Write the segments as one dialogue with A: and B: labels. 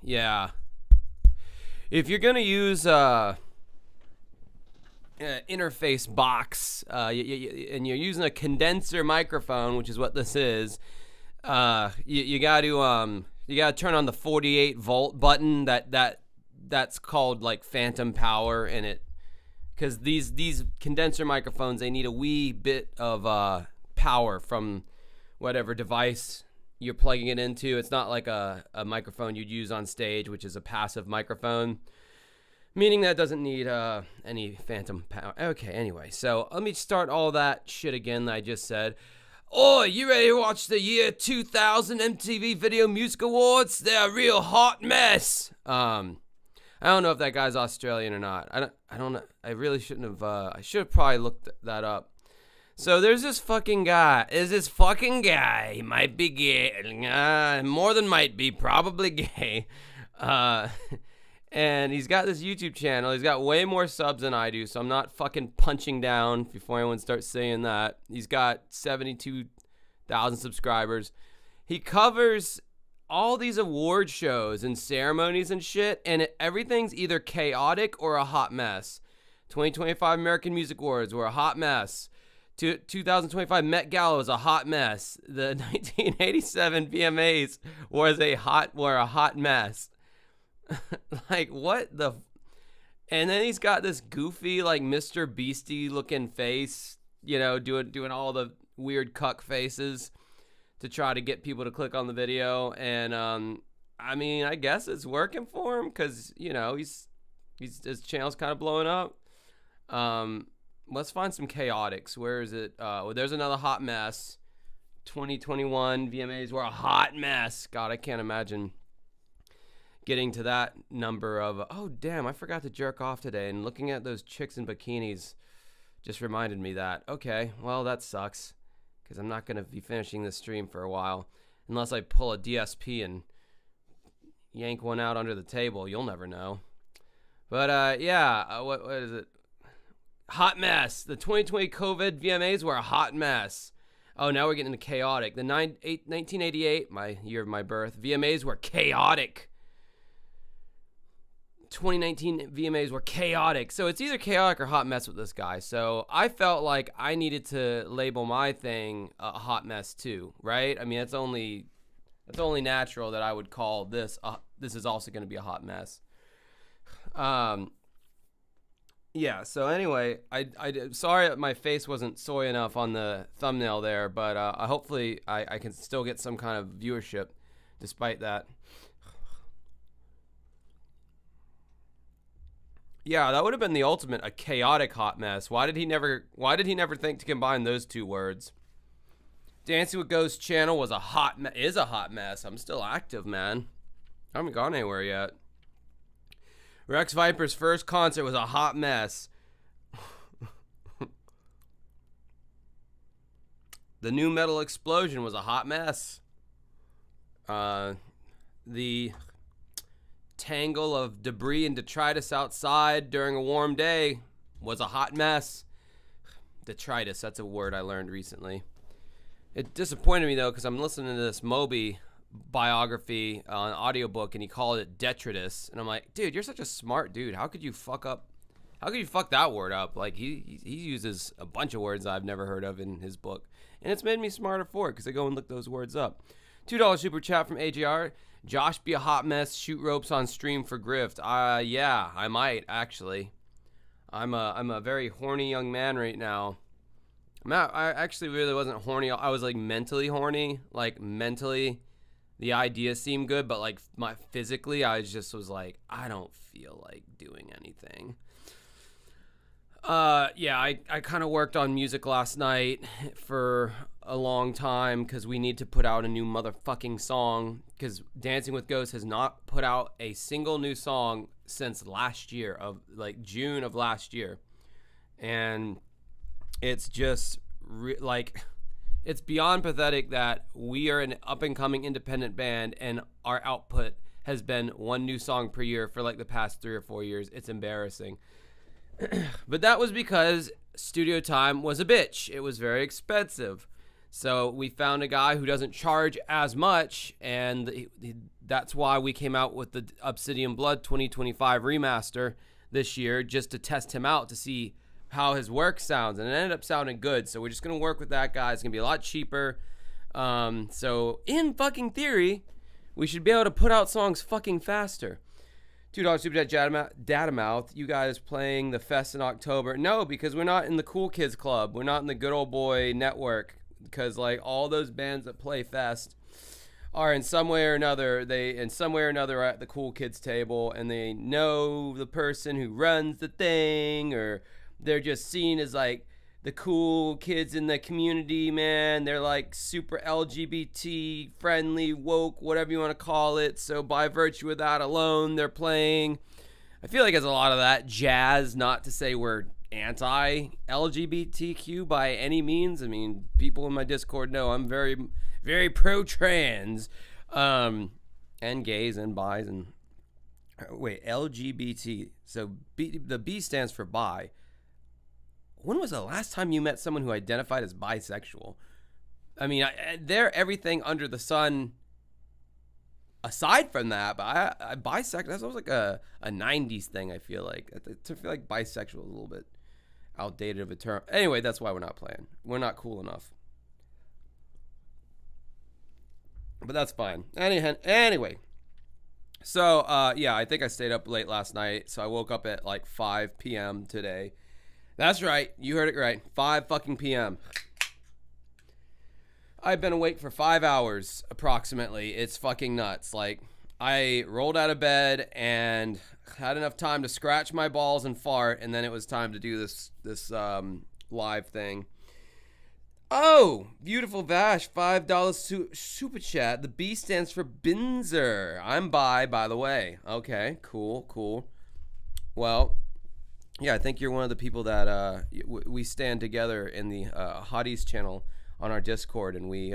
A: Yeah. If you're gonna use interface box and you're using a condenser microphone, which is what this is, you got to turn on the 48 volt button that's called like phantom power in it, because these condenser microphones, they need a wee bit of power from whatever device you're plugging it into. It's not like a microphone you'd use on stage, which is a passive microphone, meaning that it doesn't need any phantom power. Okay, anyway, so let me start all that shit again that I just said. Oh, you ready to watch the year 2000 MTV Video Music Awards? They're a real hot mess. I don't know if that guy's Australian or not. I don't know. I really shouldn't have. I should have probably looked that up. So there's this fucking guy. He might be gay. More than might be. Probably gay. And he's got this YouTube channel. He's got way more subs than I do, so I'm not fucking punching down before anyone starts saying that. He's got 72,000 subscribers. He covers all these award shows and ceremonies and shit, and everything's either chaotic or a hot mess. 2025 American Music Awards were a hot mess. 2025 Met Gala was a hot mess. The 1987 VMAs were a hot mess. Like, what the... And then he's got this goofy, like, Mr. Beastie looking face, you know, doing all the weird cuck faces to try to get people to click on the video. And I mean, I guess it's working for him, because, you know, his channel's kind of blowing up. Let's find some chaotics. Where is it? Well, there's another hot mess. 2021 VMAs were a hot mess. God, I can't imagine getting to that number of... Oh, damn, I forgot to jerk off today, and looking at those chicks in bikinis just reminded me that. Okay, well, that sucks, because I'm not going to be finishing this stream for a while, unless I pull a DSP and yank one out under the table. You'll never know. But, yeah, what is it? Hot mess. The 2020 COVID VMAs were a hot mess. Oh, now we're getting into chaotic. The 1988, my year of my birth, VMAs were chaotic. 2019 VMAs were chaotic. So it's either chaotic or hot mess with this guy. So I felt like I needed to label my thing a hot mess too, right? I mean, it's only natural that I would call this this is also going to be a hot mess. Yeah, so anyway, I sorry that my face wasn't soy enough on the thumbnail there, but hopefully I can still get some kind of viewership despite that. Yeah, that would have been the ultimate, a chaotic hot mess. Why did he never think to combine those two words? Dancing with Ghosts channel was is a hot mess. I'm still active, man. I haven't gone anywhere yet. Rex Viper's first concert was a hot mess. The Nu Metal explosion was a hot mess. The tangle of debris and detritus outside during a warm day was a hot mess. Detritus, that's a word I learned recently. It disappointed me, though, because I'm listening to this Moby biography on audiobook, and he called it detritus, and I'm like, dude, you're such a smart dude. How could you fuck that word up? Like, he uses a bunch of words I've never heard of in his book, and it's made me smarter for it, because I go and look those words up. $2 super chat from AJR. Josh be a hot mess, shoot ropes on stream for grift. Yeah, I might, actually. I'm a very horny young man right now. I actually really wasn't horny. I was, like, mentally horny. Like, mentally, the idea seemed good, but, like, physically, I was like, I don't feel like doing anything. Yeah, I kind of worked on music last night for a long time because we need to put out a new motherfucking song, because Dancing with Ghosts has not put out a single new song since last year, of like June of last year. And it's just it's beyond pathetic that we are an up-and-coming independent band and our output has been one new song per year for like the past 3 or 4 years. It's embarrassing. But that was because studio time was a bitch. It was very expensive. So we found a guy who doesn't charge as much, and that's why we came out with the Obsidian Blood 2025 remaster this year, just to test him out to see how his work sounds, and it ended up sounding good. So we're just gonna work with that guy. It's gonna be a lot cheaper. So in fucking theory, we should be able to put out songs fucking faster. $2 Super Chat Data Mouth. You guys playing the fest in October? No, because we're not in the Cool Kids Club. We're not in the Good Old Boy Network. Because like all those bands that play fest are in some way or another at the Cool Kids table, and they know the person who runs the thing, or they're just seen as like the cool kids in the community, man. They're like super LGBT friendly, woke, whatever you want to call it. So by virtue of that alone, they're playing. I feel like it's a lot of that jazz, not to say we're anti-LGBTQ by any means. I mean, people in my Discord know I'm very, very pro-trans, and gays and bis and wait, LGBT. So the B stands for bi. When was the last time you met someone who identified as bisexual? I mean, they're everything under the sun aside from that, but I bisexual, that's almost like a 90s thing, I feel like. I feel like bisexual is a little bit outdated of a term. Anyway, that's why we're not playing. We're not cool enough. But that's fine. Anyway. So, yeah, I think I stayed up late last night, so I woke up at like 5 p.m. today. That's right. You heard it right. 5 fucking p.m. I've been awake for 5 hours, approximately. It's fucking nuts. Like, I rolled out of bed and had enough time to scratch my balls and fart, and then it was time to do this live thing. Oh, beautiful Vash, $5 super chat. The B stands for Binzer. I'm by the way. Okay, cool. Well, yeah, I think you're one of the people that we stand together in the Hotties channel on our Discord, and we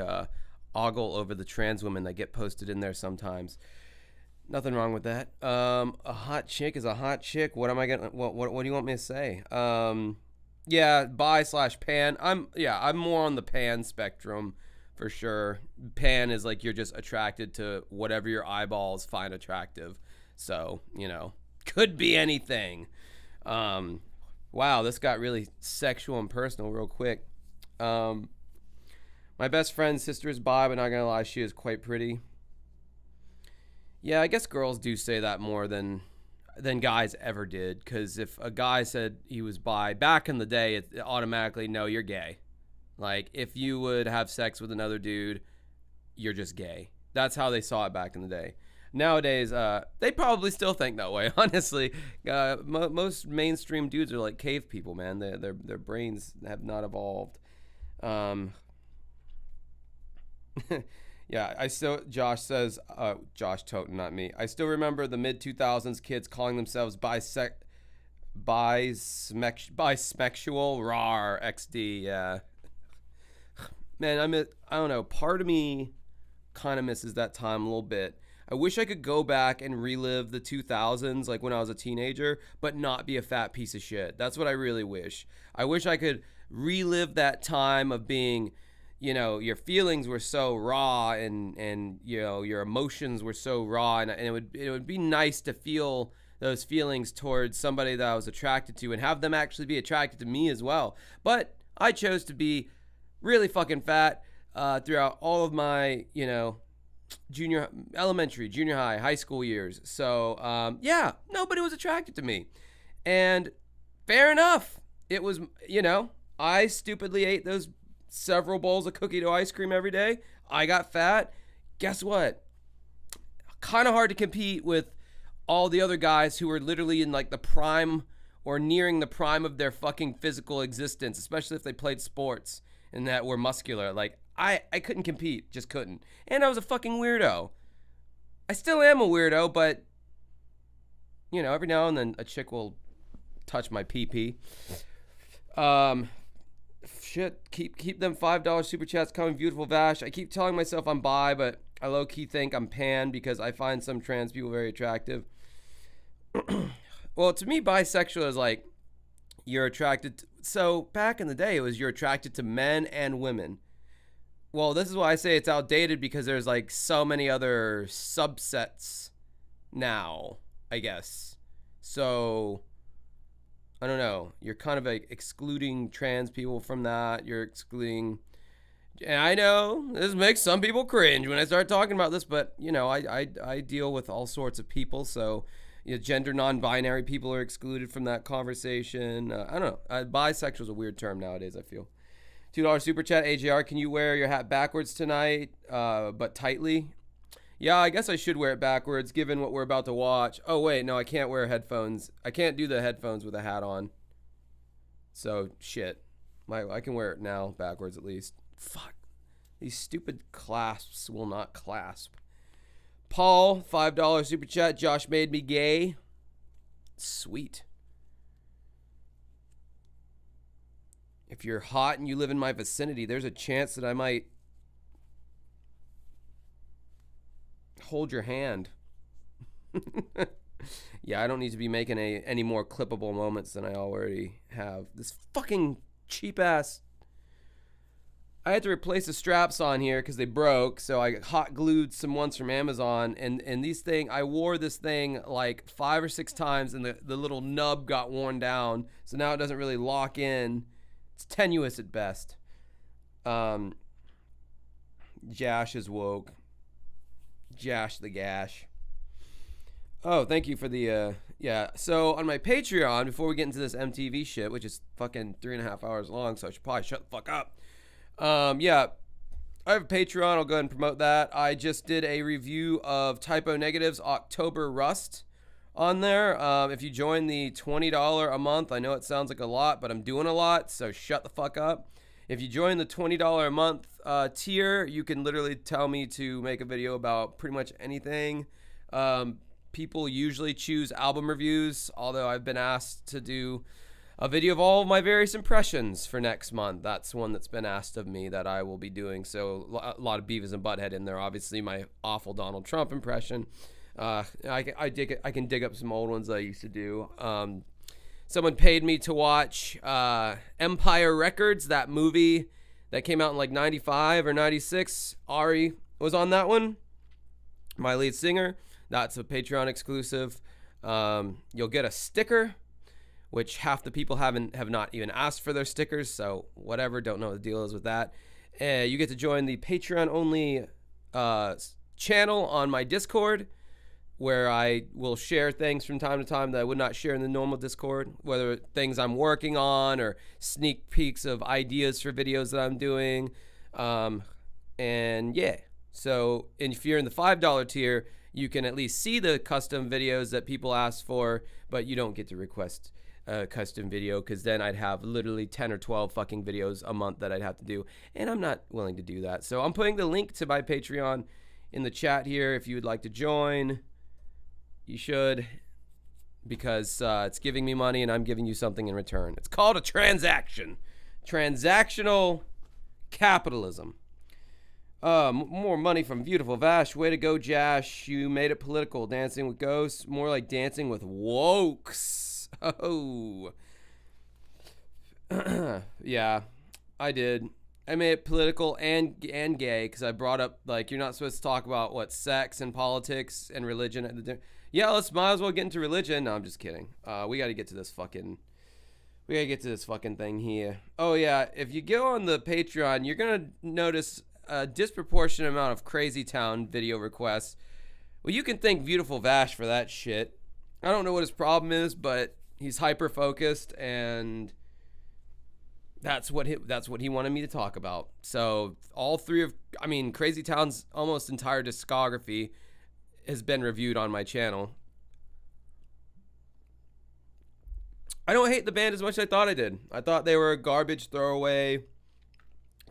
A: ogle over the trans women that get posted in there sometimes. Nothing wrong with that. A hot chick is a hot chick. What am I gonna? What do you want me to say? Yeah, bi/pan. I'm more on the pan spectrum for sure. Pan is like you're just attracted to whatever your eyeballs find attractive. So, could be anything. Wow, this got really sexual and personal real quick. My best friend's sister is bi, but not gonna lie, she is quite pretty. Yeah, I guess girls do say that more than guys ever did, because if a guy said he was bi back in the day, it automatically, no, you're gay. Like, if you would have sex with another dude, you're just gay. That's how they saw it back in the day. Nowadays, they probably still think that way, honestly. Most mainstream dudes are like cave people, man. Their brains have not evolved. Yeah, Josh says, Josh Toten, not me. I still remember the mid-2000s kids calling themselves bisexual, rar, XD, yeah. Man, I don't know, part of me kind of misses that time a little bit. I wish I could go back and relive the 2000s, like when I was a teenager, but not be a fat piece of shit. That's what I really wish. I wish I could relive that time of being, your feelings were so raw and your emotions were so raw, and it would be nice to feel those feelings towards somebody that I was attracted to and have them actually be attracted to me as well. But I chose to be really fucking fat throughout all of my, elementary, junior high, high school years. So, yeah, nobody was attracted to me. And fair enough. It was, I stupidly ate those several bowls of cookie dough ice cream every day. I got fat. Guess what? Kind of hard to compete with all the other guys who were literally in like the prime or nearing the prime of their fucking physical existence, especially if they played sports and that were muscular. Like, I couldn't compete, just couldn't. And I was a fucking weirdo. I still am a weirdo, but, every now and then a chick will touch my pee-pee. Shit, keep them $5 super chats coming, beautiful Vash. I keep telling myself I'm bi, but I low-key think I'm pan because I find some trans people very attractive. Well, to me, bisexual is like you're attracted to, so back in the day, it was you're attracted to men and women. Well, this is why I say it's outdated, because there's like so many other subsets now, I guess. So I don't know. You're kind of like excluding trans people from that. You're excluding, and I know this makes some people cringe when I start talking about this, but you know, I deal with all sorts of people, so you know, gender non-binary people are excluded from that conversation. I don't know. Bisexual is a weird term nowadays, I feel. $2 super chat. AJR, can you wear your hat backwards tonight, but tightly? Yeah, I guess I should wear it backwards given what we're about to watch. Oh, wait, no, I can't wear headphones. I can't do the headphones with a hat on. So, shit. I can wear it now backwards at least. Fuck. These stupid clasps will not clasp. Paul, $5 super chat. Josh made me gay. Sweet. If you're hot and you live in my vicinity, there's a chance that I might hold your hand. Yeah, I don't need to be making any more clippable moments than I already have. This fucking cheap ass. I had to replace the straps on here because they broke, so I hot glued some ones from Amazon, and these thing, I wore this thing like 5 or 6 times, and the little nub got worn down, so now it doesn't really lock in. It's tenuous at best. Jash is woke. Jash the Gash. Oh, thank you for the, yeah. So on my Patreon, before we get into this MTV shit, which is fucking 3.5 hours long, so I should probably shut the fuck up. Yeah, I have a Patreon. I'll go ahead and promote that. I just did a review of Typo Negative's October Rust on there. If you join the $20 a month, I know it sounds like a lot, but I'm doing a lot, so shut the fuck up. If you join the $20 a month tier, you can literally tell me to make a video about pretty much anything. People usually choose album reviews, although I've been asked to do a video of all of my various impressions for next month. That's one that's been asked of me that I will be doing. So a lot of Beavis and Butthead in there. Obviously, my awful Donald Trump impression. I can dig up some old ones I used to do. Someone paid me to watch Empire Records, that movie that came out in like 95 or 96. Ari was on that one, my lead singer. That's a Patreon exclusive. You'll get a sticker, which half the people have not even asked for their stickers, so whatever, don't know what the deal is with that. You get to join the Patreon only channel on my Discord, where I will share things from time to time that I would not share in the normal Discord, whether things I'm working on or sneak peeks of ideas for videos that I'm doing. And yeah, so if you're in the $5 tier, you can at least see the custom videos that people ask for, but you don't get to request a custom video, because then I'd have literally 10 or 12 fucking videos a month that I'd have to do, and I'm not willing to do that. So I'm putting the link to my Patreon in the chat here. If you would like to join, you should, because it's giving me money and I'm giving you something in return. It's called a transaction. Transactional capitalism. More money from Beautiful Vash. Way to go, Jash. You made it political. Dancing with Ghosts. More like Dancing with Wokes. Oh. Yeah, I did. I made it political and gay, because I brought up, like, you're not supposed to talk about, what, sex and politics and religion at the yeah, might as well get into religion. No, I'm just kidding. We got to get to this fucking thing here. Oh yeah, if you go on the Patreon, you're gonna notice a disproportionate amount of Crazy Town video requests. Well, you can thank Beautiful Vash for that shit. I don't know what his problem is, but he's hyper focused, and that's what he wanted me to talk about. So all three of, Crazy Town's almost entire discography has been reviewed on my channel. I don't hate the band as much as I thought I did. I thought they were a garbage throwaway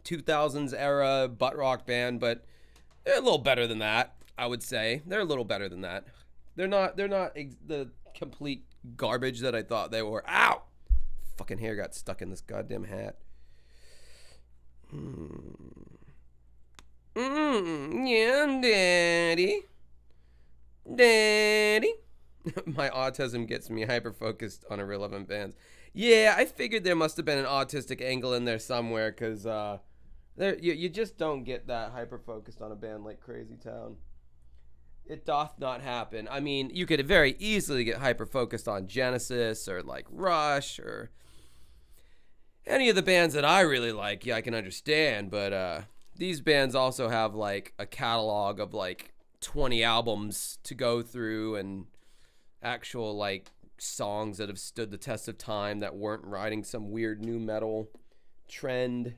A: 2000s era butt rock band, but they're a little better than that, I would say. They're a little better than that. They're not the complete garbage that I thought they were. Ow! Fucking hair got stuck in this goddamn hat. Yeah, daddy. My autism gets me hyper focused on irrelevant bands. Yeah, I figured there must have been an autistic angle in there somewhere, because You just don't get that hyper focused on a band like Crazy Town. It doth not happen. I mean, you could very easily get hyper focused on Genesis or like Rush or any of the bands that I really like. Yeah, I can understand, but these bands also have like a catalog of like 20 albums to go through and actual like songs that have stood the test of time that weren't riding some weird new metal trend.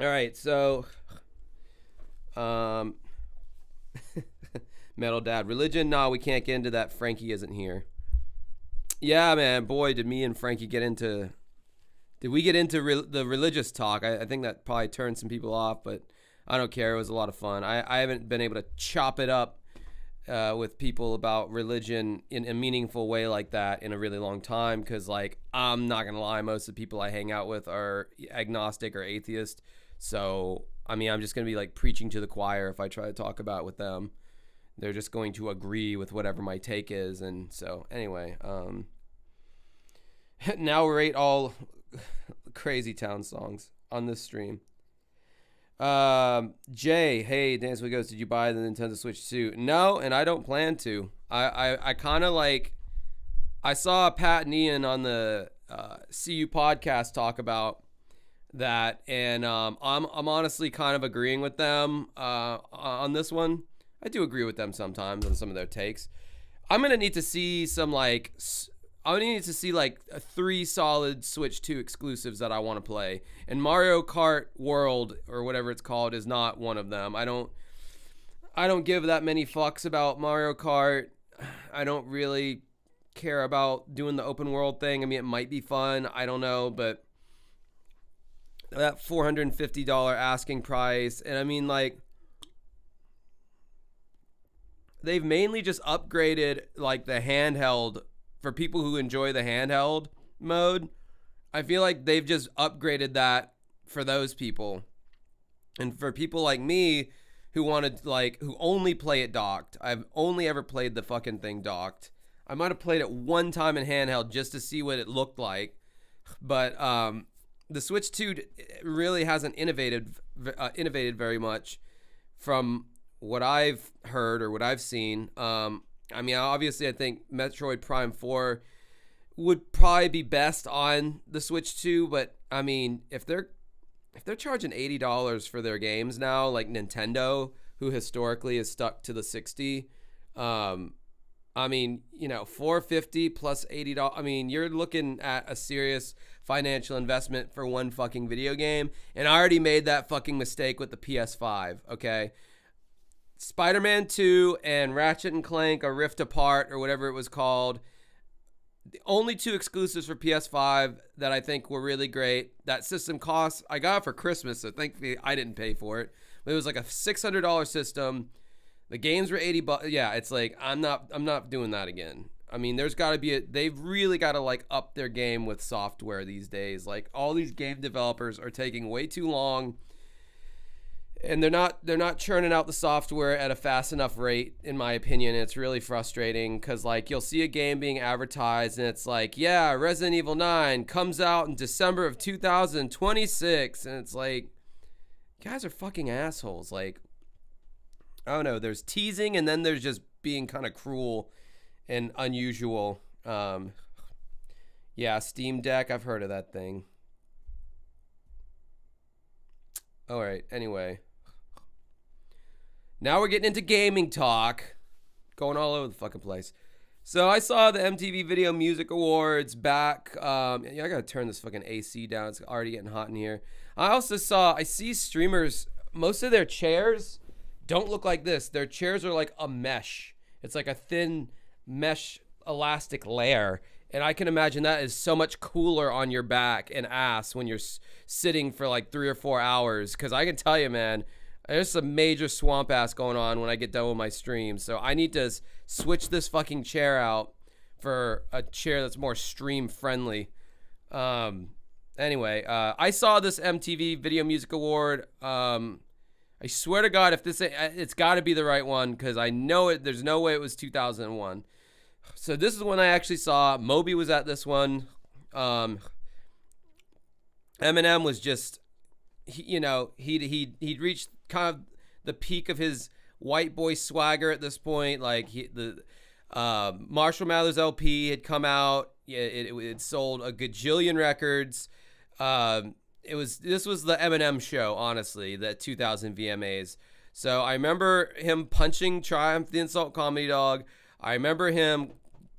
A: All right, so Metal Dad, religion? No, we can't get into that. Frankie isn't here. Yeah, man, boy, did me and Frankie get into... Did we get into the religious talk? I think that probably turned some people off, but I don't care. It was a lot of fun. I haven't been able to chop it up with people about religion in a meaningful way like that in a really long time because, like, I'm not going to lie, most of the people I hang out with are agnostic or atheist. So, I mean, I'm just going to be, like, preaching to the choir if I try to talk about it with them. They're just going to agree with whatever my take is. And so, anyway, now we're all Crazy Town songs on this stream. Jay, hey, Dance With Goes, did you buy the Nintendo Switch 2? No, and I don't plan to. I kind of like, I saw Pat and Ian on the CU podcast talk about that, and I'm honestly kind of agreeing with them on this one. I do agree with them sometimes on some of their takes. I'm gonna need to see some like I need to see like 3 solid Switch 2 exclusives that I want to play, and Mario Kart World or whatever it's called is not one of them. I don't give that many fucks about Mario Kart. I don't really care about doing the open world thing. I mean, it might be fun. I don't know, but that $450 asking price, and I mean, like, they've mainly just upgraded like the handheld for people who enjoy the handheld mode. I feel like they've just upgraded that for those people, and for people like me who wanted, like, who only play it docked. I've only ever played the fucking thing docked. I might have played it one time in handheld just to see what it looked like, but the Switch 2 really hasn't innovated very much from what I've heard or what I've seen. I mean, obviously, I think Metroid Prime 4 would probably be best on the Switch 2, but I mean, if they're charging $80 for their games now, like Nintendo, who historically is stuck to the 60, I mean, you know, $450 plus $80. I mean, you're looking at a serious financial investment for one fucking video game, and I already made that fucking mistake with the PS5. Okay, Spider-Man 2 and Ratchet and Clank, or Rift Apart, or whatever it was called, the only 2 exclusives for PS5 that I think were really great. That system cost, I got it for Christmas, so thankfully I didn't pay for it. But it was like a $600 system. The games were $80. Yeah, it's like, I'm not doing that again. I mean, there's got to be they've really got to like up their game with software these days. Like, all these game developers are taking way too long, and they're not churning out the software at a fast enough rate, in my opinion. It's really frustrating because, like, you'll see a game being advertised and it's like, yeah, Resident Evil 9 comes out in December of 2026, and it's like, guys are fucking assholes. Like, I don't know, there's teasing, and then there's just being kind of cruel and unusual. Yeah, Steam Deck, I've heard of that thing. All right, anyway. Now we're getting into gaming talk. Going all over the fucking place. So I saw the MTV Video Music Awards back. Yeah, I gotta turn this fucking AC down. It's already getting hot in here. I see streamers, most of their chairs don't look like this. Their chairs are like a mesh. It's like a thin mesh elastic layer. And I can imagine that is so much cooler on your back and ass when you're sitting for like 3 or 4 hours. Because I can tell you, man, there's some major swamp ass going on when I get done with my stream. So I need to switch this fucking chair out for a chair that's more stream friendly. Anyway, I saw this MTV Video Music Award. I swear to God, if it's got to be the right one, because I know it. There's no way it was 2001. So this is the one I actually saw. Moby was at this one. Eminem was just he'd reached kind of the peak of his white boy swagger at this point. Like the Marshall Mathers LP had come out. It sold a gajillion records. This was the Eminem show, honestly, the 2000 VMAs. So I remember him punching Triumph the Insult Comedy Dog. I remember him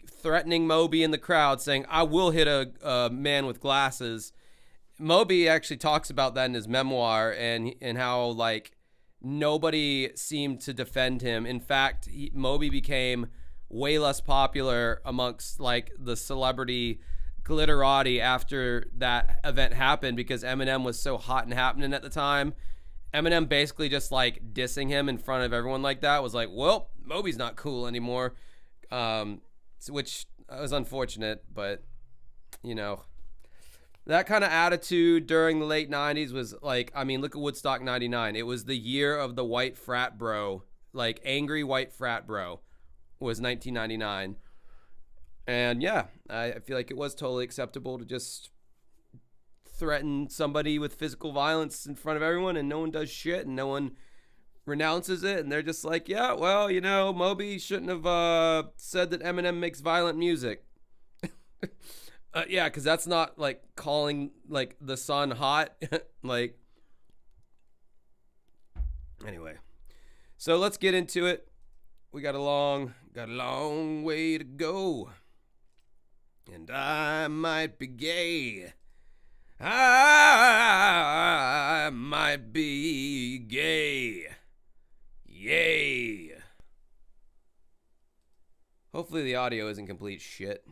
A: threatening Moby in the crowd, saying, "I will hit a man with glasses." Moby actually talks about that in his memoir, and how like nobody seemed to defend him. In fact, Moby became way less popular amongst like the celebrity glitterati after that event happened, because Eminem was so hot and happening at the time. Eminem basically just like dissing him in front of everyone like that was like, well, Moby's not cool anymore, which was unfortunate. But that kind of attitude during the late 90s was like, I mean, look at Woodstock 99. It was the year of the white frat bro, like angry white frat bro was 1999. And yeah, I feel like it was totally acceptable to just threaten somebody with physical violence in front of everyone, and no one does shit, and no one renounces it, and they're just like, yeah, well, Moby shouldn't have said that Eminem makes violent music. Yeah, because that's not like calling like the sun hot. Like, anyway, so let's get into it. We got a long way to go. And I might be gay. I might be gay. Yay. Hopefully the audio isn't complete shit.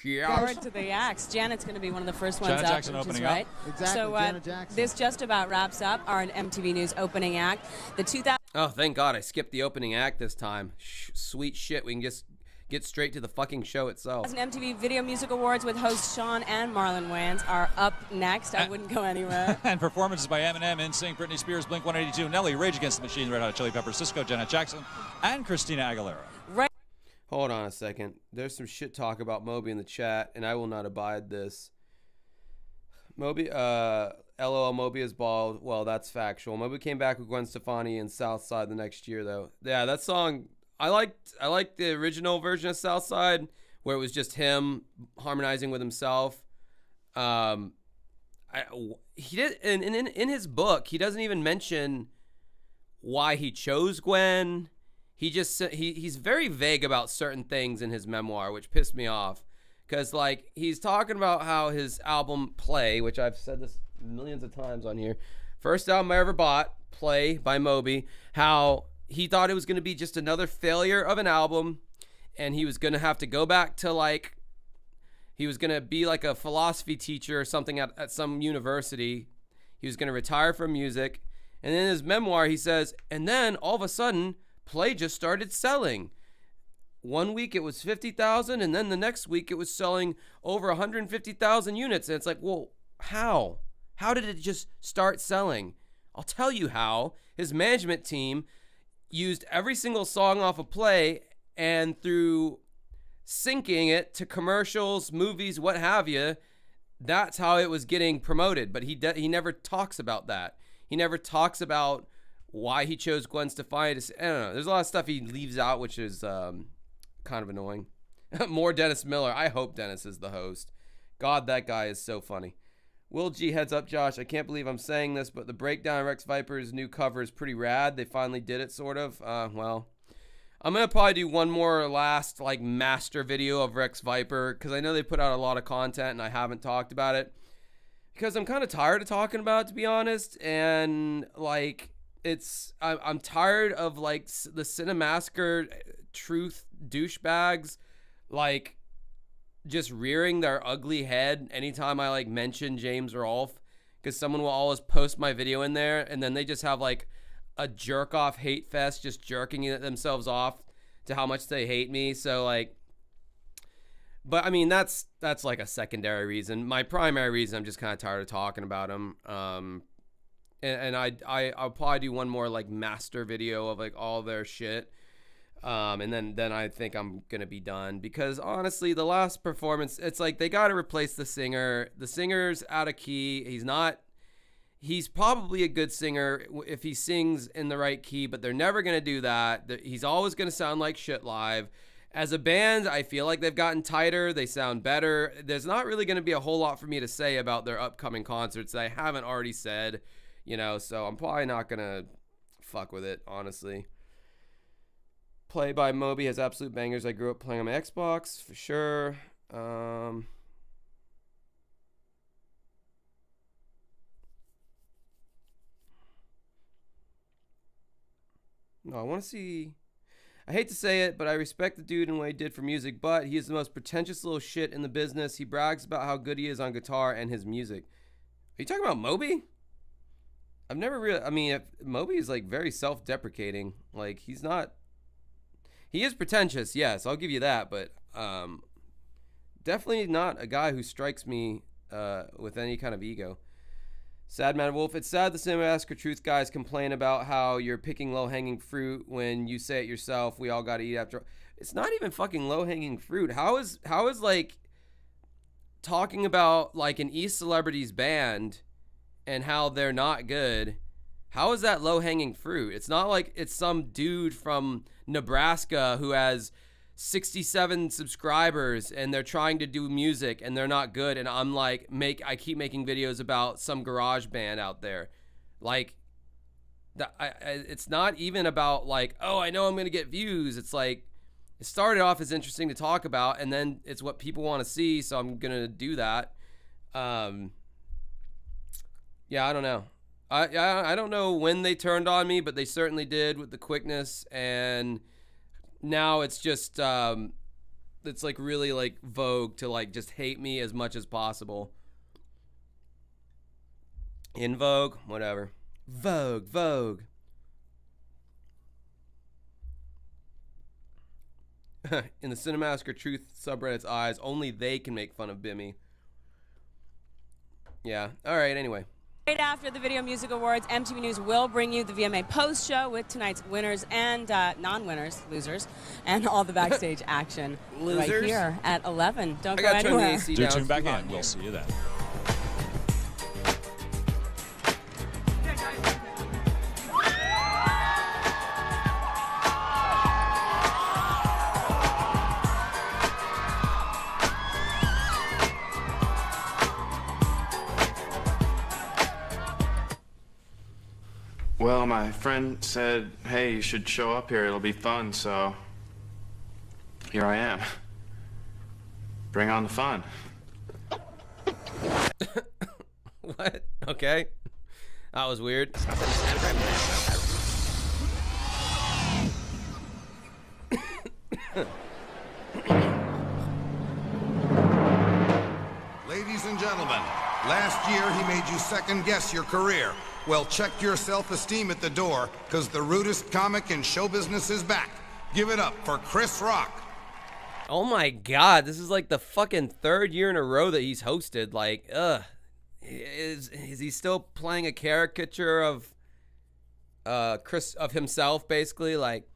B: Forward to the acts. Janet's going to be one of the first ones
C: Janet
B: up,
C: Jackson
B: which is
C: opening
B: right.
C: up.
D: Exactly,
B: So
D: Janet Jackson.
B: this just about wraps up our MTV News opening act. The 2000.
A: Oh, thank God I skipped the opening act this time. Sweet shit. We can just get straight to the fucking show itself.
B: MTV Video Music Awards with hosts Sean and Marlon Wayans are up next. I wouldn't go anywhere.
C: And performances by Eminem, NSYNC, Britney Spears, Blink-182, Nelly, Rage Against the Machine, Red Hot Chili Peppers, Cisco, Janet Jackson, and Christina Aguilera.
B: Right.
A: Hold on a second. There's some shit talk about Moby in the chat, and I will not abide this. Moby, LOL, Moby is bald. Well, that's factual. Moby came back with Gwen Stefani and Southside the next year, though. Yeah, that song, I liked the original version of Southside, where it was just him harmonizing with himself. He did in his book, he doesn't even mention why he chose Gwen. He just he's very vague about certain things in his memoir, which pissed me off, because like he's talking about how his album Play, which I've said this millions of times on here, first album I ever bought, Play by Moby, how he thought it was going to be just another failure of an album, and he was going to have to go back to like, he was going to be like a philosophy teacher or something at some university. He was going to retire from music. And in his memoir, he says, and then all of a sudden, Play just started selling. One week it was 50,000, and then the next week it was selling over 150,000 units. And it's like, well, how? How did it just start selling? I'll tell you how. His management team used every single song off of Play, and through syncing it to commercials, movies, what have you, that's how it was getting promoted. But he never talks about that. He never talks about why he chose Gwen Stefani. I don't know. There's a lot of stuff he leaves out, which is kind of annoying. More Dennis Miller. I hope Dennis is the host. God, that guy is so funny. Will G, heads up, Josh. I can't believe I'm saying this, but the breakdown of Rex Viper's new cover is pretty rad. They finally did it, sort of. Well, I'm going to probably do one more last, like, master video of Rex Viper, because I know they put out a lot of content, and I haven't talked about it, because I'm kind of tired of talking about it, to be honest, and, like, I'm tired of, like, the Cinemassacre truth douchebags, like, just rearing their ugly head anytime I like mention James Rolfe, because someone will always post my video in there, and then they just have like a jerk off hate fest, just jerking themselves off to how much they hate me. So like, but I mean that's like a secondary reason. My primary reason, I'm just kind of tired of talking about them. And I'll probably do one more like master video of like all their shit. And then I think I'm going to be done, because honestly, the last performance, it's like they got to replace the singer. The singer's out of key. he's probably a good singer if he sings in the right key, but they're never going to do that. He's always going to sound like shit live. As a band, I feel like they've gotten tighter. They sound better. There's not really going to be a whole lot for me to say about their upcoming concerts that I haven't already said, you know, so I'm probably not going to fuck with it, honestly. Play by Moby has absolute bangers. I grew up playing on my Xbox, for sure. No, I want to see... I hate to say it, but I respect the dude and what he did for music, but he is the most pretentious little shit in the business. He brags about how good he is on guitar and his music. Are you talking about Moby? I've never really... I mean, Moby is, like, very self-deprecating. Like, he's not... He is pretentious, yes, I'll give you that, but definitely not a guy who strikes me with any kind of ego. Sad Man Wolf, it's sad the Cinema Massacre Truth guys complain about how you're picking low-hanging fruit when you say it yourself, we all gotta eat after. It's not even fucking low-hanging fruit. How is like talking about like an East Celebrities band and how they're not good, how is that low-hanging fruit? It's not like it's some dude from Nebraska who has 67 subscribers and they're trying to do music and they're not good, and I'm like, I keep making videos about some garage band out there. Like, it's not even about like, oh, I know I'm gonna get views. It's like, it started off as interesting to talk about, and then it's what people want to see, so I'm gonna do that. Yeah, I don't know. I don't know when they turned on me, but they certainly did with the quickness, and now it's just it's like really like vogue to like just hate me as much as possible. In Vogue, whatever. Vogue. In the Cinema Massacre Truth subreddit's eyes, only they can make fun of Bimmy. Yeah. All right. Anyway.
B: Right after the Video Music Awards, MTV News will bring you the VMA post show with tonight's winners and non-winners, losers, and all the backstage action.
A: Losers?
B: Right here at 11. Don't
A: I
B: go
A: gotta turn the
B: anywhere.
A: AC
C: Do
A: down.
C: tune back
A: It's hot
C: in.
A: here.
C: We'll see you then.
D: Well, my friend said, hey, you should show up here. It'll be fun, so here I am. Bring on the fun.
A: What? Okay. That was weird.
E: Ladies and gentlemen, last year he made you second guess your career. Well, check your self-esteem at the door, because the rudest comic in show business is back. Give it up for Chris Rock.
A: Oh my god, this is like the fucking third year in a row that he's hosted. Like, is he still playing a caricature of himself, basically? Like,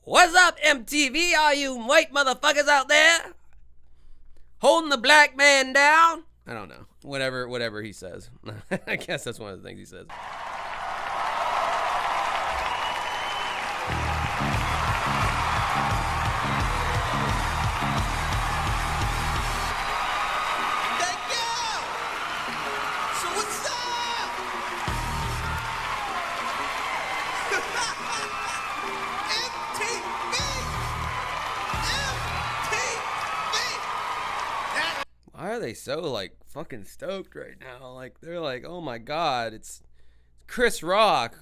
A: what's up, MTV? All you white motherfuckers out there holding the black man down? I don't know. Whatever he says. I guess that's one of the things he says.
F: Thank you! So what's up? MTV!
A: Why are they so like fucking stoked right now? Like, they're like, oh my god, it's Chris Rock.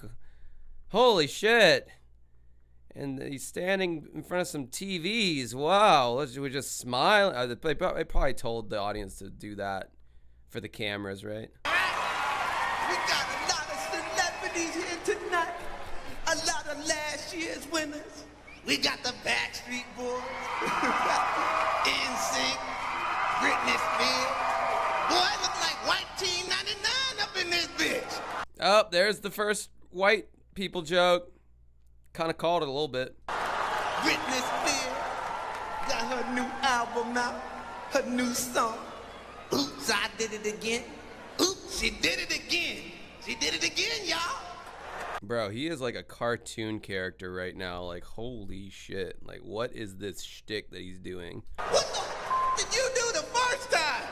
A: Holy shit. And he's standing in front of some TVs. Wow, we just smile. They probably told the audience to do that for the cameras, right?
F: We got a lot of celebrities here tonight. A lot of last year's winners. We got the Backstreet Boys, NSYNC, Britney Spears. Boy, it look like white Team 99 up in this bitch.
A: Oh, there's the first white people joke. Kind of called it a little bit.
F: Britney Spears got her new album out, her new song. Oops, I did it again. Oops, she did it again. She did it again, y'all.
A: Bro, he is like a cartoon character right now. Like, holy shit. Like, what is this shtick that he's doing?
F: What the did you do the first time?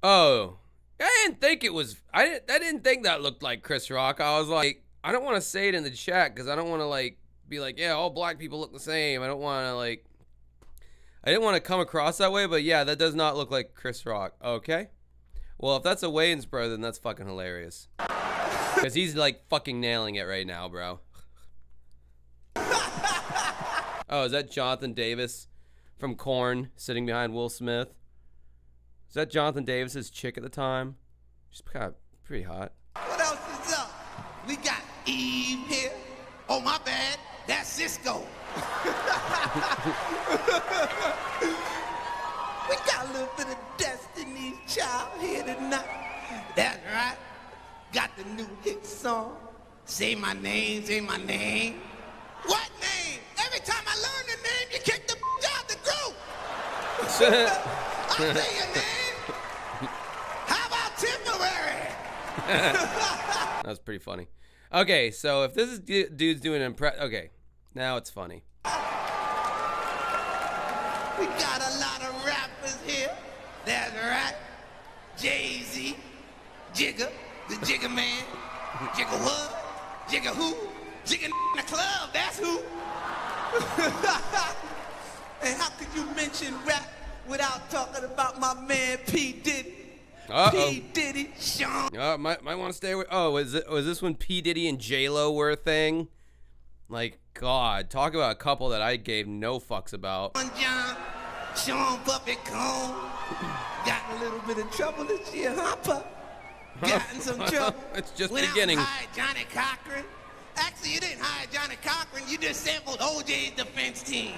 A: Oh, I didn't think it was. I didn't think that looked like Chris Rock. I was like, I don't want to say it in the chat because I don't want to like be like, yeah, all black people look the same. I don't want to like. I didn't want to come across that way, but yeah, that does not look like Chris Rock. Okay. Well, if that's a Wayans bro, then that's fucking hilarious. Because he's like fucking nailing it right now, bro. Oh, is that Jonathan Davis from Korn sitting behind Will Smith? Is that Jonathan Davis's chick at the time? She's kind of pretty hot.
F: What else is up? We got Eve here. Oh, my bad. That's Cisco. We got a little bit of Destiny's Child here tonight. That's right. Got the new hit song. Say my name, say my name. What name? Every time I learn the name, you kick the out the group. I'll say your name. How about temporary?
A: That was pretty funny. Okay, so if this is dude's doing an okay, now it's funny.
F: We got a lot of rappers here. That's right. Jay-Z, Jigga, the Jigga Man, Jigga what? Jigga who? Jigga in the club, that's who. And how could you mention rap without talking about my man P. Diddy? P. Diddy, Sean.
A: Might want to stay away. Oh, was this when P. Diddy and J-Lo were a thing? Like, God, talk about a couple that I gave no fucks about.
F: John, Sean Puppet Cone. Got in a little bit of trouble this year, huh, Pup? Got in some trouble.
A: It's just
F: Went
A: beginning.
F: Out and hired Johnny Cochran. Actually, you didn't hire Johnny Cochran. You just sampled OJ's defense team.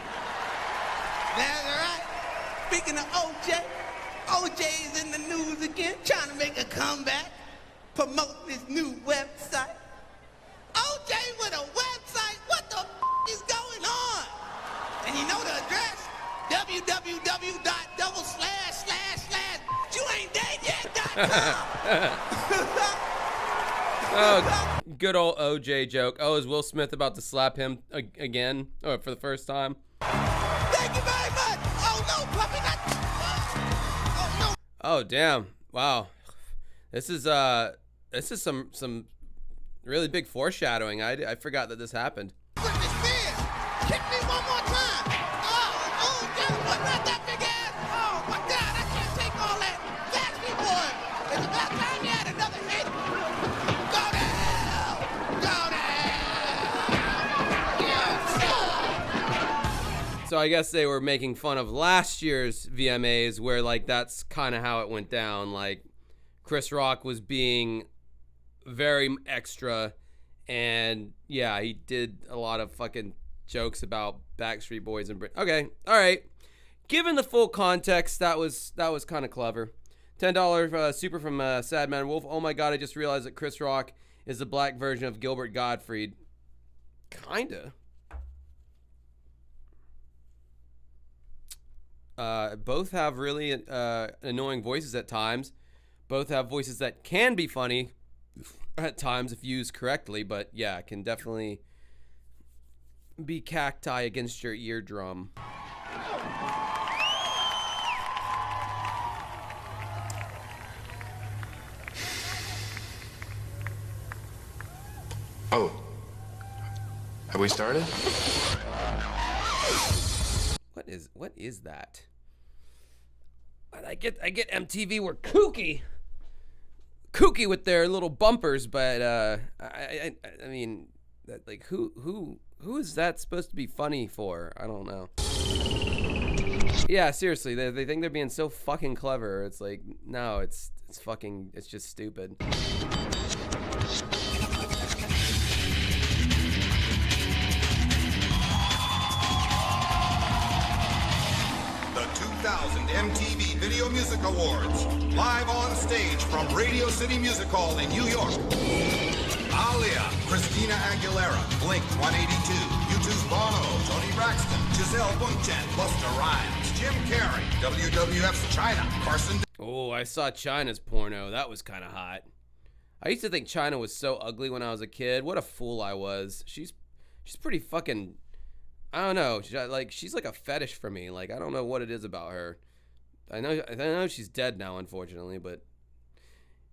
F: That's right. Speaking of OJ, OJ's in the news again, trying to make a comeback, promote this new website. OJ with a website? What the is going on? And you know the address? www.//youain'tdeadyet.com.
A: Oh, good old OJ joke. Oh, is Will Smith about to slap him again? Oh, for the first time?
F: Thank you very much. Oh, no, puppy, not... Oh, no.
A: Oh, damn. Wow. This is some really big foreshadowing. I forgot that this happened.
F: Britney Spears, kick me one more time. Oh, just what, not that big ass. Oh, my God, I can't take all that. Backstreet Boys, it's about time you had another hit. Go down.
A: So I guess they were making fun of last year's VMAs where, like, that's kind of how it went down. Like, Chris Rock was being very extra, and yeah, he did a lot of fucking jokes about Backstreet Boys and Okay, all right. Given the full context, that was kind of clever. $10 super from Sad Man Wolf. Oh my God, I just realized that Chris Rock is the black version of Gilbert Gottfried. Kinda. Both have really annoying voices at times. Both have voices that can be funny at times if used correctly, but yeah, it can definitely be cacti against your eardrum.
D: Oh. Have we started?
A: What is that? I get MTV were kooky with their little bumpers, but I mean, that, like, who is that supposed to be funny for? I don't know. Yeah, seriously, they think they're being so fucking clever. It's like, no, it's just stupid.
E: The 2000 MTV Video Music Awards, live on stage from Radio City Music Hall in New York. Aaliyah, Christina Aguilera, Blink-182, U2's Bono, Toni Braxton, Giselle Bundchen, Busta Rhymes, Jim Carrey, WWF's China, Carson.
A: Oh, I saw China's porno. That was kind of hot. I used to think China was so ugly when I was a kid. What a fool I was. She's pretty fucking, I don't know. She's like a fetish for me. Like, I don't know what it is about her. I know she's dead now, unfortunately, but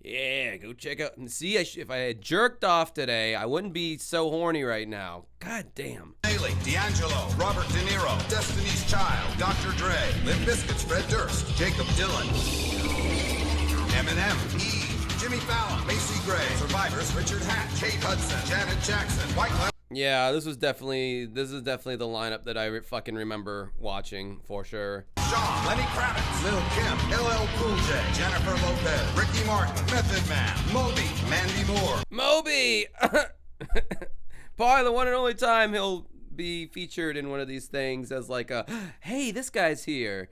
A: yeah, go check out and see. If I had jerked off today, I wouldn't be so horny right now. God damn.
E: Haley, D'Angelo, Robert De Niro, Destiny's Child, Dr. Dre, Limp Bizkit's Fred Durst, Jacob Dylan, Eminem, Eve, Jimmy Fallon, Macy Gray, Survivors, Richard Hatch, Kate Hudson, Janet Jackson, Wyclef.
A: Yeah, this is definitely the lineup that I fucking remember watching for sure.
E: Sean, Lenny Kravitz, Lil Kim, LL Cool J, Jennifer Lopez, Ricky Martin, Method Man, Moby, Mandy Moore.
A: Moby! Probably the one and only time he'll be featured in one of these things as like a, hey, this guy's here.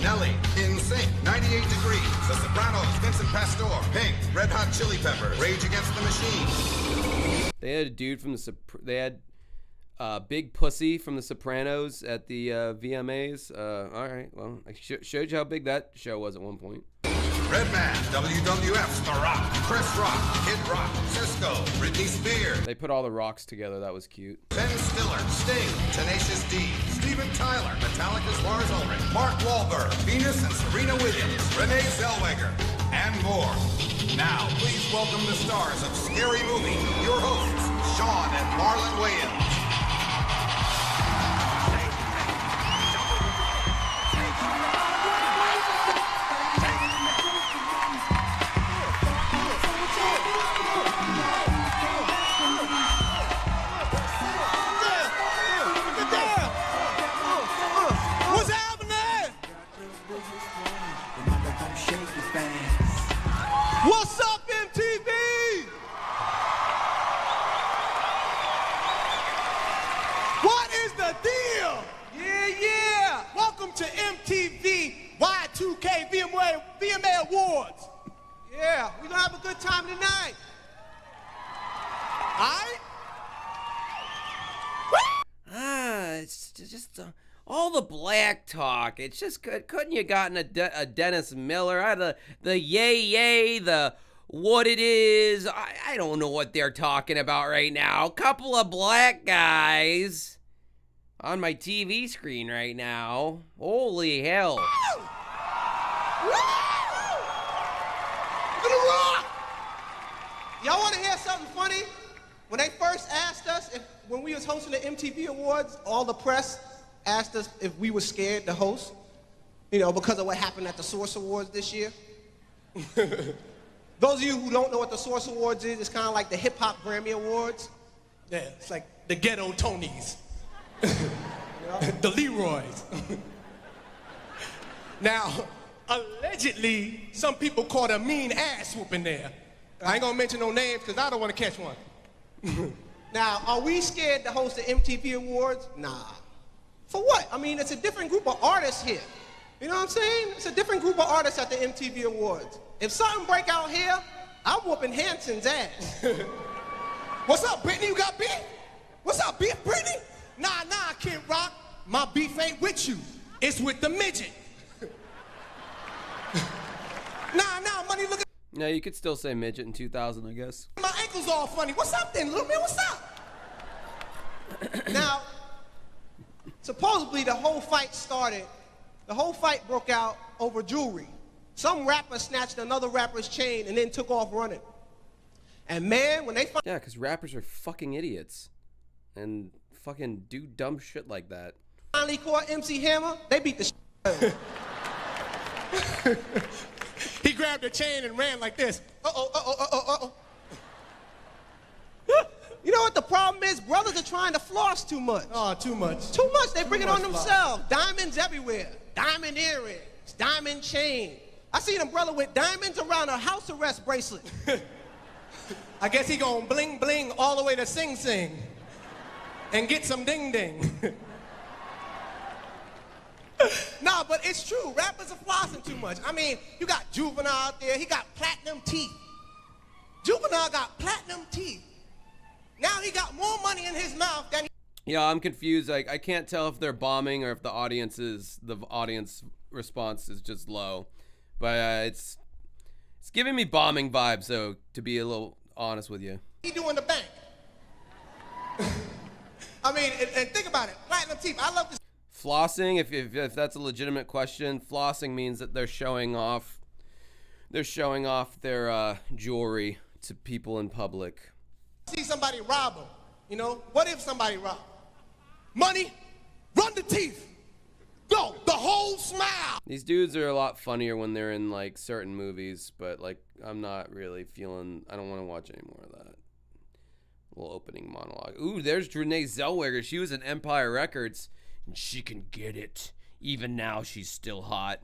E: Nelly, NSYNC, 98 Degrees, The Sopranos, Vincent Pastore, Pink, Red Hot Chili Peppers, Rage Against the Machine.
A: They had a dude from they had Big Pussy from The Sopranos at the VMAs. All right, well, I showed you how big that show was at one point.
E: Redman, WWF's The Rock, Chris Rock, Kid Rock, Cisco, Britney Spears.
A: They put all the rocks together. That was cute.
E: Ben Stiller, Sting, Tenacious D, Steven Tyler, Metallica's Lars Ulrich, Mark Wahlberg, Venus and Serena Williams, Renee Zellweger, and more. Now, please welcome the stars of Scary Movie, your hosts, Sean and Marlon Williams.
F: What's up, MTV? What is the deal? Yeah. Welcome to MTV Y2K VMA Awards. Yeah, we're gonna have a good time tonight. All right?
A: It's just all the black talk. It's just couldn't you gotten a Dennis Miller? The yay, the what it is. I don't know what they're talking about right now. Couple of black guys on my TV screen right now. Holy hell.
F: Gonna rock! Y'all wanna hear something funny? When they first asked us, when we was hosting the MTV Awards, all the press asked us if we were scared to host, because of what happened at the Source Awards this year. Those of you who don't know what the Source Awards is, it's kind of like the Hip Hop Grammy Awards. Yeah, it's like the Ghetto Tonys. The Leroys. Now, allegedly, some people caught a mean ass whooping there. I ain't gonna mention no names because I don't want to catch one. Now, are we scared to host the MTV Awards? Nah. For what? I mean, it's a different group of artists here. You know what I'm saying? It's a different group of artists at the MTV Awards. If something break out here, I'm whooping Hanson's ass. What's up, Brittany? You got beef? What's up, beef, Brittany? Nah, Kid Rock. My beef ain't with you. It's with the midget. Nah, money, look at
A: Yeah, you could still say midget in 2000, I guess.
F: my ankles all funny. What's up then, little man? What's up? Now, supposedly the whole fight broke out over jewelry. Some rapper snatched another rapper's chain and then took off running. And man, when they
A: Yeah, because rappers are fucking idiots. And fucking do dumb shit like that.
F: finally caught MC Hammer, they beat the shit out of him. He grabbed a chain and ran like this. Uh-oh. You know what the problem is? Brothers are trying to floss too much. Oh, too much. Too much. They bring it on themselves. Diamonds everywhere. Diamond earrings. Diamond chain. I seen a brother with diamonds around a house arrest bracelet. I guess he gonna bling bling all the way to Sing Sing and get some ding ding. Nah, but it's true. Rappers are flossing too much. I mean, you got Juvenile out there. He got platinum teeth. Juvenile got platinum teeth. Now he got more money in his mouth than
A: Yeah, I'm confused. Like, I can't tell if they're bombing or if the audience response is just low. But it's It's giving me bombing vibes, though, to be a little honest with you.
F: He do in the bank. I mean, and think about it. Platinum teeth. I love this.
A: Flossing, if that's a legitimate question, flossing means that they're showing off their jewelry to people in public.
F: See somebody rob them. You know, what if somebody rob? Money, run the teeth. Go, the whole smile.
A: These dudes are a lot funnier when they're in like certain movies, but like I'm not really feeling. I don't want to watch any more of that. Little opening monologue. Ooh, there's Renee Zellweger. She was in Empire Records, and she can get it. Even now, she's still hot.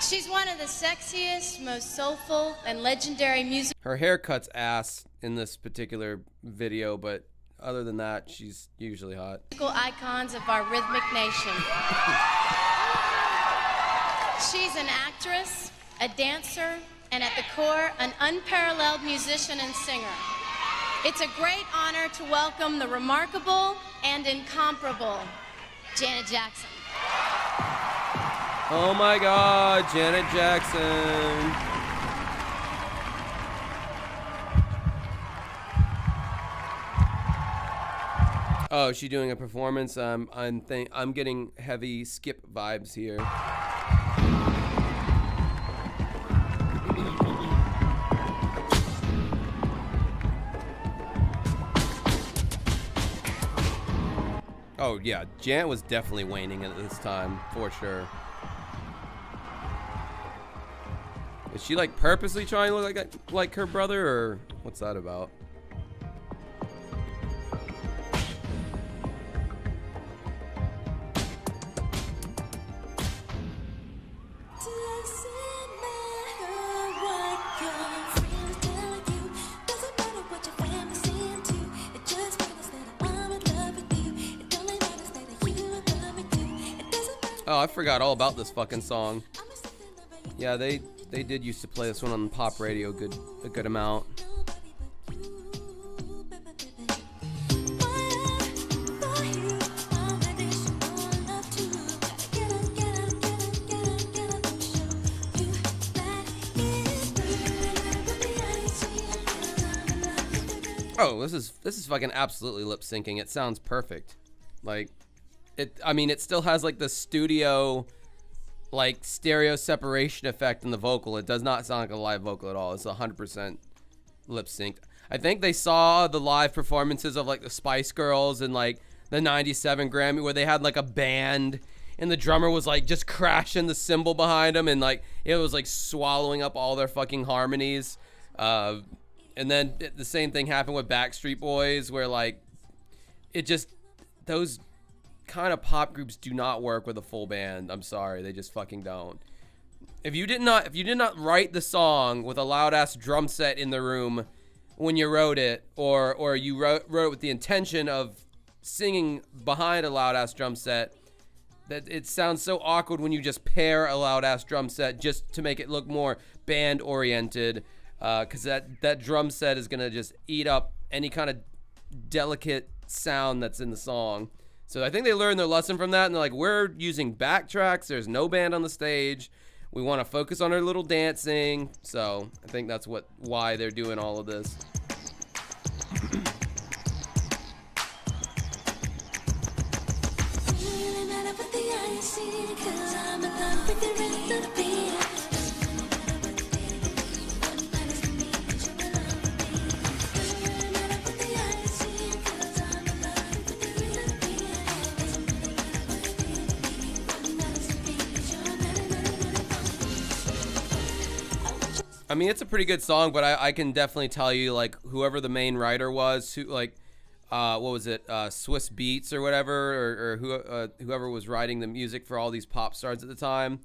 G: She's one of the sexiest, most soulful, and legendary
A: Her haircut's ass in this particular video, but other than that, she's usually hot.
G: musical icons of our rhythmic nation. She's an actress, a dancer, and at the core, an unparalleled musician and singer. It's a great honor to welcome the remarkable and incomparable Janet Jackson.
A: Oh my God, Janet Jackson. Oh, is she doing a performance? I'm getting heavy Skip vibes here. Oh yeah, Janet was definitely waning at this time, for sure. Is she like purposely trying to look like her brother, or what's that about? Oh, I forgot all about this fucking song. Yeah, they did used to play this one on pop radio a good amount. Oh, this is fucking absolutely lip syncing. It sounds perfect. Like it still has like the studio like stereo separation effect in the vocal. It does not sound like a live vocal at all. It's 100% lip synced. I think they saw the live performances of like the Spice Girls and like the 97 Grammy where they had like a band and the drummer was like just crashing the cymbal behind them and like it was like swallowing up all their fucking harmonies. And then the same thing happened with Backstreet Boys where like it just, those kind of pop groups do not work with a full band. I'm sorry, they just fucking don't. If you did not write the song with a loud ass drum set in the room when you wrote it, or you wrote it with the intention of singing behind a loud ass drum set, that it sounds so awkward when you just pair a loud ass drum set just to make it look more band oriented, because that drum set is gonna just eat up any kind of delicate sound that's in the song. So I think they learned their lesson from that, and they're like, we're using backtracks. There's no band on the stage. We want to focus on our little dancing. So I think that's why they're doing all of this. I mean, it's a pretty good song, but I can definitely tell you, like, whoever the main writer was, who, like, what was it, Swiss Beats or whatever, or whoever was writing the music for all these pop stars at the time.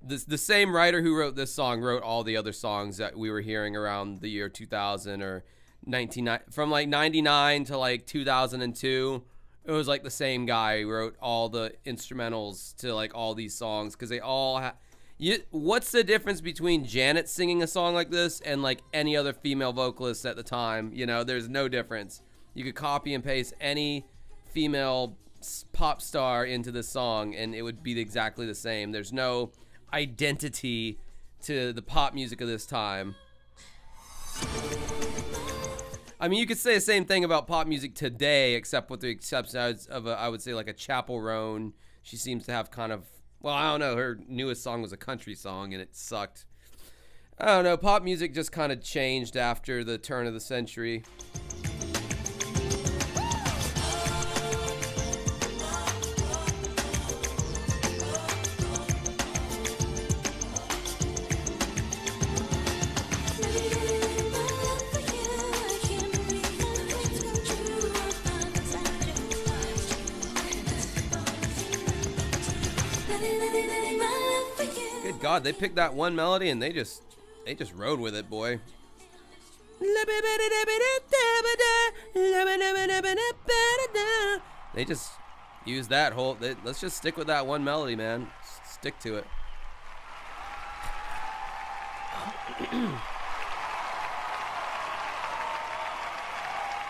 A: The same writer who wrote this song wrote all the other songs that we were hearing around the year 2000 or from like 99 to like 2002. It was like the same guy who wrote all the instrumentals to like all these songs, because they all what's the difference between Janet singing a song like this and like any other female vocalist at the time? You know, there's no difference. You could copy and paste any female pop star into this song and it would be exactly the same. There's no identity to the pop music of this time. I mean, you could say the same thing about pop music today, except with the exception of, I would say, like a Chappell Roan. She seems to have kind of, well, I don't know, her newest song was a country song, and it sucked. I don't know, pop music just kind of changed after the turn of the century. Good God, they picked that one melody and they just rode with it, boy. They just used that whole. Let's just stick with that one melody, man. Stick to it.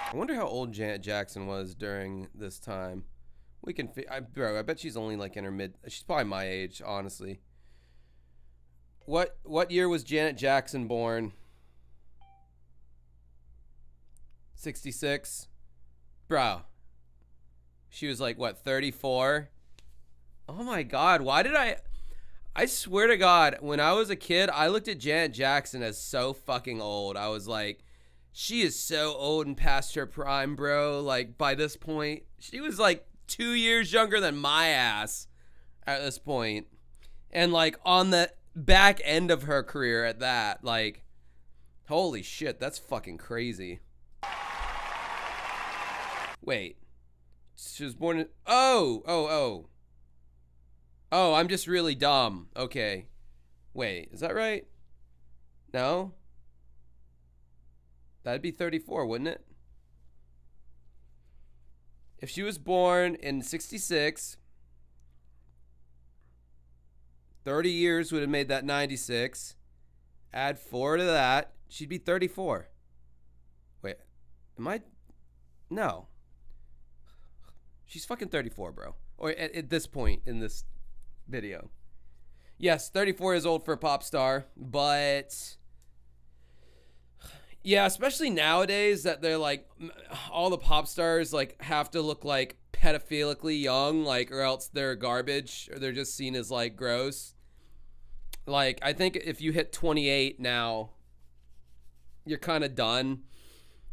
A: I wonder how old Janet Jackson was during this time. We can, bro. I bet she's only like in her mid. She's probably my age, honestly. What year was Janet Jackson born? 66? Bro. She was like, what, 34? Oh my God, why did I swear to God, when I was a kid, I looked at Janet Jackson as so fucking old. I was like, she is so old and past her prime, bro. Like, by this point, she was like 2 years younger than my ass at this point. And like on the back end of her career at that, like, holy shit, that's fucking crazy. Wait, she was born in, oh, I'm just really dumb. Okay, wait, is that right? No, that'd be 34, wouldn't it? If she was born in 66, 30 years would have made that 96. Add 4 to that, she'd be 34. Wait, am I? No. She's fucking 34, bro. Or at this point in this video. Yes, 34 is old for a pop star, but yeah, especially nowadays that they're like, all the pop stars like have to look like pedophilically young, like, or else they're garbage, or they're just seen as like gross. Like, I think if you hit 28 now, you're kind of done.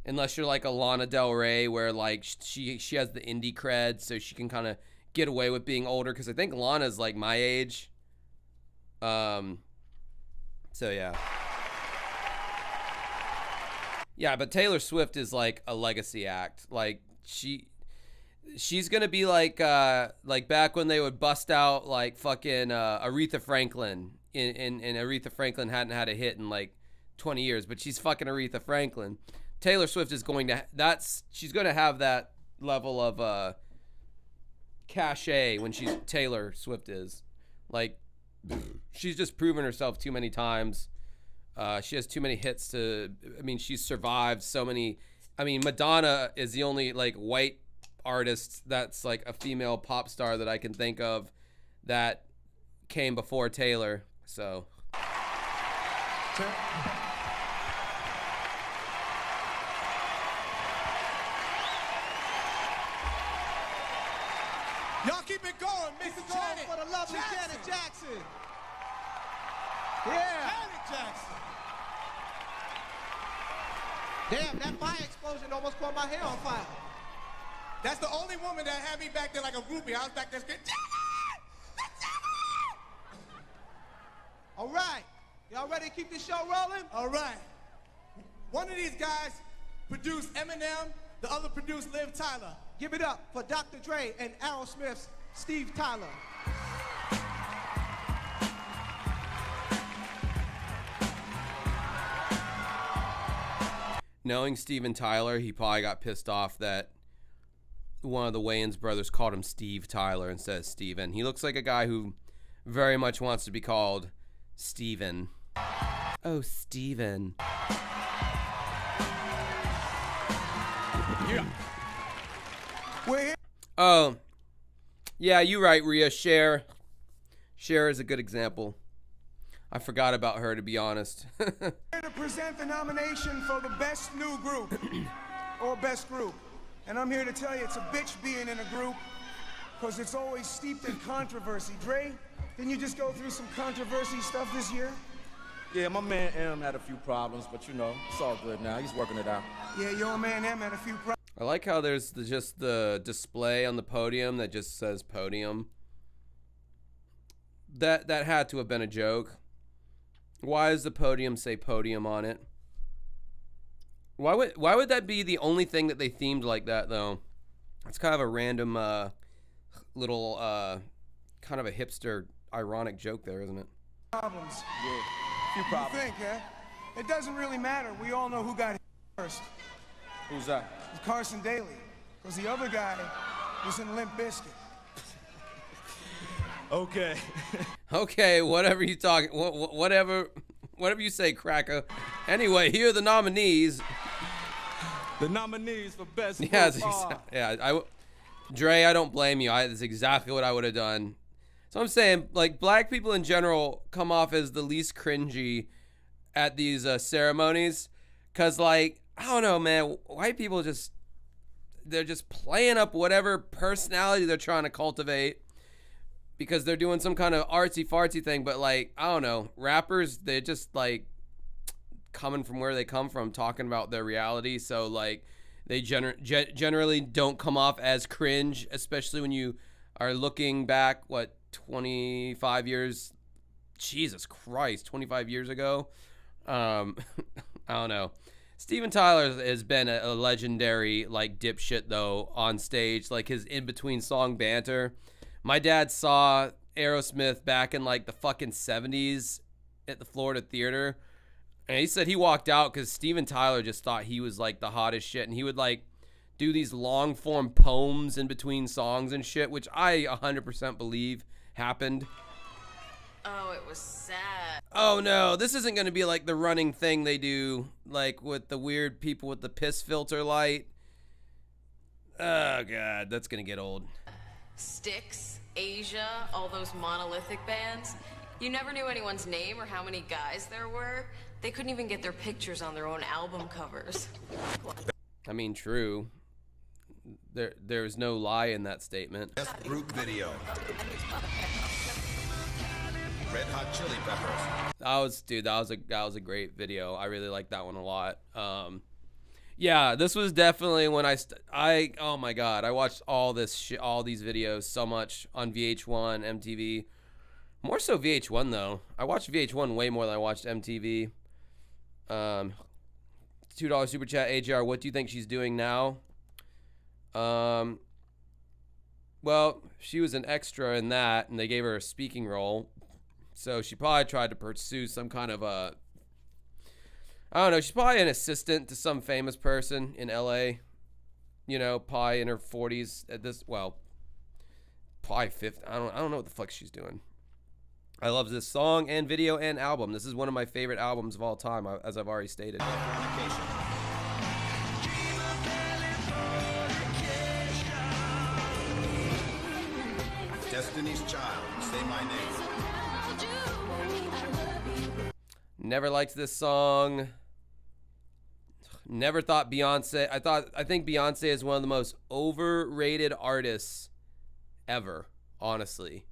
A: Unless you're like a Lana Del Rey, where like she has the indie cred, so she can kind of get away with being older. Because I think Lana's like my age. So yeah. Yeah, but Taylor Swift is like a legacy act. Like she's gonna be like back when they would bust out like fucking Aretha Franklin, and Aretha Franklin hadn't had a hit in like 20 years, but she's fucking Aretha Franklin. Taylor Swift is going to, she's going to have that level of cachet when she's, Taylor Swift is. Like, she's just proven herself too many times. She has too many hits to, I mean, she's survived so many. I mean, Madonna is the only like white artist that's like a female pop star that I can think of that came before Taylor. So.
F: Y'all keep it going, Miss Janet for the lovely Janet Jackson. Yeah. Janet Jackson. Damn, that fire explosion almost caught my hair on fire. That's the only woman that had me back there like a groupie. I was back there screaming, Janet! That's Janet! All right. Y'all ready to keep this show rolling? All right. One of these guys produced Eminem, the other produced Liv Tyler. Give it up for Dr. Dre and Aerosmith's Steve Tyler.
A: Knowing Steven Tyler, he probably got pissed off that one of the Wayans brothers called him Steve Tyler instead of Steven. He looks like a guy who very much wants to be called Steven. Oh, Steven.
F: We're here.
A: Oh, yeah, you're right, Rhea. Cher is a good example. I forgot about her, to be honest.
F: Here to present the nomination for the best new group or best group. And I'm here to tell you it's a bitch being in a group because it's always steeped in controversy. Dre, didn't you just go through some controversy stuff this year?
H: Yeah, my man M had a few problems, but you know, it's all good now. He's working it out.
F: Yeah, your man M had a few problems.
A: I like how there's just the display on the podium that just says podium. That had to have been a joke. Why does the podium say podium on it? Why would that be the only thing that they themed like that, though? It's kind of a random little kind of a hipster ironic joke there, isn't it?
F: Problems.
H: Yeah, a few
F: You
H: problems.
F: think, huh? It doesn't really matter. We all know who got hit first.
H: Who's that?
F: It's Carson Daly. Because the other guy was in Limp Bizkit.
H: Okay.
A: Okay, whatever you talk, whatever you say, Cracker. Anyway, here are the nominees.
H: The nominees for best group
A: Yeah,
H: are...
A: Dre, I don't blame you. That's exactly what I would have done. So I'm saying, like, black people in general come off as the least cringy at these ceremonies, cause like, I don't know, man, white people they're just playing up whatever personality they're trying to cultivate because they're doing some kind of artsy fartsy thing. But like, I don't know, rappers, they're just like coming from where they come from, talking about their reality. So like, they generally don't come off as cringe, especially when you are looking back, 25 years, Jesus Christ, 25 years ago. I don't know. Steven Tyler has been a legendary like dipshit though on stage, like his in-between song banter. My dad saw Aerosmith back in like the fucking 70s at the Florida Theater, and he said he walked out because Steven Tyler just thought he was like the hottest shit, and he would like do these long form poems in between songs and shit, which I 100% believe happened.
I: Oh, it was sad.
A: Oh no, this isn't going to be like the running thing they do, like with the weird people with the piss filter light. Oh god, that's going to get old.
I: Styx, Asia, all those monolithic bands. You never knew anyone's name or how many guys there were. They couldn't even get their pictures on their own album covers.
A: I mean, true. There's no lie in that statement.
E: Best group video. Red Hot Chili Peppers.
A: That was a great video. I really like that one a lot. Yeah, this was definitely when oh my god, I watched all these videos so much on VH1, MTV. More so VH1 though. I watched VH1 way more than I watched MTV. $2 super chat, AJR. What do you think she's doing now? Well, she was an extra in that, and they gave her a speaking role. So she probably tried to pursue some kind of I don't know, she's probably an assistant to some famous person in LA. You know, probably in her 40s at this, well, probably 50. I don't know what the fuck she's doing. I love this song and video and album. This is one of my favorite albums of all time, as I've already stated.
E: Destiny's Child, Say My Name.
A: Never liked this song. Never thought Beyonce. I think Beyonce is one of the most overrated artists ever, honestly.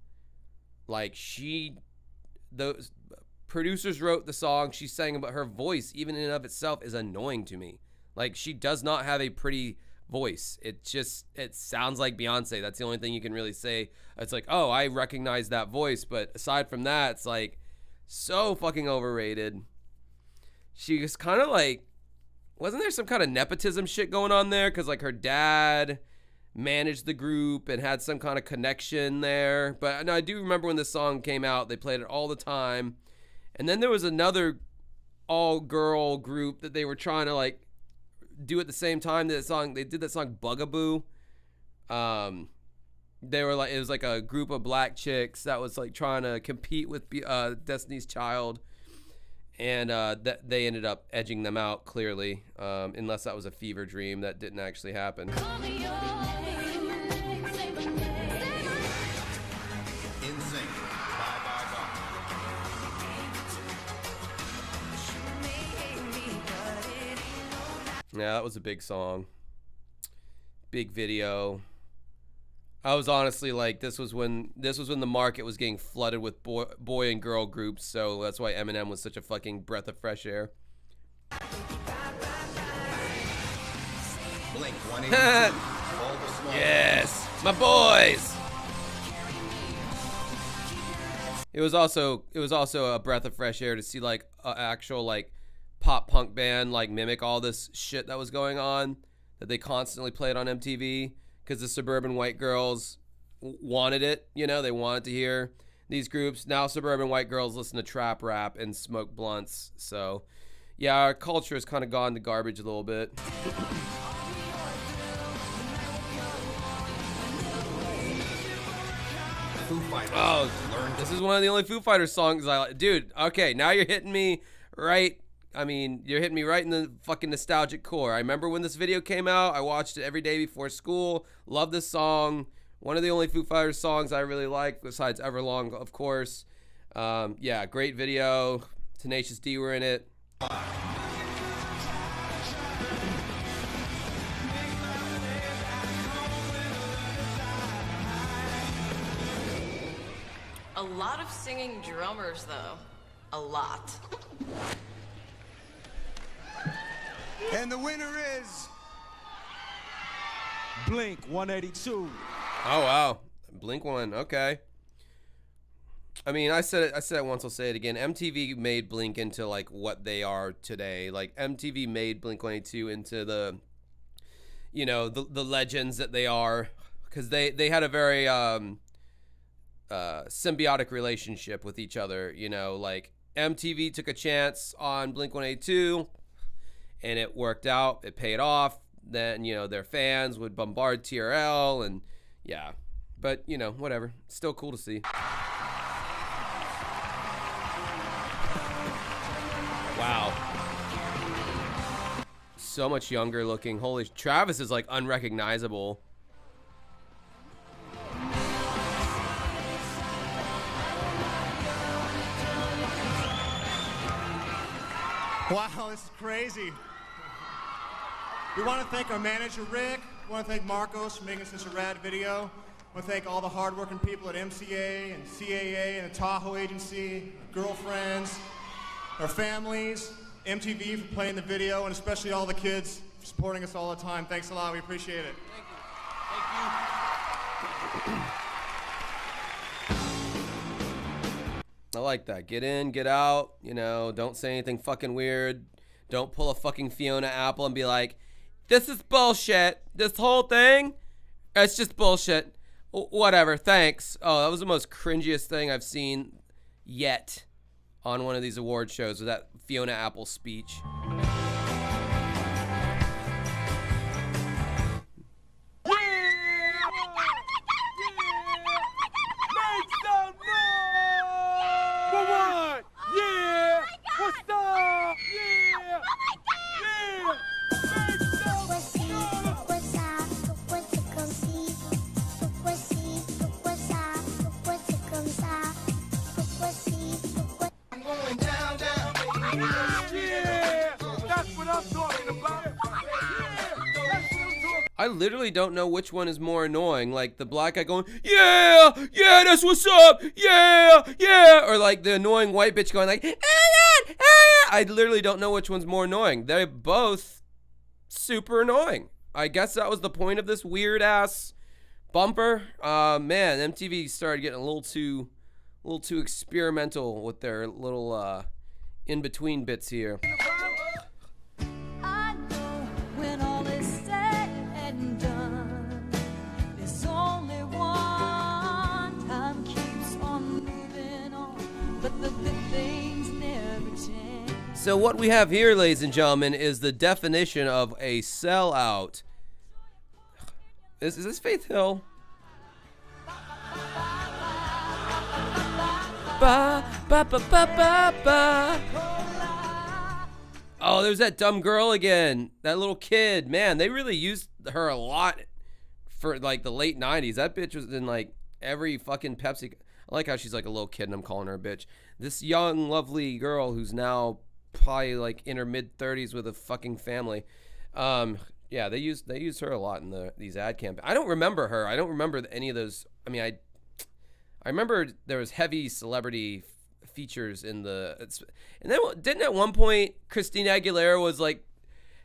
A: Like, those producers wrote the song, she sang, but her voice, even in and of itself, is annoying to me. Like, she does not have a pretty voice. It sounds like Beyonce. That's the only thing you can really say. It's like, oh, I recognize that voice, but aside from that, it's like so fucking overrated. She was kind of like, wasn't there some kind of nepotism shit going on there? Because like her dad managed the group and had some kind of connection there. But no, I do remember when this song came out, they played it all the time. And then there was another all-girl group that they were trying to like do at the same time. They did that song Bugaboo. They were like, it was like a group of black chicks that was like trying to compete with Destiny's Child. And they ended up edging them out clearly, unless that was a fever dream that didn't actually happen. Yeah, that was a big song. Big video. I was honestly like, this was when the market was getting flooded with boy and girl groups, so that's why Eminem was such a fucking breath of fresh air.
E: Blink 182.
A: Yes, my boys. It was also a breath of fresh air to see like an actual like pop punk band like mimic all this shit that was going on that they constantly played on MTV, because the suburban white girls wanted it. You know, they wanted to hear these groups. Now suburban white girls listen to trap rap and smoke blunts. So yeah, our culture has kind of gone to garbage a little bit.
E: Foo Fighters.
A: Oh, this is one of the only Foo Fighters songs I like. Dude, okay, now you're hitting me right. I mean, you're hitting me right in the fucking nostalgic core. I remember when this video came out. I watched it every day before school. Love this song. One of the only Foo Fighters songs I really like, besides Everlong, of course. Yeah, great video. Tenacious D were in it.
I: A lot of singing drummers, though. A lot.
H: And the winner is Blink 182.
A: Oh wow, Blink one. Okay. I mean, I said it once. I'll say it again. MTV made Blink into like what they are today. Like MTV made Blink 182 into the, you know, the legends that they are, because they had a very symbiotic relationship with each other. You know, like MTV took a chance on Blink 182. And it worked out. It paid off. Then, you know, their fans would bombard TRL, and yeah. But, you know, whatever. Still cool to see. Wow. So much younger looking. Holy, Travis is like unrecognizable.
J: Wow, this is crazy. We want to thank our manager, Rick. We want to thank Marcos for making such a rad video. We want to thank all the hardworking people at MCA and CAA and the Tahoe Agency, our girlfriends, our families, MTV for playing the video, and especially all the kids for supporting us all the time. Thanks a lot. We appreciate it.
A: Thank you. I like that. Get in, get out. You know, don't say anything fucking weird. Don't pull a fucking Fiona Apple and be like, this is bullshit. This whole thing, it's just bullshit. Whatever, thanks. Oh, that was the most cringiest thing I've seen yet on one of these award shows, with that Fiona Apple speech. I literally don't know which one is more annoying, like the black guy going, yeah, yeah, that's what's up, yeah, yeah, or like the annoying white bitch going like, I literally don't know which one's more annoying. They're both super annoying. I guess that was the point of this weird ass bumper. Man, MTV started getting a little too experimental with their little in between bits here. So what we have here, ladies and gentlemen, is the definition of a sellout. Is this Faith Hill? Ba ba ba ba ba ba. Oh, there's that dumb girl again. That little kid. Man, they really used her a lot for like the late 90s. That bitch was in like every fucking Pepsi. I like how she's like a little kid and I'm calling her a bitch. This young, lovely girl who's now probably like in her mid 30s with a fucking family. Yeah, they used her a lot in these ad campaigns. I don't remember her. I don't remember any of those. I mean, I remember there was heavy celebrity features in and then didn't at one point Christina Aguilera was like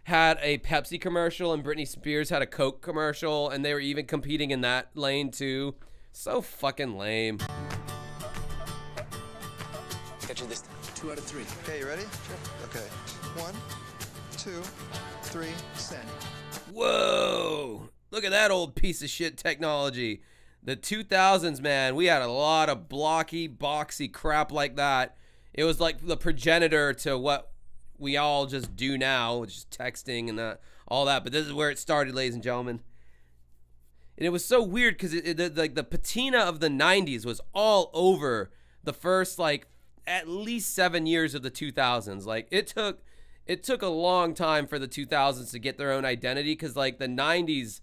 A: had a Pepsi commercial and Britney Spears had a Coke commercial and they were even competing in that lane too. So fucking lame.
K: Got you this time. 2 out of 3. Okay, you ready? Sure. Okay. 1, 2, 3, send.
A: Whoa! Look at that old piece of shit technology. The 2000s, man, we had a lot of blocky, boxy crap like that. It was like the progenitor to what we all just do now, which is texting and all that. But this is where it started, ladies and gentlemen. And it was so weird because like the patina of the 90s was all over the first like at least 7 years of the 2000s. Like it took a long time for the 2000s to get their own identity because like the 90s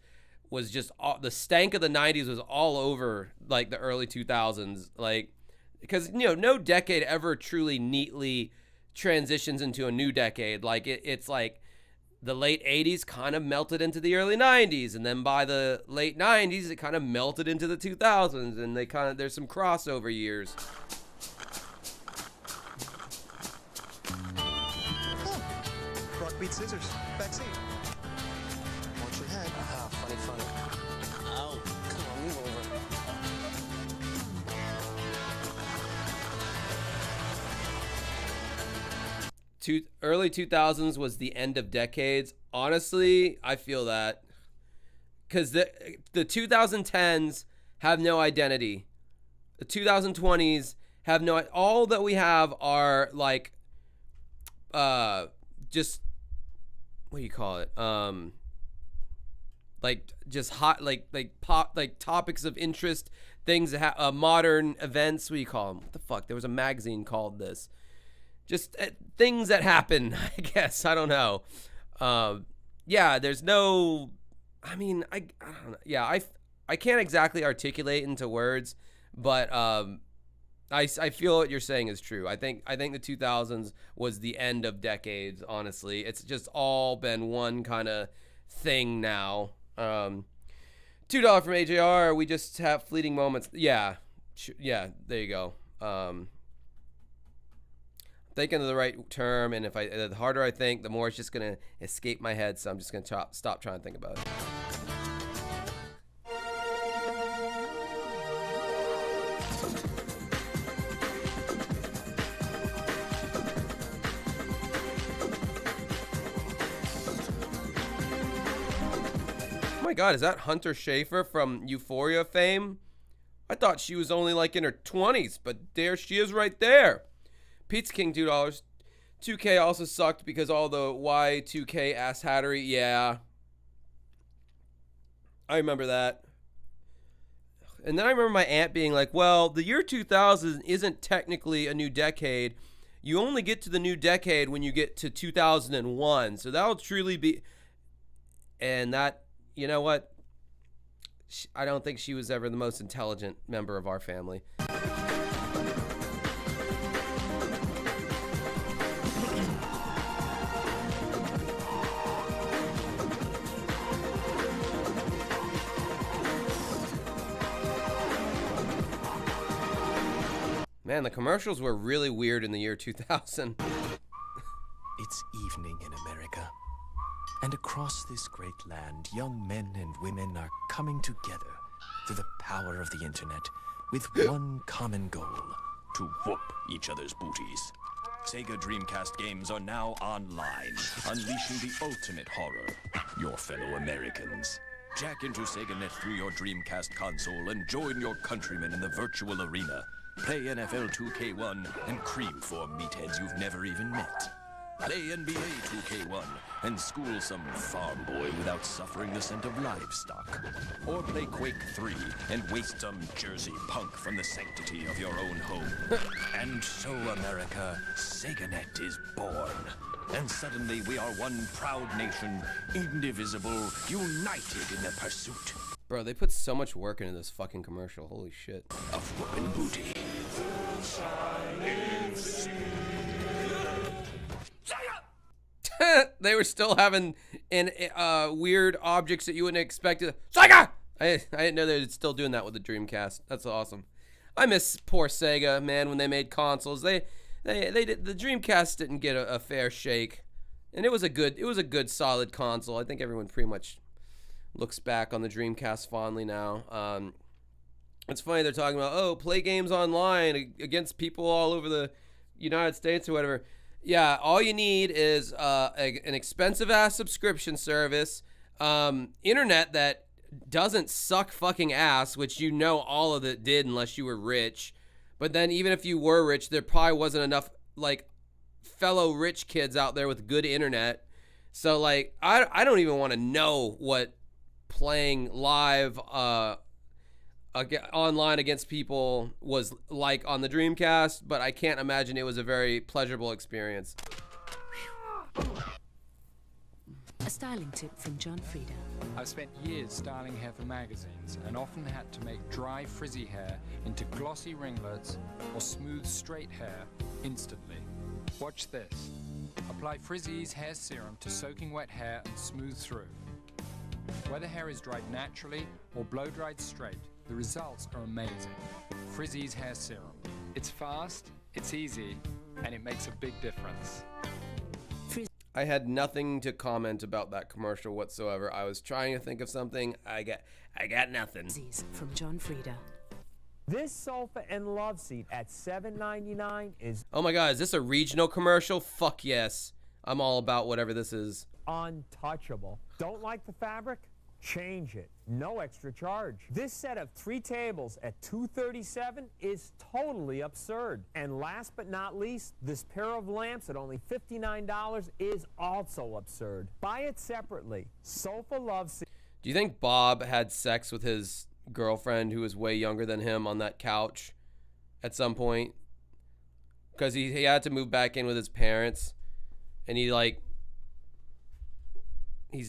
A: was just the stank of the 90s was all over like the early 2000s, like because no decade ever truly neatly transitions into a new decade. Like it's like the late 80s kind of melted into the early 90s, and then by the late 90s it kind of melted into the 2000s, and there's some crossover years.
K: Rock, beat, scissors. Backseat. Watch your head. Ah, funny. Ow. Come on, move over.
A: Early 2000s was the end of decades. Honestly, I feel that. Because the 2010s have no identity. The 2020s have no... All that we have are like... just... What do you call it? Like just hot, like pop, like topics of interest, things that modern events. What do you call them? What the fuck? There was a magazine called this. Just things that happen. I guess I don't know. Yeah, there's no. I mean, I don't know. Yeah, I can't exactly articulate into words, but I feel what you're saying is true. I think the 2000s was the end of decades. Honestly, it's just all been one kind of thing now. $2 from AJR. We just have fleeting moments. Yeah, there you go. Thinking of the right term, and the harder I think, the more it's just gonna escape my head. So I'm just gonna stop trying to think about it. Oh my God, is that Hunter Schafer from Euphoria fame? I thought she was only like in her 20s, but there she is right there. Pizza King, $2. 2K also sucked because all the Y2K ass hattery. Yeah. I remember that. And then I remember my aunt being like, well, the year 2000 isn't technically a new decade. You only get to the new decade when you get to 2001. So that'll truly be... And that, you know what? I don't think she was ever the most intelligent member of our family. Man, the commercials were really weird in the year 2000.
L: It's evening in America, and across this great land, young men and women are coming together through the power of the internet with one common goal: to whoop each other's booties. Sega Dreamcast games are now online, unleashing the ultimate horror, your fellow Americans. Jack into SegaNet through your Dreamcast console and join your countrymen in the virtual arena. Play NFL 2K1 and cream for meatheads you've never even met. Play NBA 2K1 and school some farm boy without suffering the scent of livestock. Or play Quake 3 and waste some Jersey punk from the sanctity of your own home. And so, America, SegaNet is born. And suddenly we are one proud nation, indivisible, united in the pursuit
A: Bro, they put so much work into this fucking commercial. Holy shit.
L: of whoopin' booty.
A: They were still having weird objects that you wouldn't expect. Sega! I didn't know they were still doing that with the Dreamcast. That's awesome. I miss poor Sega, man, when they made consoles. They did, the Dreamcast didn't get a fair shake. And it was a good solid console. I think everyone pretty much looks back on the Dreamcast fondly now. It's funny they're talking about, oh, play games online against people all over the United States or whatever. Yeah, all you need is an expensive-ass subscription service, internet that doesn't suck fucking ass, which you know all of it did unless you were rich. But then even if you were rich, there probably wasn't enough, like, fellow rich kids out there with good internet. So, like, I don't even want to know what playing live online against people was like on the Dreamcast, but I can't imagine it was a very pleasurable experience.
M: A styling tip from John Frieda.
N: I've spent years styling hair for magazines and often had to make dry, frizzy hair into glossy ringlets or smooth, straight hair instantly. Watch this. Apply Frizzy's hair serum to soaking wet hair and smooth through. Whether hair is dried naturally or blow-dried straight, the results are amazing. Frizzy's hair serum. It's fast, it's easy, and it makes a big difference.
A: I had nothing to comment about that commercial whatsoever. I was trying to think of something. I got nothing.
M: From John Frieda.
O: This sofa and love seat at $7.99 is
A: Oh my god, is this a regional commercial? Fuck yes. I'm all about whatever this is.
O: untouchable. Don't like the fabric? Change it. No extra charge. This set of 3 tables at $237 is totally absurd. And last but not least, this pair of lamps at only $59 is also absurd. Buy it separately. Sofa Love Seat.
A: Do you think Bob had sex with his girlfriend who was way younger than him on that couch at some point? Because he had to move back in with his parents, and he's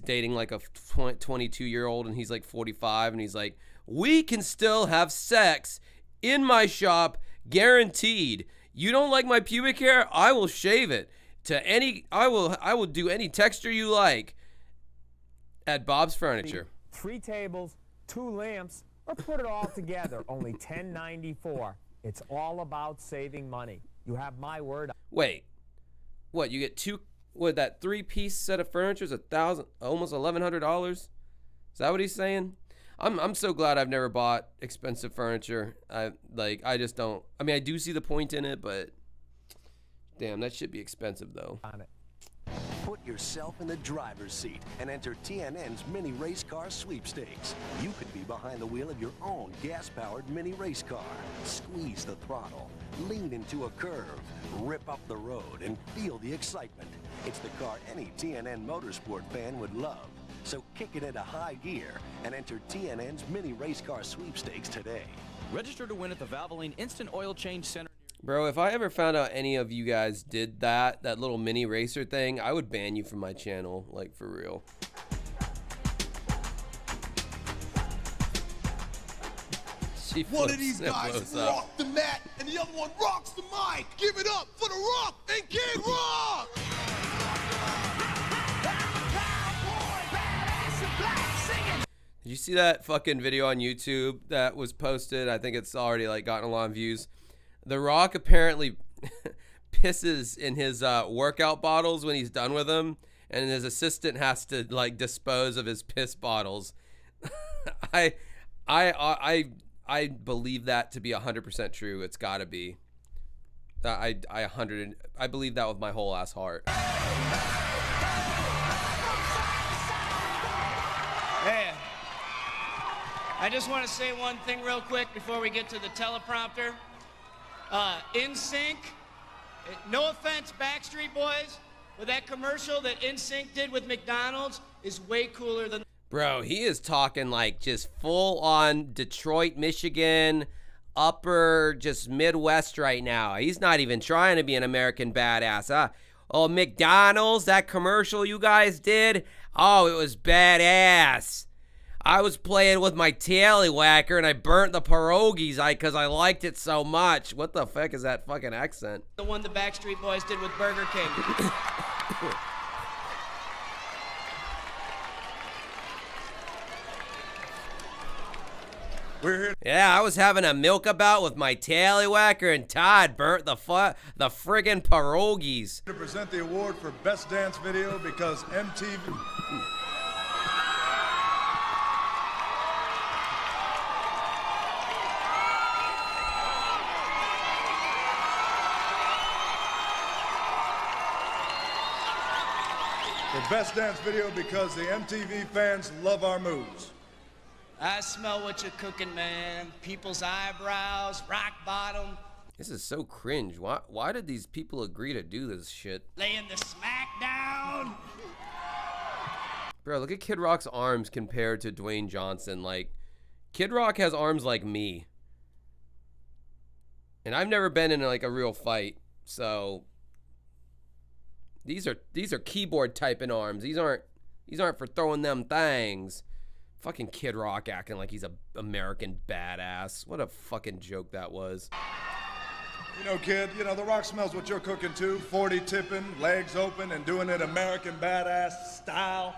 A: dating like a 22-year-old, and he's like 45, and he's like, we can still have sex in my shop, guaranteed. You don't like my pubic hair? I will shave it to any. I will do any texture you like at Bob's Furniture.
O: 3 tables, 2 lamps, or put it all together. Only $10.94. It's all about saving money. You have my word.
A: Wait, what? You get 2? What, that 3-piece set of furniture is almost $1,100? Is that what he's saying? I'm so glad I've never bought expensive furniture. I just don't. I mean, I do see the point in it, but damn, that should be expensive though.
P: On it. Put yourself in the driver's seat and enter TNN's mini race car sweepstakes. You could be behind the wheel of your own gas-powered mini race car. Squeeze the throttle, lean into a curve, rip up the road, and feel the excitement. It's the car any TNN Motorsport fan would love. So kick it into high gear and enter TNN's mini race car sweepstakes today.
Q: Register to win at the Valvoline Instant Oil Change Center.
A: Bro, if I ever found out any of you guys did that little mini racer thing, I would ban you from my channel, like for real.
R: One of these guys rock the mat and the other one rocks the mic. Give it up for The Rock and Kid Rock!
A: Did you see that fucking video on YouTube that was posted? I think it's already like gotten a lot of views. The Rock apparently pisses in his workout bottles when he's done with them, and his assistant has to like dispose of his piss bottles. I believe that to be 100% true. It's got to be. I believe that with my whole ass heart.
S: Hey, I just want to say one thing real quick before we get to the teleprompter. NSYNC, no offense, Backstreet Boys, but that commercial that NSYNC did with McDonald's is way cooler than...
A: Bro, he is talking like just full on Detroit, Michigan, upper just Midwest right now. He's not even trying to be an American badass, huh? Oh, McDonald's, that commercial you guys did? Oh, it was badass. I was playing with my tallywhacker and I burnt the pierogies because I liked it so much. What the fuck is that fucking accent?
S: The one the Backstreet Boys did with Burger King.
R: We're here.
A: Yeah, I was having a milkabout with my tallywhacker and Todd burnt the friggin' pierogies.
R: To present the award for Best Dance Video because MTV... The Best Dance Video because the MTV fans love our moves.
S: I smell what you're cooking, man. People's eyebrows, rock bottom.
A: This is so cringe. Why did these people agree to do this shit?
S: Laying the smack down.
A: Bro, look at Kid Rock's arms compared to Dwayne Johnson. Like, Kid Rock has arms like me. And I've never been in like a real fight, so these are keyboard typing arms. These aren't for throwing them things. Fucking Kid Rock acting like he's a American badass. What a fucking joke that was.
R: You know, kid, you know, The Rock smells what you're cooking too. 40 tipping, legs open, and doing it American badass style.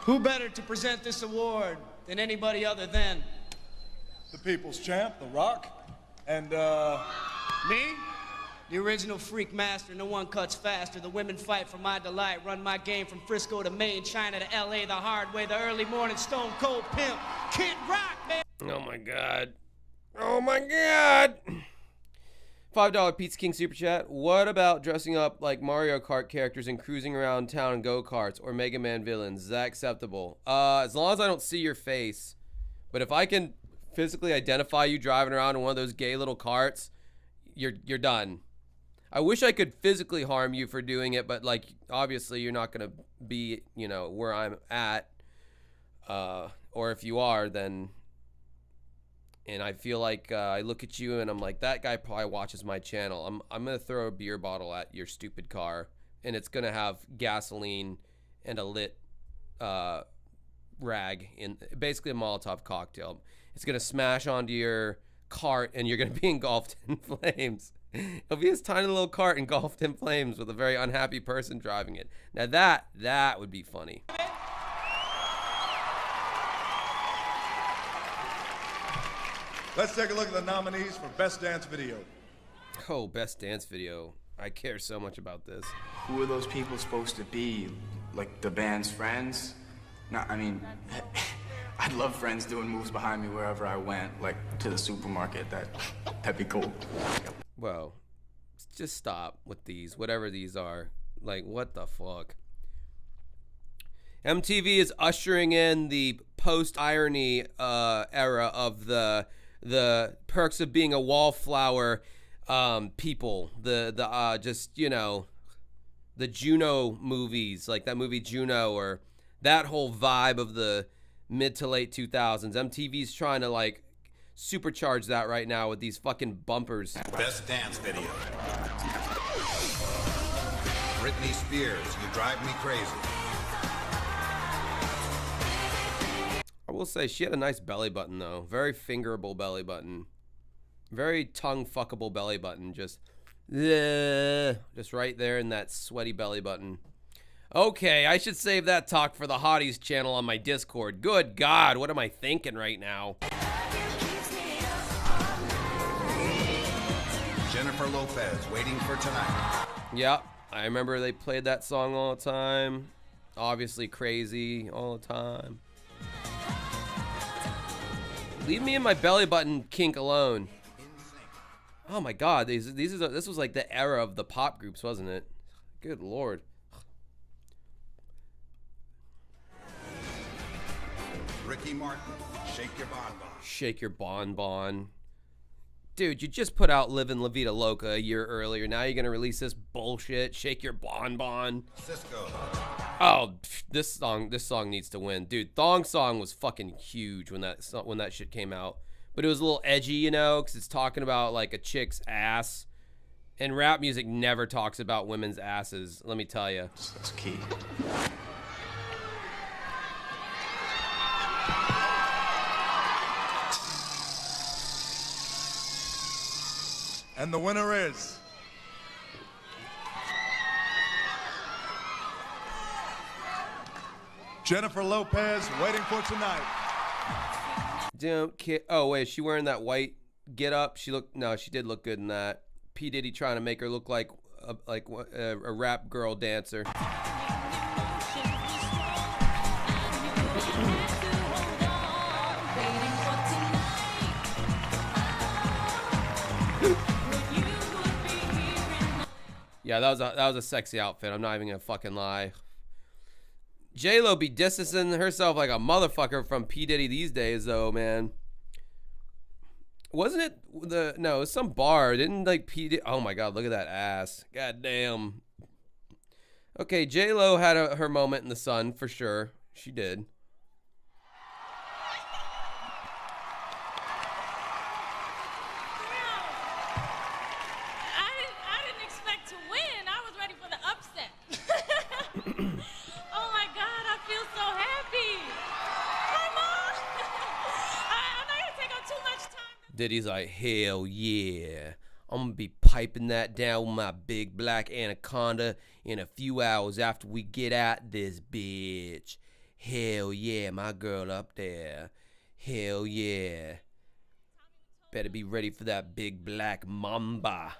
S: Who better to present this award than anybody other than
R: the people's champ, The Rock, and
S: me? The original freak master, no one cuts faster. The women fight for my delight. Run my game from Frisco to Maine, China to LA, the hard way, the early morning stone cold pimp. Kid Rock, man.
A: Oh my God. Oh my God. $5 Pizza King Super Chat. What about dressing up like Mario Kart characters and cruising around town in go-karts or Mega Man villains? Is that acceptable? As long as I don't see your face. But if I can physically identify you driving around in one of those gay little carts, you're done. I wish I could physically harm you for doing it, but like obviously you're not gonna be, you know, where I'm at. Or if you are, then, and I feel like I look at you and I'm like, that guy probably watches my channel. I'm gonna throw a beer bottle at your stupid car, and it's gonna have gasoline and a lit rag in, basically a Molotov cocktail. It's gonna smash onto your cart and you're gonna be engulfed in flames. It'll be this tiny little cart engulfed in flames with a very unhappy person driving it. Now that would be funny.
R: let's take a look at the nominees for Best Dance Video.
A: Oh, Best Dance Video. I care so much about this.
D: Who are those people supposed to be? Like the band's friends? No, I mean, I'd love friends doing moves behind me wherever I went, like to the supermarket. That'd be cool.
A: Whoa, just stop with these, whatever these are. Like, what the fuck? MTV is ushering in the post-irony era of the perks of being a wallflower people. The just, you know, the Juno movies, like that movie Juno, or that whole vibe of the mid to late 2000s. MTV's trying to like supercharge that right now with these fucking bumpers.
E: Best Dance Video. Britney Spears, You Drive Me Crazy.
A: I will say she had a nice belly button though. Very fingerable belly button. Very tongue fuckable belly button. Just right there in that sweaty belly button. Okay, I should save that talk for the Hotties channel on my Discord. Good God, what am I thinking right now?
E: Jennifer Lopez, Waiting for Tonight.
A: Yep, I remember they played that song all the time. Obviously Crazy all the time. Leave me and my belly button kink alone. Oh my God, this was like the era of the pop groups, wasn't it? Good Lord.
E: Ricky Martin, Shake Your Bonbon.
A: Shake Your Bonbon. Dude, you just put out Livin' La Vida Loca a year earlier. Now you're gonna release this bullshit, Shake Your Bonbon.
E: Cisco,
A: Oh, this song needs to win, dude. Thong Song was fucking huge when that shit came out, but it was a little edgy, you know, because it's talking about like a chick's ass, and rap music never talks about women's asses. Let me tell you.
D: That's key.
R: And the winner is... Jennifer Lopez, Waiting for Tonight.
A: Don't care. Oh wait, is she wearing that white get up? She did look good in that. P. Diddy trying to make her look like a rap girl dancer. Yeah, that was a sexy outfit. I'm not even gonna fucking lie. J-Lo be distancing herself like a motherfucker from P. Diddy these days, though, man. Wasn't it it was some bar. Didn't like P. Diddy? Oh my God, look at that ass. God damn. Okay, J-Lo had her moment in the sun for sure. She did.
T: I didn't expect to win. I was ready for the upset. Oh my God, I feel so happy. Hi, Mom. I'm not gonna take up too much time.
A: Diddy's like, hell yeah. I'm gonna be piping that down with my big black anaconda in a few hours after we get at this bitch. Hell yeah, my girl up there. Hell yeah. Better be ready for that big black mamba.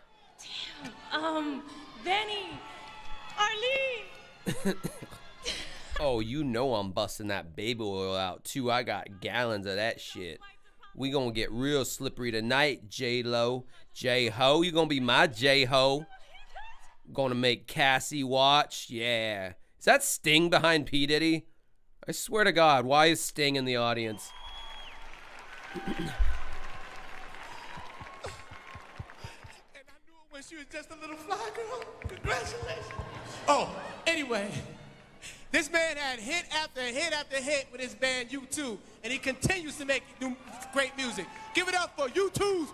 T: Benny, Arlene.
A: Oh, you know I'm busting that baby oil out too. I got gallons of that shit. We gonna get real slippery tonight, J-Lo. J-Ho, you gonna be my J-Ho. Gonna make Cassie watch. Yeah. Is that Sting behind P. Diddy? I swear to God, why is Sting in the audience?
F: When she was just a little fly girl. Congratulations. Oh, anyway, this man had hit after hit after hit with his band U2, and he continues to make new great music. Give it up for U2's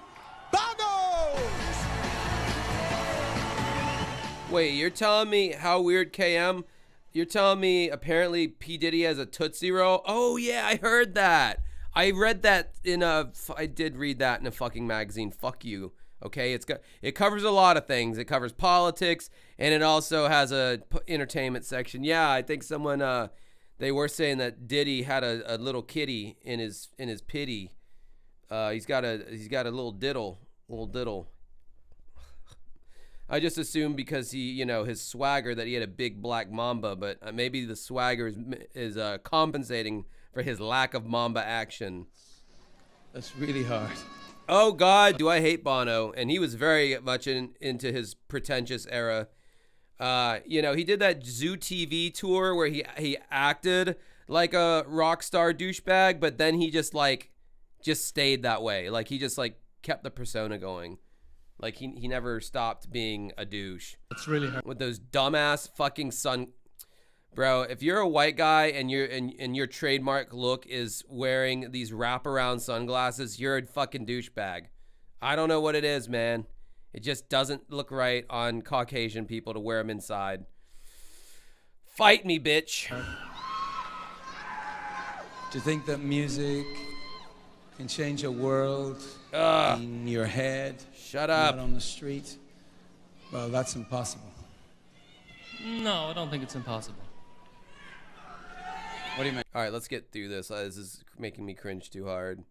F: Bongos!
A: Wait, you're telling me how weird KM? You're telling me apparently P. Diddy has a Tootsie Roll? Oh yeah, I heard that. I read that I did read that in a fucking magazine. Fuck you. Okay, it covers a lot of things. It covers politics, and it also has a entertainment section. Yeah, I think someone they were saying that Diddy had a little kitty in his pity. He's got a little diddle. I just assumed because his swagger that he had a big black mamba, but maybe the swagger is compensating for his lack of mamba action.
U: That's really hard.
A: Oh God, do I hate Bono? And he was very much into his pretentious era. He did that Zoo TV tour where he acted like a rock star douchebag, but then he just stayed that way. Like he just kept the persona going. Like he never stopped being a douche.
U: That's really hard.
A: With those dumbass fucking Bro, if you're a white guy and your trademark look is wearing these wraparound sunglasses, you're a fucking douchebag. I don't know what it is, man. It just doesn't look right on Caucasian people to wear them inside. Fight me, bitch.
U: Do you think that music can change a world in your head?
A: Shut up.
U: Not on the street? Well, that's impossible.
V: No, I don't think it's impossible.
A: What do you mean? All right, let's get through this. This is making me cringe too hard.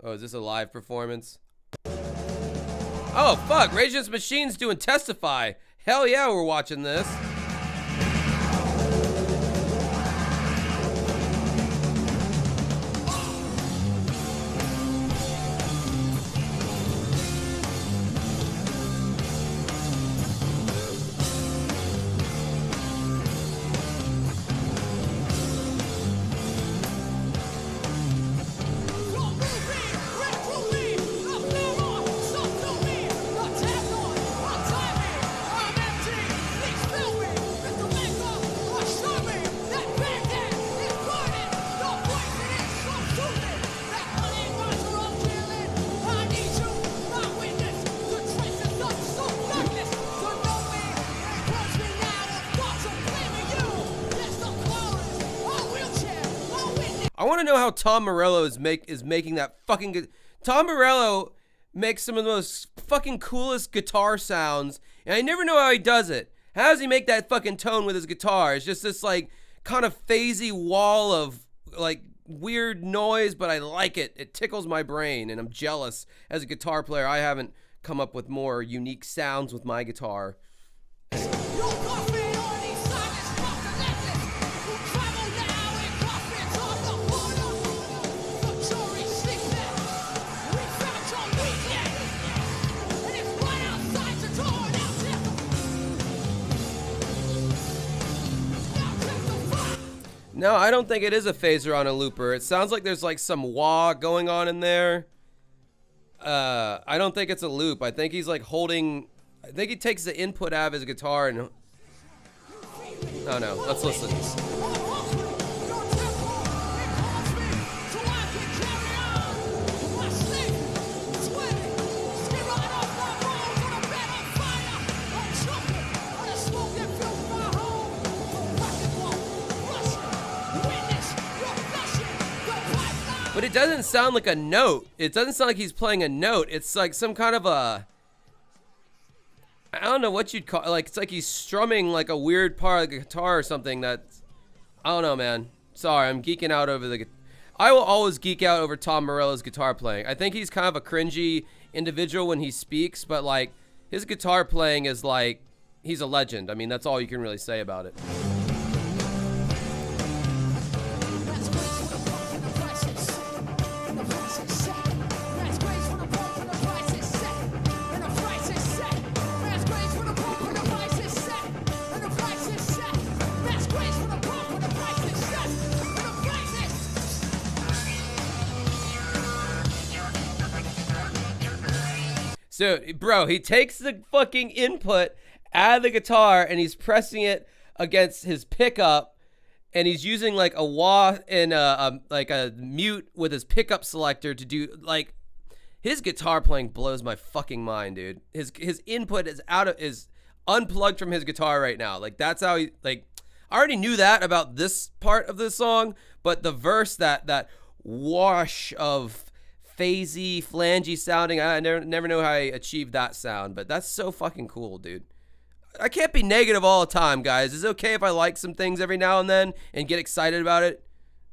A: Oh, is this a live performance? Oh, fuck. Rage Against the Machine's doing Testify. Hell yeah, we're watching this. I want to know how Tom Morello is making that fucking good. Tom Morello makes some of the most fucking coolest guitar sounds, and I never know how he does it. How does he make that fucking tone with his guitar? It's just this like kind of phasey wall of like weird noise, but I like it. It tickles my brain, and I'm jealous as a guitar player. I haven't come up with more unique sounds with my guitar. No, I don't think it is a phaser on a looper. It sounds like there's like some wah going on in there. I don't think it's a loop. I think he's like holding, I think he takes the input out of his guitar and, oh no, let's listen. But it doesn't sound like a note. It doesn't sound like he's playing a note. It's like some kind of a, I don't know what you'd call it. Like, it's like he's strumming like a weird part of the guitar or something that, I don't know, man. Sorry, I'm geeking out over the, I will always geek out over Tom Morello's guitar playing. I think he's kind of a cringy individual when he speaks, but like his guitar playing is like, he's a legend. I mean, that's all you can really say about it. So, bro, he takes the fucking input out of the guitar and he's pressing it against his pickup, and he's using like a wah and like a mute with his pickup selector to do like, his guitar playing blows my fucking mind, dude. His input is unplugged from his guitar right now. Like, that's how he, like, I already knew that about this part of the song, but the verse, that wash of phasey, flangey sounding, I never know how I achieved that sound, but that's so fucking cool, dude. I can't be negative all the time, guys. Is it okay if I like some things every now and then and get excited about it?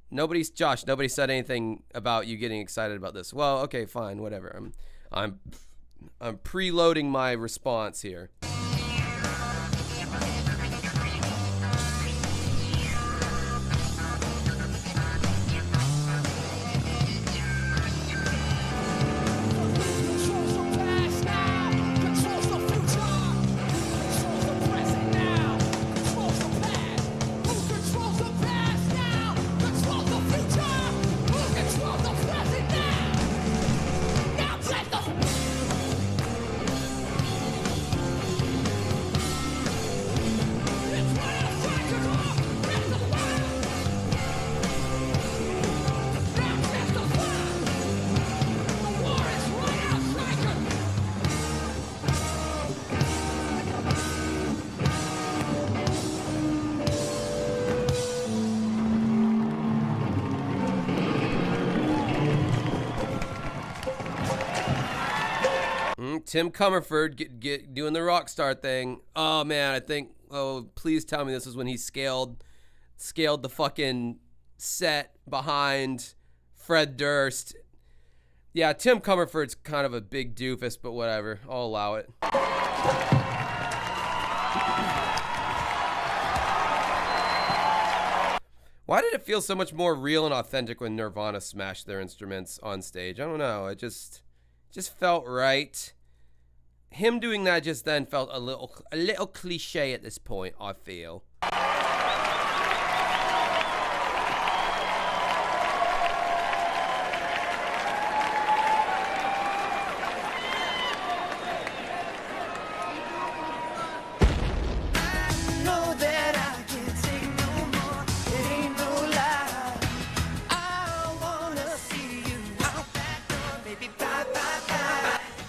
A: Nobody said anything about you getting excited about this. Well, okay, fine, whatever. I'm preloading my response here. Tim Comerford get doing the rock star thing. Oh man, I think. Oh, please tell me this is when he scaled the fucking set behind Fred Durst. Yeah, Tim Comerford's kind of a big doofus, but whatever. I'll allow it. Why did it feel so much more real and authentic when Nirvana smashed their instruments on stage? I don't know. It just felt right. Him doing that just then felt a little cliche at this point, I feel.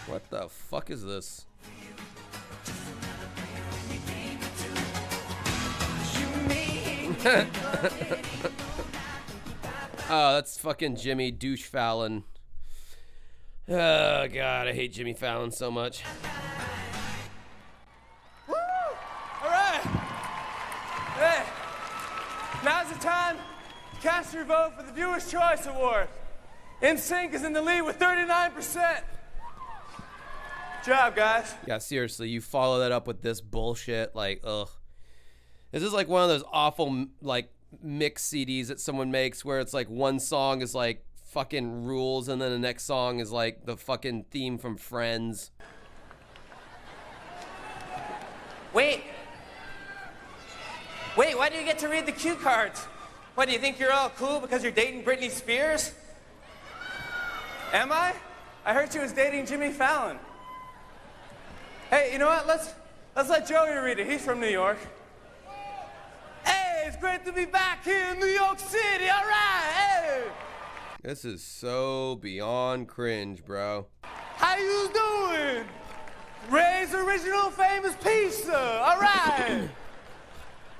A: What the fuck is this? Oh, that's fucking Jimmy Douche Fallon. Oh, God, I hate Jimmy Fallon so much.
B: Woo! All right. Hey, now's the time to cast your vote for the Viewer's Choice Award. NSYNC is in the lead with 39%. Good job, guys.
A: Yeah, seriously, you follow that up with this bullshit, like, ugh. This is like one of those awful, like, mix CDs that someone makes where it's like one song is like fucking Rules and then the next song is like the fucking theme from Friends.
B: Wait, why do you get to read the cue cards? What, do you think you're all cool because you're dating Britney Spears? Am I? I heard she was dating Jimmy Fallon. Hey, you know what? Let's let Joey read it. He's from New York. Hey, it's great to be back here in New York City. All right, hey.
A: This is so beyond cringe, bro.
B: How you doing? Ray's Original Famous Pizza. All right.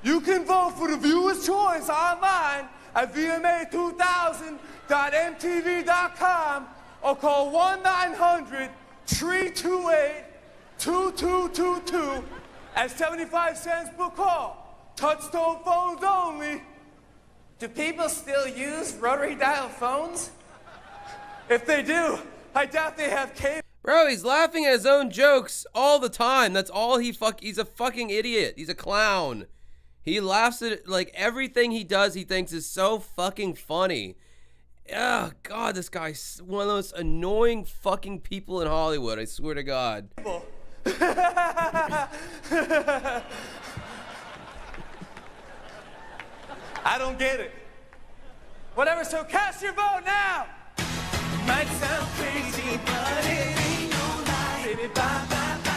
B: You can vote for the Viewer's Choice online at VMA2000.mtv.com or call 1-900-328-2222 at 75 cents per call. Touch-tone phones only. Do people still use rotary dial phones? If they do, I doubt they have cable.
A: Bro, he's laughing at his own jokes all the time. That's all he's a fucking idiot. He's a clown. He laughs at like everything he does he thinks is so fucking funny. Oh, God, this guy's one of those annoying fucking people in Hollywood, I swear to God.
B: I don't get it. Whatever, so cast your vote now. Might sound crazy, but it ain't no lie. Baby, bye, bye, bye.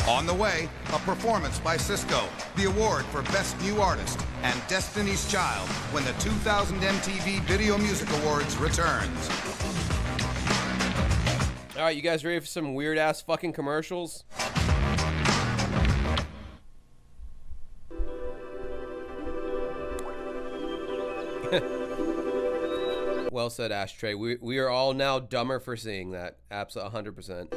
E: On the way, a performance by Cisco, the award for Best New Artist, and Destiny's Child when the 2000 MTV Video Music Awards returns.
A: All right, you guys ready for some weird-ass fucking commercials? Well said, Ashtray. We are all now dumber for seeing that. Absolutely, 100%.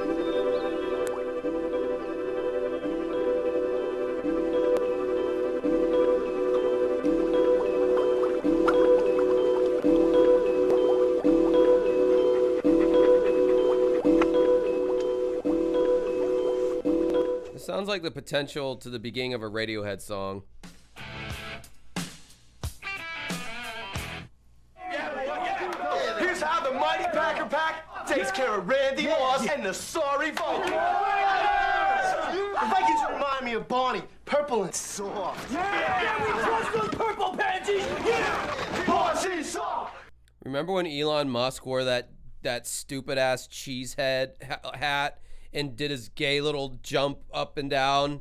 A: It sounds like the potential to the beginning of a Radiohead song.
R: Here's how the mighty Packer Pack takes care of Randy Moss and the sorry Vikings. The Vikings remind me of Bonnie, purple and soft. Yeah, we trust those purple pansies. Yeah, Moss is soft.
A: Remember when Elon Musk wore that stupid ass cheesehead hat and did his gay little jump up and down,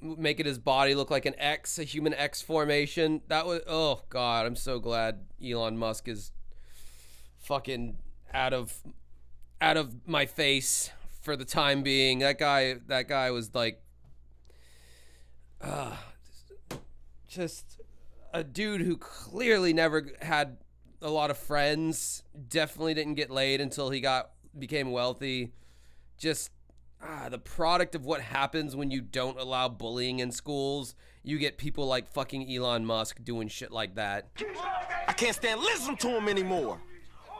A: making his body look like an X, a human X formation? That was, oh God, I'm so glad Elon Musk is fucking out of my face for the time being. That guy was like, just a dude who clearly never had a lot of friends. Definitely didn't get laid until he became wealthy. Just the product of what happens when you don't allow bullying in schools. You get people like fucking Elon Musk doing shit like that.
P: I can't stand listening to him anymore.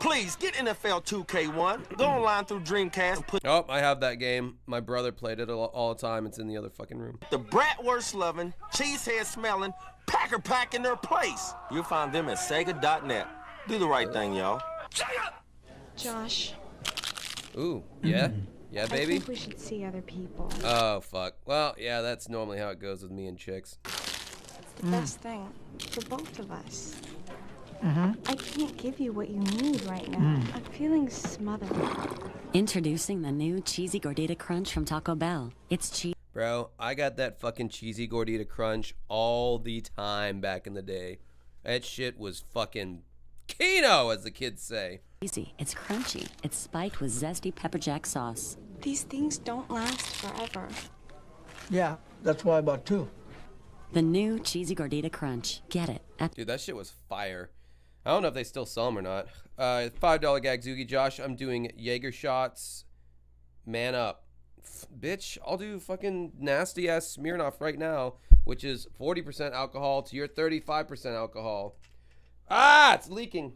P: Please, get NFL 2K1. Go online through Dreamcast and put
A: Oh, I have that game. My brother played it all the time. It's in the other fucking room.
P: the bratwurst-loving, cheesehead-smelling Packer Pack in their place. You'll find them at Sega.net. Do the right thing, y'all.
C: Josh.
A: Ooh, yeah? Yeah, baby?
C: I think we should see other people.
A: Oh, fuck. Well, yeah, that's normally how it goes with me and chicks.
C: It's the best thing for both of us. I can't give you what you need right now. I'm feeling smothered.
W: Introducing the new Cheesy Gordita Crunch from Taco Bell. It's cheese.
A: Bro, I got that fucking cheesy gordita crunch all the time back in the day. That shit was fucking Kino, as the kids say.
W: It's crunchy. It's spiked with zesty pepper jack sauce.
C: These things don't last forever.
G: Yeah, that's why I bought 2.
W: The new Cheesy Gordita Crunch. Get it at
A: Dude, that shit was fire. I don't know if they still sell them or not. $5 gag Zoogie Josh. I'm doing Jaeger shots. Man up. Bitch, I'll do fucking nasty ass Smirnoff right now, which is 40% alcohol to your 35% alcohol. Ah, it's leaking.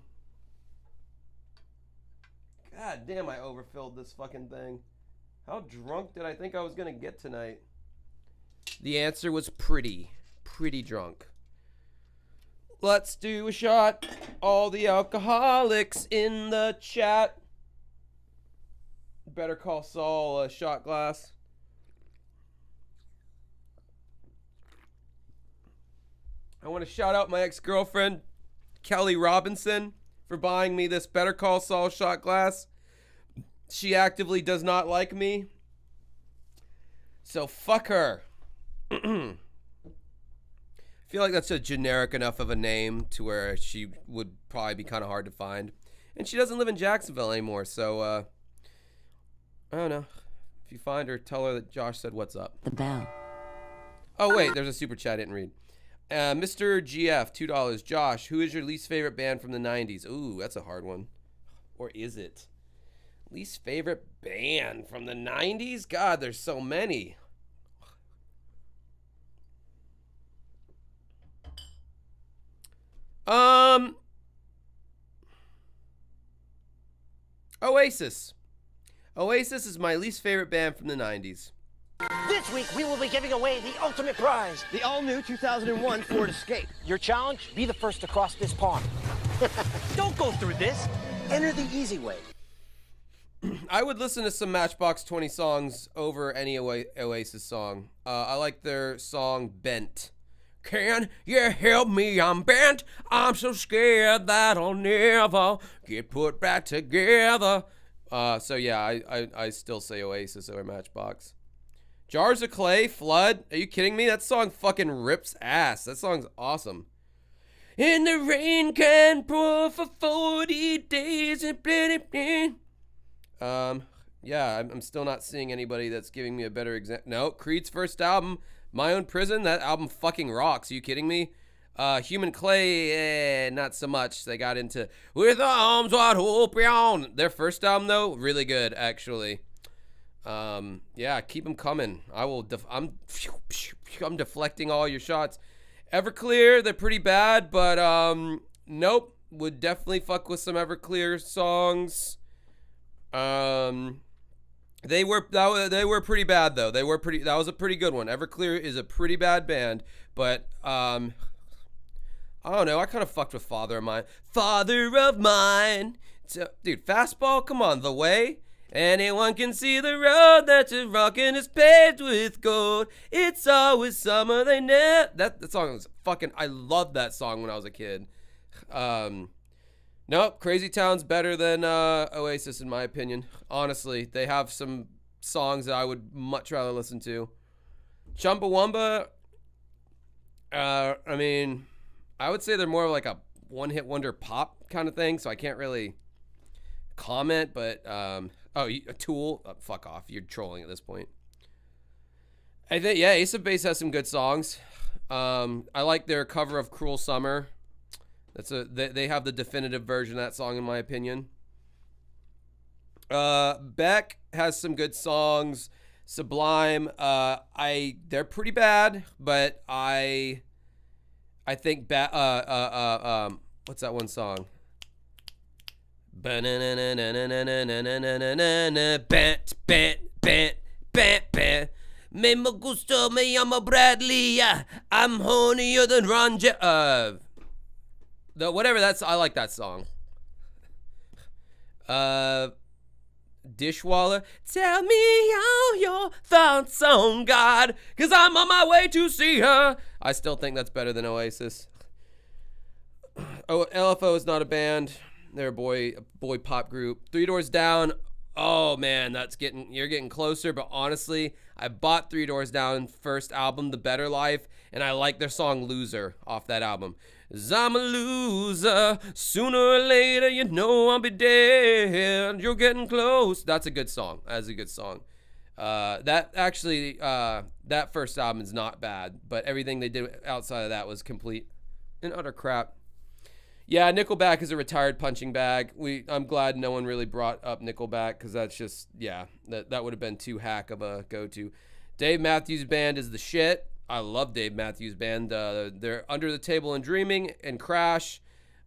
A: God damn, I overfilled this fucking thing. How drunk did I think I was gonna get tonight? The answer was pretty drunk. Let's do a shot. All the alcoholics in the chat. Better Call Saul a shot glass. I want to shout out my ex-girlfriend, Kelly Robinson, for buying me this Better Call Saul shot glass. She actively does not like me. So fuck her. I feel like that's a generic enough of a name to where she would probably be kind of hard to find. And she doesn't live in Jacksonville anymore, so I don't know. If you find her, tell her that Josh said what's up.
W: the bell.
A: Oh, wait, there's a super chat I didn't read. Mr. GF, $2. Josh, who is your least favorite band from the 90s? Ooh, that's a hard one. Or is it? Least favorite band from the 90s? God, there's so many. Oasis. Oasis is my least favorite band from the 90s.
H: This week, we will be giving away the ultimate prize, the all-new 2001 Ford Escape. Your challenge, be the first to cross this pond. Don't go through this. Enter the easy way.
A: I would listen to some Matchbox 20 songs over any Oasis song. I like their song Bent. Can you help me? I'm bent. I'm so scared that I'll never get put back together. So yeah, I still say Oasis over Matchbox. Jars of Clay, Flood. Are you kidding me? That song fucking rips ass. That song's awesome. And the rain can pour for 40 days and yeah, I'm still not seeing anybody that's giving me a better example. No, Creed's first album, My Own Prison, that album fucking rocks. Are you kidding me? Human Clay, not so much. They got into With Arms Wide Open. Their first album, though, really good, actually. Yeah, keep them coming. I'm deflecting all your shots. Everclear, they're pretty bad, but nope. Would definitely fuck with some Everclear songs. They were pretty bad though. That was a pretty good one. Everclear is a pretty bad band, but I don't know. I kind of fucked with Father of Mine. Father of Mine. So, dude, Fastball, come on, The Way. Anyone can see the road that you're rocking is paved with gold. It's always summer, they never. That song was fucking. I loved that song when I was a kid. Nope, Crazy Town's better than Oasis in my opinion. Honestly, they have some songs that I would much rather listen to. Chumbawamba. I mean, I would say they're more like a one-hit wonder pop kind of thing, so I can't really comment. But a Tool, fuck off. You're trolling at this point. I think Ace of Base has some good songs. I like their cover of Cruel Summer. They have the definitive version of that song in my opinion. Beck has some good songs. Sublime, they're pretty bad, but I think what's that one song? Bent. Me gusta, me llamo Bradley. I'm hornier than Ron whatever I like that song. Dishwalla, tell me all your thoughts on God, 'cause I'm on my way to see her. I still think that's better than Oasis. Oh, LFO is not a band. They're a boy pop group. Three Doors Down. Oh man, you're getting closer, but honestly, I bought Three Doors Down first album, The Better Life, and I like their song Loser off that album. 'Cause I'm a loser, sooner or later you know I'll be dead, you're getting close. That's a good song. That actually, that first album is not bad, but everything they did outside of that was complete and utter crap. Yeah, Nickelback is a retired punching bag. I'm glad no one really brought up Nickelback because that's just, yeah, that would have been too hack of a go-to. Dave Matthews Band is the shit. I love Dave Matthews Band. They're Under the Table and Dreaming and Crash.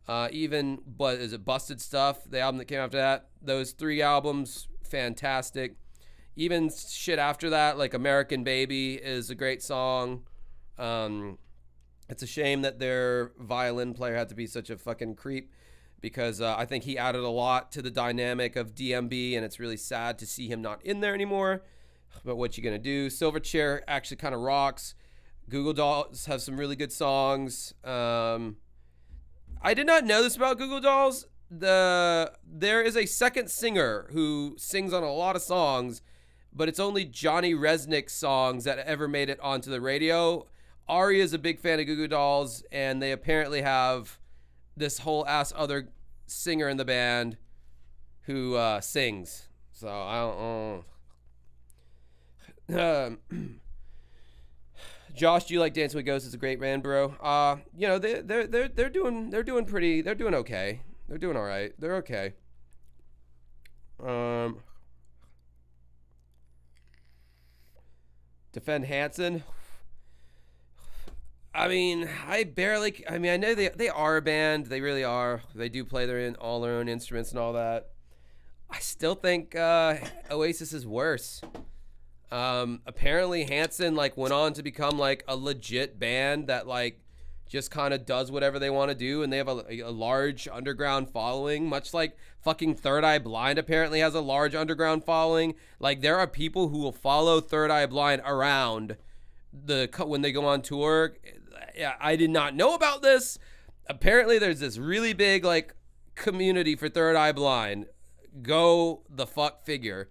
A: Is it Busted Stuff? The album that came after that. Those 3 albums, fantastic. Even shit after that, like American Baby is a great song. It's a shame that their violin player had to be such a fucking creep because I think he added a lot to the dynamic of DMB, and it's really sad to see him not in there anymore. But what you gonna do? Silverchair actually kind of rocks. Google Dolls have some really good songs. I did not know this about Google Dolls. There is a second singer who sings on a lot of songs, but it's only Johnny Resnick songs that ever made it onto the radio. Ari is a big fan of Goo Goo Dolls, and they apparently have this whole ass other singer in the band who sings. So I don't Josh, do you like Dancing with Ghosts? It's a great band, bro. You know, they're doing okay. They're doing all right. They're okay. Defend Hanson. I mean, I know they are a band. They really are. They do play all their own instruments and all that. I still think Oasis is worse. Apparently Hanson went on to become a legit band that just kind of does whatever they want to do, and they have a large underground following, much like fucking Third Eye Blind apparently has a large underground following. There are people who will follow Third Eye Blind around when they go on tour. Yeah, I did not know about this. Apparently there's this really big community for Third Eye Blind. Go the fuck figure.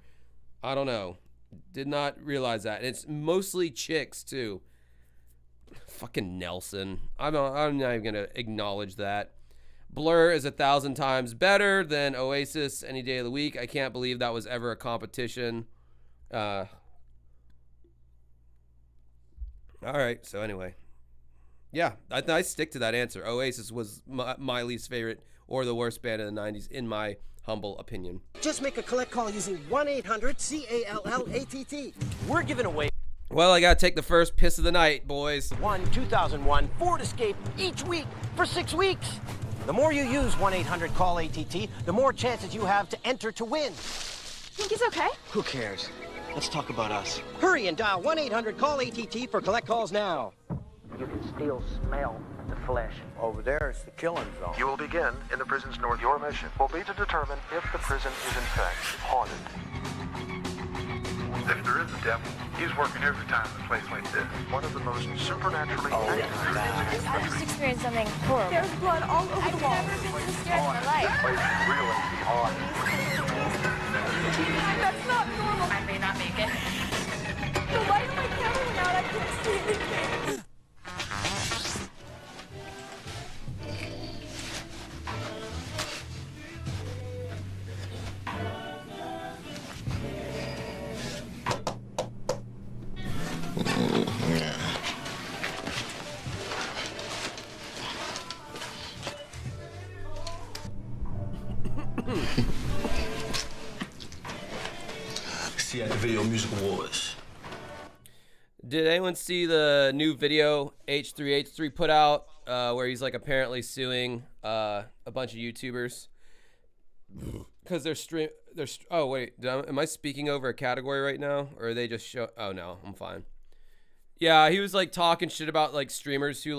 A: I don't know. Did not realize that. And it's mostly chicks too. Fucking Nelson. I'm not even gonna acknowledge that. Blur is 1,000 times better than Oasis any day of the week. I can't believe that was ever a competition. All right. So anyway, yeah, I stick to that answer. Oasis was my least favorite or the worst band in the 90s, in my humble opinion.
H: Just make a collect call using 1-800-CALLATT. We're giving away.
A: Well, I gotta take the first piss of the night, boys.
H: 2001 Ford Escape each week for 6 weeks. The more you use 1-800-CALL-ATT, the more chances you have to enter to win.
C: Think he's okay?
H: Who cares? Let's talk about us. Hurry and dial 1-800-CALL-ATT for collect calls now.
I: You can still smell the flesh. Over there is the killing zone.
J: You will begin in the prison's north. Your mission will be to determine if the prison is in fact haunted.
I: If there is a devil, he's working every time in a place like this.
J: One of the most supernaturally dangerous things.
C: I just experienced something horrible. There's blood all over the wall. I've never been so scared in my life.
J: This place is really haunted.
C: That's not normal. I may not make it. The light on my camera went out. I couldn't see anything.
I: See at the Video Music Awards.
A: Did anyone see the new video H3H3 put out where he's apparently suing a bunch of YouTubers because oh wait, am I speaking over a category right now, or are they just show? Oh no, I'm fine. Yeah, he was talking shit about streamers who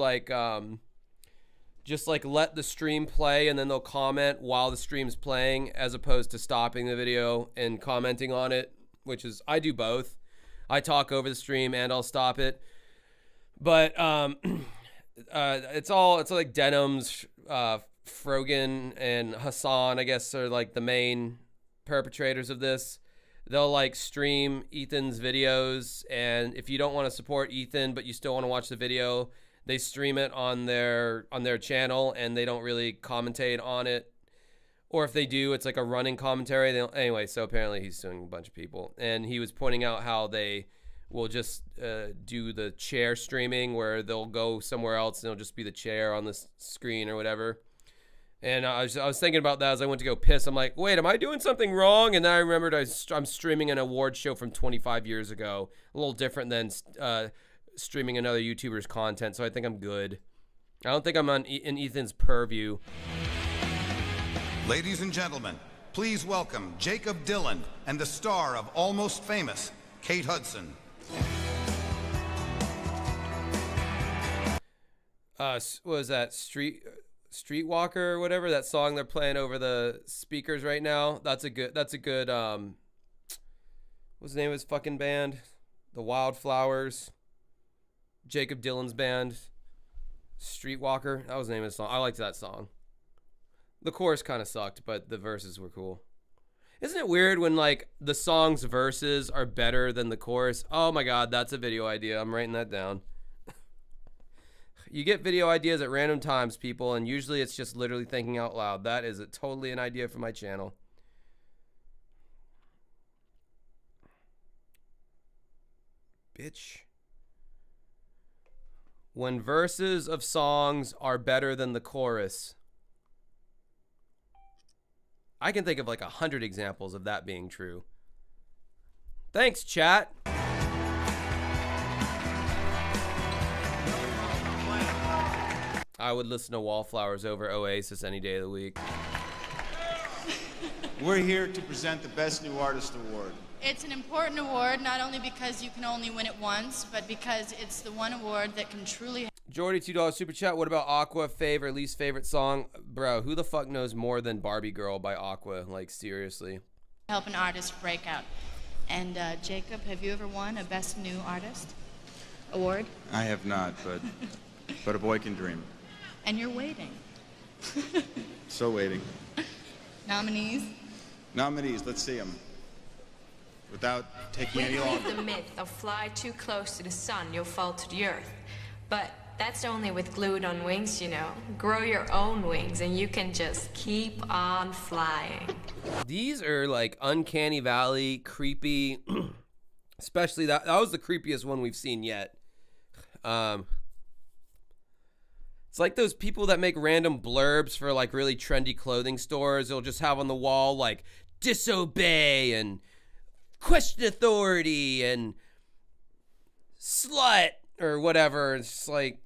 A: just let the stream play and then they'll comment while the stream's playing as opposed to stopping the video and commenting on it, which is, I do both. I talk over the stream and I'll stop it. But it's Denims, Frogan and Hassan, I guess, are the main perpetrators of this. They'll stream Ethan's videos, and if you don't want to support Ethan but you still want to watch the video, they stream it on their channel and they don't really commentate on it Or if they do, it's like a running commentary. Anyway, so apparently he's suing a bunch of people. And he was pointing out how they will just do the chair streaming where they'll go somewhere else and it'll just be the chair on the screen or whatever. And I was thinking about that as I went to go piss. I'm like, wait, am I doing something wrong? And then I remembered I'm streaming an award show from 25 years ago. A little different than streaming another YouTuber's content, so I think I'm good. I don't think I'm in Ethan's purview.
E: Ladies and gentlemen, please welcome Jacob Dylan and the star of Almost Famous, Kate Hudson.
A: What was that? Streetwalker or whatever, that song they're playing over the speakers right now. That's a good what's the name of his fucking band? The Wildflowers. Jacob Dylan's band. Streetwalker. That was the name of the song. I liked that song. The chorus kind of sucked, but the verses were cool. Isn't it weird when like the song's verses are better than the chorus? Oh my god, that's a video idea. I'm writing that down. You get video ideas at random times, people, and usually it's just literally thinking out loud. That is totally an idea for my channel. Bitch. When verses of songs are better than the chorus. I can think of like 100 examples of that being true. Thanks, chat. I would listen to Wallflowers over Oasis any day of the week.
K: We're here to present the Best New Artist Award.
L: It's an important award, not only because you can only win it once, but because it's the one award that can truly...
A: Jordy, $2 super chat. What about Aqua? Favorite, least favorite song? Bro, who the fuck knows more than Barbie Girl by Aqua? Like, seriously.
L: Help an artist break out. And Jacob, have you ever won a Best New Artist award?
K: I have not, but a boy can dream.
L: And you're waiting.
K: So waiting.
L: Nominees?
K: Nominees, let's see them. Without taking any longer.
N: The myth of fly too close to the sun, you'll fall to the earth. But that's only with glued on wings, you know. Grow your own wings and you can just keep on flying.
A: These are like Uncanny Valley, creepy. Especially that was the creepiest one we've seen yet. It's like those people that make random blurbs for like really trendy clothing stores. They'll just have on the wall like disobey and question authority and slut or whatever. It's just like,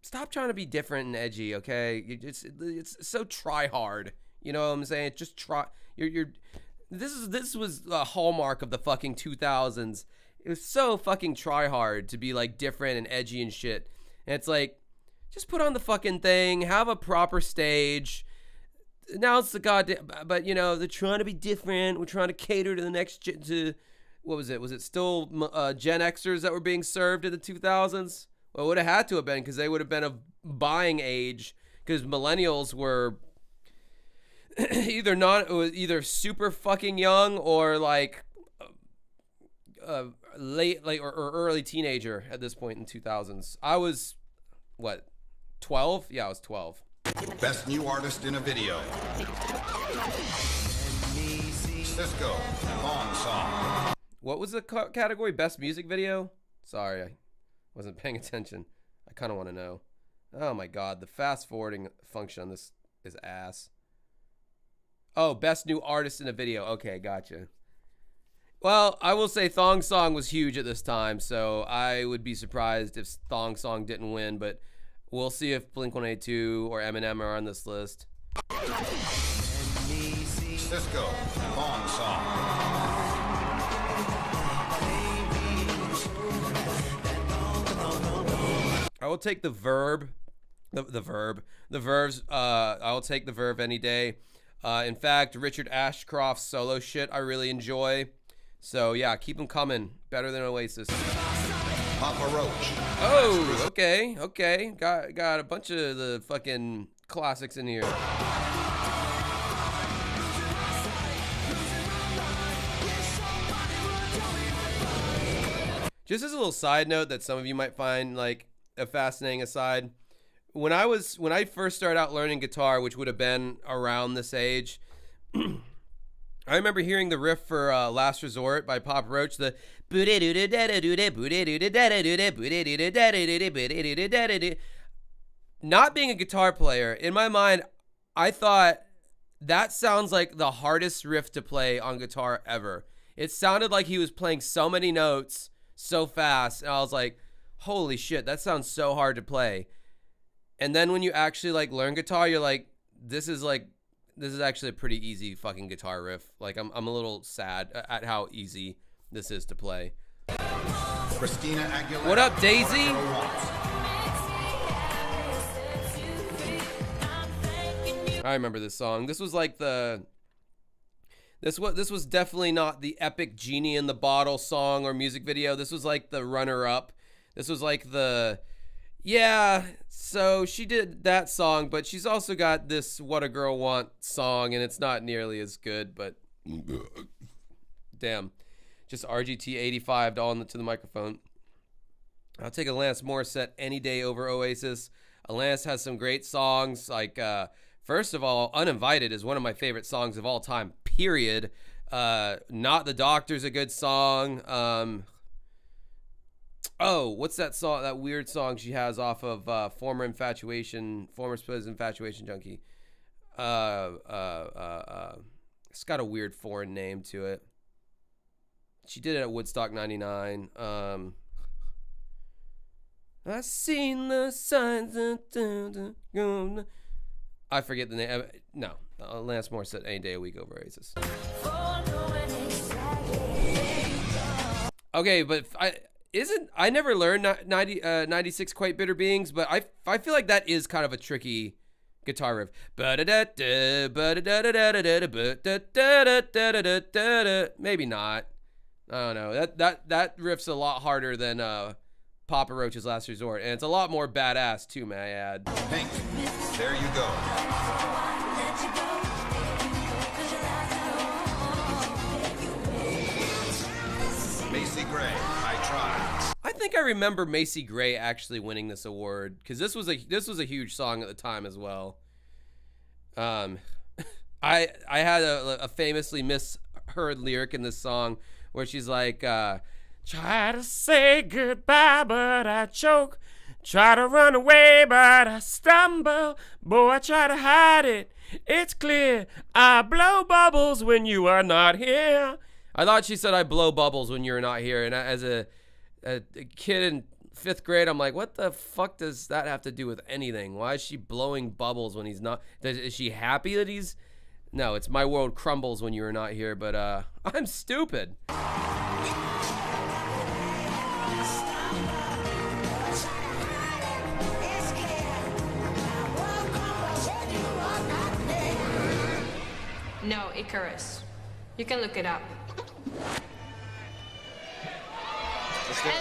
A: stop trying to be different and edgy, okay? It's so try hard. You know what I'm saying? Just try. This was a hallmark of the fucking 2000s. It was so fucking try hard to be like different and edgy and shit. And it's like, just put on the fucking thing, have a proper stage. Now it's the goddamn, but you know, they're trying to be different. We're trying to cater to the next, what was it? Was it still Gen Xers that were being served in the 2000s? Well, it would have had to have been, because they would have been of buying age, because millennials were either super fucking young or like late, like or early teenager at this point in 2000s. I was, what, 12? Yeah, I was 12.
E: Best New Artist in a Video. Cisco, Thong Song.
A: What was the category? Best Music Video? Sorry, I wasn't paying attention. I kind of want to know. Oh my god, the fast forwarding function on this is ass. Oh, Best New Artist in a Video. Okay, gotcha. Well, I will say Thong Song was huge at this time, so I would be surprised if Thong Song didn't win, but we'll see if Blink-182 or Eminem are on this list.
E: Cisco, Thong Song.
A: I will take the Verb. The Verbs. I will take the Verb any day. In fact, Richard Ashcroft's solo shit I really enjoy. So yeah, keep them coming. Better than Oasis.
E: Papa Roach.
A: Oh, okay. Got a bunch of the fucking classics in here. Just as a little side note that some of you might find like a fascinating aside, when I first started out learning guitar, which would have been around this age, I remember hearing the riff for Last Resort by Papa Roach, the not being a guitar player, in my mind, I thought that sounds like the hardest riff to play on guitar ever. It sounded like he was playing so many notes so fast, and I was like, holy shit, that sounds so hard to play. And then when you actually like learn guitar, you're like, this is actually a pretty easy fucking guitar riff. Like I'm a little sad at how easy this is to play.
E: Christina Aguilera.
A: What up, Daisy? I remember this song. This was like this was definitely not the epic Genie in the Bottle song or music video. This was like the runner-up. This was like yeah, so she did that song, but she's also got this What a Girl Wants song, and it's not nearly as good, but damn. Just RGT 85 to the microphone. I'll take Alanis Morissette any day over Oasis. Alanis has some great songs, like, first of all, Uninvited is one of my favorite songs of all time, period. Not the Doctor's a good song. Oh, what's that song? That weird song she has off of Former Supposed Infatuation Junkie. It's got a weird foreign name to it. She did it at Woodstock 99. I seen the signs. I forget the name. No, Alanis Morissette any day a week over Oasis. Okay, but I never learned 96 Quite Bitter Beings, but I feel like that is kind of a tricky guitar riff. Maybe not. I don't know. That riff's a lot harder than Papa Roach's Last Resort, and it's a lot more badass too, may I add.
E: Pink, there you go. Macy Gray, I Tried.
A: I think I remember Macy Gray actually winning this award, because this was a huge song at the time as well. I had a famously misheard lyric in this song where she's like, try to say goodbye, but I choke. Try to run away, but I stumble. Boy, I try to hide it. It's clear. I blow bubbles when you are not here. I thought she said I blow bubbles when you're not here. And as a kid in 5th grade, I'm like, what the fuck does that have to do with anything? Why is she blowing bubbles when he's not? Is she happy that he's? No, it's my world crumbles when you are not here. But I'm stupid.
N: No, Icarus. You can look it up.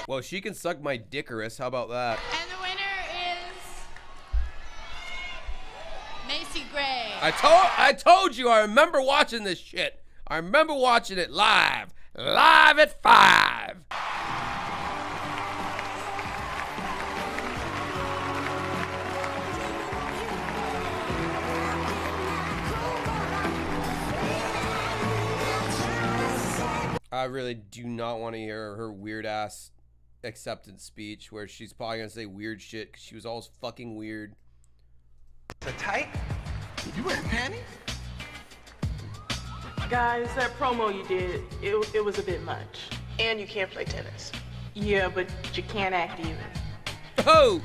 A: Well, she can suck my dickorus. How about that?
L: And the winner is Macy Gray.
A: I told you. I remember watching this shit. I remember watching it live at 5. I really do not want to hear her weird ass acceptance speech where she's probably gonna say weird shit because she was always fucking weird.
R: The tight? You wearing panties?
M: Guys, that promo you did, it was a bit much. And you can't play tennis. Yeah, but you can't act even.
A: Oh!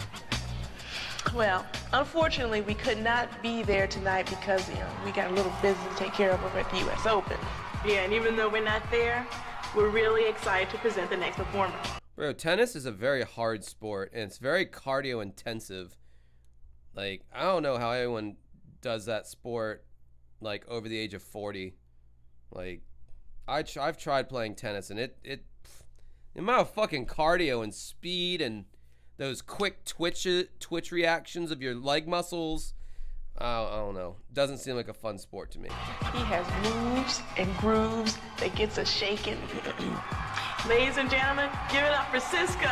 M: Well, unfortunately, we could not be there tonight because, we got a little business to take care of over at the U.S. Open. Yeah, and even though we're not there, we're really excited to present the next performer.
A: Bro, tennis is a very hard sport, and it's very cardio intensive. Like, I don't know how anyone does that sport, like, over the age of 40. Like, I've tried playing tennis, and the amount of fucking cardio and speed and those quick twitch reactions of your leg muscles, I don't know. Doesn't seem like a fun sport to me.
M: He has moves and grooves that gets us shaking. Ladies and gentlemen, give it up for Cisco.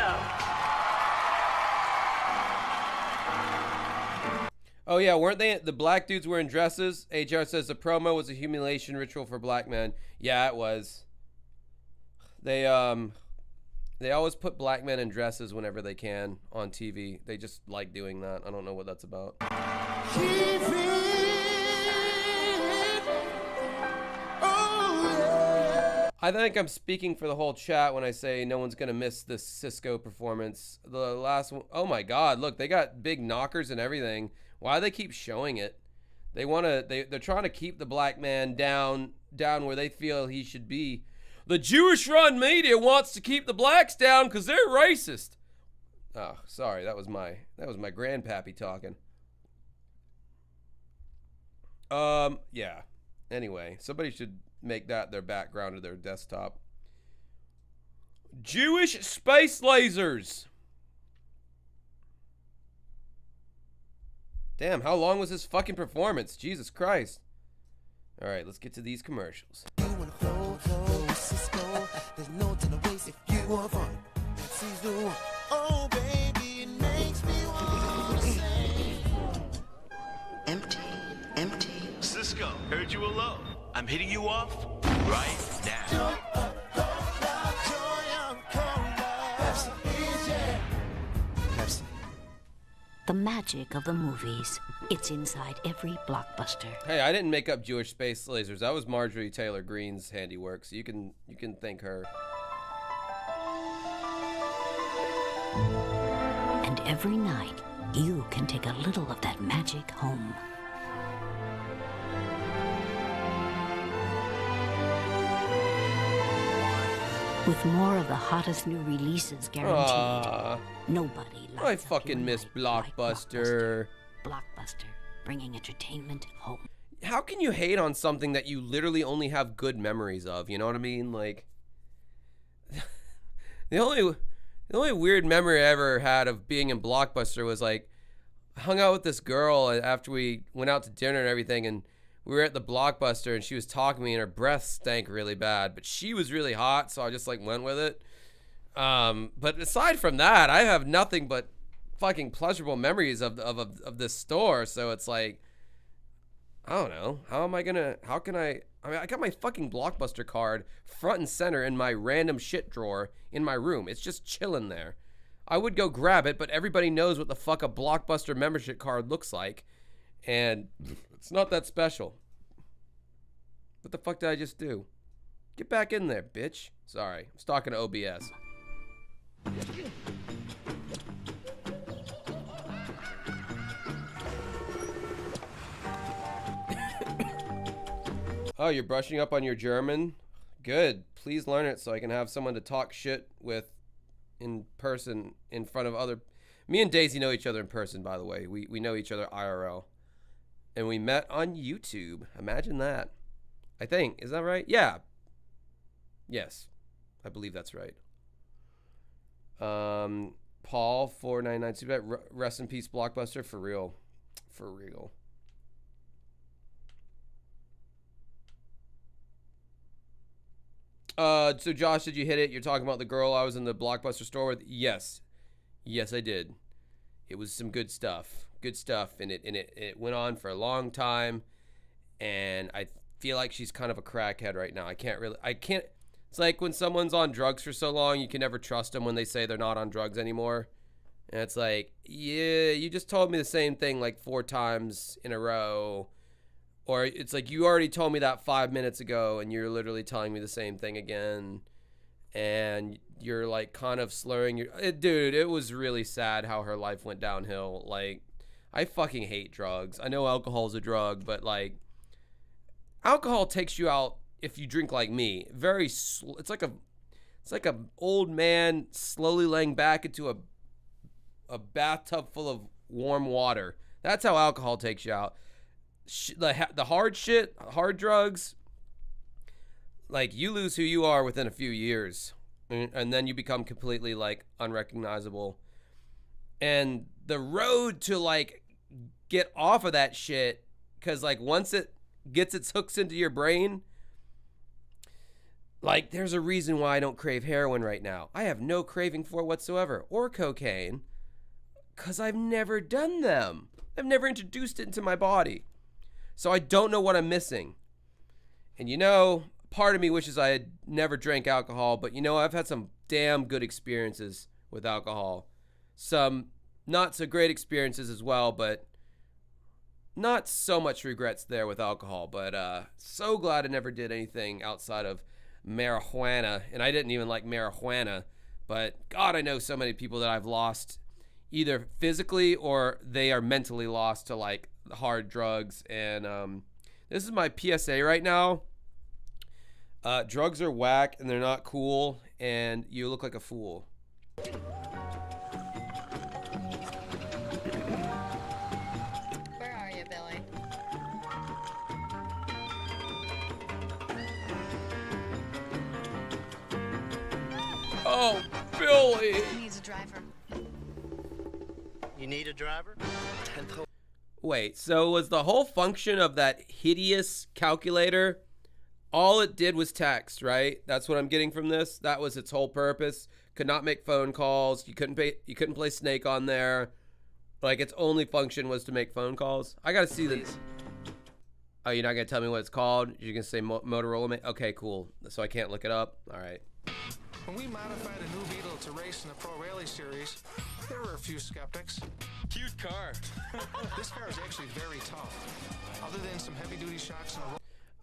A: Oh yeah, weren't they the black dudes wearing dresses? HR says the promo was a humiliation ritual for black men. Yeah, it was. They always put black men in dresses whenever they can on TV. They just like doing that. I don't know what that's about. I think I'm speaking for the whole chat when I say no one's gonna miss this Cisco performance. The last one, oh my God! Look, they got big knockers and everything. Why do they keep showing it? They're trying to keep the black man down where they feel he should be. The Jewish-run media wants to keep the blacks down because they're racist. Oh, sorry, that was my grandpappy talking. Yeah. Anyway, somebody should make that their background of their desktop. Jewish space lasers. Damn, how long was this fucking performance? Jesus Christ. All right, let's get to these commercials.
O: Empty. Cisco, heard you alone. I'm hitting you off right now.
W: Pepsi. The magic of the movies. It's inside every blockbuster.
A: Hey, I didn't make up Jewish space lasers. That was Marjorie Taylor Greene's handiwork, so you can thank her.
W: And every night, you can take a little of that magic home. With more of the hottest new releases guaranteed. Nobody likes
A: I fucking miss Blockbuster.
W: Blockbuster, bringing entertainment home.
A: How can you hate on something that you literally only have good memories of? You know what I mean? Like, the only weird memory I ever had of being in Blockbuster was like, I hung out with this girl after we went out to dinner and everything, and we were at the Blockbuster, and she was talking to me, and her breath stank really bad, but she was really hot, so I just like went with it. But aside from that, I have nothing but fucking pleasurable memories of this store. So it's like, I don't know. I mean, I got my fucking Blockbuster card front and center in my random shit drawer in my room. It's just chilling there. I would go grab it, but everybody knows what the fuck a Blockbuster membership card looks like. And it's not that special. What the fuck did I just do? Get back in there, bitch. Sorry, I was talking to OBS. Oh, you're brushing up on your German? Good. Please learn it so I can have someone to talk shit with in person in front of other... Me and Daisy know each other in person, by the way. We know each other IRL. And we met on YouTube. Imagine that. I think. Is that right? Yeah. Yes. I believe that's right. Paul 499. Rest in peace, Blockbuster. For real. For real. So Josh, did you hit it? You're talking about the girl I was in the Blockbuster store with? Yes. Yes, I did. It was some good stuff. Good stuff. And it went on for a long time. And I feel like she's kind of a crackhead right now. I can't. It's like when someone's on drugs for so long, you can never trust them when they say they're not on drugs anymore. And it's like, yeah, you just told me the same thing like 4 times in a row. Or it's like, you already told me that 5 minutes ago, and you're literally telling me the same thing again. And you're like kind of slurring your... Dude, it was really sad how her life went downhill. Like, I fucking hate drugs. I know alcohol's a drug, but like, alcohol takes you out if you drink like me. It's like a old man slowly laying back into a bathtub full of warm water. That's how alcohol takes you out. The hard shit, hard drugs, like, you lose who you are within a few years, and then you become completely like unrecognizable. And the road to like get off of that shit, because like once it gets its hooks into your brain, like, there's a reason why I don't crave heroin right now. I have no craving for it whatsoever, or cocaine, because I've never done them. I've never introduced it into my body. So I don't know what I'm missing. And you know, part of me wishes I had never drank alcohol, but you know, I've had some damn good experiences with alcohol. Some not so great experiences as well, but not so much regrets there with alcohol. But so glad I never did anything outside of marijuana. And I didn't even like marijuana, but God, I know so many people that I've lost either physically or they are mentally lost to like hard drugs. And this is my PSA right now. Drugs are whack and they're not cool, and you look like a fool.
N: Where are you, Billy?
A: Oh, Billy!
L: He needs a driver.
H: You need a driver?
A: Wait, so was the whole function of that hideous calculator, all it did was text, right? That's what I'm getting from this. That was its whole purpose. Could not make phone calls. You couldn't play Snake on there. Like, its only function was to make phone calls. I gotta see this. Oh, you're not gonna tell me what it's called? You're gonna say Motorola? Okay, cool. So I can't look it up? All right.
D: When we modified a new Beetle to race in the Pro Rally Series, there were a few skeptics.
O: Cute car.
D: This car is actually very tough. Other than some heavy-duty shocks and a...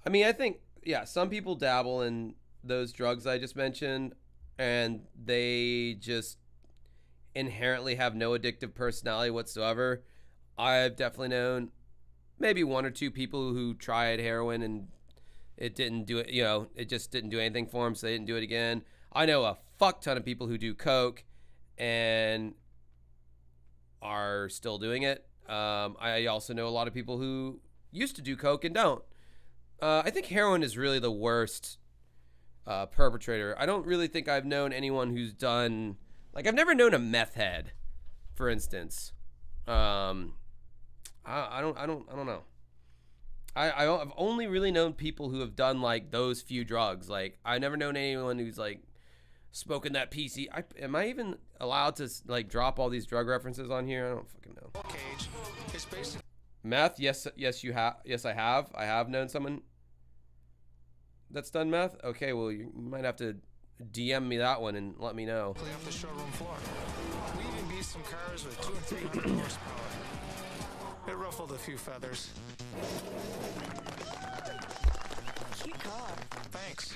A: I mean, I think, yeah, some people dabble in those drugs I just mentioned, and they just inherently have no addictive personality whatsoever. I've definitely known maybe one or two people who tried heroin and it didn't do it, you know, it just didn't do anything for them, so they didn't do it again. I know a fuck ton of people who do coke and are still doing it. I also know a lot of people who used to do coke and don't. I think heroin is really the worst perpetrator. I don't really think I've known anyone who's done, like, I've never known a meth head, for instance. I don't know. I've only really known people who have done like those few drugs. Like, I've never known anyone who's like smoking that PC. Am I even allowed to like drop all these drug references on here? I don't fucking know. Meth? Yes, you have. Yes, I have. I have known someone that's done meth. Okay, well, you might have to DM me that one and let me know.
D: Off the showroom floor. We even beat some cars with 200 and 300 horsepower. It ruffled a few feathers.
M: Cute car.
D: Thanks.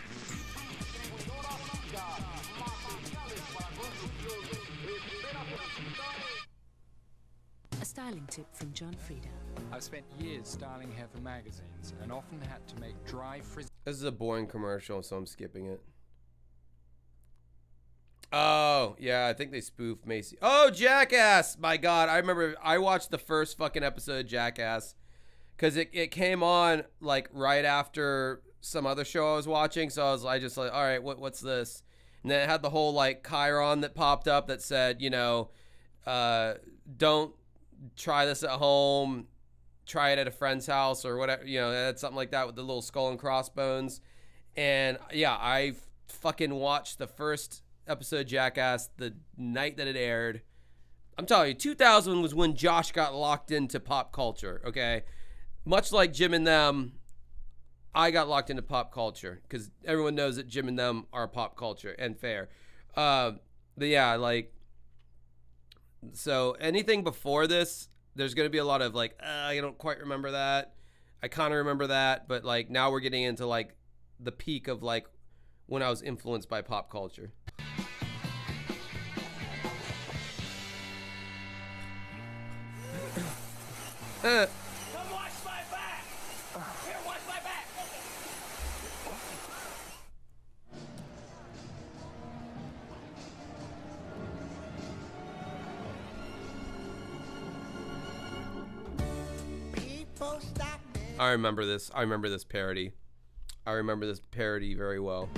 Q: A styling tip from John Frieda.
S: I've spent years styling hair for magazines and often had to make dry frizz.
A: This is a boring commercial, so I'm skipping it. Oh, yeah, I think they spoofed Macy. Oh, Jackass! My God, I remember I watched the first fucking episode of Jackass because it came on like right after some other show I was watching, so I just like, all right, what's this? And then it had the whole like chyron that popped up that said, you know, don't try this at home, try it at a friend's house or whatever, you know, that's something like that with the little skull and crossbones. And yeah, I fucking watched the first episode of Jackass the night that it aired. I'm telling you, 2000 was when Josh got locked into pop culture, okay? Much like Jim and Them, I got locked into pop culture because everyone knows that Jim and Them are pop culture and fair. But yeah, like, so anything before this, there's going to be a lot of like, I don't quite remember that. I kind of remember that, but like now we're getting into like the peak of like when I was influenced by pop culture.
F: Come watch my back! Here, watch my back!
A: I remember this. I remember this parody. I remember this parody very well.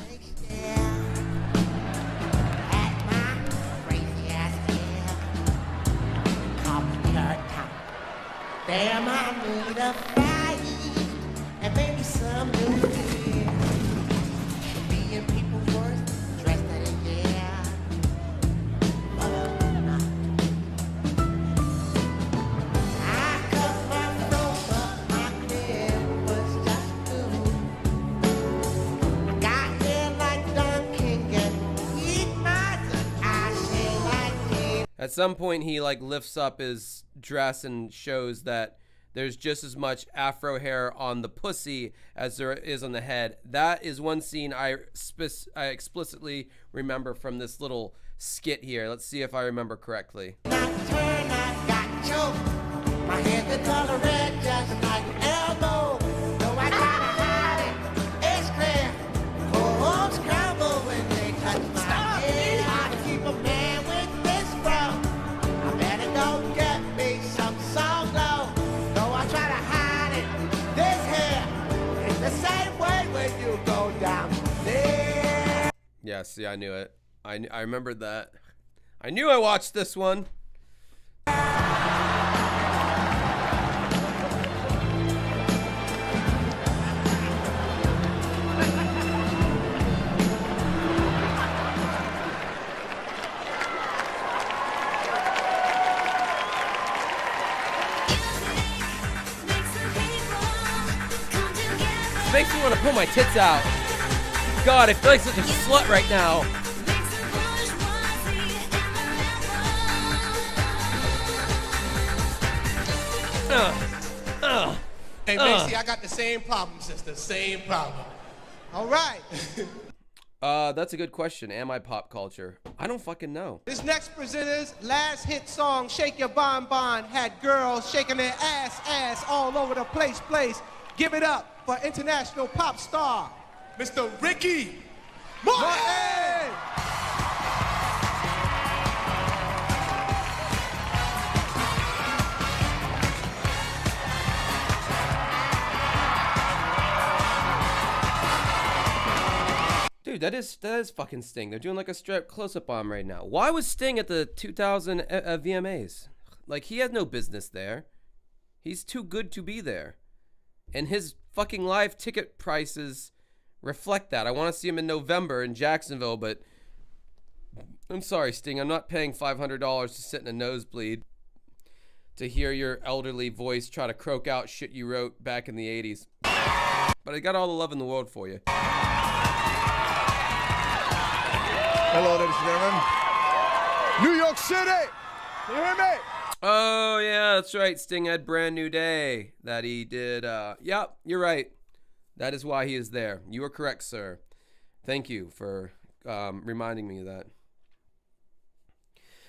F: Damn, I need a fight and maybe some new beer. Being people first, dressed in a yeah. I
A: At some point, he like lifts up his dress and shows that there's just as much afro hair on the pussy as there is on the head. That is one scene I explicitly remember from this little skit here. Let's see if I remember correctly.
F: My hair the color red just like an elbow. Though I gotta hide it, it's clear. Holes crumble when they touch my head. How to keep a man with this fro? I better go get me some salt glow. Though I try to hide it, this hair is the same way when you go down there.
A: Yeah, see, I knew it. I remembered that. I knew I watched this one. Makes me want to pull my tits out. God, I feel like such a slut right now.
F: Hey, Macy, I got the same problem, sister. Same problem. All right.
A: That's a good question. Am I pop culture? I don't fucking know.
F: This next presenter's last hit song, Shake Your Bon Bon, had girls shaking their ass all over the place. Give it up for international pop star, Mr. Ricky Martin!
A: Dude, that is fucking Sting. They're doing like a straight close-up on him right now. Why was Sting at the 2000 VMAs? Like, he has no business there. He's too good to be there. And his fucking live ticket prices reflect that. I want to see him in November in Jacksonville, but I'm sorry, Sting. I'm not paying $500 to sit in a nosebleed to hear your elderly voice try to croak out shit you wrote back in the 80s. But I got all the love in the world for you.
T: Hello, ladies and gentlemen. New York City! Can you hear me?
A: Oh, yeah, that's right. Sting had Brand New Day that he did. Yep, you're right. That is why he is there. You are correct, sir. Thank you for reminding me of that.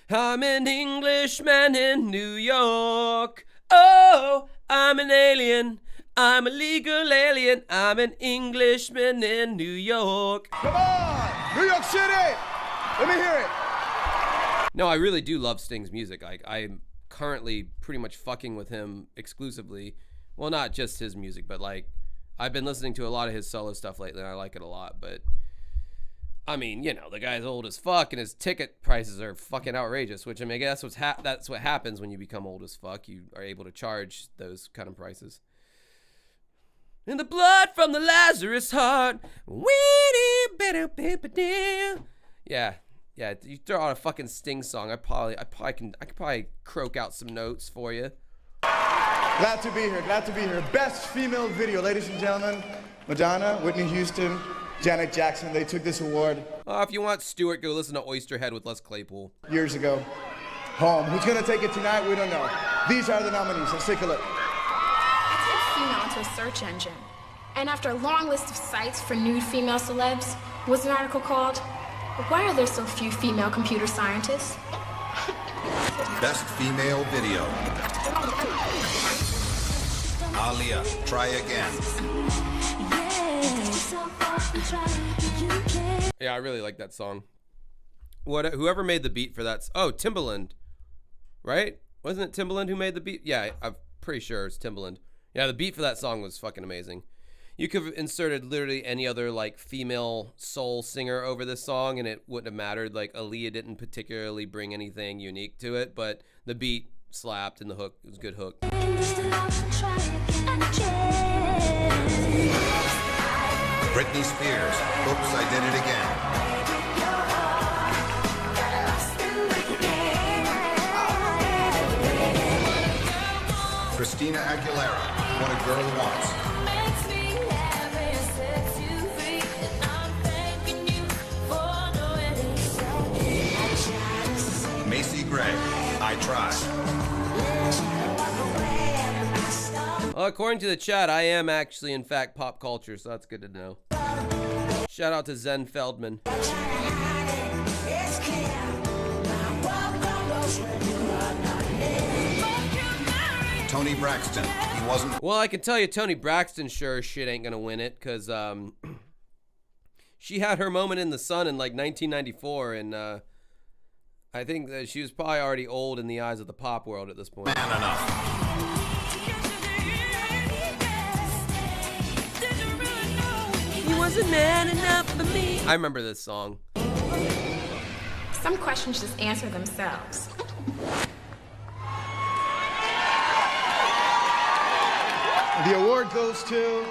A: I'm an Englishman in New York. Oh, I'm an alien. I'm a legal alien. I'm an Englishman in New York.
T: Come on! New York City! Let me hear it.
A: No, I really do love Sting's music. I'm currently pretty much fucking with him exclusively. Well, not just his music, but like I've been listening to a lot of his solo stuff lately and I like it a lot. But I mean, you know, the guy's old as fuck and his ticket prices are fucking outrageous, which I mean, I guess that's what happens when you become old as fuck. You are able to charge those kind of prices. In the blood from the Lazarus heart. Yeah. Yeah, you throw out a fucking Sting song, I could probably croak out some notes for you.
T: Glad to be here, glad to be here. Best female video, ladies and gentlemen. Madonna, Whitney Houston, Janet Jackson, they took this award.
A: If you want Stewart, go listen to Oysterhead with Les Claypool.
T: Years ago. Home. Who's gonna take it tonight? We don't know. These are the nominees, let's take a look.
U: I typed female into a search engine, and after a long list of sites for nude female celebs, was an article called, "Why are there so few female computer scientists?"
E: Best female video. Aaliyah, Try Again.
A: Yeah, I really like that song. Whoever made the beat for that? Oh, Timbaland, right? Wasn't it Timbaland who made the beat? Yeah, I'm pretty sure it's Timbaland. Yeah, the beat for that song was fucking amazing. You could have inserted literally any other like female soul singer over this song and it wouldn't have mattered. Like Aaliyah didn't particularly bring anything unique to it, but the beat slapped and the hook, it was a good hook.
E: Britney Spears, Oops, I Did It Again. Christina Aguilera, What a Girl Wants. Macy Gray, I try.
A: Well, according to the chat, I am actually, in fact, pop culture, so that's good to know. Shout out to Zen Feldman.
E: Tony Braxton. He wasn't.
A: Well, I can tell you, Tony Braxton sure as shit ain't gonna win it, because she had her moment in the sun in like 1994, and I think that she was probably already old in the eyes of the pop world at this point.
E: Man enough.
A: He wasn't man enough for me. I remember this song.
U: Some questions just answer themselves.
T: The award goes to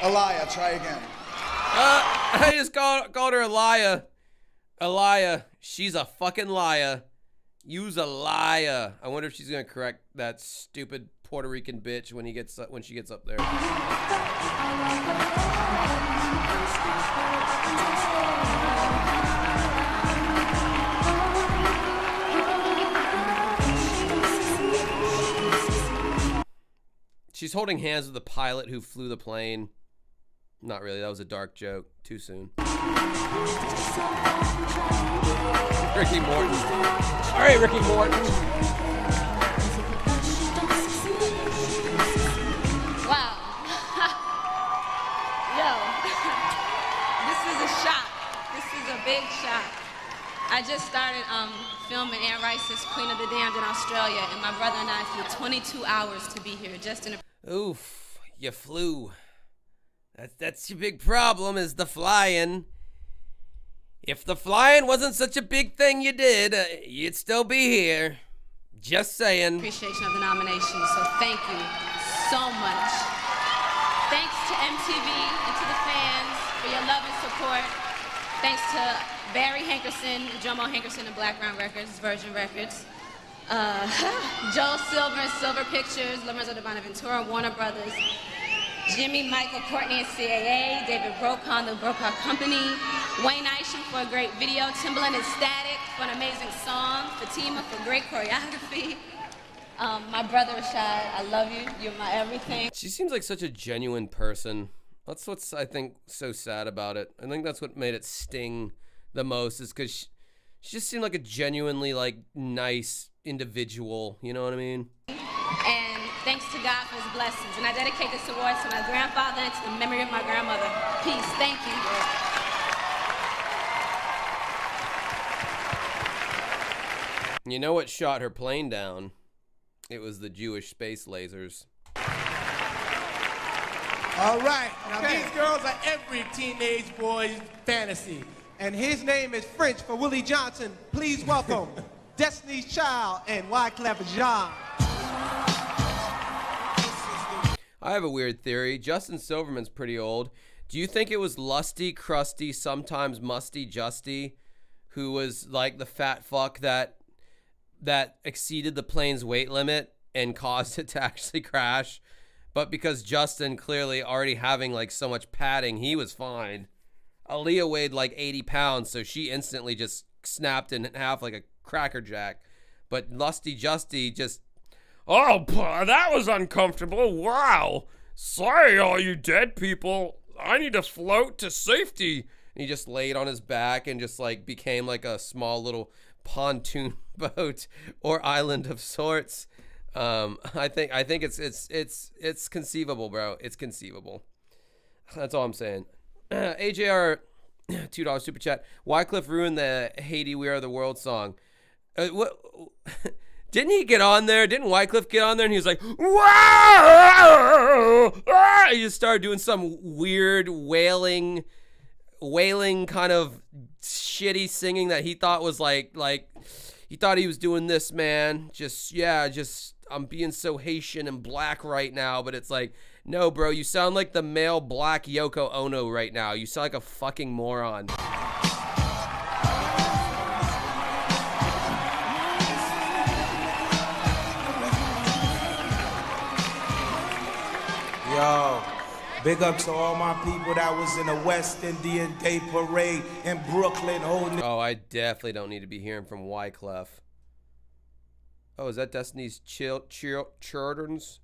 T: Aliyah. Try again.
A: I just called her Aliyah. Aliyah, she's a fucking liar. You's a liar. I wonder if she's gonna correct that stupid Puerto Rican bitch when she gets up there. She's holding hands with the pilot who flew the plane. Not really, that was a dark joke. Too soon. Ricky Morton. All right, Ricky Morton.
L: Wow. Yo, this is a shock. This is a big shock. I just started filming Anne Rice's Queen of the Damned in Australia, and my brother and I flew 22 hours to be here just in a...
A: Oof, you flew. That's your big problem, is the flying. If the flying wasn't such a big thing you did, you'd still be here. Just saying.
L: Appreciation of the nomination, so thank you so much. Thanks to MTV and to the fans for your love and support. Thanks to Barry Hankerson, Jomo Hankerson and Blackground Records, Virgin Records. Joel Silver and Silver Pictures, Lorenzo de Bonaventura, Warner Brothers. Jimmy, Michael, Courtney, and CAA, David Brokaw, the Brokaw Company, Wayne Isham for a great video, Timbaland and Static for an amazing song, Fatima for great choreography, my brother Rashad, I love you, you're my everything.
A: She seems like such a genuine person. That's what's, I think, so sad about it. I think that's what made it sting the most, is because she just seemed like a genuinely, like, nice individual, you know what I mean?
L: And thanks to God for his blessings. And I dedicate this award to my grandfather and to the memory of my grandmother. Peace. Thank you.
A: You know what shot her plane down? It was the Jewish space lasers.
F: All right. Now, these girls are every teenage boy's fantasy. And his name is French for Willie Johnson. Please welcome Destiny's Child and Wyclef Jean.
A: I have a weird theory. Justin Silverman's pretty old. Do you think it was Lusty, Crusty, sometimes Musty Justy, who was like the fat fuck that exceeded the plane's weight limit and caused it to actually crash? But because Justin clearly already having like so much padding, he was fine. Aaliyah weighed like 80 pounds, so she instantly just snapped in half like a Cracker Jack. But Lusty Justy just... Oh, that was uncomfortable. Wow. Sorry, all you dead people. I need to float to safety. And he just laid on his back and just like became like a small little pontoon boat or island of sorts. I think it's conceivable, bro. It's conceivable. That's all I'm saying. AJR, $2 super chat. Wyclef ruined the Haiti We Are the World song. What? Didn't he get on there? Didn't Wyclef get on there and he was like, "Whoa!" He just started doing some weird wailing kind of shitty singing that he thought was like he thought he was doing this, man. Just I'm being so Haitian and black right now, but it's like, no, bro, you sound like the male black Yoko Ono right now. You sound like a fucking moron.
F: Yo,
B: Big up to all my people that was in the West Indian Day Parade in Brooklyn holding.
A: Oh, I definitely don't need to be hearing from Wyclef. Oh, is that Destiny's Children's?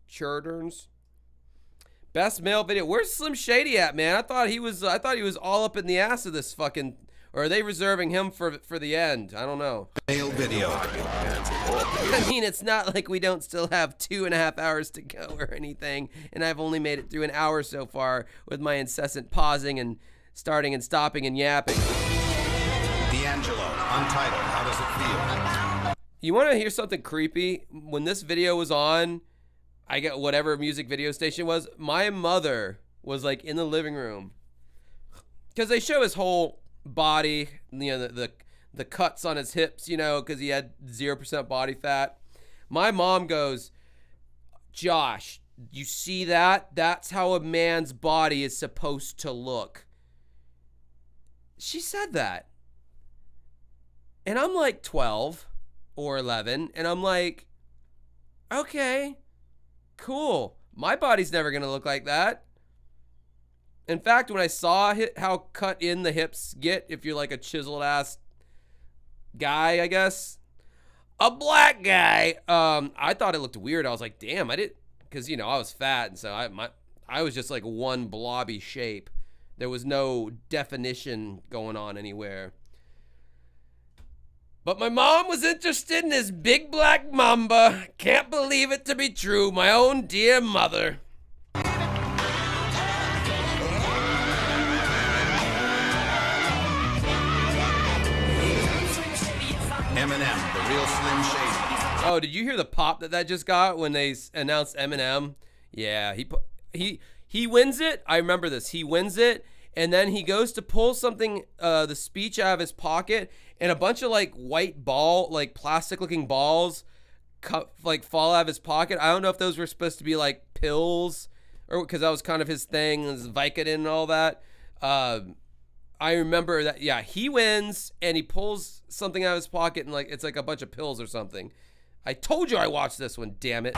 A: Best male video. Where's Slim Shady at, man? I thought he was all up in the ass of this fucking. Or are they reserving him for the end? I don't know.
E: Male video.
A: I mean, it's not like we don't still have 2.5 hours to go or anything, and I've only made it through an hour so far with my incessant pausing and starting and stopping and yapping.
E: D'Angelo, Untitled. How does it feel?
A: You want to hear something creepy? When this video was on, I get whatever music video station was. My mother was like in the living room because they show his whole body, you know, the cuts on his hips, you know, because he had 0% body fat. My mom goes, Josh, you see that? That's how a man's body is supposed to look. She said that. And I'm like 12 or 11, and I'm like, okay, cool. My body's never going to look like that. In fact, when I saw how cut in the hips get, if you're like a chiseled ass guy, I guess, a black guy, I thought it looked weird. I was like, damn, I didn't, because, you know, I was fat, and so I was just like one blobby shape. There was no definition going on anywhere. But my mom was interested in this big black mamba. Can't believe it to be true. My own dear mother.
E: Eminem, the real Slim Shady.
A: Oh, did you hear the pop that just got when they announced Eminem? Yeah, he wins it. I remember this. He wins it, and then he goes to pull something, the speech out of his pocket, and a bunch of like white ball, like plastic-looking balls, like fall out of his pocket. I don't know if those were supposed to be like pills, or because that was kind of his thing, his Vicodin and all that. I remember that, yeah, he wins, and he pulls something out of his pocket, and like it's like a bunch of pills or something. I told you I watched this one, damn it.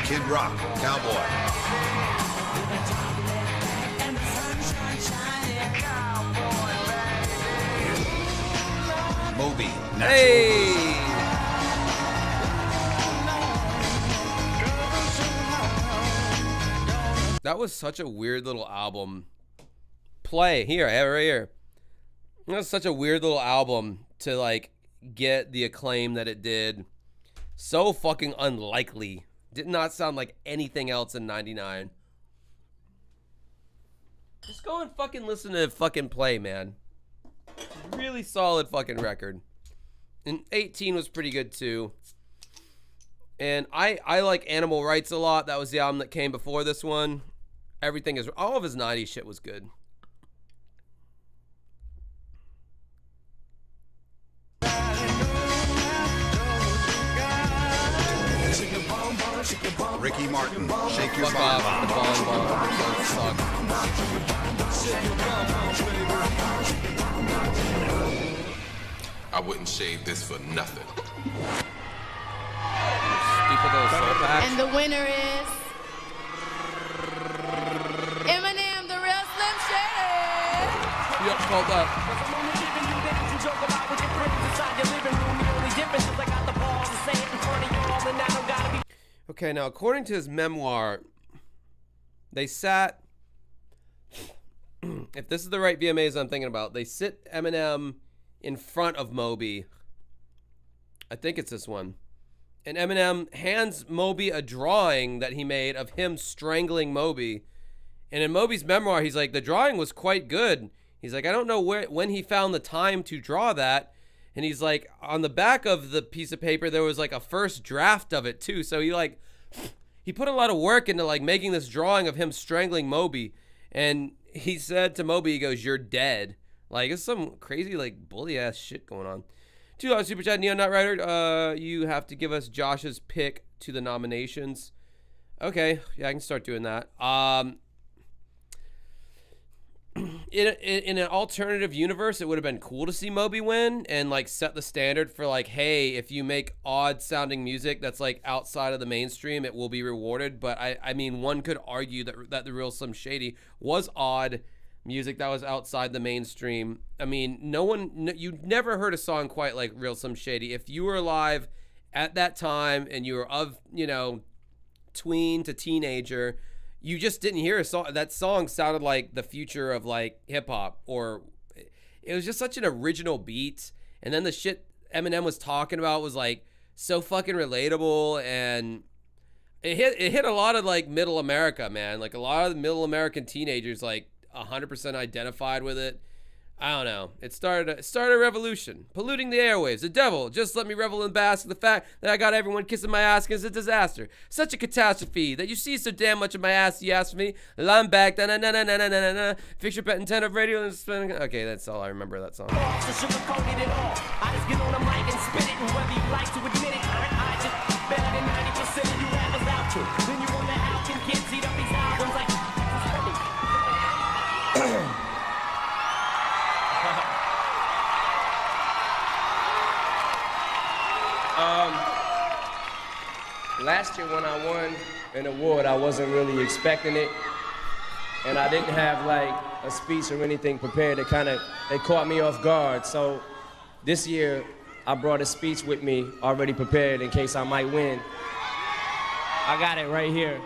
E: Kid Rock, Cowboy. Moby, Natural.
A: Hey! That was such a weird little album. Play, here, I have it right here. That was such a weird little album to like get the acclaim that it did. So fucking unlikely. Did not sound like anything else in 99. Just go and fucking listen to fucking Play, man. Really solid fucking record. And 18 was pretty good too. And I like Animal Rights a lot. That was the album that came before this one. Everything is, all of his 90s shit was good.
E: Ricky Martin, Shake Your
A: Fuck
E: Bum
A: off, the
E: Bum.
A: Bon Suck.
P: I wouldn't shave this for nothing.
A: Stupid little soul patch.
L: And the winner is Eminem, the real Slim Shady.
A: Yep, hold up. Okay, now according to his memoir, they sat, if this is the right VMAs I'm thinking about, they sit Eminem in front of Moby. I think it's this one. And Eminem hands Moby a drawing that he made of him strangling Moby. And in Moby's memoir, he's like, the drawing was quite good. He's like, I don't know when he found the time to draw that. And he's like, on the back of the piece of paper, there was like a first draft of it too. So he put a lot of work into like making this drawing of him strangling Moby. And he said to Moby, he goes, "You're dead." Like, it's some crazy like bully ass shit going on. $2 super chat, Neo Not Rider. You have to give us Josh's pick to the nominations. Okay, yeah, I can start doing that. in an alternative universe, it would have been cool to see Moby win and like set the standard for like, hey, if you make odd sounding music that's like outside of the mainstream, it will be rewarded. But I mean, one could argue that the real Slim Shady was odd music that was outside the mainstream. I mean, you never heard a song quite like Real Slim Shady. If you were alive at that time and you were of, you know, tween to teenager, you just didn't hear a song. That song sounded like the future of like hip hop, or it was just such an original beat. And then the shit Eminem was talking about was like so fucking relatable, and it hit a lot of like middle America, man. Like a lot of the middle American teenagers like 100% identified with it. I don't know. It started a revolution, polluting the airwaves. The devil just let me revel and bask in the fact that I got everyone kissing my ass is a disaster. Such a catastrophe that you see so damn much of my ass. You ask me, well, I'm back. Na na na na na na na na. Fix your pet intent of radio and spin. Okay, that's all I remember of that song.
H: So sugarcoated it all. I just get on the mic and spit it, and whether you like to admit it, I just better than 90% of you rappers out to. Then you wonder how can kids eat up these albums like.
G: Last year when I won an award, I wasn't really expecting it, and I didn't have like a speech or anything prepared. It caught me off guard. So this year, I brought a speech with me already prepared in case I might win. I got it right here.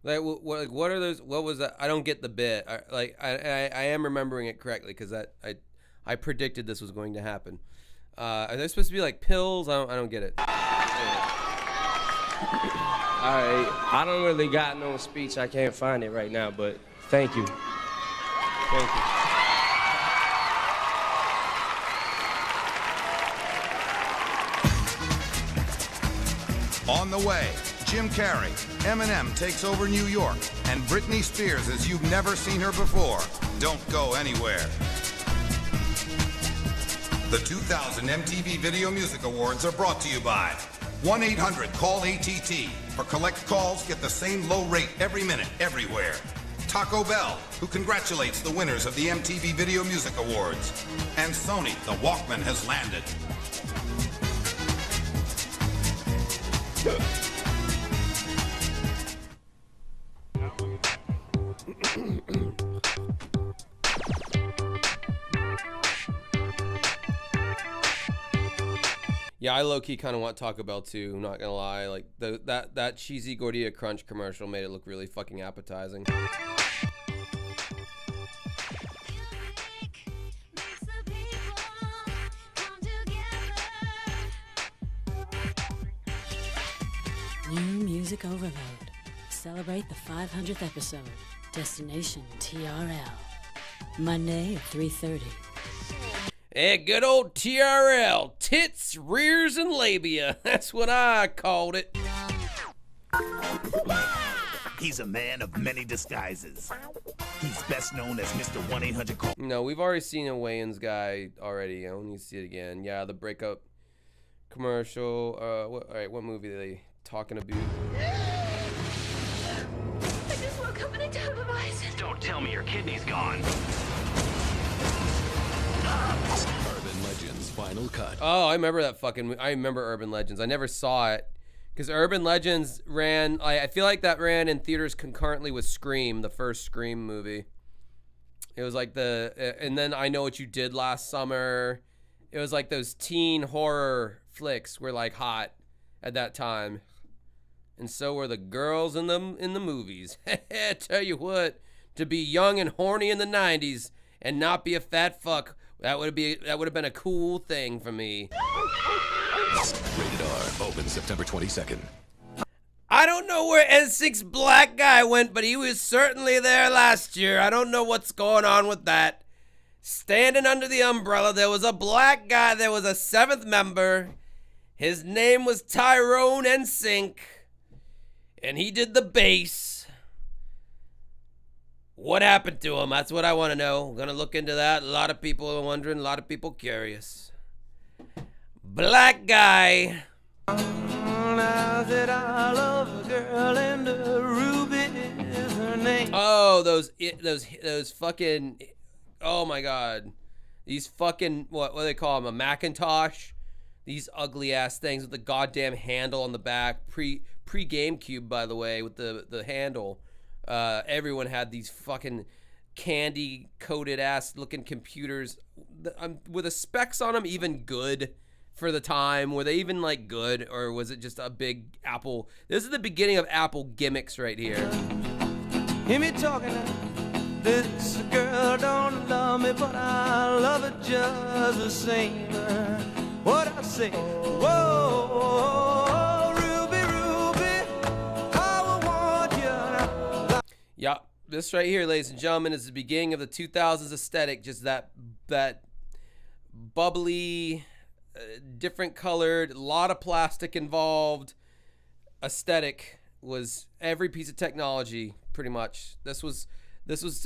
A: Like what are those? What was that? I don't get the bit. I am remembering it correctly because I predicted this was going to happen. Are they supposed to be like pills? I don't get it.
G: All right, I don't really got no speech. I can't find it right now, but thank you. Thank you.
E: On the way, Jim Carrey, Eminem takes over New York, and Britney Spears as you've never seen her before. Don't go anywhere. The 2000 MTV Video Music Awards are brought to you by 1-800-CALL-ATT. For collect calls, get the same low rate every minute, everywhere. Taco Bell, who congratulates the winners of the MTV Video Music Awards. And Sony, the Walkman has landed.
A: Yeah, I low-key kind of want Taco Bell too, not gonna lie. Like that cheesy Gordita Crunch commercial made it look really fucking appetizing.
Q: New music overload. Celebrate the 500th episode. Destination TRL. Monday at 3:30.
A: Hey, good old TRL. Tits, rears, and labia. That's what I called it.
J: He's a man of many disguises. He's best known as Mr. 1-800-CALL.
A: No, we've already seen a Wayans guy already. I don't need to see it again. Yeah, the breakup commercial. All right, what movie are they talking about?
L: I just woke up in a tub of ice.
O: Don't tell me your kidney's gone.
V: Urban Legends Final Cut.
A: Oh, I remember that fucking. I remember Urban Legends. I never saw it because Urban Legends ran. I feel like that ran in theaters concurrently with Scream, the first Scream movie. It was like and then I Know What You Did Last Summer. It was like those teen horror flicks were like hot at that time, and so were the girls in the movies. Tell you what, to be young and horny in the '90s and not be a fat fuck. That would have been a cool thing for me.
V: Rated R. Opens September 22nd.
A: I don't know where N6 Black Guy went, but he was certainly there last year. I don't know what's going on with that. Standing under the umbrella, there was a black guy. There was a 7th member. His name was Tyrone NSYNC, and he did the bass. What happened to him? That's what I want to know. I'm going to look into that. A lot of people are wondering. A lot of people curious. Black guy
F: Now that I love a girl and a ruby is her name.
A: Oh, those fucking, oh my God. These fucking, what do they call them? A Macintosh? These ugly ass things with the goddamn handle on the back. Pre GameCube, by the way, with the handle. Everyone had these fucking candy coated ass looking computers with the specs on them even good for the time. Were they even like good, or was it just a big Apple? This is the beginning of Apple gimmicks right here.
F: Hear me talking now. This girl don't love me, but I love her just the same. What I say? Whoa, Ruby, Ruby, how I want you now.
A: Yeah, this right here, ladies and gentlemen, is the beginning of the 2000s aesthetic. Just that bubbly, different colored, a lot of plastic involved aesthetic was every piece of technology, pretty much. This was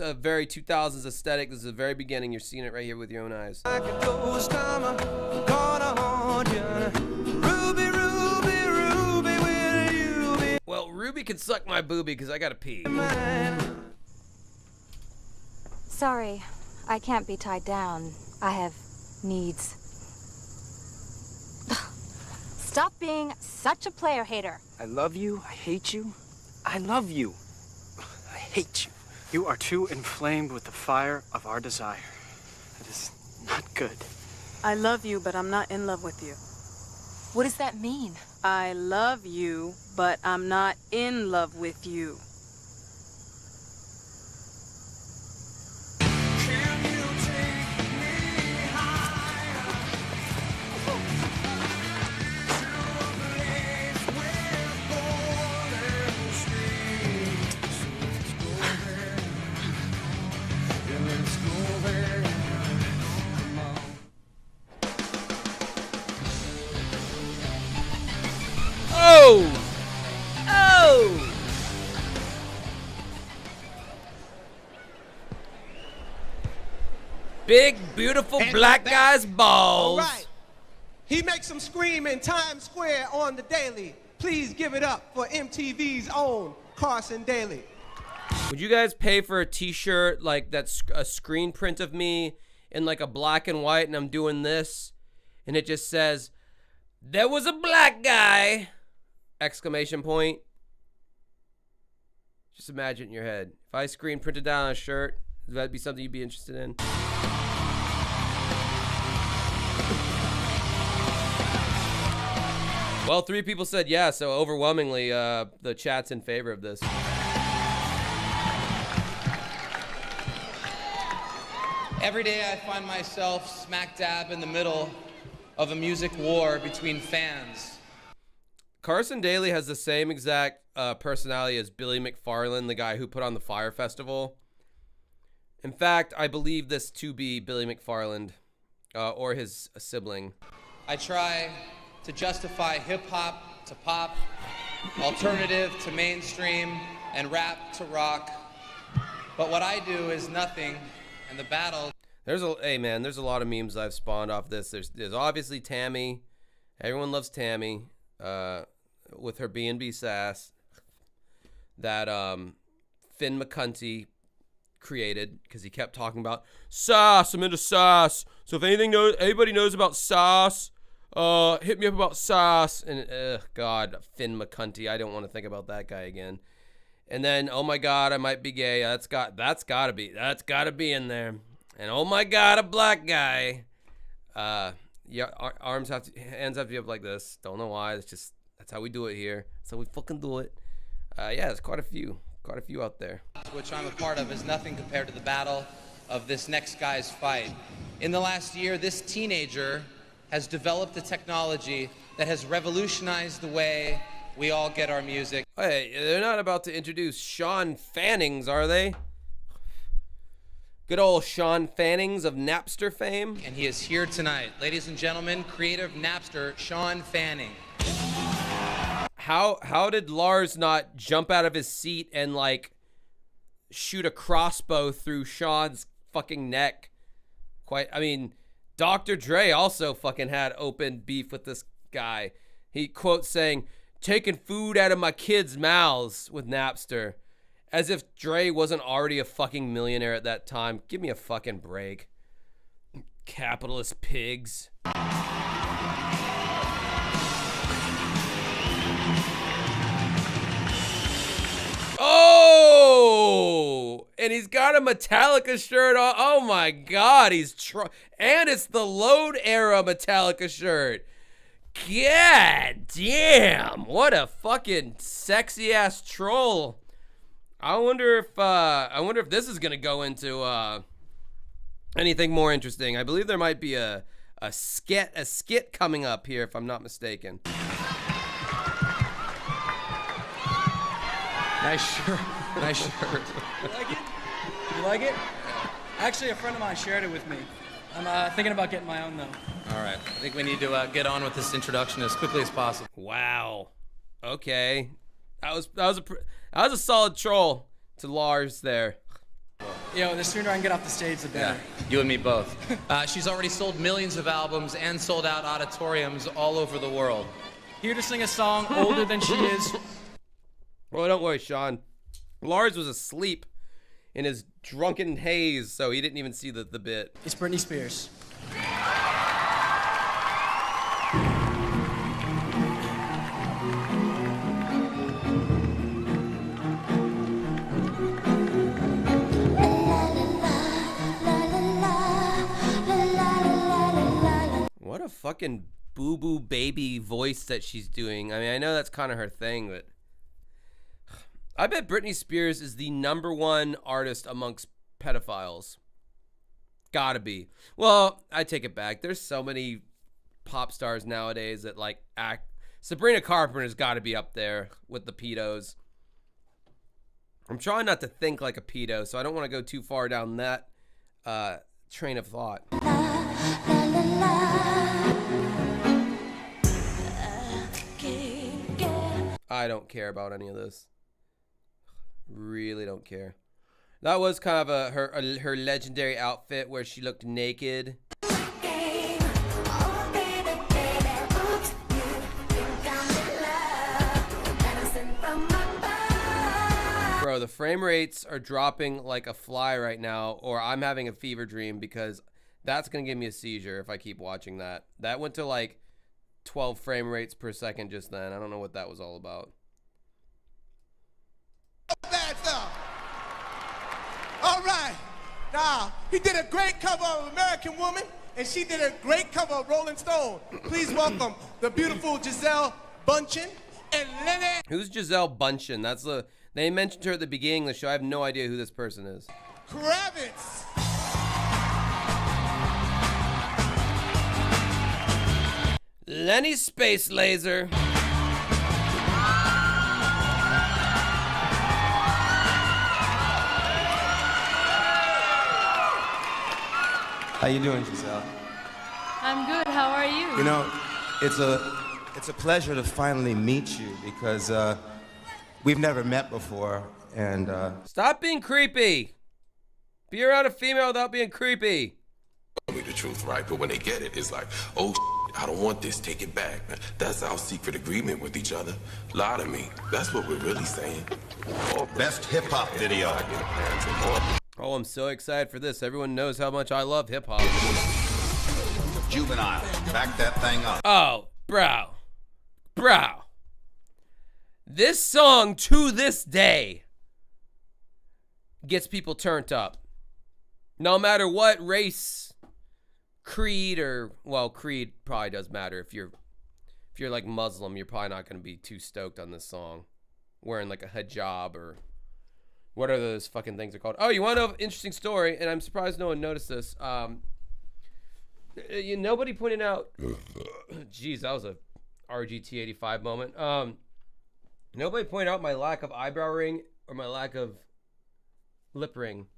A: a very 2000s aesthetic. This is the very beginning. You're seeing it right here with your own eyes.
F: Like a ghost, I'm gonna haunt you. Ruby, Ruby, Ruby, will you be?
A: Well, Ruby can suck my boobie because I gotta pee.
C: Sorry, I can't be tied down. I have needs. Stop being such a player hater.
I: I love you. I hate you. I love you. I hate you. You are too inflamed with the fire of our desire. That is not good.
M: I love you, but I'm not in love with you.
C: What does that mean?
M: I love you, but I'm not in love with you.
A: Oh! Big, beautiful
F: And
A: black
F: back.
A: guy's balls.
F: All right. He makes them scream in Times Square on the daily. Please give it up for MTV's own Carson Daly.
A: Would you guys pay for a t-shirt like that's a screen print of me in like a black and white and I'm doing this and it just says, "There was a black guy!" Exclamation point. Just imagine it in your head. If I screen printed down on a shirt, would that be something you'd be interested in? Well, 3 people said yeah, so overwhelmingly the chat's in favor of this.
K: Every day I find myself smack dab in the middle of a music war between fans.
A: Carson Daly has the same exact personality as Billy McFarland, the guy who put on the Fyre Festival. In fact, I believe this to be Billy McFarland or his sibling.
K: I try to justify hip-hop to pop, alternative to mainstream, and rap to rock. But what I do is nothing, and the battle...
A: There's a lot of memes I've spawned off this. There's obviously Tammy. Everyone loves Tammy with her B&B sass that Finn McCunty created because he kept talking about sauce. I'm into sauce. So if anybody knows about sauce, hit me up about sauce. And God, Finn McCunty. I don't want to think about that guy again. And then, oh my God, I might be gay. That's gotta be in there. And oh my God, a black guy. Yeah, hands have to be up like this. Don't know why. That's how we do it here. That's how we fucking do it. Yeah, there's quite a few out there.
K: which I'm a part of, is nothing compared to the battle of this next guy's fight. In the last year, this teenager has developed a technology that has revolutionized the way we all get our music.
A: Hey, they're not about to introduce Sean Fannings, are they? Good old Sean Fannings of Napster fame.
K: And he is here tonight. Ladies and gentlemen, creator of Napster, Sean Fanning.
A: How did Lars not jump out of his seat and like shoot a crossbow through Sean's fucking neck? I mean, Dr. Dre also fucking had open beef with this guy. He quotes saying, "Taking food out of my kids' mouths" with Napster. As if Dre wasn't already a fucking millionaire at that time. Give me a fucking break. Capitalist pigs. Oh! And he's got a Metallica shirt on. Oh my God, and it's the Load era Metallica shirt. God damn, what a fucking sexy ass troll. I wonder if this is gonna go into anything more interesting. I believe there might be a skit coming up here, if I'm not mistaken.
I: Nice shirt. Nice shirt. You like it? You like it? Actually, a friend of mine shared it with me. I'm thinking about getting my own, though.
K: All right. I think we need to get on with this introduction as quickly as possible.
A: Wow. Okay. That was a solid troll to Lars there.
I: Yo, the sooner I can get off the stage, the better.
K: Yeah, you and me both. She's already sold millions of albums and sold out auditoriums all over the world.
I: Here to sing a song older than she is.
A: Well, don't worry, Sean. Lars was asleep in his drunken haze, so he didn't even see the bit.
I: It's Britney Spears.
A: What a fucking boo-boo baby voice that she's doing. I mean, I know that's kind of her thing, but I bet Britney Spears is the #1 artist amongst pedophiles. Gotta be. Well, I take it back. There's so many pop stars nowadays that like act. Sabrina Carpenter's gotta be up there with the pedos. I'm trying not to think like a pedo, so I don't want to go too far down that train of thought. I don't care about any of this. Really don't care. That was kind of her legendary outfit where she looked naked. Bro, the frame rates are dropping like a fly right now, or I'm having a fever dream because that's gonna give me a seizure if I keep watching that. That went to like 12 frame rates per second just then. I don't know what that was all about.
F: All right. Now, he did a great cover of American Woman, and she did a great cover of Rolling Stone. Please welcome the beautiful Gisele Bündchen and Lenny.
A: Who's Gisele Bündchen? They mentioned her at the beginning of the show. I have no idea who this person is.
F: Kravitz.
A: Lenny Space Laser.
N: How you doing, Gisele?
R: I'm good. How are you?
N: You know, it's a pleasure to finally meet you because we've never met before, and
A: Stop being creepy. Be around a female without being creepy.
P: Tell me the truth, right? But when they get it, it's like, oh, I don't want this. Take it back. That's our secret agreement with each other. Lie to me. That's what we're really saying.
E: Best hip hop video.
A: Oh, I'm so excited for this. Everyone knows how much I love hip hop.
E: Juvenile. Back that thing up.
A: Oh, bro. This song to this day gets people turned up. No matter what race, creed, or, well, creed probably does matter. If you're like Muslim, you're probably not going to be too stoked on this song. Wearing like a hijab or what are those fucking things are called? Oh, you want to know an interesting story? And I'm surprised no one noticed this. Nobody pointed out. Jeez, that was a RGT85 moment. Nobody pointed out my lack of eyebrow ring or my lack of lip ring.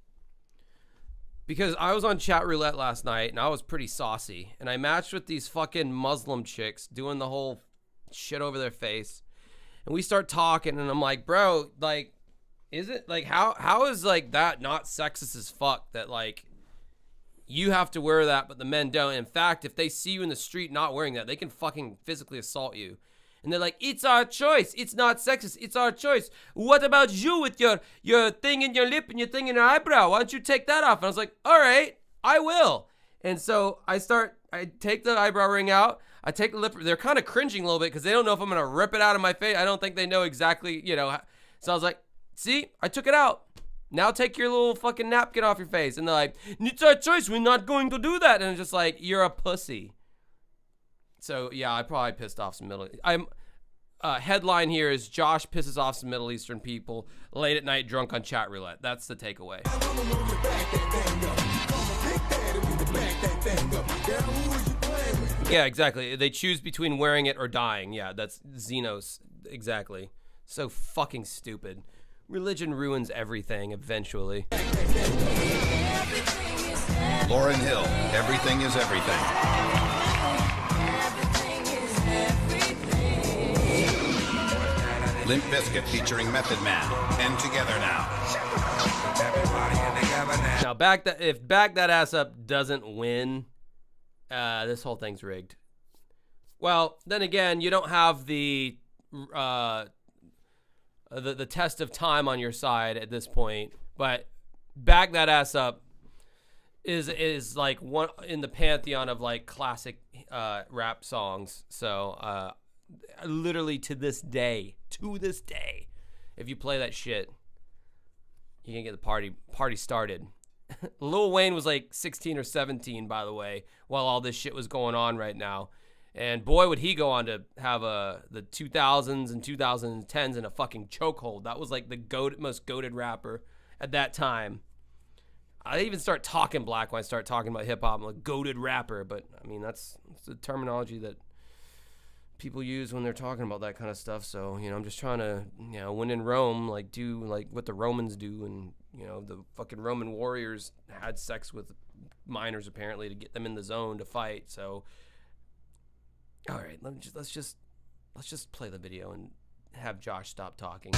A: Because I was on chat roulette last night and I was pretty saucy. And I matched with these fucking Muslim chicks doing the whole shit over their face. And we start talking and I'm like, bro, like, is it like how is like that not sexist as fuck that like you have to wear that but the men don't? In fact, if they see you in the street not wearing that, they can fucking physically assault you. And they're like, it's our choice. It's not sexist. It's our choice. What about you with your thing in your lip and your thing in your eyebrow? Why don't you take that off? And I was like, all right, I will. And so I take the eyebrow ring out. I take the lip. They're kind of cringing a little bit because they don't know if I'm going to rip it out of my face. I don't think they know exactly, So I was like, see, I took it out. Now take your little fucking napkin off your face. And they're like, it's our choice. We're not going to do that. And I'm just like, you're a pussy. So, yeah, I probably pissed off some headline here is Josh pisses off some Middle Eastern people late at night drunk on chat roulette. That's the takeaway. Yeah, exactly. They choose between wearing it or dying. Yeah, that's Xenos. Exactly. So fucking stupid. Religion ruins everything eventually.
E: Lauryn Hill, Everything is Everything. Limp Bizkit featuring Method Man, and Together Now.
A: Now, if Back That Ass Up doesn't win, this whole thing's rigged. Well, then again, you don't have the test of time on your side at this point, but Back That Ass Up is like one in the pantheon of like classic rap songs. So literally to this day, if you play that shit, you can get the party started. Lil Wayne was like 16 or 17, by the way, while all this shit was going on right now. And boy, would he go on to have the 2000s and 2010s in a fucking chokehold. That was like the most goated rapper at that time. I even start talking black when I start talking about hip hop. I'm like goated rapper, but I mean that's the terminology that people use when they're talking about that kind of stuff. So I'm just trying to when in Rome, like do like what the Romans do, and the fucking Roman warriors had sex with minors apparently to get them in the zone to fight. So. All right, let's just play the video and have Josh stop talking.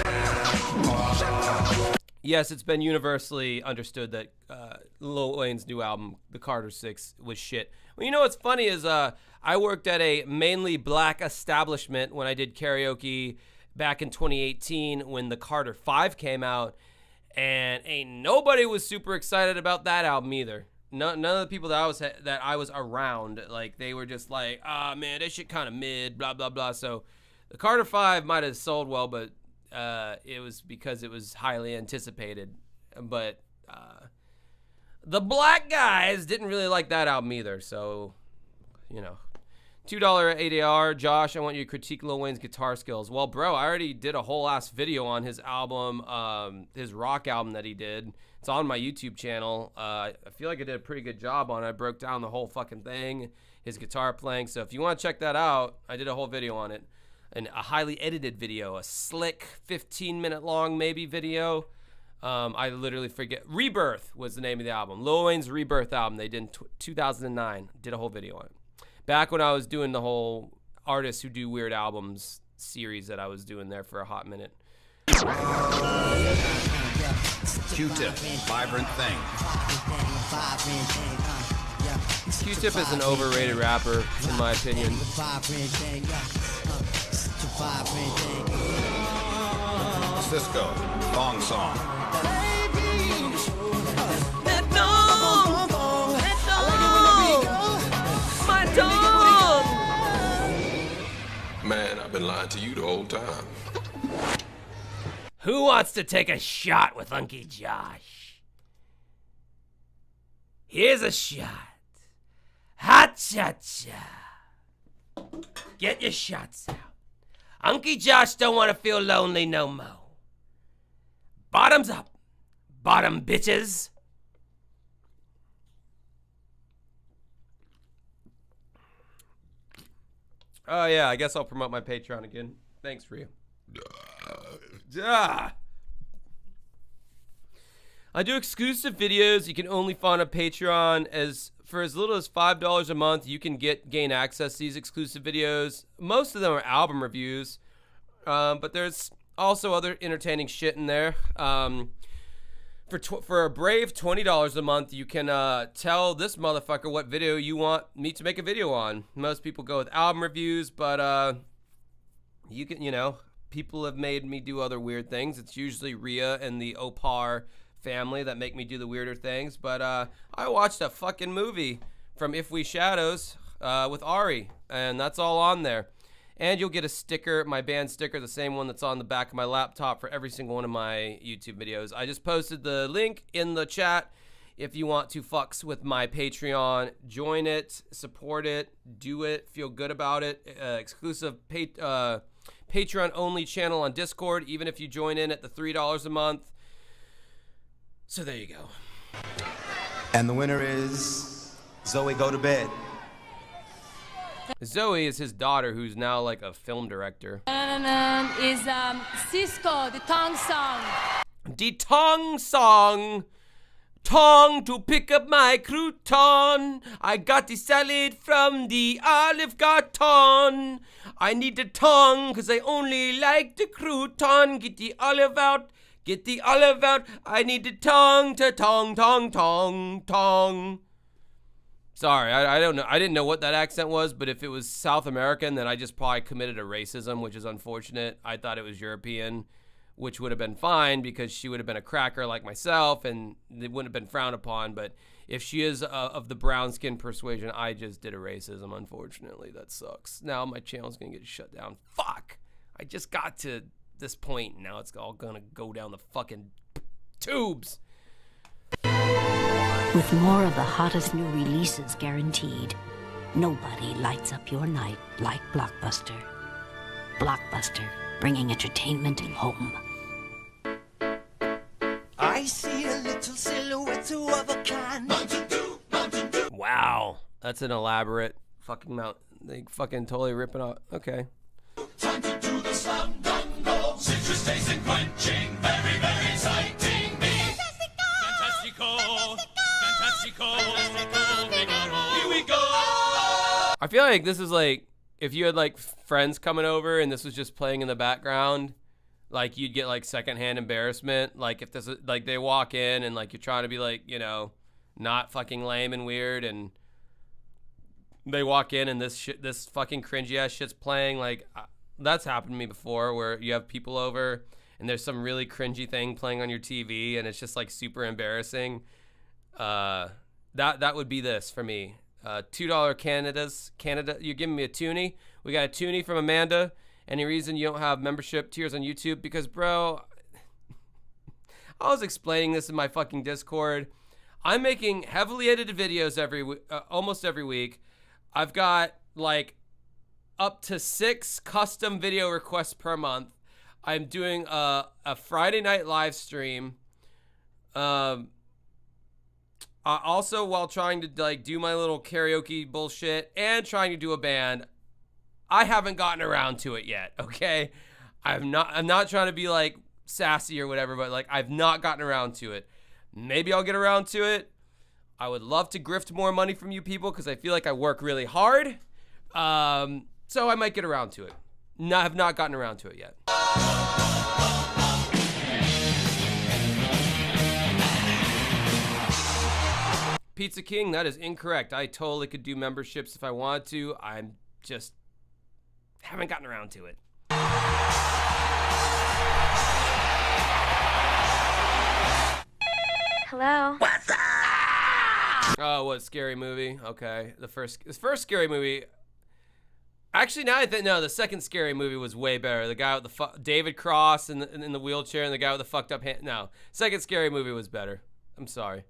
A: Yes, it's been universally understood that Lil Wayne's new album, The Carter 6, was shit. Well, what's funny is I worked at a mainly black establishment when I did karaoke back in 2018 when The Carter 5 came out, and ain't nobody was super excited about that album either. None of the people that I was around, like, they were just like, man, this shit kind of mid, blah, blah, blah. So the Carter 5 might have sold well, but it was because it was highly anticipated. But the black guys didn't really like that album either. So, $2 ADR. Josh, I want you to critique Lil Wayne's guitar skills. Well, bro, I already did a whole ass video on his album, his rock album that he did. It's on my YouTube channel. I feel like I did a pretty good job on it. I broke down the whole fucking thing, his guitar playing. So if you want to check that out, I did a whole video on it. And a highly edited video, a slick 15-minute long maybe video. I literally forget. Rebirth was the name of the album. Lil Wayne's Rebirth album. They did in 2009. Did a whole video on it. Back when I was doing the whole artists who do weird albums series that I was doing there for a hot minute.
E: Q-Tip, Vibrant Thing.
A: Q-Tip is an overrated rapper, in my opinion.
E: Cisco, Thong Song.
P: Man, I've been lying to you the whole time.
A: Who wants to take a shot with Unky Josh? Here's a shot. Ha-cha-cha. Get your shots out. Unky Josh don't want to feel lonely no more. Bottoms up. Bottom bitches. Oh, yeah, I guess I'll promote my Patreon again. Thanks, Rhea. I do exclusive videos you can only find on Patreon. For as little as $5 a month, you can gain access to these exclusive videos. Most of them are album reviews, but there's also other entertaining shit in there. For a brave $20 a month, you can tell this motherfucker what video you want me to make a video on. Most people go with album reviews, but you can, people have made me do other weird things. It's usually Rhea and the Opar family that make me do the weirder things. But I watched a fucking movie from If We Shadows with Ari, and that's all on there. And you'll get a sticker, my band sticker, the same one that's on the back of my laptop for every single one of my YouTube videos. I just posted the link in the chat. If you want to fucks with my Patreon, join it, support it, do it, feel good about it. Exclusive Patreon-only channel on Discord, even if you join in at the $3 a month. So there you go.
N: And the winner is Zoe Go to Bed.
A: Zoe is his daughter, who's now like a film director.
R: Is Cisco, the Tong Song.
A: The Tong Song. Tongue to pick up my crouton. I got the salad from the Olive Garden. I need the tongue because I only like the crouton. Get the olive out. Get the olive out. I need the tongue to tongue. Sorry, I don't know. I didn't know what that accent was, but if it was South American, then I just probably committed a racism, which is unfortunate. I thought it was European, which would have been fine because she would have been a cracker like myself and it wouldn't have been frowned upon. But if she is of the brown skin persuasion, I just did a racism, unfortunately. That sucks. Now my channel's going to get shut down. Fuck. I just got to this point. Now it's all going to go down the fucking tubes.
Q: With more of the hottest new releases guaranteed, nobody lights up your night like Blockbuster. Blockbuster, bringing entertainment home.
D: I see a little silhouette of a kind. Mountain Dew.
A: Wow, that's an elaborate fucking mount. They fucking totally ripping off. Okay.
D: Time to do the slam dunk go. Citrus tasting, quenching, very, very exciting me. Fantastico. Here we go.
A: I feel like this is like if you had like friends coming over and this was just playing in the background, like you'd get like secondhand embarrassment. Like if this is like they walk in and like you're trying to be like, not fucking lame and weird, and they walk in and this fucking cringy ass shit's playing. Like that's happened to me before, where you have people over and there's some really cringy thing playing on your TV and it's just like super embarrassing. That would be this for me. $2 Canada. You're giving me a toonie. We got a toonie from Amanda. Any reason you don't have membership tiers on YouTube? Because, bro, I was explaining this in my fucking Discord. I'm making heavily edited videos almost every week. I've got like up to 6 custom video requests per month. I'm doing a Friday night live stream. Also, while trying to like do my little karaoke bullshit and trying to do a band, I haven't gotten around to it yet. Okay, I'm not trying to be like sassy or whatever, but like I've not gotten around to it. Maybe I'll get around to it. I would love to grift more money from you people because I feel like I work really hard. So I might get around to it. No, I have not gotten around to it yet. Pizza King, that is incorrect. I totally could do memberships if I wanted to. I'm just haven't gotten around to it.
C: Hello?
D: What's up?
A: Oh, what scary movie? Okay, the first scary movie. Actually, now I think no, the second scary movie was way better. The guy with the David Cross in the wheelchair and the guy with the fucked up hand. No, second scary movie was better. I'm sorry.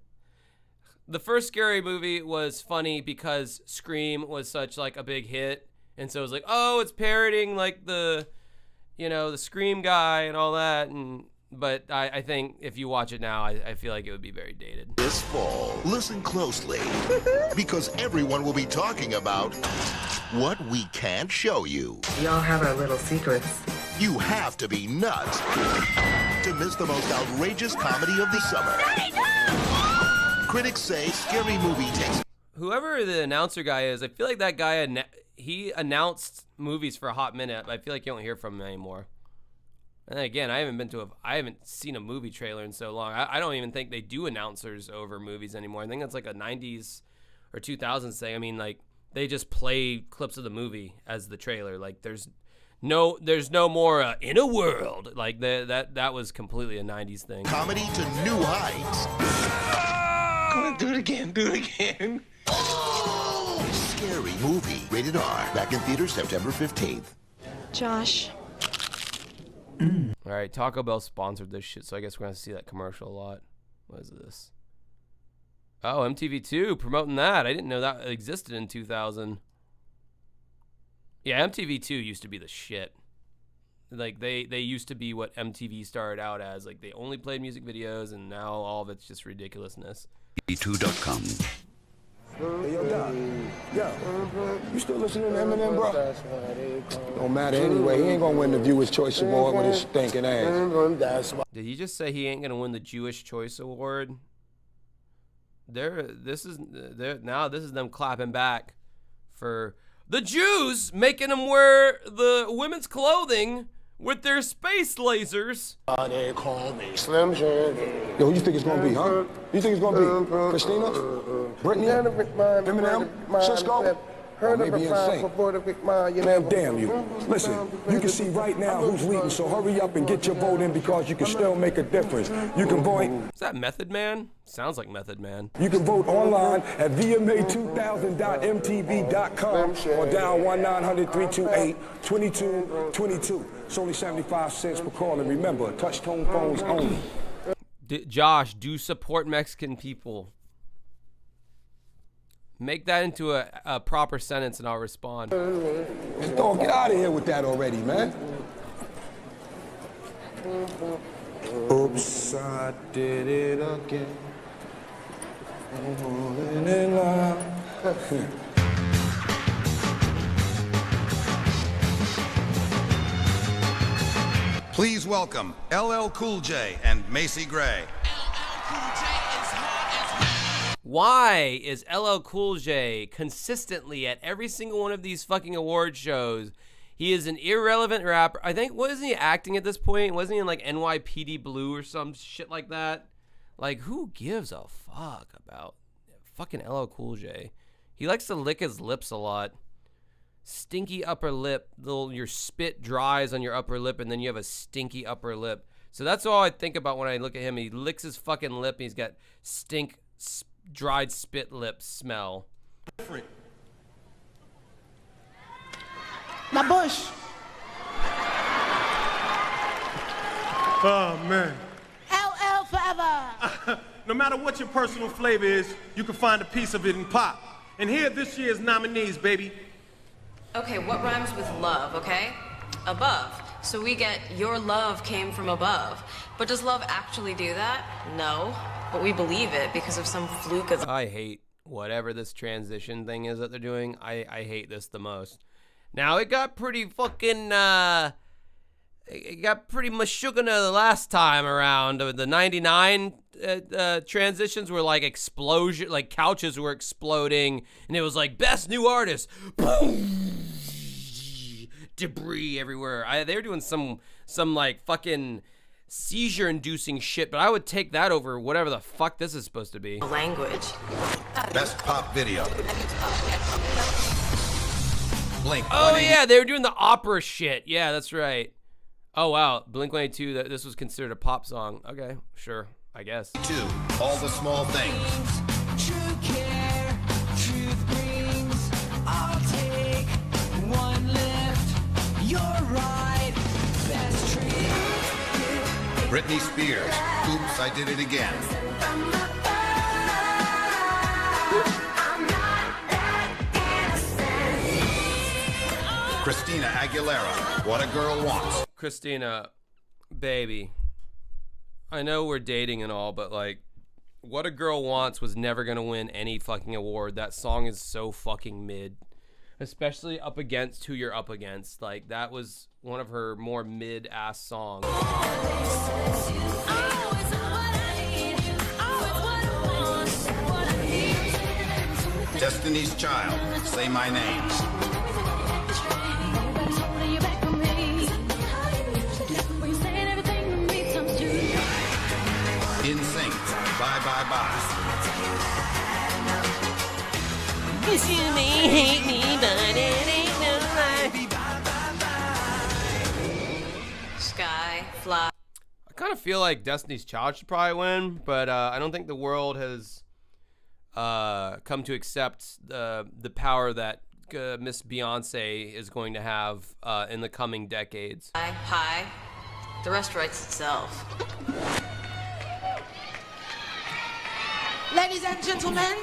A: The first scary movie was funny because Scream was such like a big hit, and so it was like, oh, it's parroting like the Scream guy and all that. But I think if you watch it now, I feel like it would be very dated.
S: This fall, listen closely, because everyone will be talking about what we can't show you.
W: We all have our little secrets.
S: You have to be nuts to miss the most outrageous comedy of the summer. Critics say Scary Movie takes...
A: Whoever the announcer guy is, I feel like that guy, he announced movies for a hot minute, but I feel like you don't hear from him anymore. And then again, I haven't seen a movie trailer in so long. I don't even think they do announcers over movies anymore. I think that's like a 90s or 2000s thing. I mean, like, they just play clips of the movie as the trailer. Like, there's no, there's no more in a world. Like that was completely a 90s thing.
S: Comedy to new heights.
F: Come on, do it again. Do it again.
S: Scary Movie. Rated R. Back in theaters September 15th.
C: Josh.
A: All right, Taco Bell sponsored this shit, so I guess we're gonna see that commercial a lot. What is this? Oh, MTV2 promoting that. I didn't know that existed in 2000. Yeah, MTV2 used to be the shit. Like they used to be what MTV started out as. Like they only played music videos, and now all of it's just ridiculousness.
B: E2.com.
T: Hey, yo, Doc. Yo, you still listening to Eminem, bro? Don't matter anyway. He ain't gonna win the Viewer's Choice Award with his stinking ass.
A: Did he just say he ain't gonna win the Jewish Choice Award? This is them clapping back for the Jews, making them wear the women's clothing with their space lasers.
T: They call me Slim Shady. Yo, who you think it's gonna be, huh? You think it's gonna be Christina? Brittany? Eminem? Cisco? Or maybe Insane? Man, damn you. Listen, you can see right now who's leading, so hurry up and get your vote in because you can still make a difference. You can vote.
A: Is that Method Man? Sounds like Method Man.
T: You can vote online at VMA2000.mtv.com or dial 1-900-328-2222. It's only 75 cents per call, and remember, touch-tone phones only.
A: Josh, do support Mexican people. Make that into a proper sentence and I'll respond.
T: Dog, get out of here with that already, man. Oops, I did it again.
E: Please welcome LL Cool J and Macy Gray.
A: Why is LL Cool J consistently at every single one of these fucking award shows? He is an irrelevant rapper. I think, wasn't he acting at this point? Wasn't he in like NYPD Blue or some shit like that? Like, who gives a fuck about fucking LL Cool J? He likes to lick his lips a lot. Stinky upper lip. Your spit dries on your upper lip and then you have a stinky upper lip. So that's all I think about when I look at him. He licks his fucking lip and he's got dried spit lip smell.
F: Different. My bush.
U: Oh, man.
F: LL forever.
U: No matter what your personal flavor is, you can find a piece of it in pop. And here are this year's nominees, baby.
X: Okay, what rhymes with love, okay? Above. So we get your love came from above. But does love actually do that? No. But we believe it because of some fluke of...
A: I hate whatever this transition thing is that they're doing. I hate this the most. Now, it got pretty fucking, it got pretty mashugana the last time around. The 99 transitions were like explosion, like couches were exploding, and it was like, best new artist. Boom! Debris everywhere. They were doing some like fucking seizure-inducing shit, but I would take that over whatever the fuck this is supposed to be.
X: Language.
E: Best pop video. Blink.
A: Oh yeah, they were doing the opera shit. Yeah, that's right. Oh wow, Blink-182. This was considered a pop song. Okay, sure, I guess.
E: 2. All the Small Things.
D: True care, truth brings. I'll take one lift. You're right. Best treat.
E: Britney Spears. Oops, I Did It Again. Christina Aguilera, What a Girl Wants.
A: Christina, baby, I know we're dating and all, but like, What a Girl Wants was never gonna win any fucking award. That song is so fucking mid, especially up against Who You're Up Against. Like, that was one of her more mid-ass songs.
E: Destiny's Child, Say My Name. In Sync, Bye Bye Bye.
D: Guess you may hate me, but it ain't no lie.
A: kind of feel like Destiny's Child should probably win, but I don't think the world has come to accept the power that Miss Beyonce is going to have in the coming decades.
X: Hi. The rest writes itself.
B: Ladies and gentlemen,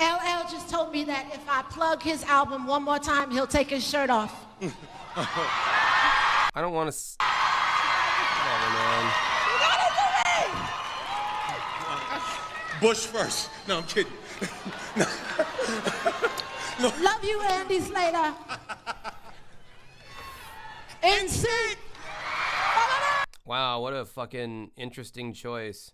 B: LL just told me that if I plug his album one more time, he'll take his shirt off.
A: I don't want to. Whatever, man.
U: Bush first. No, I'm kidding.
B: Love you, Andy Slater. NSYNC.
A: Wow, what a fucking interesting choice.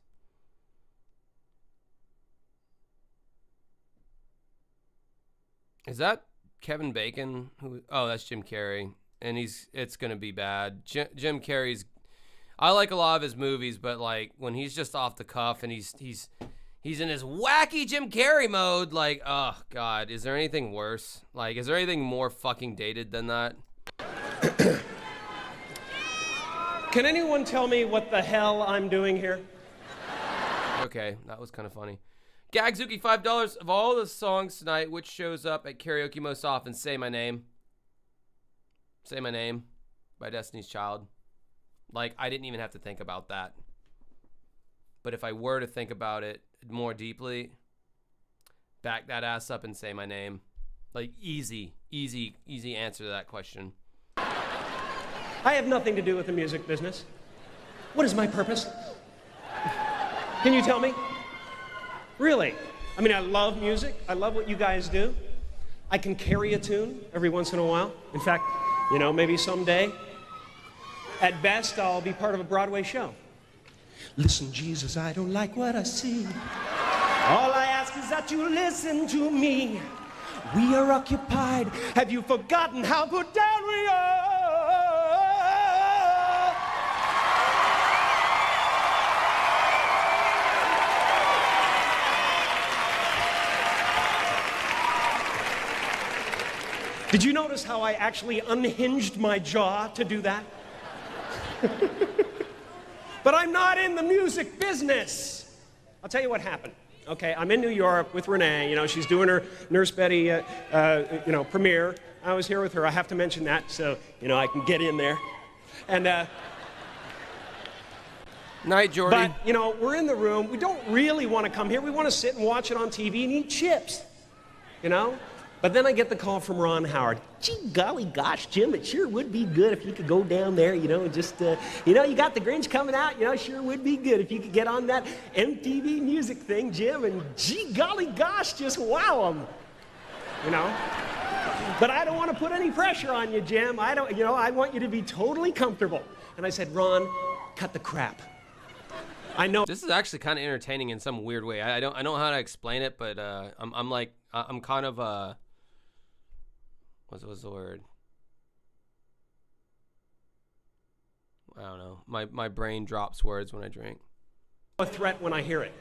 A: Is that Kevin Bacon? Oh, that's Jim Carrey, and it's gonna be bad. Jim Carrey's. I like a lot of his movies, but like when he's just off the cuff and he's in his wacky Jim Carrey mode, like, oh god, is there anything worse? Like, is there anything more fucking dated than that?
G: Can anyone tell me what the hell I'm doing here?
A: Okay, that was kind of funny. Gagzuki, $5. Of all the songs tonight, which shows up at karaoke most often? Say My Name. Say My Name by Destiny's Child. Like, I didn't even have to think about that. But if I were to think about it more deeply, back that ass up and say my name. Like, easy answer to that question.
G: I have nothing to do with the music business. What is my purpose? Can you tell me? Really? I mean, I love music. I love what you guys do. I can carry a tune every once in a while. In fact, you know, maybe someday, at best, I'll be part of a Broadway show. Listen, Jesus, I don't like what I see. All I ask is that you listen to me. We are occupied. Have you forgotten how put down we are? Did you notice how I actually unhinged my jaw to do that? But I'm not in the music business. I'll tell you what happened. Okay, I'm in New York with Renee. You know, she's doing her Nurse Betty, premiere. I was here with her. I have to mention that so, you know, I can get in there. And,
A: Night, Jordy.
G: But, you know, we're in the room. We don't really want to come here. We want to sit and watch it on TV and eat chips, you know? But then I get the call from Ron Howard. Gee, golly gosh, Jim, it sure would be good if you could go down there, you know, and just, you know, you got the Grinch coming out, you know, sure would be good if you could get on that MTV music thing, Jim, and gee, golly gosh, just wow them, you know. But I don't want to put any pressure on you, Jim. I don't, you know, I want you to be totally comfortable. And I said, Ron, cut the crap. I know.
A: This is actually kind of entertaining in some weird way. I don't know how to explain it, but I'm kind of what's the word? I don't know. My brain drops words when I drink.
G: A threat when I hear it.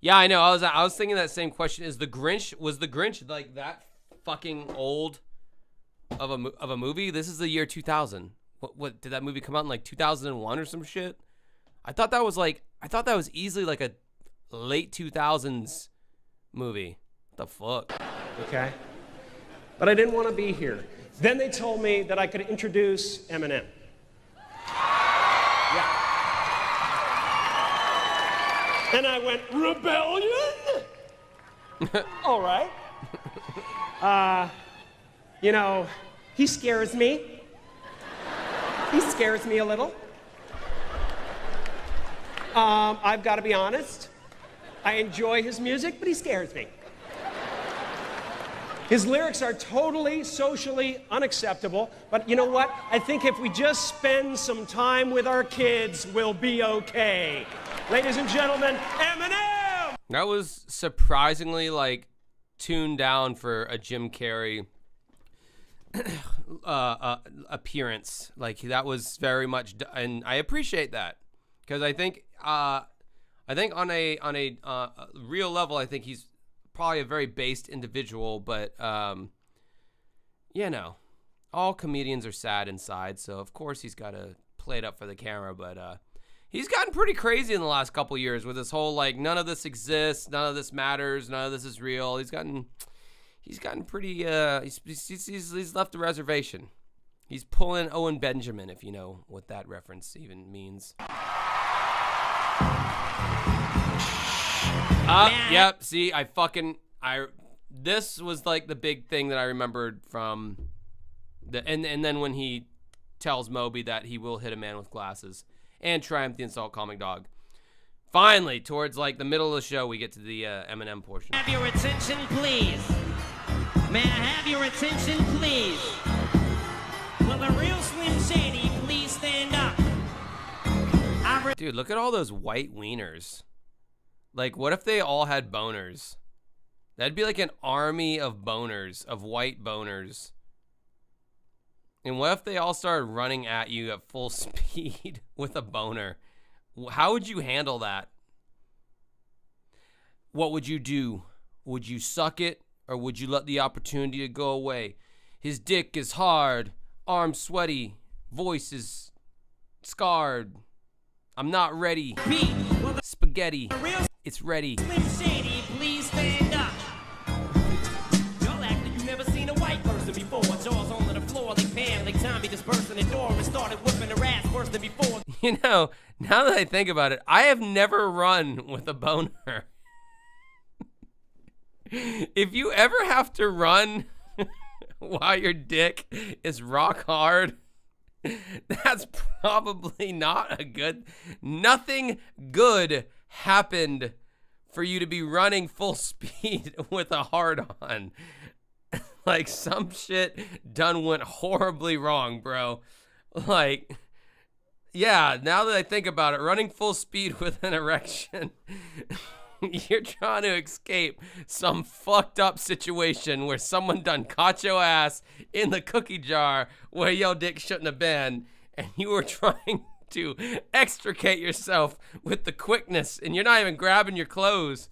A: Yeah, I know. I was thinking that same question. Was the Grinch like that fucking old of a movie? This is the year 2000. What did that movie come out in like 2001 or some shit? I thought that was easily like a late 2000s movie. What the fuck?
G: Okay. But I didn't want to be here. Then they told me that I could introduce Eminem. Yeah. And I went, rebellion? All right. You know, he scares me. He scares me a little. I've got to be honest. I enjoy his music, but he scares me. His lyrics are totally socially unacceptable, but you know what? I think if we just spend some time with our kids, we'll be okay. Ladies and gentlemen, Eminem!
A: That was surprisingly, like, tuned down for a Jim Carrey appearance. Like, that was very much, and I appreciate that, because I think on a real level, I think he's probably a very based individual, but you know, all comedians are sad inside, so of course he's got to played up for the camera, but he's gotten pretty crazy in the last couple years with this whole like none of this exists, none of this matters, none of this is real. He's gotten pretty he's left the reservation. He's pulling Owen Benjamin, if you know what that reference even means. Yep, see, this was like the big thing that I remembered from and then when he tells Moby that he will hit a man with glasses and Triumph the Insult Comic Dog. Finally, towards like the middle of the show, we get to the Eminem portion.
H: Have your attention, please. May I have your attention, please? Will the real Slim Shady please stand up?
A: Dude, look at all those white wieners. Like, what if they all had boners? That'd be like an army of boners, of white boners. And what if they all started running at you at full speed with a boner? How would you handle that? What would you do? Would you suck it, or would you let the opportunity to go away? His dick is hard, arms sweaty, voice is scarred. I'm not ready. Spaghetti. It's ready.
H: Slim Shady, please stand up. Y'all act like you never seen a white person before. Jaws on the floor like Pam, like Tommy just burst in the door and started whipping her ass worse than before.
A: You know, now that I think about it, I have never run with a boner. If you ever have to run while your dick is rock hard, that's probably not a good. Nothing good happened for you to be running full speed with a hard on. Like, some shit done went horribly wrong, bro. Like, yeah, now that I think about it, running full speed with an erection, you're trying to escape some fucked up situation where someone done caught your ass in the cookie jar where your dick shouldn't have been, and you were trying to extricate yourself with the quickness, and you're not even grabbing your clothes.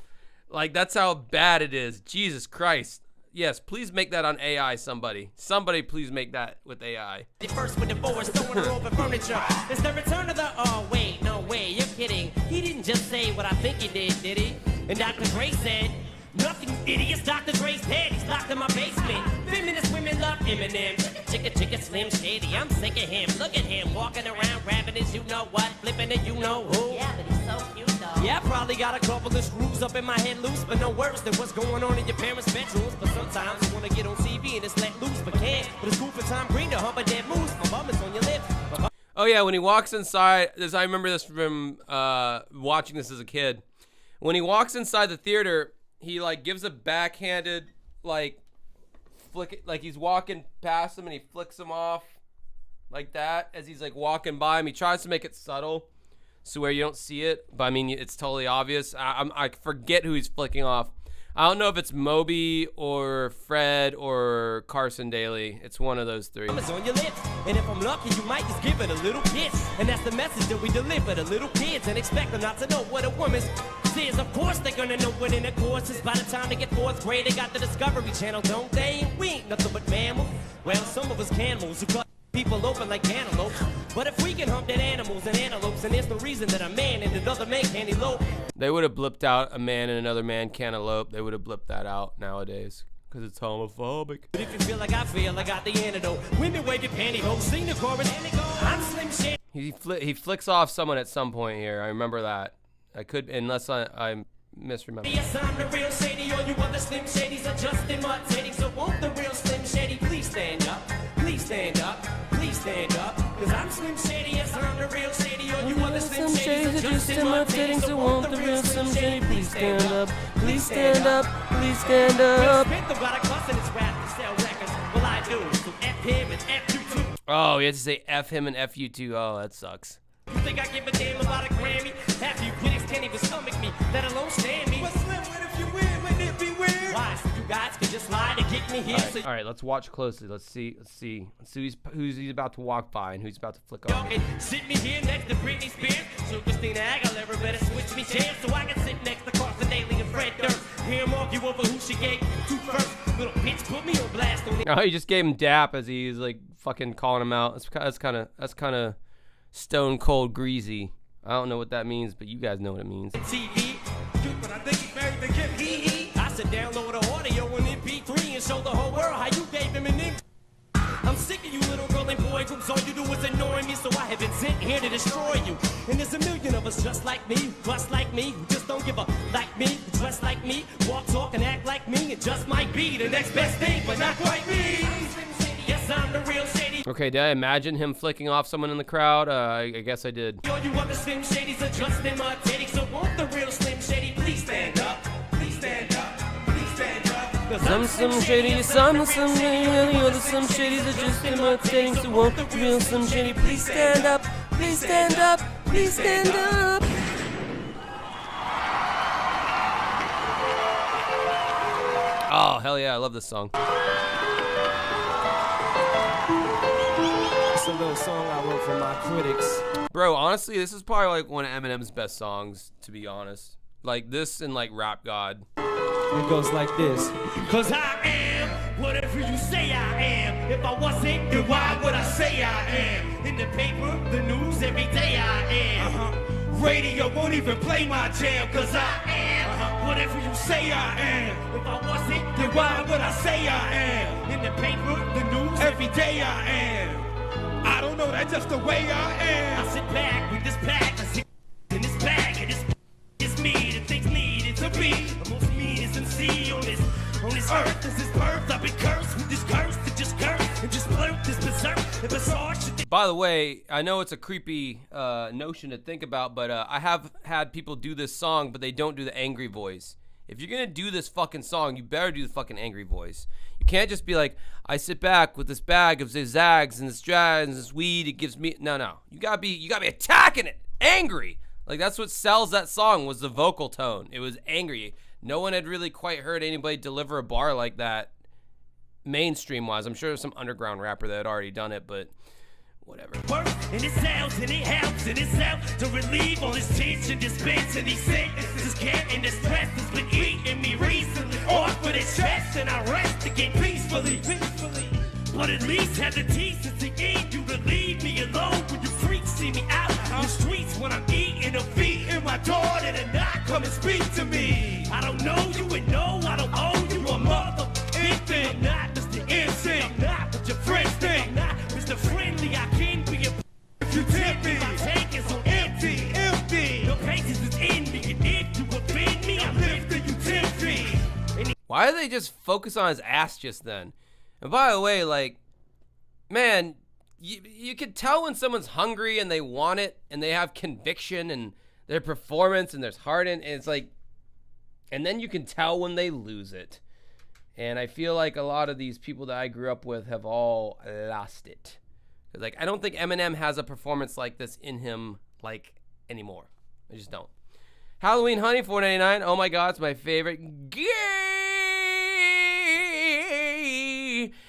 A: Like, that's how bad it is. Jesus Christ. Yes, please make that on AI, somebody. Somebody please make that with AI.
H: The first with divorce, throwing her over furniture. It's the return of the, oh wait, no way, you're kidding. He didn't just say what I think he did he? And Dr. Dre said, nothing, idiots, Dr. Dre's dead, he's locked in my basement. Feminist women love Eminem. Chicka, Slim Shady, I'm sick of him. Look at him, walking around, grabbing his you know what, flipping it you know who. Yeah, but he's so cute though. Yeah, I probably got a couple of screws up in my head loose, but no worse than what's going on in your parents' bedrooms. But sometimes I wanna get on TV and just let loose, but can't. But it's cool for Tom Green to hump a dead moose. My bum is on your lips.
A: Oh yeah, when he walks inside, I remember this from watching this as a kid. When he walks inside the theater, he like gives a backhanded like flick it, like he's walking past him and he flicks him off like that as he's like walking by him. He tries to make it subtle so where you don't see it, but I mean it's totally obvious. I forget who he's flicking off. I don't know if it's Moby or Fred or Carson Daly. It's one of those three.
H: It's on your lips, and if I'm lucky, you might just give it a little kiss. And that's the message that we deliver to little kids and expect them not to know what a woman's is. Of course, they're gonna know what intercourse is. By the time they get fourth grade, they got the Discovery Channel, don't they? We ain't nothing but mammals. Well, some of us cannibals who cut people open like cantaloupes. But if we can hump dead animals and antelopes, and there's no reason that a man and another man can't elope.
A: They would have blipped out a man and another man can't elope. They would have blipped that out nowadays because it's homophobic.
H: But if you feel like I feel, I got the antidote. Women wave your pantyhose, sing the chorus, I'm Slim Shady.
A: He flicks off someone at some point here. I remember that. I could, unless I misremember.
H: Yes, I'm the real Shady. All you other Slim Shadys are just imitating. So won't the real Slim Shady please stand up? Please stand up. Please stand up. Cause I'm Slim Shady. Yes, I'm the real Shady. All you other Slim Shadys are just imitating. So won't the real Slim Shady please stand up? Please stand up. Please stand up. Smith got a cuss in his rap to sell records. Well, I do. So F him and F you too.
A: Oh, you have to say F him and F you too. Oh, that sucks.
H: You think I give a damn about a Grammy? Half you critics can't even stomach me, let alone stand me. But Slim, what if you win? Wouldn't it be weird? Why? So you guys can just lie to get me here.
A: All right, let's watch closely. Let's see who's he's about to walk by and who's about to flick off.
H: Sit me here next to Britney Spears. So Christina Aguilera better switch me chairs so I can sit next to Carson Daly and Fred Durst. Hear him argue over who she gave to first. Little bitch put me on blast on it.
A: Oh, he just gave him dap as he's like fucking calling him out. That's kind of Stone Cold Greasy. I don't know what that means, but you guys know what it means.
H: TV, but I think he married the kid. I said download the audio on MP3 and show the whole world how you gave him an ink. I'm sick of you little girl and boy groups. All you do is annoy me, so I have been sent here to destroy you. And there's a million of us just like me, just like me, who just don't give a like me, who dress like me, walk, talk, and act like me. It just might be the next best thing, but not quite me. Yes, I'm the real Shady.
A: Okay, did I imagine him flicking off someone in the crowd? I guess I did.
H: Yo, you want the Slim Shadys are just imitating, so won't the real Slim Shady please stand up? Please stand up. Please stand up.
A: Some shady, some shady, other some shadies are just imitating, so won't the real Slim Shady please stand up? Please stand up. Please stand up. Oh, hell yeah, I love this song.
H: It's a little song I wrote for my critics.
A: Bro, honestly, this is probably like one of Eminem's best songs, to be honest. Like this and like Rap God.
H: It goes like this. Cause I am whatever you say I am. If I wasn't, then why would I say I am? In the paper, the news, every day I am. Radio won't even play my jam. Cause I am whatever you say I am. If I wasn't, then why would I say I am? In the paper, the news, every day I am. I don't know, that's just the way I am. I sit back with this pack, I sit in this bag, and it's me, the things needed to be. The most meanest MC on this earth. This is birth, I've been cursed with this curse to just curse and just blurt this berserk and bizarre shit.
A: By the way, I know it's a creepy notion to think about, but I have had people do this song, but they don't do the angry voice. If you're gonna do this fucking song, you better do the fucking angry voice. You can't just be like, I sit back with this bag of zigzags and this jazz and this weed. It gives me no. You gotta be attacking it, angry. Like that's what sells that song was the vocal tone. It was angry. No one had really quite heard anybody deliver a bar like that, mainstream wise. I'm sure there's some underground rapper that had already done it, but whatever.
H: And it sounds and it helps in itself to relieve all this tension, dispense and these sicknesses, care and this stress has been eating me recently. Off with its chest and I rest again peacefully. But at least have the decency in you to leave me alone when you freaks see me out in the streets when I'm eating a feet in my daughter to not come and speak to me. I don't know you and no, I don't owe you a mother anything. I'm not Mr. MC, I'm not what your friends think. I'm not Mr. Friendly, I can be a if you tempt me. My tank is on empty. No patience is in me, and if you offend me, I'm lifting you 10 feet.
A: Why do they just focus on his ass just then? And by the way, like, man, you can tell when someone's hungry and they want it and they have conviction and their performance and there's heart in, and it's like, and then you can tell when they lose it. And I feel like a lot of these people that I grew up with have all lost it. Like, I don't think Eminem has a performance like this in him, like, anymore. I just don't. Halloween Honey, $4.99. Oh my God, it's my favorite. Gay!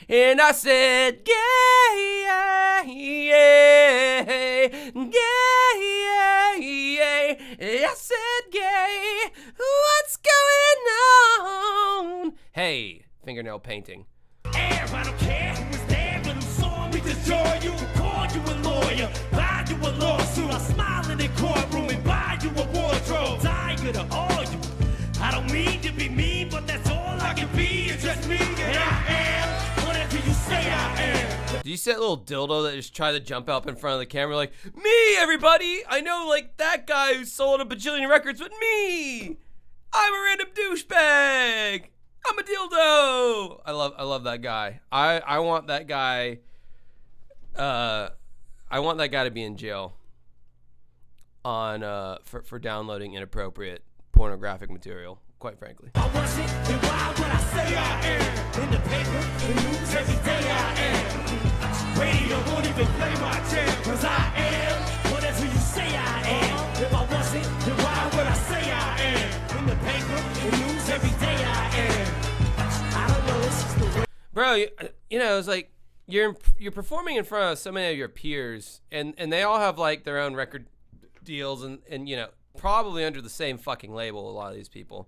A: And I said, gay, yeah, I said, gay, what's going on? Hey, fingernail painting.
H: Air, I don't care who was there, but who saw me destroy you, call you a lawyer, buy you a lawsuit, I smile in the courtroom and buy you a wardrobe, tired of all you. I don't mean to be mean, but that's all I can be, it's just me, and I am whatever you say I am.
A: Do you see that little dildo that just tried to jump up in front of the camera like, me, everybody? I know, like, that guy who sold a bajillion records, but me! I'm a random douchebag! I'm a dildo! I love that guy. I want that guy, I want that guy to be in jail on, for downloading inappropriate pornographic material, quite frankly.
H: I wasn't, then why would I say I am? In the paper, the news, every day I am. Radio won't even play my jam, cause I am whatever you say I am. If I wasn't, then why would I say I am? In the paper, the news, every day I am. I don't know, it's just the way.
A: Bro, you know, it's like, you're performing in front of so many of your peers, and they all have, like, their own record deals, and you know, probably under the same fucking label, a lot of these people.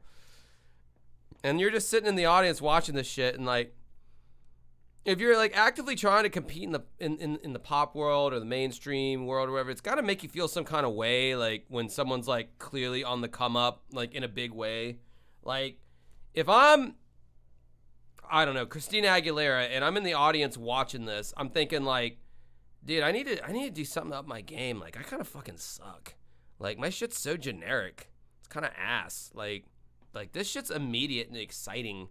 A: And you're just sitting in the audience watching this shit, and like, if you're like actively trying to compete in the pop world or the mainstream world or whatever, it's got to make you feel some kind of way, like when someone's like clearly on the come up, like in a big way. Like if I don't know, Christina Aguilera, and I'm in the audience watching this, I'm thinking like, dude, I need to do something up my game. Like I kind of fucking suck. Like my shit's so generic. It's kind of ass. Like this shit's immediate and exciting,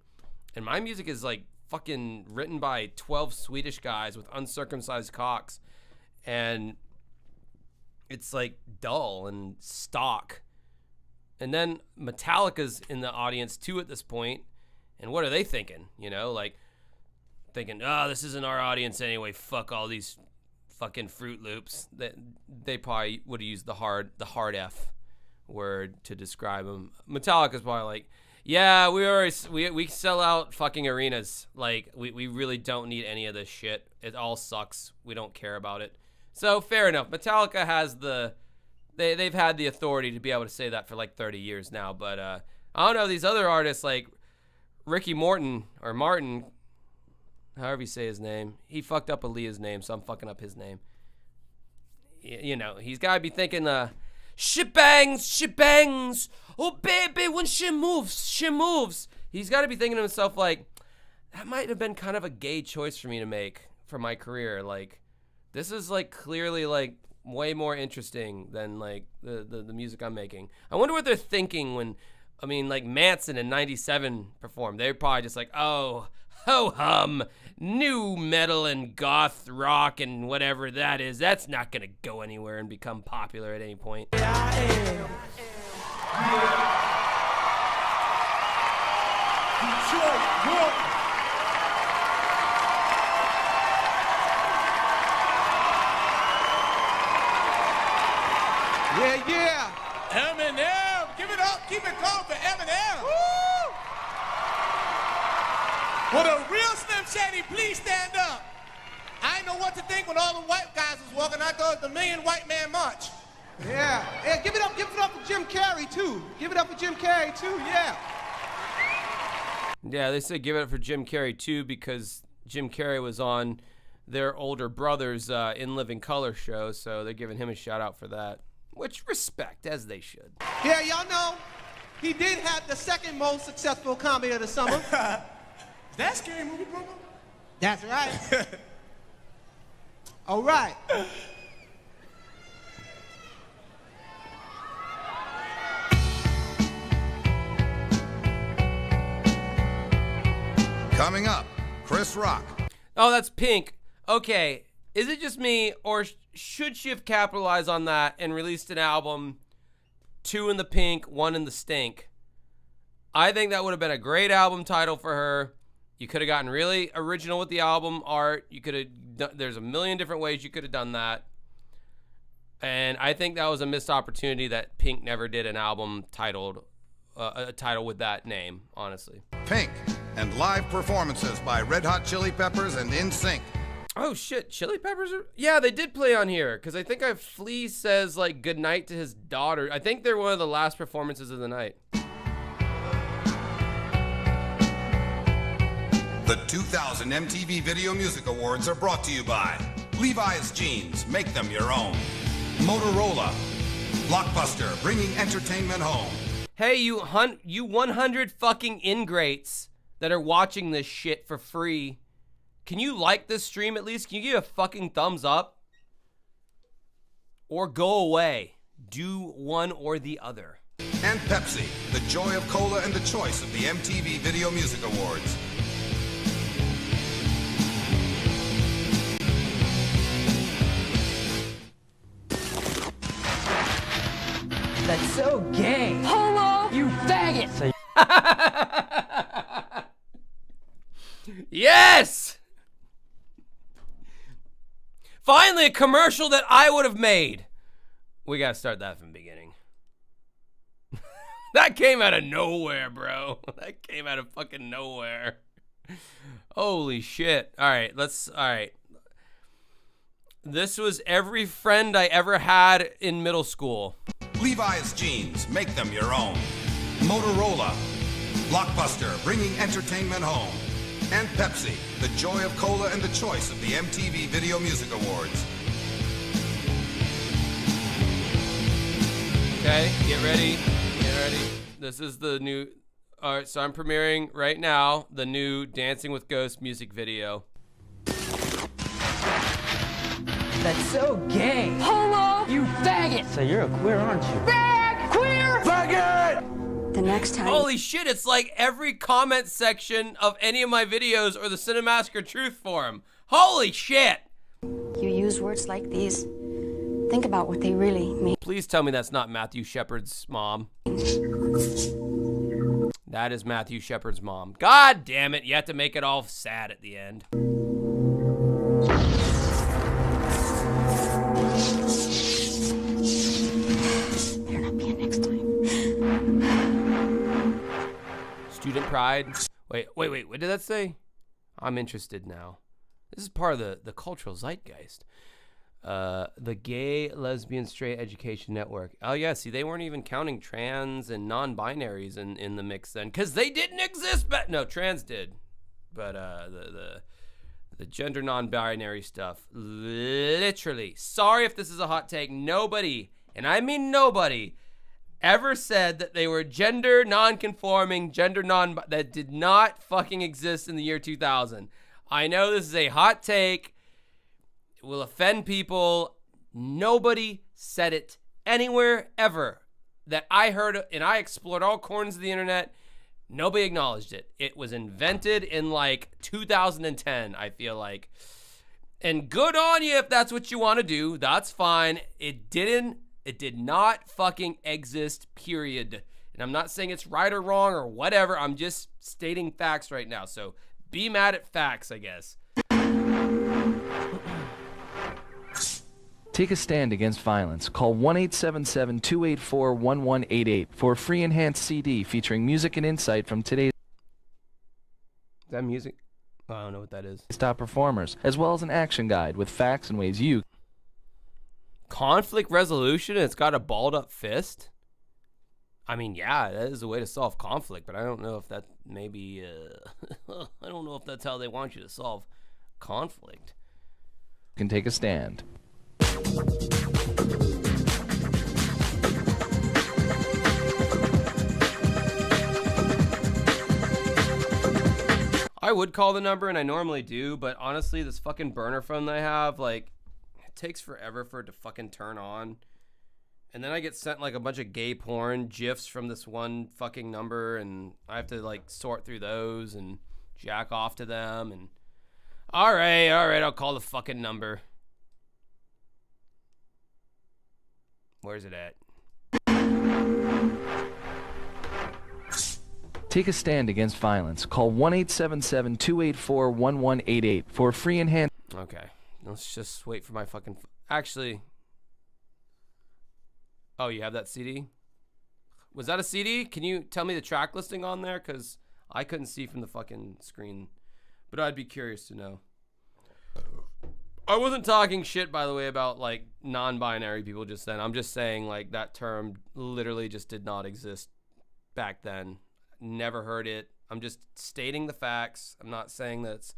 A: and my music is like fucking written by 12 Swedish guys with uncircumcised cocks, and it's like dull and stock. And then Metallica's in the audience too at this point, and what are they thinking? You know, like thinking, oh, this isn't our audience anyway. Fuck all these fucking Fruit Loops. That they probably would have used the hard F word to describe them. Metallica's probably like, yeah, we sell out fucking arenas. Like we really don't need any of this shit. It all sucks. We don't care about it. So fair enough. Metallica has they've had the authority to be able to say that for like 30 years now. But I don't know, these other artists like Ricky Martin, however you say his name. He fucked up Aaliyah's name, so I'm fucking up his name. You know, he's got to be thinking, she bangs. Oh, baby, when she moves. He's got to be thinking to himself, like, that might have been kind of a gay choice for me to make for my career. Like, this is, like, clearly, like, way more interesting than, like, the music I'm making. I wonder what they're thinking when, I mean, like, Manson in 97 performed. They're probably just like, oh, ho-hum, new metal and goth rock and whatever that is, that's not going to go anywhere and become popular at any point.
F: Yeah. Eminem, give it up, keep it going for Eminem. Woo! Will the real Slim Shady please stand up? I didn't know what to think when all the white guys was walking. I thought it was the Million White Man March. Yeah, give it up for Jim Carrey too. Give it up for Jim Carrey too, yeah.
A: Yeah, they say give it up for Jim Carrey too because Jim Carrey was on their older brother's In Living Color show, so they're giving him a shout out for that. Which, respect, as they should.
F: Yeah, y'all know, he did have the second most successful comedy of the summer. Is that Scary Movie, Bruno? That's right. All right.
E: Coming up, Chris Rock.
A: Oh, that's Pink. Okay, is it just me, or should she have capitalized on that and released an album, 2 in the Pink, 1 in the Stink? I think that would have been a great album title for her. You could have gotten really original with the album art. You could have. There's a million different ways you could have done that. And I think that was a missed opportunity that Pink never did an album titled, a title with that name, honestly.
E: Pink and live performances by Red Hot Chili Peppers and NSYNC.
A: Oh shit, Chili Peppers are... Yeah, they did play on here, because I think Flea says, like, goodnight to his daughter. I think they're one of the last performances of the night.
E: The 2000 MTV Video Music Awards are brought to you by Levi's Jeans, make them your own. Motorola. Blockbuster, bringing entertainment home.
A: Hey, you 100 fucking ingrates that are watching this shit for free. Can you like this stream at least? Can you give a fucking thumbs up? Or go away. Do one or the other.
E: And Pepsi, the joy of cola and the choice of the MTV Video Music Awards.
J: That's so gay. Homo, you faggot.
A: Yes! Finally, a commercial that I would have made. We gotta start that from the beginning. That came out of nowhere, bro. That came out of fucking nowhere. Holy shit. All right. This was every friend I ever had in middle school.
E: Levi's Jeans, make them your own. Motorola. Blockbuster, bringing entertainment home. And Pepsi, the joy of cola and the choice of the MTV Video Music Awards.
A: Okay, get ready. Get ready. This is the new... All right, so I'm premiering right now the new Dancing with Ghosts music video.
J: That's so gay. Homo, you faggot. So you're a queer, aren't you? Fag, queer, faggot.
C: The next time.
A: Holy shit, it's like every comment section of any of my videos or the Cinemassacre Truth Forum. Holy shit.
C: You use words like these. Think about what they really mean.
A: Please tell me that's not Matthew Shepard's mom. That is Matthew Shepard's mom. God damn it, you have to make it all sad at the end.
C: Better not be a next time.
A: Student pride. Wait, what did that say? I'm interested now. This is part of the cultural zeitgeist. The Gay, Lesbian, Straight Education Network. Oh yeah, see, they weren't even counting trans and non-binaries in the mix then, because they didn't exist. But no, trans did, but the gender non-binary stuff, literally. Sorry if this is a hot take. Nobody, and I mean nobody, ever said that they were gender non-conforming, that did not fucking exist in the year 2000. I know this is a hot take. It will offend people. Nobody said it anywhere ever that I heard, and I explored all corners of the internet. Nobody acknowledged it. It was invented in like 2010, I feel like. And good on you if that's what you want to do. That's fine. It did not fucking exist, period. And I'm not saying it's right or wrong or whatever. I'm just stating facts right now. So be mad at facts, I guess.
L: Take a stand against violence. Call 1-877-284-1188 for a free enhanced CD featuring music and insight from today's
A: Is that music? Oh, I don't know what that is.
L: top performers, as well as an action guide with facts and ways you...
A: Conflict resolution? It's got a balled up fist? I mean, yeah, that is a way to solve conflict, but I don't know if that maybe... I don't know if that's how they want you to solve conflict.
L: Can take a stand.
A: I would call the number, and I normally do, but honestly, this fucking burner phone that I have, like, it takes forever for it to fucking turn on. And then I get sent, like, a bunch of gay porn GIFs from this one fucking number, and I have to, like, sort through those and jack off to them, and... Alright, I'll call the fucking number. Where's it at?
L: Take a stand against violence. Call 1-877-284-1188 for a free enhanced...
A: Okay, let's just wait for my fucking... Actually... Oh, you have that CD? Was that a CD? Can you tell me the track listing on there? Because I couldn't see from the fucking screen. But I'd be curious to know. I wasn't talking shit, by the way, about, like, non-binary people just then. I'm just saying, like, that term literally just did not exist back then. Never heard it. I'm just stating the facts. I'm not saying that's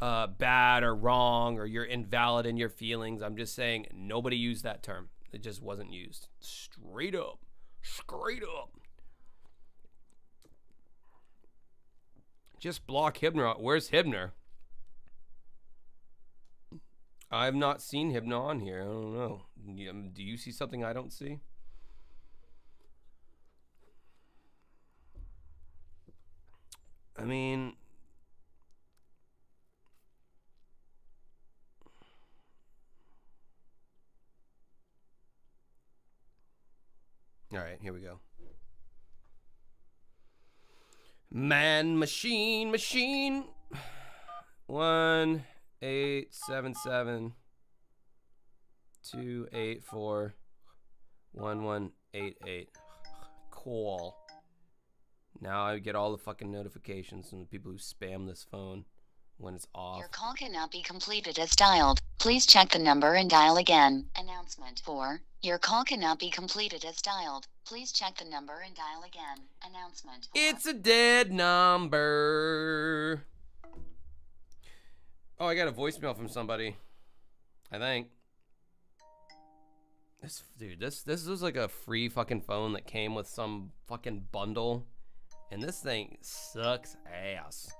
A: bad or wrong or you're invalid in your feelings. I'm just saying nobody used that term. It just wasn't used. Straight up. Straight up. Just block Hibner. Where's Hibner? I've not seen Hibner on here. I don't know. Do you see something I don't see? I mean... Alright, here we go. Man, machine. 1-877-284-1188. Cool. Now I get all the fucking notifications from the people who spam this phone when it's off.
M: Your call cannot be completed as dialed. Please check the number and dial again. Announcement 4. Your call cannot be completed as dialed. Please check the number and dial again. Announcement 4.
A: It's a dead number. Oh, I got a voicemail from somebody. I think. This was like a free fucking phone that came with some fucking bundle. And this thing sucks ass.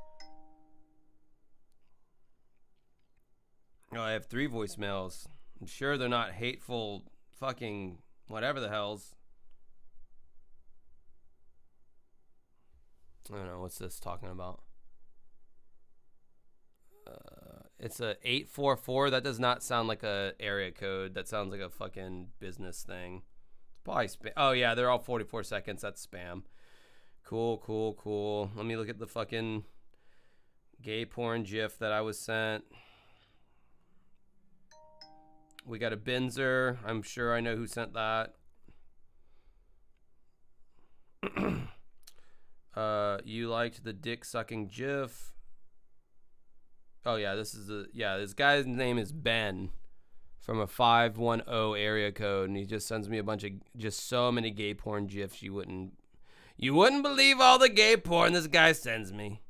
A: Oh, I have 3 voicemails. I'm sure they're not hateful fucking whatever the hell's. I don't know, what's this talking about? It's a 844. That does not sound like a area code. That sounds like a fucking business thing. It's probably spam. Oh yeah, they're all 44 seconds. That's spam. Cool. Let me look at the fucking gay porn gif that I was sent. We got a Binzer. I'm sure I know who sent that. You liked the dick sucking gif. Oh yeah, this guy's name is Ben from a 510 area code, and he just sends me a bunch of just so many gay porn gifs you wouldn't believe all the gay porn this guy sends me.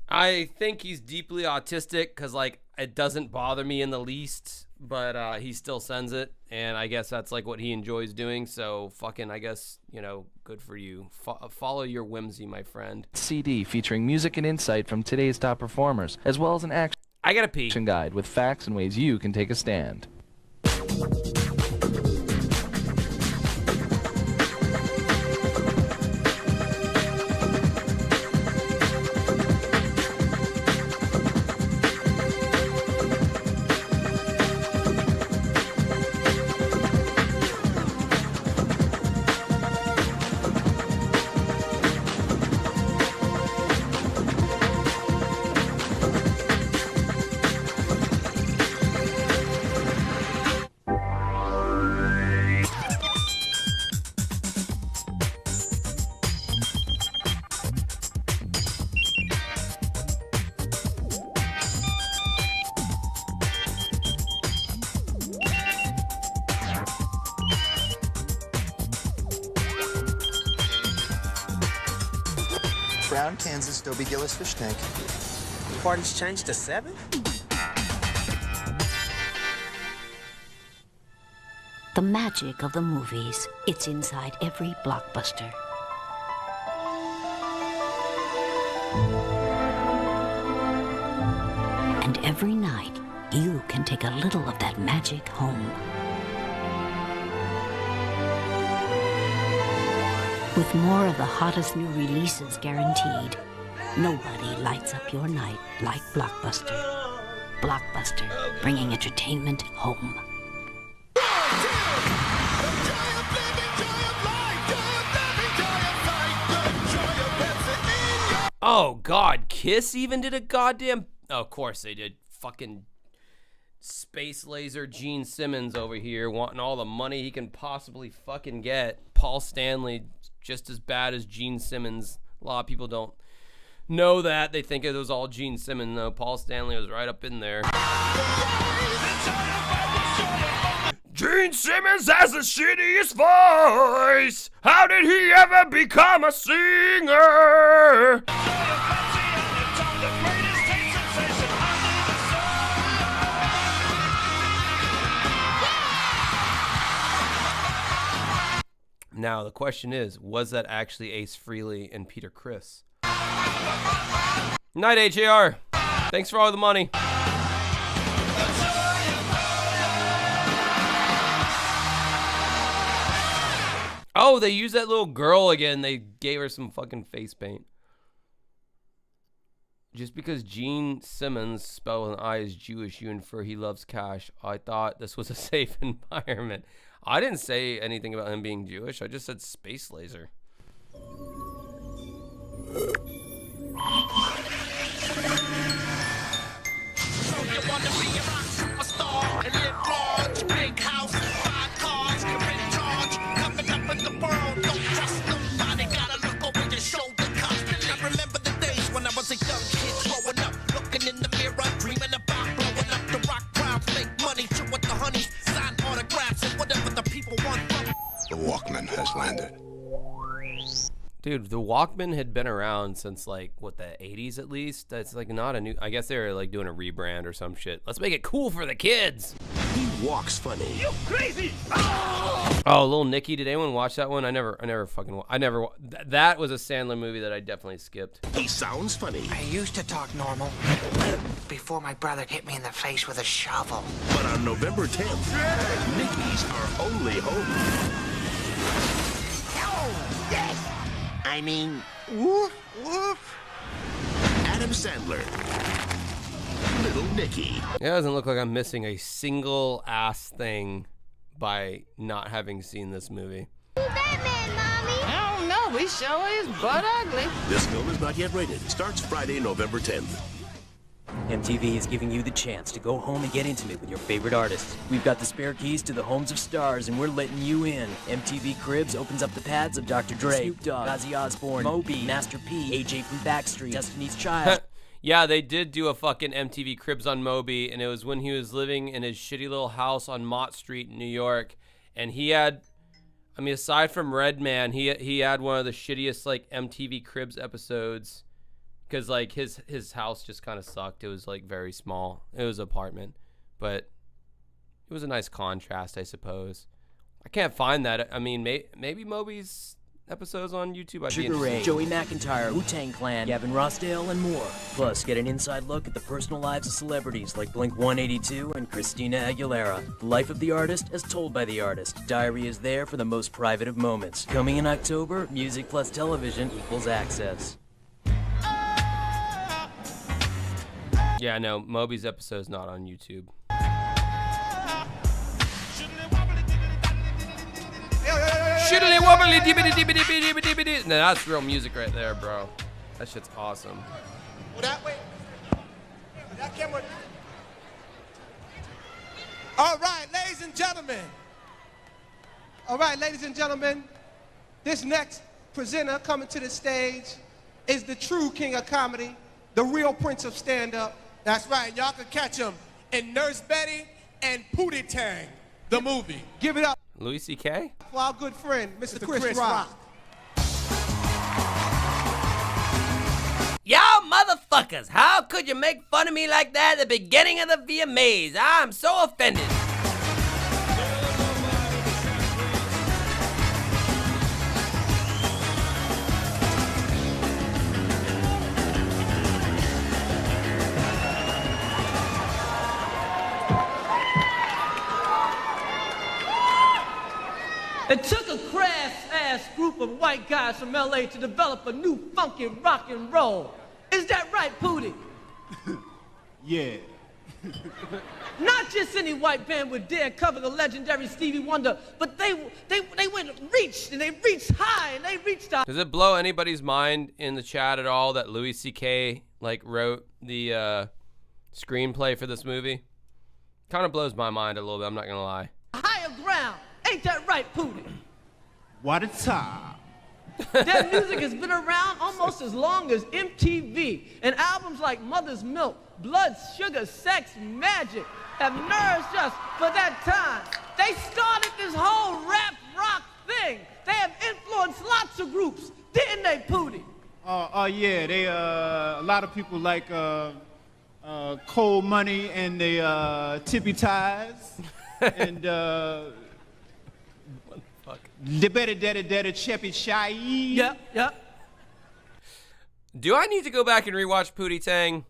A: I think he's deeply autistic because like it doesn't bother me in the least, but he still sends it, and I guess that's like what he enjoys doing. So fucking, I guess, good for you. Follow your whimsy, my friend.
L: CD featuring music and insight from today's top performers, as well as an action guide with facts and ways you can take a stand.
I: Brown, Kansas, Dobie Gillis Fish Tank.
F: Party's changed to 7?
Q: The magic of the movies. It's inside every blockbuster. And every night, you can take a little of that magic home. With more of the hottest new releases guaranteed, nobody lights up your night like Blockbuster. Blockbuster, bringing entertainment home.
A: Oh God, Kiss even did a goddamn. Oh, of course they did. Fucking space laser Gene Simmons over here wanting all the money he can possibly fucking get. Paul Stanley, just as bad as Gene Simmons. A lot of people don't know that. They think it was all Gene Simmons, though. Paul Stanley was right up in there. Gene Simmons has the shittiest voice. How did he ever become a singer? Now, the question is, was that actually Ace Frehley and Peter Criss? Night, HAR. Thanks for all the money. Oh, they used that little girl again. They gave her some fucking face paint. Just because Gene Simmons, spelled with an I, is Jewish, you infer he loves cash. I thought this was a safe environment. I didn't say anything about him being Jewish. I just said space laser.
S: The Walkman has landed.
A: Dude, the Walkman had been around since like what, the 80s at least. That's like not a new. I guess they were like doing a rebrand or some shit. Let's make it cool for the kids.
S: He walks funny.
D: You crazy!
A: Oh, Little Nicky. Did anyone watch that one? I never fucking. That was a Sandler movie that I definitely skipped.
S: He sounds funny.
J: I used to talk normal before my brother hit me in the face with a shovel.
S: But on November 10th, Nicky's our only hope.
J: Oh, yes!
S: I mean, woof, woof. Adam Sandler. Little Nicky.
A: It doesn't look like I'm missing a single ass thing by not having seen this movie.
J: Batman, Mommy! I don't know. He sure is butt ugly.
S: This film is not yet rated. Starts Friday, November 10th.
K: MTV is giving you the chance to go home and get intimate with your favorite artists. We've got the spare keys to the homes of stars, and we're letting you in. MTV Cribs opens up the pads of Dr. Dre, Snoop Dogg, Ozzy Osbourne, Moby, Master P, AJ from Backstreet, Destiny's Child.
A: Yeah, they did do a fucking MTV Cribs on Moby, and it was when he was living in his shitty little house on Mott Street in New York, and he had, I mean, aside from Redman, he had one of the shittiest like MTV Cribs episodes. Because, like, his house just kind of sucked. It was, like, very small. It was an apartment. But it was a nice contrast, I suppose. I can't find that. I mean, maybe Moby's episodes on YouTube.
K: Sugar Ray, Joey McIntyre, Wu-Tang Clan, Gavin Rossdale, and more. Plus, get an inside look at the personal lives of celebrities like Blink-182 and Christina Aguilera. The life of the artist as told by the artist. Diary is there for the most private of moments. Coming in October, music plus television equals access.
A: Yeah, no, Moby's episode's not on YouTube. Shiddly wobbly dibbity dibbity dibbity dibbity. No, that's real music right there, bro. That shit's awesome.
F: Well, that way. That camera. All right, ladies and gentlemen. All right, ladies and gentlemen. This next presenter coming to the stage is the true king of comedy, the real prince of stand-up. That's right, y'all can catch him in Nurse Betty and Pootie Tang, the movie. Give it up.
A: Louis C.K.?
F: For our good friend, Mr. Chris Rock.
A: Y'all motherfuckers, how could you make fun of me like that at the beginning of the VMAs? I'm so offended.
O: It took a crass-ass group of white guys from LA to develop a new funky rock and roll. Is that right, Pootie?
U: Yeah.
O: Not just any white band would dare cover the legendary Stevie Wonder, but they reached high and they reached out.
A: Does it blow anybody's mind in the chat at all that Louis C.K. like wrote the screenplay for this movie? Kind of blows my mind a little bit, I'm not gonna lie.
O: Higher ground. Ain't that right, Pootie?
U: What a time.
O: Their music has been around almost as long as MTV, and albums like Mother's Milk, Blood, Sugar, Sex, Magic have nourished us for that time. They started this whole rap rock thing. They have influenced lots of groups, didn't they, Pootie?
U: Yeah, they a lot of people like Cold Money and the Tippy Ties and the better Cheppy Shy.
O: Yep.
A: Do I need to go back and rewatch Pootie Tang?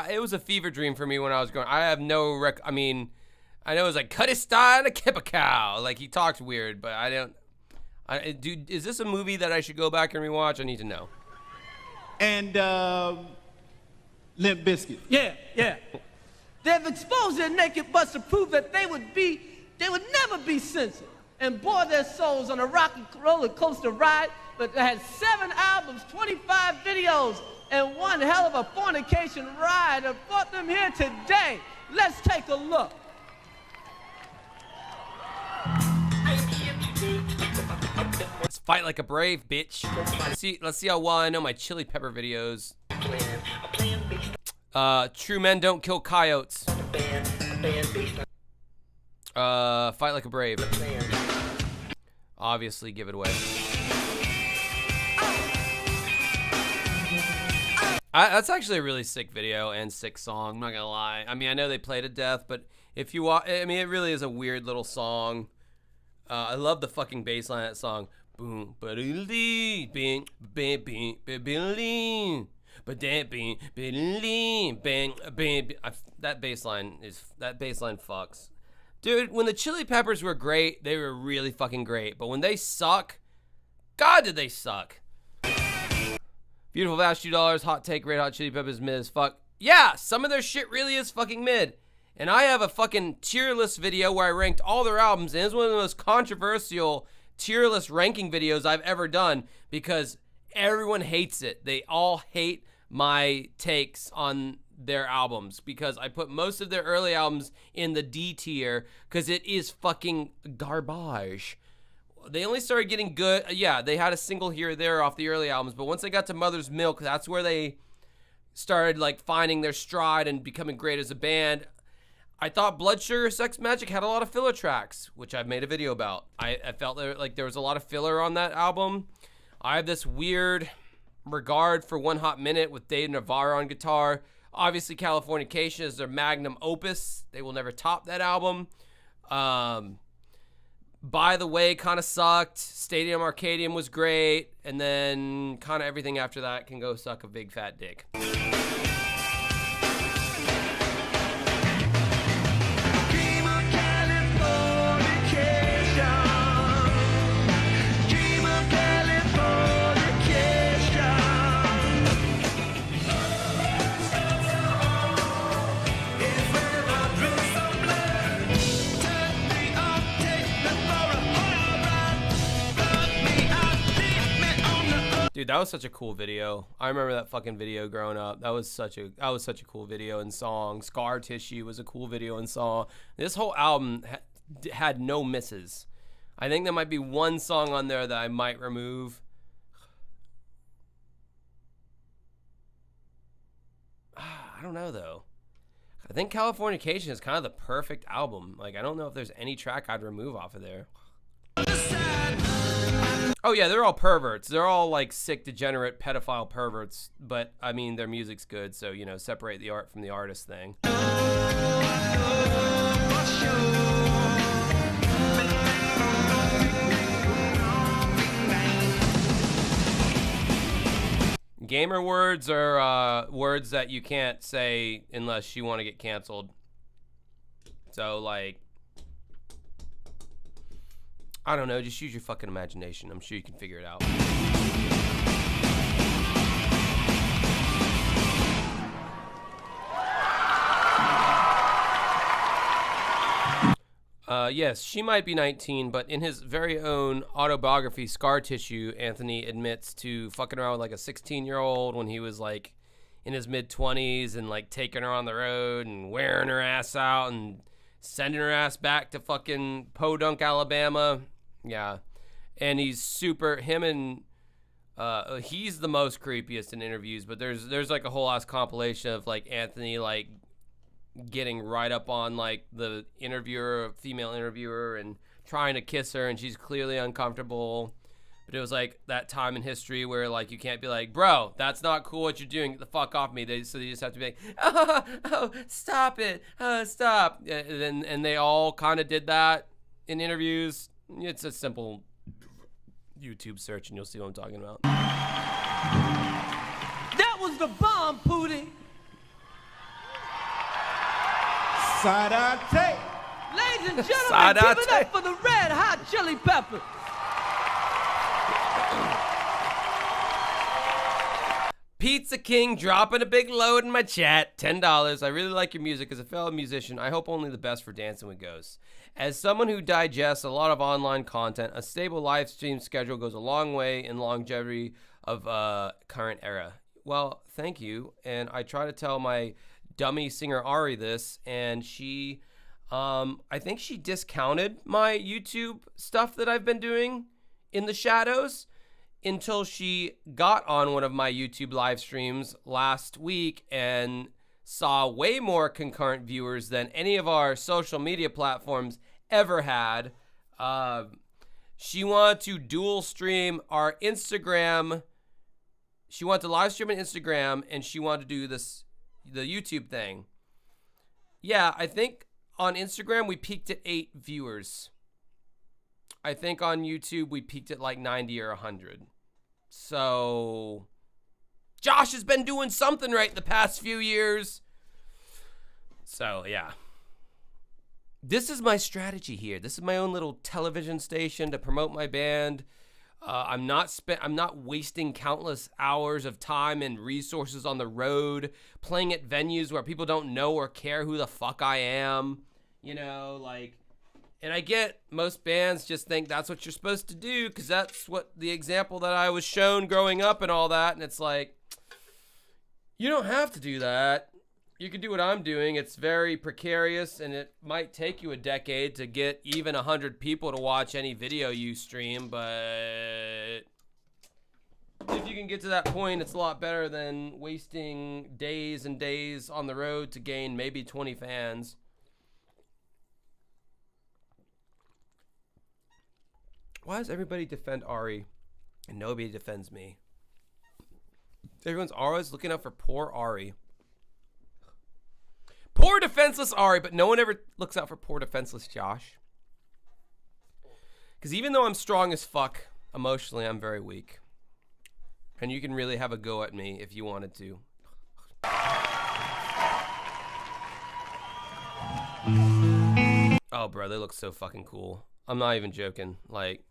A: It was a fever dream for me when I was growing. I have no I mean, I know it was like Kurdistan a Kippacow. Like he talks weird, but I don't. Is this a movie that I should go back and rewatch? I need to know.
U: And Limp Bizkit.
O: Yeah. They've exposed their naked butts to prove that they would never be censored and bore their souls on a rocky roller coaster ride, but they had 7 albums, 25 videos, and one hell of a fornication ride that brought them here today. Let's take a look.
A: Let's fight like a brave bitch. Let's see how well I know my Chili Pepper videos. True men don't kill coyotes. Fight like a brave. Obviously, give it away. That's actually a really sick video and sick song. I'm not gonna lie. I mean, I know they play to death, but if you watch, I mean, it really is a weird little song. I love the fucking bass line of that song. Boom, ba-dee-dee, bing, bing, bing, bing, ba-dee-bing, bing, bing, bing. That bass line fucks. Dude, when the Chili Peppers were great, they were really fucking great. But when they suck, God, did they suck. Beautiful Vash, $2. Hot take, Red Hot Chili Peppers mid as fuck. Yeah, some of their shit really is fucking mid. And I have a fucking tier list video where I ranked all their albums, and it's one of the most controversial tier list ranking videos I've ever done because everyone hates it. They all hate my takes on their albums because I put most of their early albums in the D tier because it is fucking garbage. They only started getting good. Yeah, they had a single here or there off the early albums, but once they got to Mother's Milk, that's where they started like finding their stride and becoming great as a band. I thought Blood Sugar Sex Magik had a lot of filler tracks, which I've made a video about. I felt like there was a lot of filler on that album. I have this weird regard for One Hot Minute with Dave Navarro on guitar. Obviously, Californication is their magnum opus. They will never top that album. By the Way kind of sucked. Stadium Arcadium was great. And then kind of everything after that can go suck a big fat dick. Dude, that was such a cool video. I remember that fucking video growing up. That was such a cool video and song. Scar Tissue was a cool video and song. This whole album had no misses. I think there might be one song on there that I might remove. I don't know though. I think Californication is kind of the perfect album. Like, I don't know if there's any track I'd remove off of there. Oh yeah, they're all perverts. They're all like sick, degenerate, pedophile perverts. But I mean, their music's good, so you know, separate the art from the artist thing. Gamer words are words that you can't say unless you want to get canceled. So like, I don't know, just use your fucking imagination. I'm sure you can figure it out. Yes, she might be 19, but in his very own autobiography, Scar Tissue, Anthony admits to fucking around with like a 16-year-old when he was like in his mid-20s and like taking her on the road and wearing her ass out and sending her ass back to fucking Podunk, Alabama. Yeah. And he's super, him and, he's the most creepiest in interviews, but there's like a whole ass compilation of like Anthony like getting right up on like the interviewer, female interviewer, and trying to kiss her, and she's clearly uncomfortable. But it was like that time in history where like you can't be like, bro, that's not cool what you're doing, get the fuck off me. So they just have to be like, oh, stop it, stop. And they all kind of did that in interviews. It's a simple YouTube search and you'll see what I'm talking about.
O: That was the bomb, Pootie.
U: Side-eye.
O: Ladies and gentlemen, give it up for the Red Hot Chili Peppers.
A: Pizza King dropping a big load in my chat. $10. I really like your music. As a fellow musician, I hope only the best for Dancing with Ghosts. As someone who digests a lot of online content, a stable live stream schedule goes a long way in longevity of current era. Well, thank you. And I try to tell my dummy singer Ari this, and she, I think she discounted my YouTube stuff that I've been doing in the shadows until she got on one of my YouTube live streams last week and saw way more concurrent viewers than any of our social media platforms ever had. She wanted to dual stream our Instagram she wanted to live stream on Instagram, and she wanted to do the YouTube thing. Yeah, I think on Instagram we peaked at 8 viewers. I think on YouTube we peaked at like 90 or 100. So Josh has been doing something right the past few years. So yeah. This is my strategy here. This is my own little television station to promote my band. I'm not wasting countless hours of time and resources on the road, playing at venues where people don't know or care who the fuck I am. You know, like, and I get most bands just think that's what you're supposed to do because that's what the example that I was shown growing up and all that. And it's like, you don't have to do that. You can do what I'm doing. It's very precarious, and it might take you a decade to get even 100 people to watch any video you stream, but if you can get to that point, it's a lot better than wasting days and days on the road to gain maybe 20 fans. Why does everybody defend Ari and nobody defends me? Everyone's always looking out for poor Ari. Poor defenseless Ari, but no one ever looks out for poor defenseless Josh. Because even though I'm strong as fuck, emotionally I'm very weak. And you can really have a go at me if you wanted to. Oh, bro, they look so fucking cool. I'm not even joking. Like,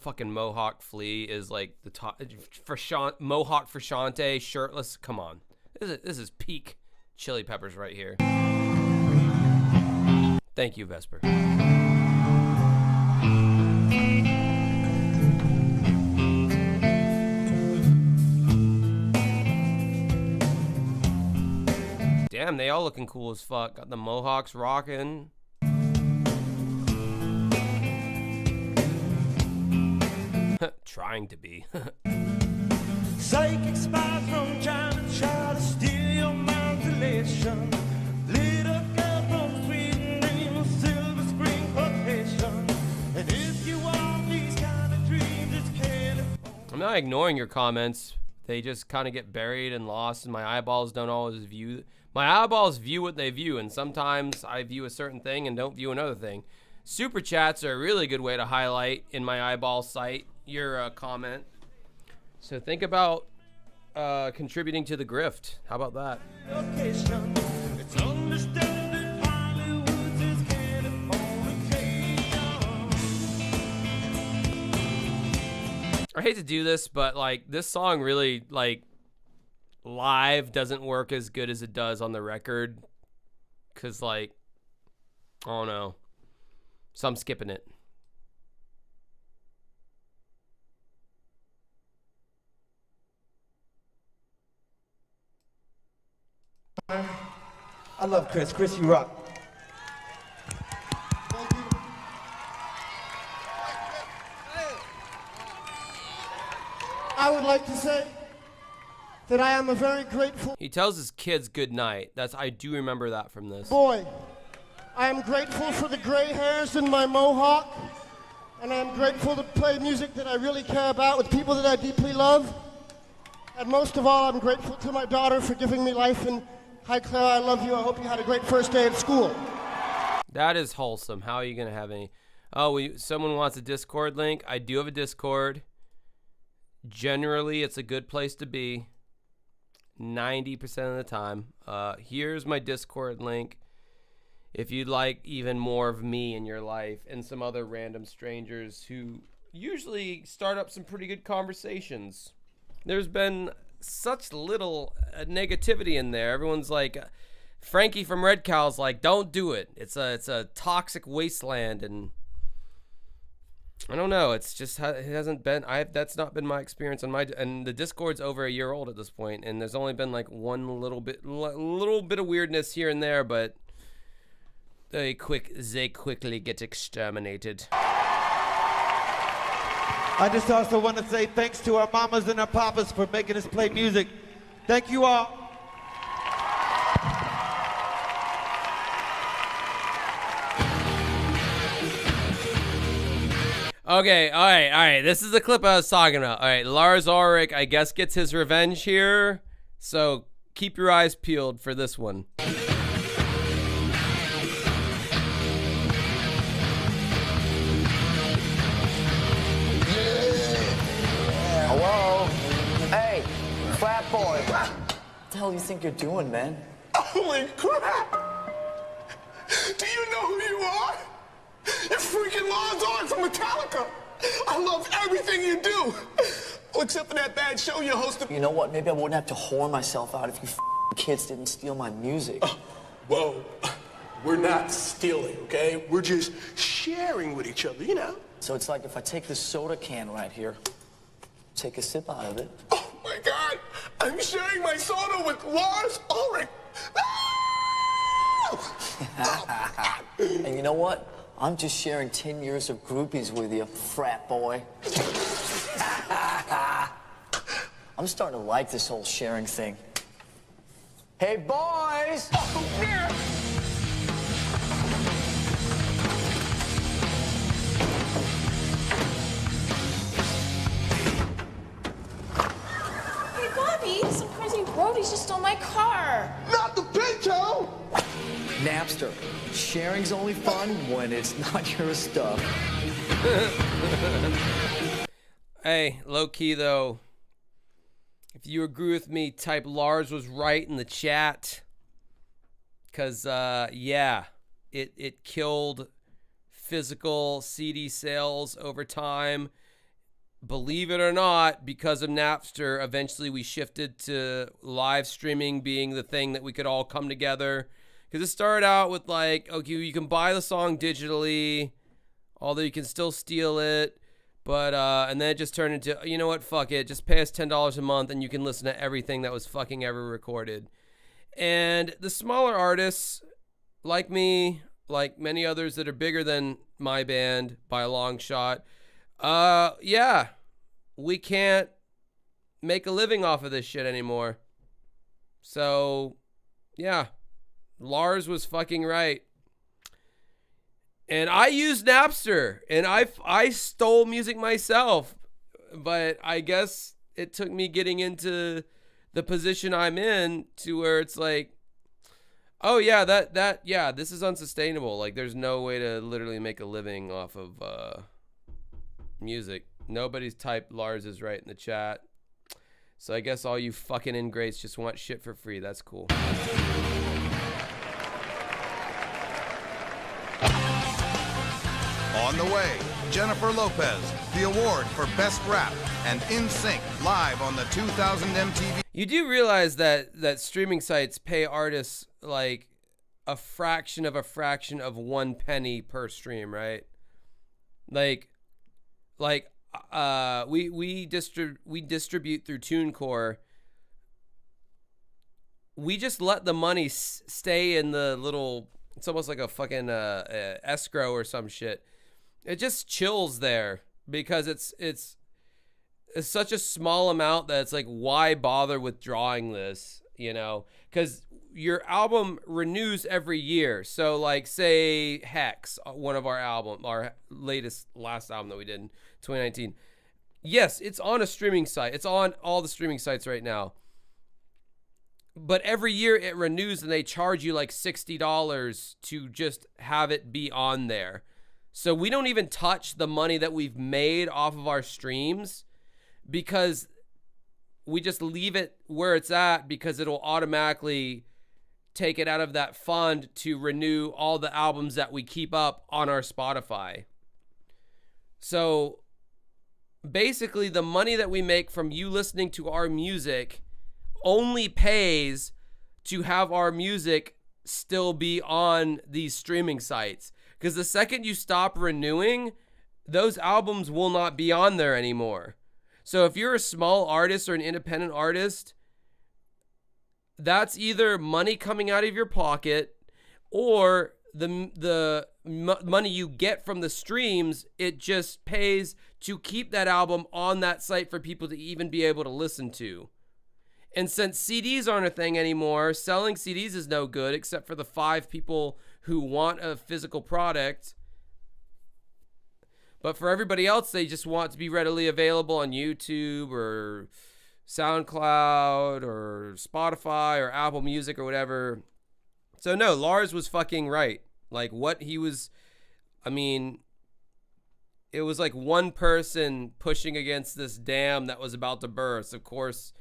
A: fucking Mohawk Flea is like the top. Mohawk Frashante, shirtless. Come on. This is peak Chili Peppers right here. Thank you, Vesper. Damn, they all looking cool as fuck. Got the Mohawks rocking. Trying to be.
D: Psychic spies from China try to steal your mind's elation. Little girl from Sweden dream of Silver Spring vacation. And if you want these kind of dreams, it's California.
A: I'm not ignoring your comments. They just kind of get buried and lost, and my eyeballs don't always view. My eyeballs view what they view, and sometimes I view a certain thing and don't view another thing. Super chats are a really good way to highlight in my eyeball sight your comment. So think about contributing to the grift. How about that?
D: It's understanding Hollywood's is Californication.
A: I hate to do this, but like this song really like live doesn't work as good as it does on the record. Cause like, I don't know. So I'm skipping it.
N: I love Chris. Chris, you rock.
P: I would like to say that I am a very grateful
A: He tells his kids good night. I do remember that from this.
P: boy. I am grateful for the gray hairs in my mohawk, and I am grateful to play music that I really care about with people that I deeply love. And most of all, I'm grateful to my daughter for giving me life. And hi, Claire, I love you. I hope you had a great first day at school.
A: That is wholesome. How are you going to have any? Oh, someone wants a Discord link. I do have a Discord. Generally, it's a good place to be. 90% of the time. Here's my Discord link. If you'd like even more of me in your life and some other random strangers who usually start up some pretty good conversations. There's been such little negativity in there. Everyone's like, Frankie from Red Cow's like, don't do it. It's a toxic wasteland, and I don't know. It's just it hasn't been. That's not been my experience on my. And the Discord's over a year old at this point, and there's only been like one little bit of weirdness here and there, but they quickly get exterminated.
N: I just also want to say thanks to our mamas and our papas for making us play music. Thank you all.
A: Okay, all right. This is the clip I was talking about. All right, Lars Ulrich, I guess, gets his revenge here. So keep your eyes peeled for this one.
J: Hello? Hey, frat boy. What the hell do you think you're doing, man?
D: Holy crap! Do you know who you are? You're freaking Lars Ulrich from Metallica. I love everything you do. Well, except for that bad show you hosted.
J: You know what? Maybe I wouldn't have to whore myself out if you kids didn't steal my music.
D: Whoa. We're not stealing, okay? We're just sharing with each other, you know?
J: So it's like if I take this soda can right here, take a sip out of it.
D: Oh, my God. I'm sharing my soda with Lars Ulrich.
J: And you know what? I'm just sharing 10 years of groupies with you, frat boy. I'm starting to like this whole sharing thing. Hey, boys!
D: Oh, yeah.
X: Hey, Bobby, some crazy roadies just stole my car.
D: Not the Pinto!
J: Napster. Sharing's only fun when it's not your stuff.
A: Hey, low key though, if you agree with me, type Lars was right in the chat. Cause yeah, it killed physical CD sales over time. Believe it or not, because of Napster, eventually we shifted to live streaming being the thing that we could all come together. Because it started out with like, okay, you can buy the song digitally, although you can still steal it. But, and then it just turned into, you know what, fuck it. Just pay us $10 a month and you can listen to everything that was fucking ever recorded. And the smaller artists, like me, like many others that are bigger than my band by a long shot, yeah, we can't make a living off of this shit anymore. So, yeah. Lars was fucking right. And I used Napster, and I stole music myself, but I guess it took me getting into the position I'm in to where it's like, oh yeah, yeah, this is unsustainable. Like there's no way to literally make a living off of music. Nobody's typed Lars is right in the chat. So I guess all you fucking ingrates just want shit for free. That's cool.
E: On the way, Jennifer Lopez, the award for Best Rap, and NSYNC live on the 2000 MTV.
A: You do realize that streaming sites pay artists like a fraction of 1 penny per stream, right? Like we distribute through TuneCore. We just let the money stay in the little. It's almost like a fucking escrow or some shit. It just chills there because it's such a small amount that it's like, why bother withdrawing this, you know? Because your album renews every year. So like say Hex, one of our last album that we did in 2019. Yes, it's on a streaming site. It's on all the streaming sites right now. But every year it renews and they charge you like $60 to just have it be on there. So we don't even touch the money that we've made off of our streams because we just leave it where it's at because it'll automatically take it out of that fund to renew all the albums that we keep up on our Spotify. So basically the money that we make from you listening to our music only pays to have our music still be on these streaming sites. Because the second you stop renewing, those albums will not be on there anymore. So if you're a small artist or an independent artist, that's either money coming out of your pocket or the money you get from the streams, it just pays to keep that album on that site for people to even be able to listen to. And since CDs aren't a thing anymore, selling CDs is no good except for the 5 people who want a physical product. But for everybody else, they just want to be readily available on YouTube or SoundCloud or Spotify or Apple Music or whatever. So no, Lars was fucking right. Like what he was, I mean, it was like one person pushing against this dam that was about to burst. Of course,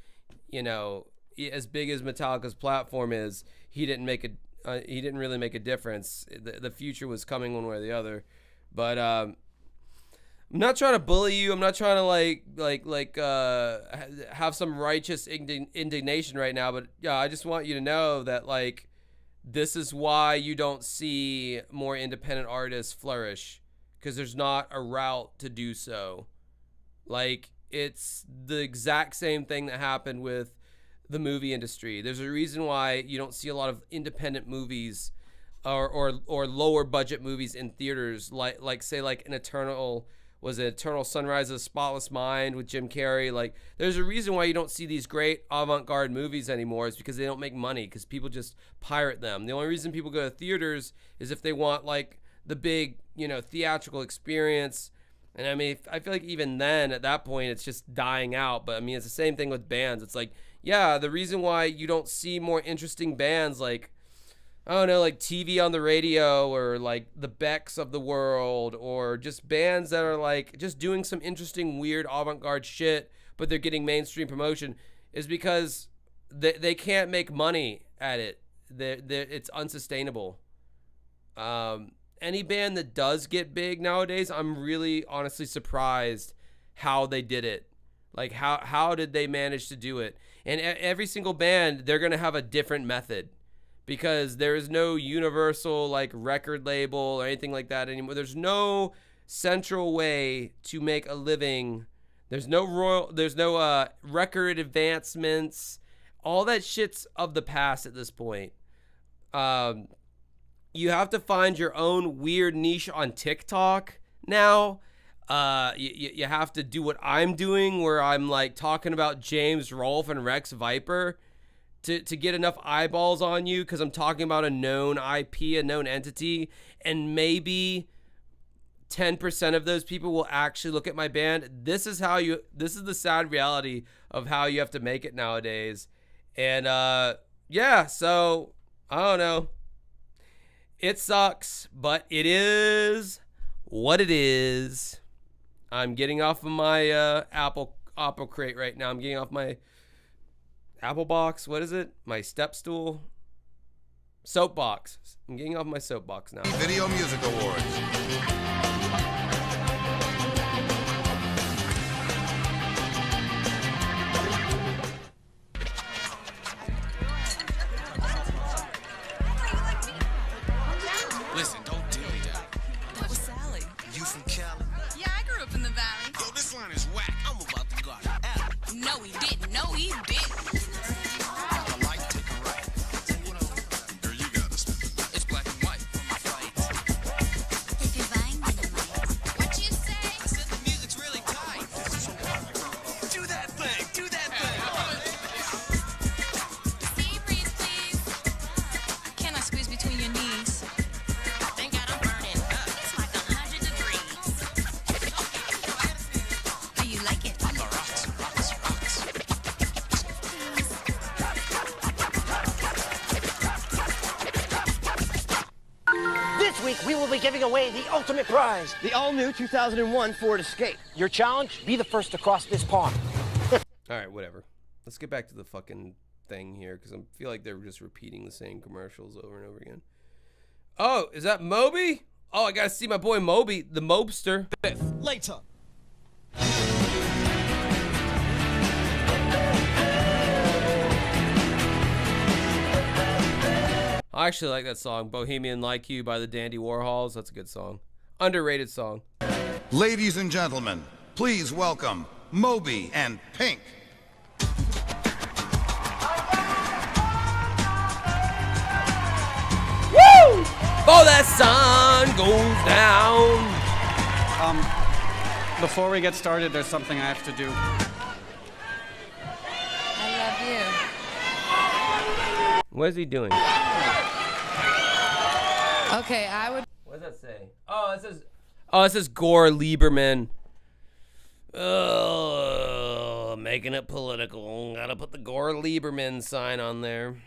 A: you know, as big as Metallica's platform is, he didn't really make a difference. The future was coming one way or the other. But I'm not trying to bully you. I'm not trying to have some righteous indignation right now. But yeah, I just want you to know that like this is why you don't see more independent artists flourish, because there's not a route to do so. Like it's the exact same thing that happened with the movie industry. There's a reason why you don't see a lot of independent movies or lower budget movies in theaters, like say like an Eternal Sunrise of the Spotless Mind with Jim Carrey. Like there's a reason why you don't see these great avant-garde movies anymore. Is because they don't make money, because people just pirate them. The only reason people go to theaters is if they want like the big, you know, theatrical experience. And I mean, I feel like even then at that point it's just dying out. But I mean, it's the same thing with bands. It's like, yeah, the reason why you don't see more interesting bands like, I don't know, like TV on the radio or like the Becks of the world, or just bands that are like just doing some interesting, weird avant-garde shit, but they're getting mainstream promotion, is because they can't make money at it. It's unsustainable. Any band that does get big nowadays, I'm really honestly surprised how they did it. Like how did they manage to do it? And every single band, they're going to have a different method, because there is no universal like record label or anything like that anymore. There's no central way to make a living. There's no record advancements. All that shit's of the past at this point. You have to find your own weird niche on TikTok now. You have to do what I'm doing, where I'm like talking about James Rolfe and Rex Viper to get enough eyeballs on you, because I'm talking about a known IP, a known entity, and maybe 10% of those people will actually look at my band. This is the sad reality of how you have to make it nowadays. And yeah, so I don't know. It sucks, but it is what it is. I'm getting off of my Apple Crate right now. I'm getting off my Apple box. What is it? My step stool? Soapbox. I'm getting off my soapbox now.
E: Video Music Awards.
R: Listen, don't do that.
T: That was Sally.
R: You from Cali?
T: Yeah, I grew up in the valley.
R: Yo, this line is whack. I'm about to go out of alley.
T: No, he didn't. No, he didn't.
R: A light, take a right. Girl, you gotta step. It's black and white.
T: If you're buying dynamite. What'd you say?
R: I said the music's really tight. Do that thing. Do that thing.
T: Sea breeze, please. Can I squeeze between your knees?
R: Thank God I'm burning up.
T: It's like 100 degrees. Do you like it?
R: I'm the rocks, rocks, rocks.
J: This week, we will be giving away the ultimate prize, the all-new 2001 Ford Escape. Your challenge, be the first to cross this pond.
A: All right, whatever. Let's get back to the fucking thing here, because I feel like they're just repeating the same commercials over and over again. Oh, is that Moby? Oh, I gotta see my boy Moby, the Mobster.
J: Later.
A: I actually like that song, Bohemian Like You by the Dandy Warhols. That's a good song. Underrated song.
E: Ladies and gentlemen, please welcome Moby and Pink.
A: Woo! Oh, that sun goes down.
V: Before we get started, there's something I have to do.
T: I love you.
A: What is he doing?
T: Okay, I would.
A: What does that say? Oh, it says, Oh, this is Gore Lieberman. Oh, making it political. Gotta put the Gore Lieberman sign on there.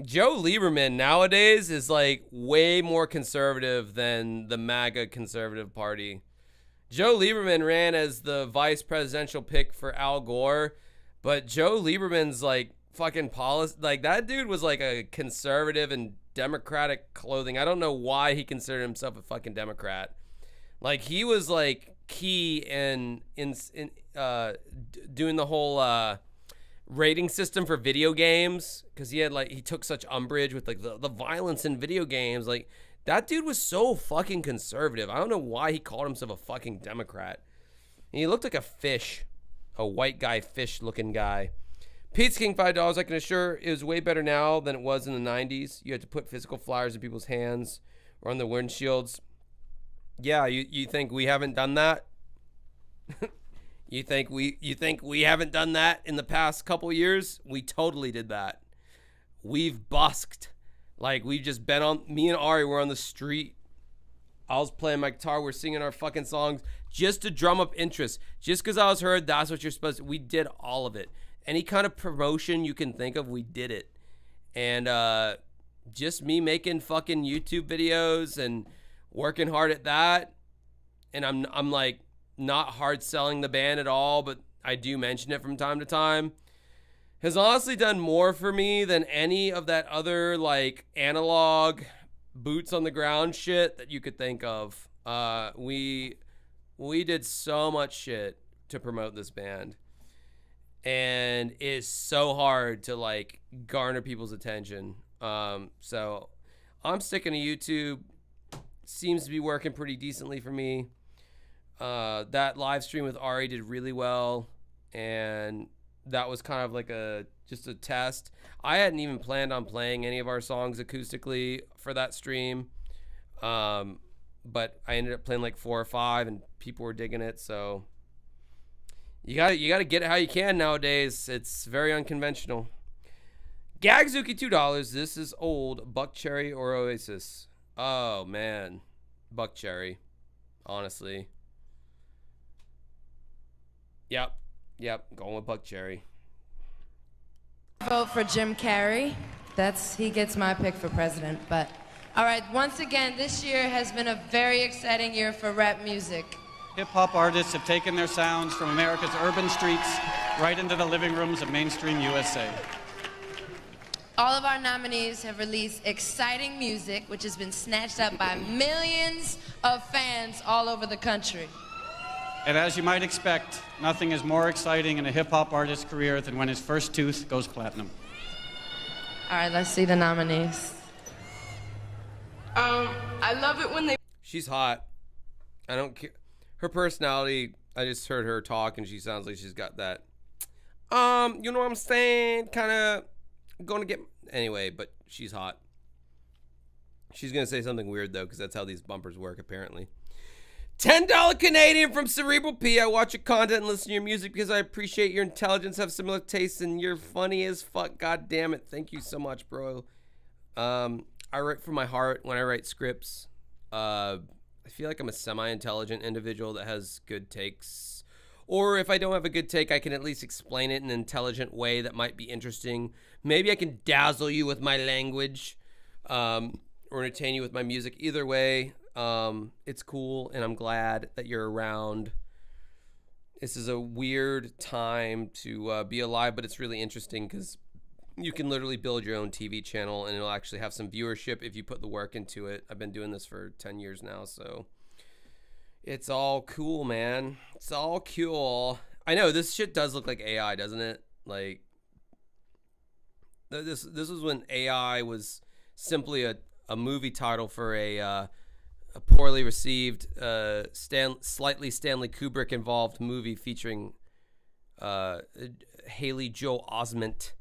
A: Joe Lieberman nowadays is like way more conservative than the MAGA conservative party. Joe Lieberman ran as the vice presidential pick for Al Gore, but Joe Lieberman's like fucking policy, like that dude was like a conservative and Democratic clothing. I don't know why he considered himself a fucking Democrat. Like he was like key in doing the whole rating system for video games, because he took such umbrage with like the violence in video games. Like that dude was so fucking conservative. I don't know why he called himself a fucking Democrat. And he looked like a fish, a white guy, fish looking guy. Pizza King, $5. I can assure it is way better now than it was in the 90s. You had to put physical flyers in people's hands or on the windshields. Yeah, you think we haven't done that? You think we haven't done that in the past couple years? We totally did that. We've busked. Like, we've just been on, me and Ari were on the street. I was playing my guitar. We're singing our fucking songs just to drum up interest. Just because I was heard, that's what you're supposed to. We did all of it. Any kind of promotion you can think of, we did it. And just me making fucking YouTube videos and working hard at that. And I'm like not hard selling the band at all, but I do mention it from time to time. Has honestly done more for me than any of that other like analog boots on the ground shit that you could think of. We did so much shit to promote this band. And it's so hard to like garner people's attention. So I'm sticking to YouTube. Seems to be working pretty decently for me. That live stream with Ari did really well, and that was kind of like just a test. I hadn't even planned on playing any of our songs acoustically for that stream, but I ended up playing like 4 or 5, and people were digging it. So you gotta get it how you can nowadays. It's very unconventional. Gagzuki, $2. This is old. Buck Cherry or Oasis? Oh man, Buck Cherry, honestly. Yep, going with Buck Cherry.
B: Vote for Jim Carrey. He gets my pick for president. But all right, once again, this year has been a very exciting year for rap music.
V: Hip-hop artists have taken their sounds from America's urban streets right into the living rooms of mainstream USA.
B: All of our nominees have released exciting music, which has been snatched up by millions of fans all over the country.
V: And as you might expect, nothing is more exciting in a hip-hop artist's career than when his first tooth goes platinum.
B: All right, let's see the nominees.
G: I love it when they...
A: She's hot. I don't care. Her personality, I just heard her talk, and she sounds like she's got that, you know what I'm saying? Kind of going to get... Anyway, but she's hot. She's going to say something weird, though, because that's how these bumpers work, apparently. $10 Canadian from Cerebral P. I watch your content and listen to your music because I appreciate your intelligence, have similar tastes, and you're funny as fuck. God damn it. Thank you so much, bro. I write from my heart when I write scripts. I feel like I'm a semi-intelligent individual that has good takes. Or if I don't have a good take, I can at least explain it in an intelligent way that might be interesting. Maybe I can dazzle you with my language, or entertain you with my music. Either way, it's cool, and I'm glad that you're around. This is a weird time to be alive, but it's really interesting because you can literally build your own TV channel, and it'll actually have some viewership if you put the work into it. I've been doing this for 10 years now, so it's all cool, man. It's all cool. I know, this shit does look like AI, doesn't it? Like, this was when AI was simply a movie title for a poorly received, slightly Stanley Kubrick involved movie featuring Haley Joel Osment,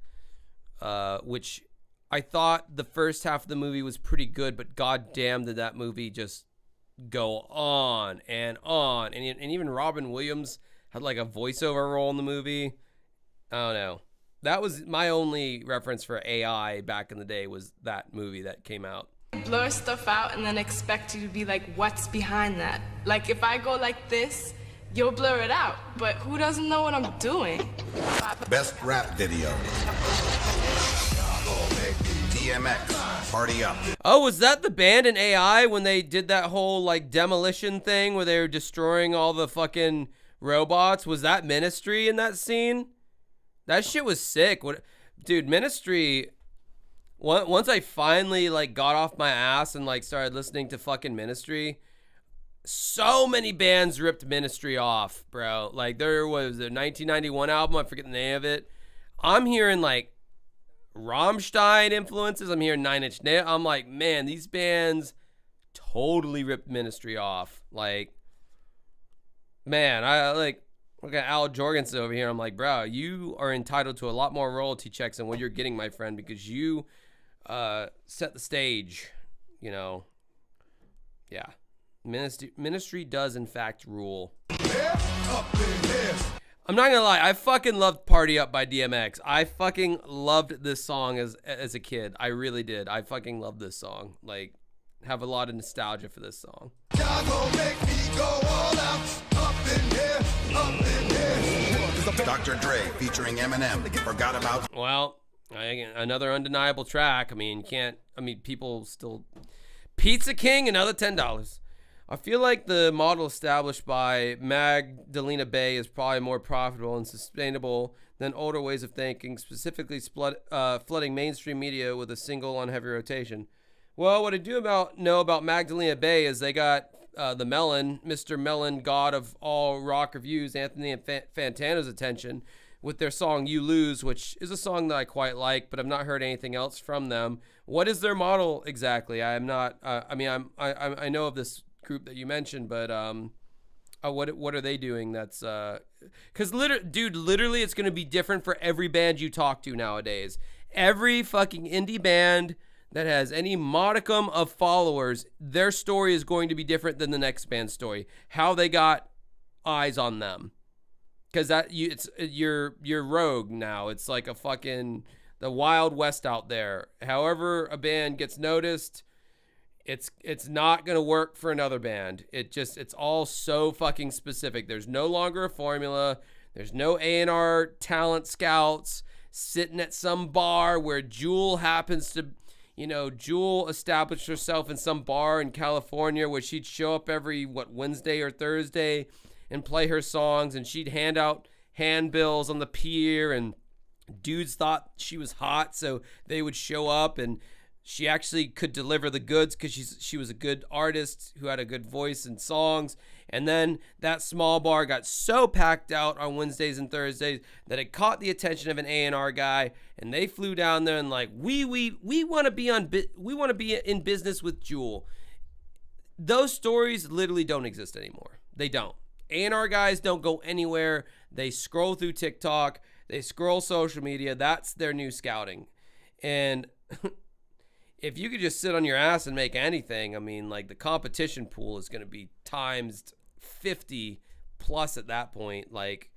A: which I thought the first half of the movie was pretty good, but goddamn did that movie just go on and on. And even Robin Williams had like a voiceover role in the movie. I don't know. That was my only reference for AI back in the day, was that movie that came out.
C: blur stuff out and then expect you to be like, what's behind that? Like, if I go like this, you'll blur it out. But who doesn't know what I'm doing?
E: Best rap video. DMX, Party Up.
A: Oh, was that the band in AI when they did that whole like demolition thing where they were destroying all the fucking robots? Was that Ministry in that scene? That shit was sick. What, dude, Ministry. Once I finally like got off my ass and like started listening to fucking Ministry, so many bands ripped Ministry off, bro. Like there was a 1991 album, I forget the name of it. I'm hearing like Rammstein influences. I'm hearing Nine Inch Nails. I'm like, man, these bands totally ripped Ministry off. Like, man, I like look at Al Jorgensen over here. I'm like, bro, you are entitled to a lot more royalty checks than what you're getting, my friend, because you set the stage, you know. Yeah. Ministry does in fact rule. I'm not gonna lie, I fucking loved Party Up by DMX. I fucking loved this song as a kid. I really did. I fucking loved this song. Like, have a lot of nostalgia for this song.
E: Dr. Dre featuring Eminem. Forgot about.
A: Well, another undeniable track. I mean, people still. Pizza King, another $10. I feel like the model established by Magdalena Bay is probably more profitable and sustainable than older ways of thinking, specifically flooding mainstream media with a single on heavy rotation. Well, what I do know about Magdalena Bay is they got the Melon, Mr. Melon, god of all rock reviews, Anthony Fantano's attention with their song You Lose, which is a song that I quite like, but I've not heard anything else from them. What is their model exactly? I am not, I know of this group that you mentioned, but what are they doing? That's because literally it's going to be different for every band you talk to nowadays. Every fucking indie band that has any modicum of followers, their story is going to be different than the next band's story. How they got eyes on them, because you're rogue now. It's like a fucking the Wild West out there. However a band gets noticed, it's not gonna work for another band. It's all so fucking specific. There's no longer a formula. There's no A&R talent scouts sitting at some bar where Jewel happens to, Jewel established herself in some bar in California where she'd show up every Wednesday or Thursday and play her songs, and she'd hand out handbills on the pier, and dudes thought she was hot, so they would show up, and she actually could deliver the goods because she was a good artist who had a good voice and songs. And then that small bar got so packed out on Wednesdays and Thursdays that it caught the attention of an A&R guy, and they flew down there and like, we want to be in business with Jewel. Those stories literally don't exist anymore. They don't. A&R guys don't go anywhere. They scroll through TikTok. They scroll social media. That's their new scouting. And if you could just sit on your ass and make anything, I mean, like, the competition pool is going to be times 50 plus at that point, like,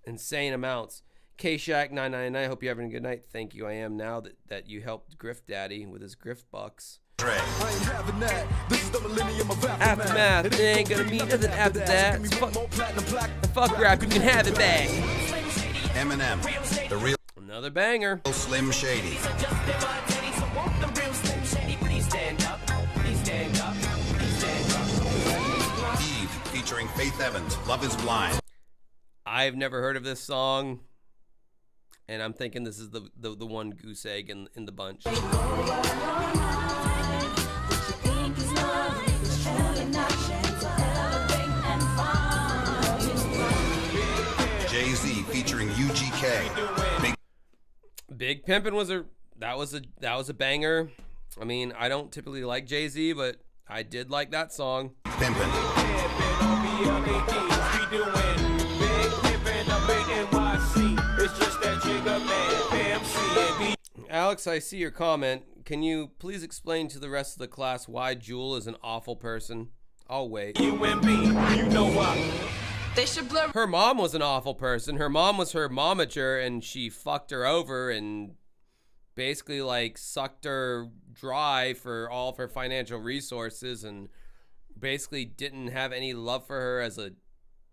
A: insane amounts. K-Shack999, hope you're having a good night. Thank you. I am now that you helped Griff Daddy with his Griff bucks. Aftermath, it ain't gonna mean nothing after that. Fuck rap, you can have it back.
E: Eminem, the real
A: another banger.
E: Slim Shady. Eve featuring Faith Evans, Love Is Blind.
A: I've never heard of this song, and I'm thinking this is the one goose egg in the bunch.
E: Jay-Z featuring UGK.
A: Big Pimpin' was a banger. I mean, I don't typically like Jay-Z, but I did like that song.
E: Pimpin'.
A: Alex, I see your comment. Can you please explain to the rest of the class why Jewel is an awful person? I'll wait.
C: You and me, you know why. They should blur.
A: Her mom was an awful person. Her mom was her momager, and she fucked her over, and basically like sucked her dry for all of her financial resources and basically didn't have any love for her as a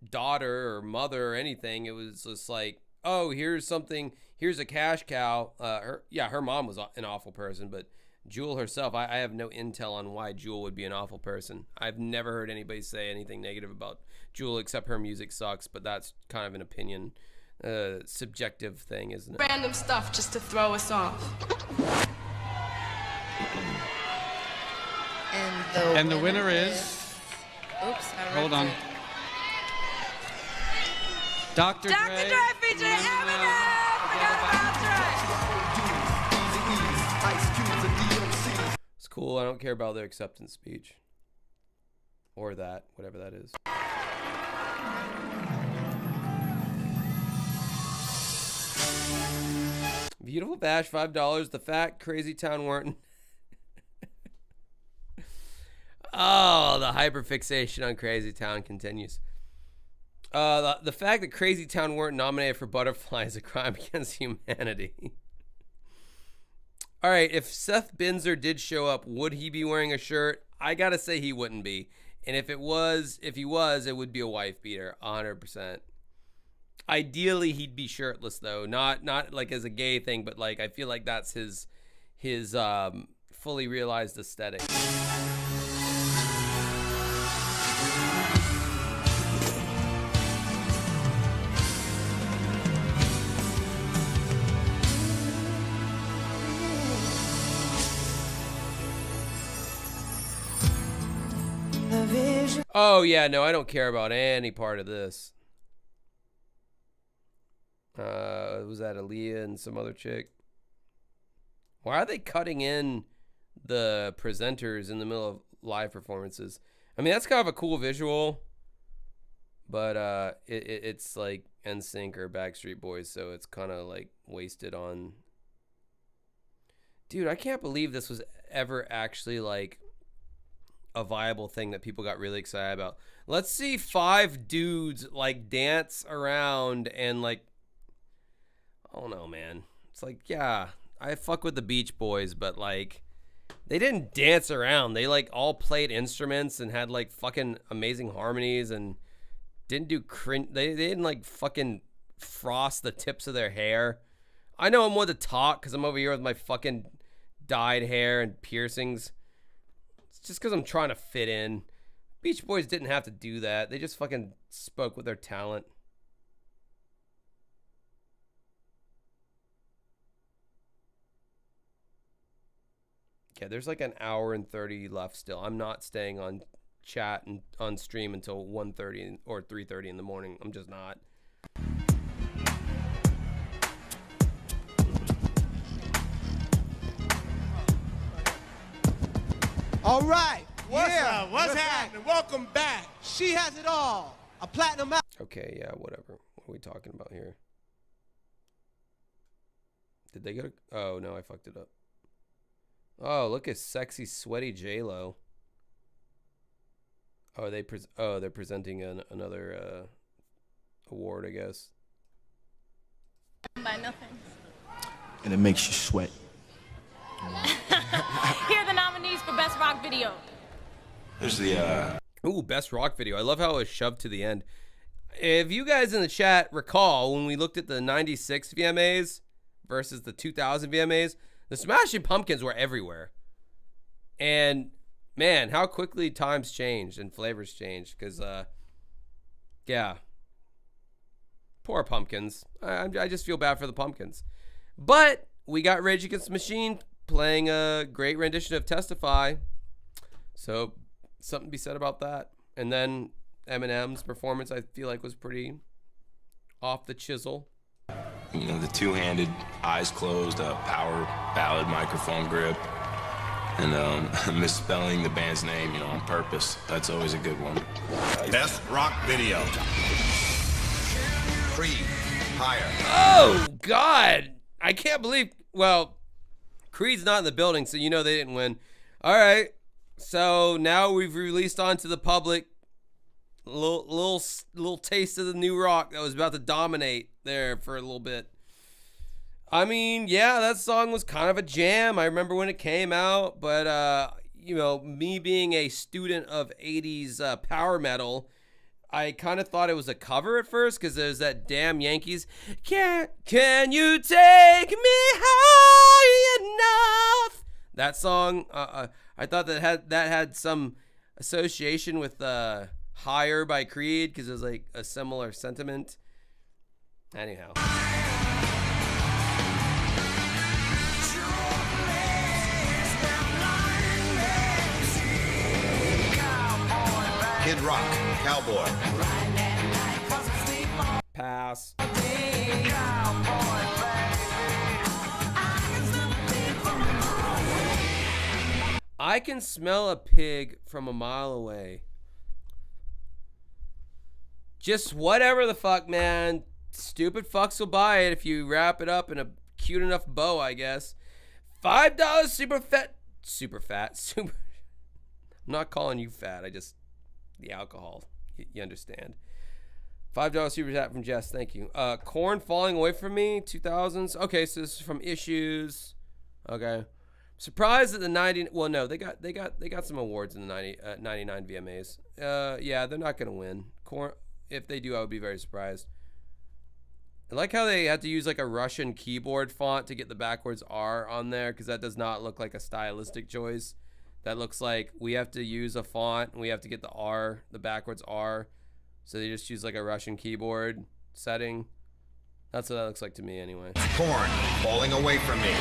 A: daughter or mother or anything. It was just like, oh, here's a cash cow. Her mom was an awful person, but Jewel herself, I have no intel on why Jewel would be an awful person. I've never heard anybody say anything negative about Jewel except her music sucks, but that's kind of an opinion, subjective thing, isn't it?
C: Random stuff just to throw us off.
B: And
V: the winner is.
B: Oops, I
V: Hold on. Dr. Dre
B: featuring Eminem.
A: It's cool. I don't care about their acceptance speech. Or that, whatever that is. Beautiful Bash, $5. The Fat Crazy Town Warren. Oh, the hyperfixation on Crazy Town continues. The fact that Crazy Town weren't nominated for Butterfly is a crime against humanity. All right, if Seth Binzer did show up, would he be wearing a shirt? I gotta say he wouldn't be. And if he was, it would be a wife beater, 100%. Ideally, he'd be shirtless though, not like as a gay thing, but like I feel like that's his fully realized aesthetic. Oh yeah, no, I don't care about any part of this. Was that Aaliyah and some other chick? Why are they cutting in the presenters in the middle of live performances? I mean, that's kind of a cool visual, but it's like NSYNC or Backstreet Boys, so it's kind of like wasted on. Dude, I can't believe this was ever actually like a viable thing that people got really excited about. Let's see 5 dudes like dance around and like, I don't know, man. It's like, yeah, I fuck with the Beach Boys, but like they didn't dance around. They like all played instruments and had like fucking amazing harmonies and didn't do cringe. They didn't like fucking frost the tips of their hair. I know I'm one to talk because I'm over here with my fucking dyed hair and piercings. Just because I'm trying to fit in. Beach Boys didn't have to do that. They just fucking spoke with their talent. Okay, there's like an hour and 30 left still. I'm not staying on chat and on stream until 1:30 or 3:30 in the morning. I'm just not.
O: All right.
F: What's up? What's happening? Welcome back.
O: She has it all. A platinum album.
A: Okay, yeah, whatever. What are we talking about here? Did they go? Oh, no, I fucked it up. Oh, look at sexy, sweaty J-Lo. Oh, they're presenting another award, I guess.
T: By nothing.
I: And it makes you sweat.
T: Here are the nominees for Best Rock Video.
I: There's the,
A: Ooh, Best Rock Video. I love how it was shoved to the end. If you guys in the chat recall, when we looked at the 96 VMAs versus the 2000 VMAs, the Smashing Pumpkins were everywhere. And, man, how quickly times changed and flavors changed. Because, yeah. Poor Pumpkins. I just feel bad for the Pumpkins. But we got Rage Against the Machine playing a great rendition of Testify. So, something to be said about that. And then Eminem's performance, I feel like, was pretty off the chisel.
G: You know, the two-handed, eyes closed, power ballad microphone grip, and misspelling the band's name, on purpose. That's always a good one.
E: Best Rock Video. Creed, Higher.
A: Oh, God. I can't believe, well, Creed's not in the building, so you know they didn't win. All right. So now we've released onto the public a little taste of the new rock that was about to dominate there for a little bit. I mean, yeah, that song was kind of a jam. I remember when it came out, but you know, me being a student of 80s power metal, I kind of thought it was a cover at first because there's that damn Yankees. Can you take me high enough? That song, I thought that had some association with Higher by Creed because it was like a similar sentiment. Anyhow.
E: Kid Rock, Cowboy.
A: Pass. I can smell a pig from a mile away. Just whatever the fuck, man. Stupid fucks will buy it if you wrap it up in a cute enough bow, I guess. $5 super fat. I'm not calling you fat. The alcohol. You understand. $5 super chat from Jess. Thank you. Korn Falling Away From Me, 2000s. Okay, so this is from Issues. Okay. Surprised that the 90. Well, no, they got some awards in the 99 VMAs. Yeah, they're not gonna win. Korn. If they do, I would be very surprised. I like how they had to use like a Russian keyboard font to get the backwards R on there because that does not look like a stylistic choice. That looks like we have to use a font and we have to get the R, the backwards R. So they just use like a Russian keyboard setting. That's what that looks like to me anyway.
E: Korn, Falling Away From Me.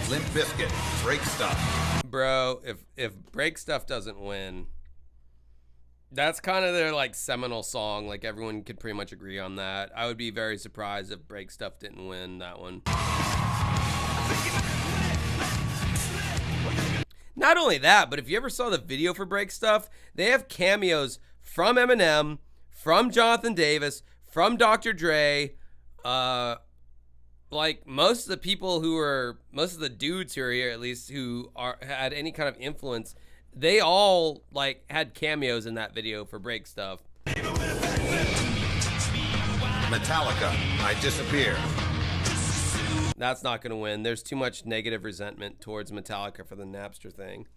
E: Limp Bizkit, Break Stuff.
A: Bro, if Break Stuff doesn't win, that's kind of their like seminal song. Like everyone could pretty much agree on that. I would be very surprised if Break Stuff didn't win that one. Not only that, but if you ever saw the video for Break Stuff, they have cameos from Eminem, from Jonathan Davis, from Dr. Dre, like most of the people most of the dudes who are here, at least, who had any kind of influence, they all like had cameos in that video for Break Stuff.
E: Metallica, I Disappear.
A: That's not going to win. There's too much negative resentment towards Metallica for the Napster thing.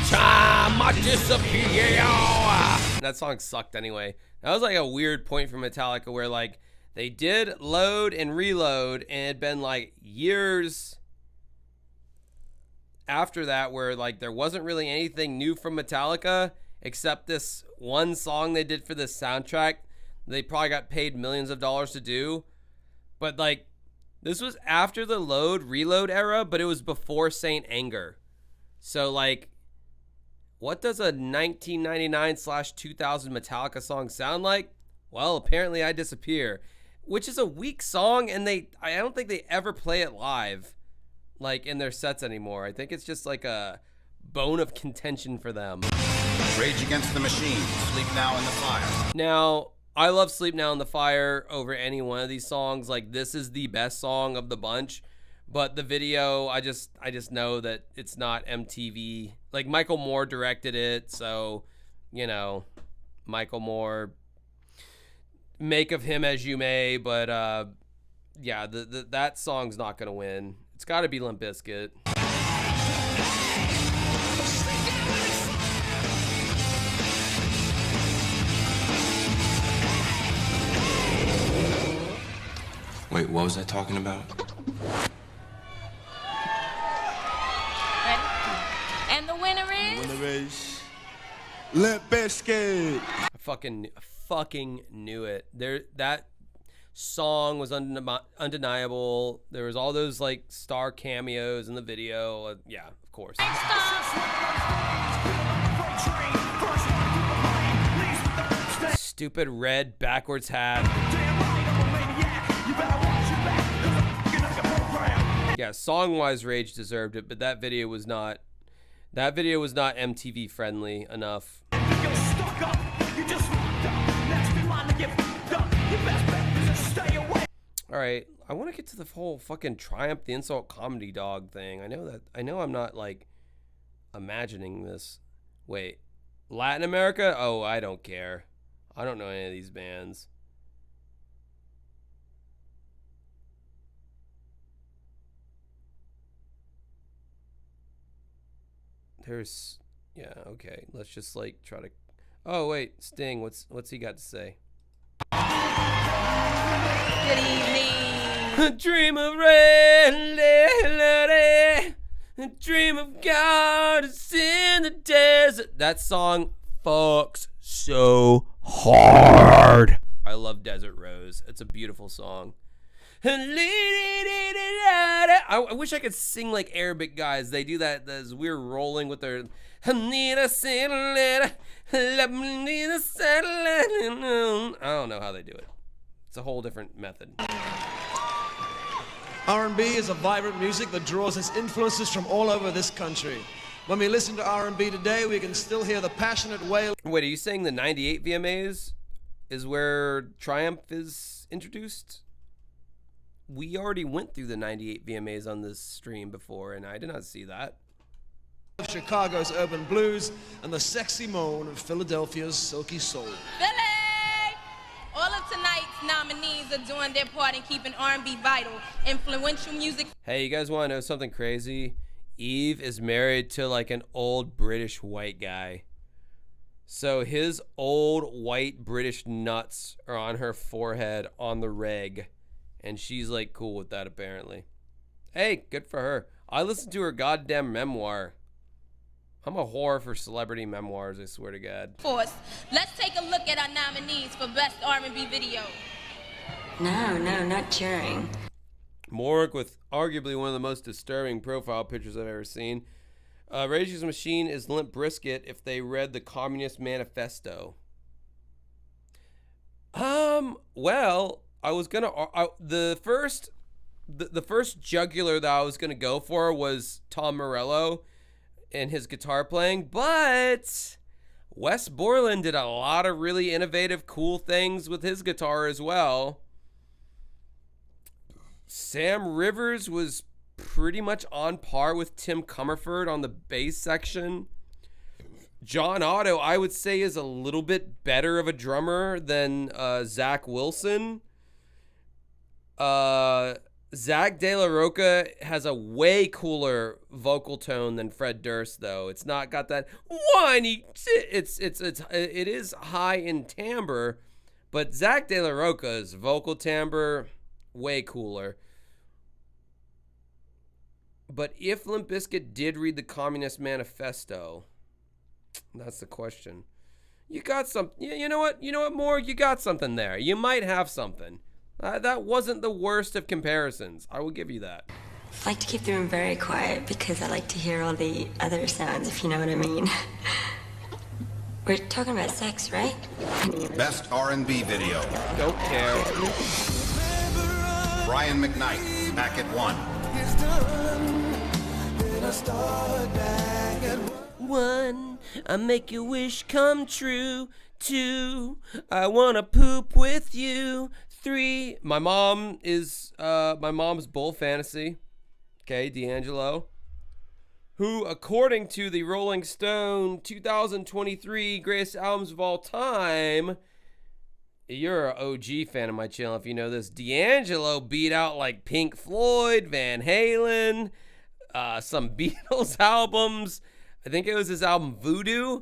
A: Time I disappear. That song sucked anyway. That was like a weird point for Metallica where like they did Load and Reload and it had been like years after that where like there wasn't really anything new from Metallica except this one song they did for this soundtrack. They probably got paid millions of dollars to do. But like this was after the Load Reload era, but it was before Saint Anger. So like what does a 1999/2000 Metallica song sound like? Well, apparently I Disappear, which is a weak song, and I don't think they ever play it live, like in their sets anymore. I think it's just like a bone of contention for them.
E: Rage Against the Machine, Sleep Now in the Fire.
A: Now, I love Sleep Now in the Fire over any one of these songs. Like this is the best song of the bunch. But the video, I just know that it's not MTV. Like Michael Moore directed it, so you know, Michael Moore, make of him as you may. But yeah, that song's not gonna win. It's got to be Limp Bizkit.
G: Wait, what was I talking about?
T: And the winner is?
I: Limp Bizkit.
A: I fucking knew it. That song was undeniable. There was all those like star cameos in the video. Yeah, of course. Stupid red backwards hat. Yeah, song-wise, Rage deserved it, but that video was not MTV friendly enough. All right, I want to get to the whole fucking Triumph the Insult Comedy Dog thing. I know I'm not like imagining this. Wait, Latin America? Oh, I don't care. I don't know any of these bands. There's, yeah, okay. Let's just like try to. Oh wait, Sting. What's he got to say?
X: Good evening.
A: Dream of red lady, dream of God is in the desert. That song fucks so hard. I love Desert Rose. It's a beautiful song. I wish I could sing like Arabic guys. They do that as we're rolling with their. I don't know how they do it. It's a whole different method.
H: R&B is a vibrant music that draws its influences from all over this country. When we listen to R&B today, we can still hear the passionate wail.
A: Wait, are you saying the 98 VMAs is where Triumph is introduced? We already went through the 98 VMAs on this stream before, and I did not see that.
H: Of Chicago's urban blues and the sexy moan of Philadelphia's silky soul.
B: Billy! All of tonight's nominees are doing their part in keeping R&B vital, influential music.
A: Hey, you guys want to know something crazy? Eve is married to like an old British white guy. So his old white British nuts are on her forehead on the reg. And she's like cool with that apparently. Hey, good for her. I listened to her goddamn memoir. I'm a whore for celebrity memoirs, I swear to God.
B: Force. Let's take a look at our nominees for Best R&B Video.
L: No, not cheering.
A: Morg with arguably one of the most disturbing profile pictures I've ever seen. Rage Against the Machine is Limp Bizkit if they read the Communist Manifesto. Well, I was gonna the first jugular that I was gonna go for was Tom Morello and his guitar playing, but Wes Borland did a lot of really innovative, cool things with his guitar as well. Sam Rivers was pretty much on par with Tim Comerford on the bass section. John Otto, I would say, is a little bit better of a drummer than Zach Wilson. Zach De La Rocha has a way cooler vocal tone than Fred Durst, though. It's not got that whiny. It is high in timbre, but Zach De La Rocha's vocal timbre way cooler. But if Limp Bizkit did read the Communist Manifesto, that's the question. You got some. You know what? You know what, Morg? You got something there. You might have something. That wasn't the worst of comparisons. I will give you that.
L: I like to keep the room very quiet because I like to hear all the other sounds, if you know what I mean. We're talking about sex, right?
E: Best R&B Video.
A: Don't care.
E: Brian McKnight, back at 1.
A: One, I make your wish come true. 2, I wanna poop with you. 3, my mom's Bull Fantasy. Okay, D'Angelo. Who, according to the Rolling Stone 2023 greatest albums of all time, you're an OG fan of my channel if you know this. D'Angelo beat out like Pink Floyd, Van Halen, some Beatles albums. I think it was his album Voodoo.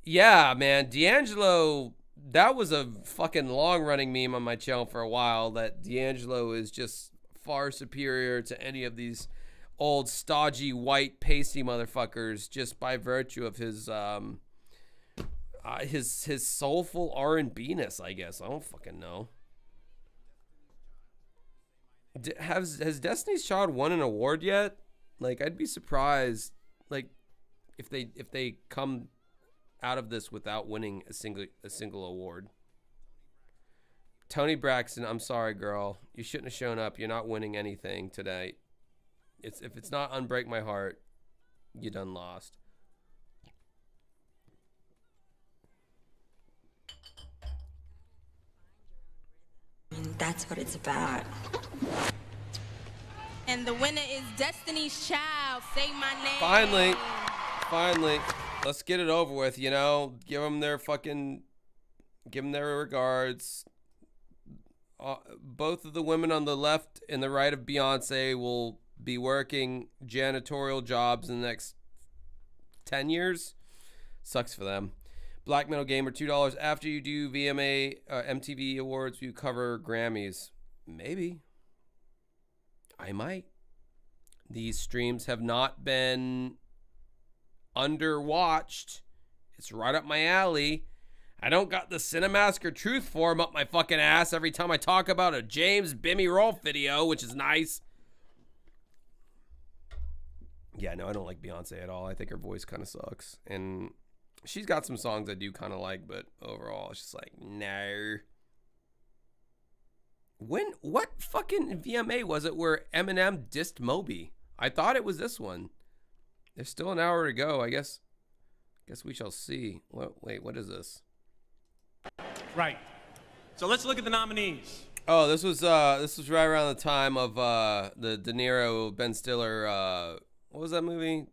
A: Yeah, man, D'Angelo, that was a fucking long-running meme on my channel for a while, that D'Angelo is just far superior to any of these old stodgy white pasty motherfuckers just by virtue of his soulful R&B-ness, I guess. I don't fucking know. Has Destiny's Child won an award yet? Like, I'd be surprised, like, if they come out of this without winning a single award. Toni Braxton, I'm sorry, girl. You shouldn't have shown up. You're not winning anything tonight. If it's not Unbreak My Heart, you done lost.
L: I mean, that's what it's about.
B: And the winner is Destiny's Child. Say my name.
A: finally. Let's get it over with, you know? Give them their regards. Both of the women on the left and the right of Beyonce will be working janitorial jobs in the next 10 years. Sucks for them. Black Metal Gamer, $2. After you do VMA, MTV Awards, you cover Grammys. Maybe. I might. These streams have not been underwatched. It's right up my alley. I don't got the Cinemasker Truth form up my fucking ass every time I talk about a James Bimmy Rolfe video, which is nice. Yeah, no, I don't like Beyonce at all. I think her voice kind of sucks. And she's got some songs I do kind of like, but overall, it's just like, no. What fucking VMA was it where Eminem dissed Moby? I thought it was this one. There's still an hour to go. I guess we shall see. Wait, what is this?
M: Right. So let's look at the nominees.
A: Oh, this was right around the time of the De Niro, Ben Stiller. What was that movie?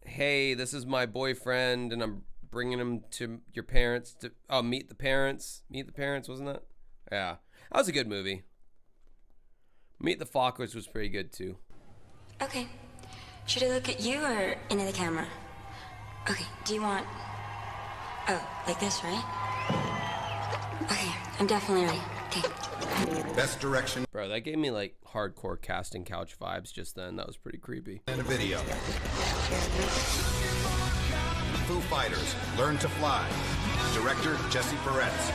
A: Hey, this is my boyfriend, and I'm bringing him to your parents. Meet the Parents. Meet the Parents, wasn't that? Yeah, that was a good movie. Meet the Fockers was pretty good too.
L: Okay. Should I look at you or into the camera? Okay, do you want... Oh, like this, right? Okay, I'm definitely ready. Okay.
E: Best direction.
A: Bro, that gave me like hardcore casting couch vibes just then. That was pretty creepy.
E: And a video. Foo Fighters, Learn to Fly. Director, Jesse Peretz.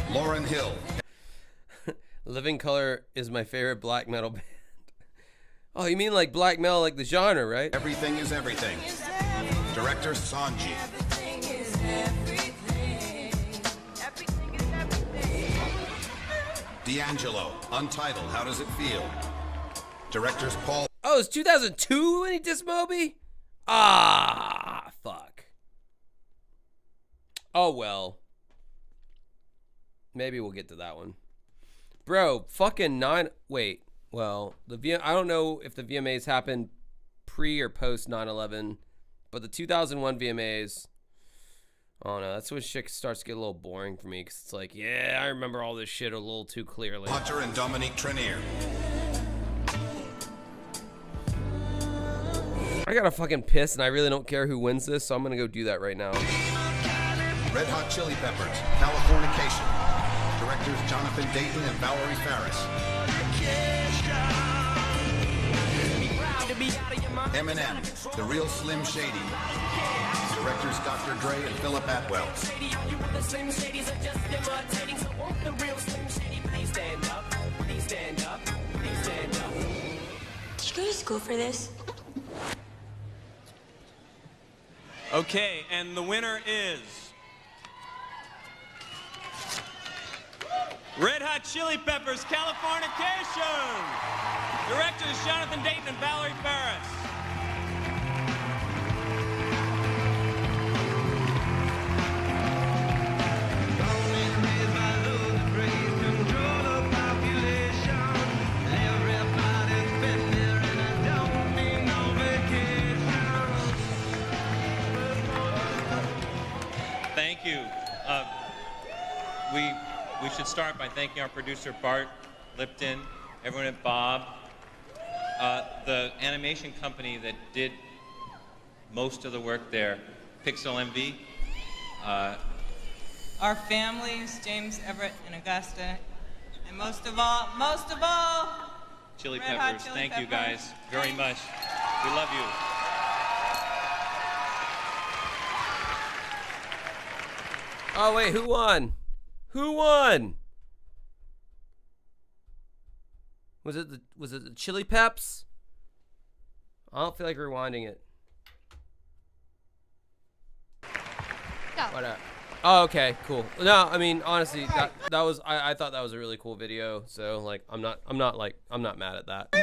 E: Lauryn Hill.
A: Living Color is my favorite black metal band. Oh, you mean like black metal, like the genre, right?
E: Everything is Everything. Director, Sanji. D'Angelo, Untitled, How Does It Feel? Directors, Paul.
A: Oh, it's 2002 when he dissed Moby? Ah, fuck. Oh, well. Maybe we'll get to that one. Bro, fucking wait. Well, I don't know if the VMAs happened pre or post 9/11, but the 2001 VMAs, oh no, that's when shit starts to get a little boring for me, because it's like, yeah, I remember all this shit a little too clearly.
E: Hunter and Dominique Trenier.
A: I gotta fucking piss, and I really don't care who wins this, so I'm gonna go do that right now.
E: Red Hot Chili Peppers, Californication. Directors Jonathan Dayton and Valerie Faris. Eminem, The Real Slim Shady. Directors Dr. Dre and Philip Atwell.
L: Did you go to school for this?
M: Okay, and the winner is Red Hot Chili Peppers, Californication. Directors Jonathan Dayton and Valerie Faris.
Q: Thank you. We should start by thanking our producer Bart Lipton, everyone at Bob, the animation company that did most of the work there, Pixel MV.
S: Our families, James Everett and Augusta, and most of all,
Q: Chili
S: Red Hot
Q: Peppers.
S: Chili
Q: Thank you
S: Peppers.
Q: guys very much. We love you.
A: Oh wait, who won? Who won? Was it the Chili Peps? I don't feel like rewinding it.
B: Go.
A: What? Oh, okay, cool. No, I mean honestly, that was I thought that was a really cool video. So like, I'm not mad at that.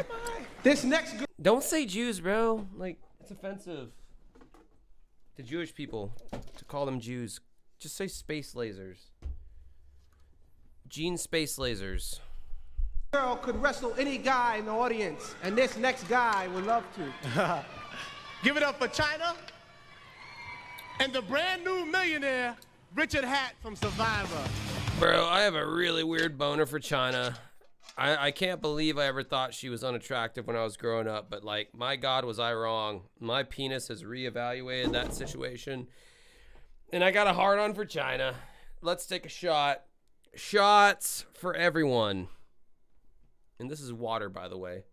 O: This next
A: Don't say Jews, bro. Like, it's offensive to Jewish people to call them Jews. Just say space lasers. Gene Space Lasers.
O: Girl could wrestle any guy in the audience, and this next guy would love to.
I: Give it up for China and the brand new millionaire, Richard Hatt from Survivor.
A: Bro, I have a really weird boner for China. I can't believe I ever thought she was unattractive when I was growing up, but like, my God, was I wrong. My penis has reevaluated that situation. And I got a hard on for China. Let's take a shot. Shots for everyone. And this is water, by the way.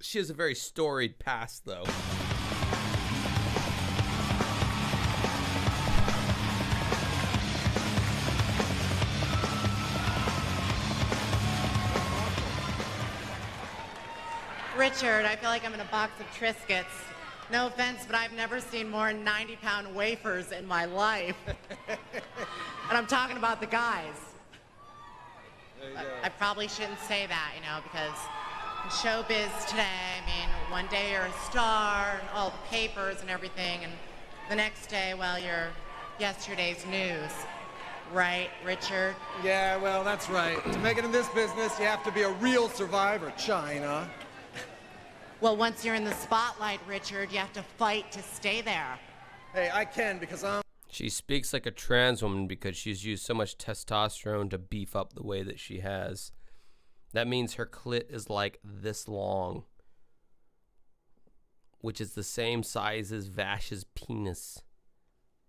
A: She has a very storied past, though.
K: Richard, I feel like I'm in a box of Triscuits. No offense, but I've never seen more 90-pound wafers in my life. And I'm talking about the guys. I probably shouldn't say that, you know, because in showbiz today, I mean, one day you're a star, and all the papers and everything, and the next day, well, you're yesterday's news. Right, Richard?
H: Yeah, well, that's right. To make it in this business, you have to be a real survivor, China.
K: Well, once you're in the spotlight, Richard, you have to fight to stay there.
H: Hey, I can because I'm...
A: She speaks like a trans woman because she's used so much testosterone to beef up the way that she has. That means her clit is like this long, which is the same size as Vash's penis.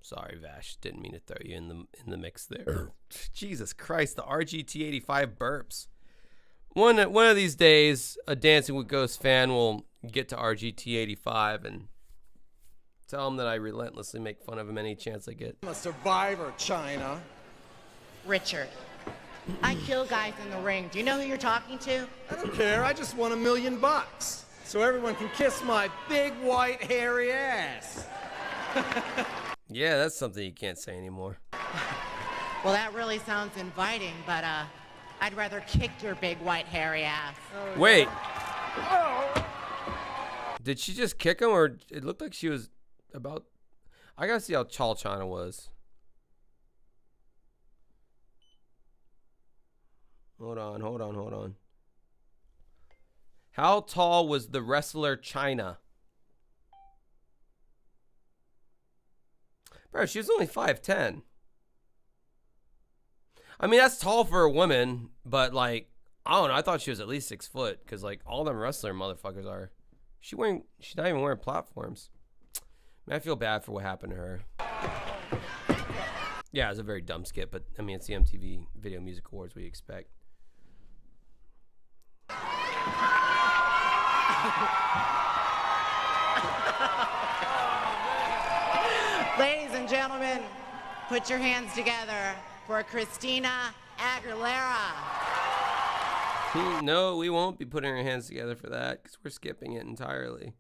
A: Sorry, Vash, didn't mean to throw you in the mix there. Jesus Christ, the RGT85 burps. One of these days, a Dancing with Ghosts fan will get to RGT85 and tell him that I relentlessly make fun of him any chance I get.
H: I'm a survivor, China.
K: Richard, I kill guys in the ring. Do you know who you're talking to?
H: I don't care. I just won $1 million. So everyone can kiss my big, white, hairy ass.
A: Yeah, that's something you can't say anymore.
K: Well, that really sounds inviting, but I'd rather kick your big, white, hairy ass.
A: Wait. Did she just kick him, or it looked like she was about... I gotta see how tall China was. Hold on. How tall was the wrestler China? Bro, she was only 5'10". I mean, that's tall for a woman, but like, I don't know. I thought she was at least 6 foot, because like all them wrestler motherfuckers are. She's not even wearing platforms. Man, I feel bad for what happened to her. Yeah, it was a very dumb skit, but I mean, it's the MTV Video Music Awards. What do you expect?
K: Ladies and gentlemen, put your hands together for Christina Aguilera.
A: No, we won't be putting our hands together for that because we're skipping it entirely.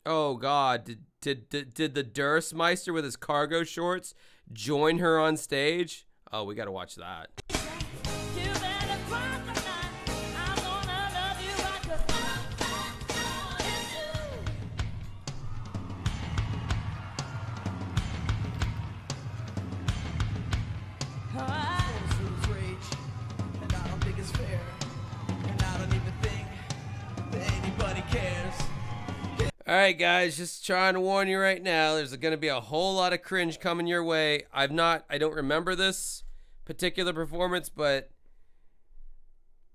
A: Oh God, did the Durstmeister with his cargo shorts join her on stage? Oh, we gotta watch that. All right, guys, just trying to warn you right now. There's going to be a whole lot of cringe coming your way. I don't remember this particular performance, but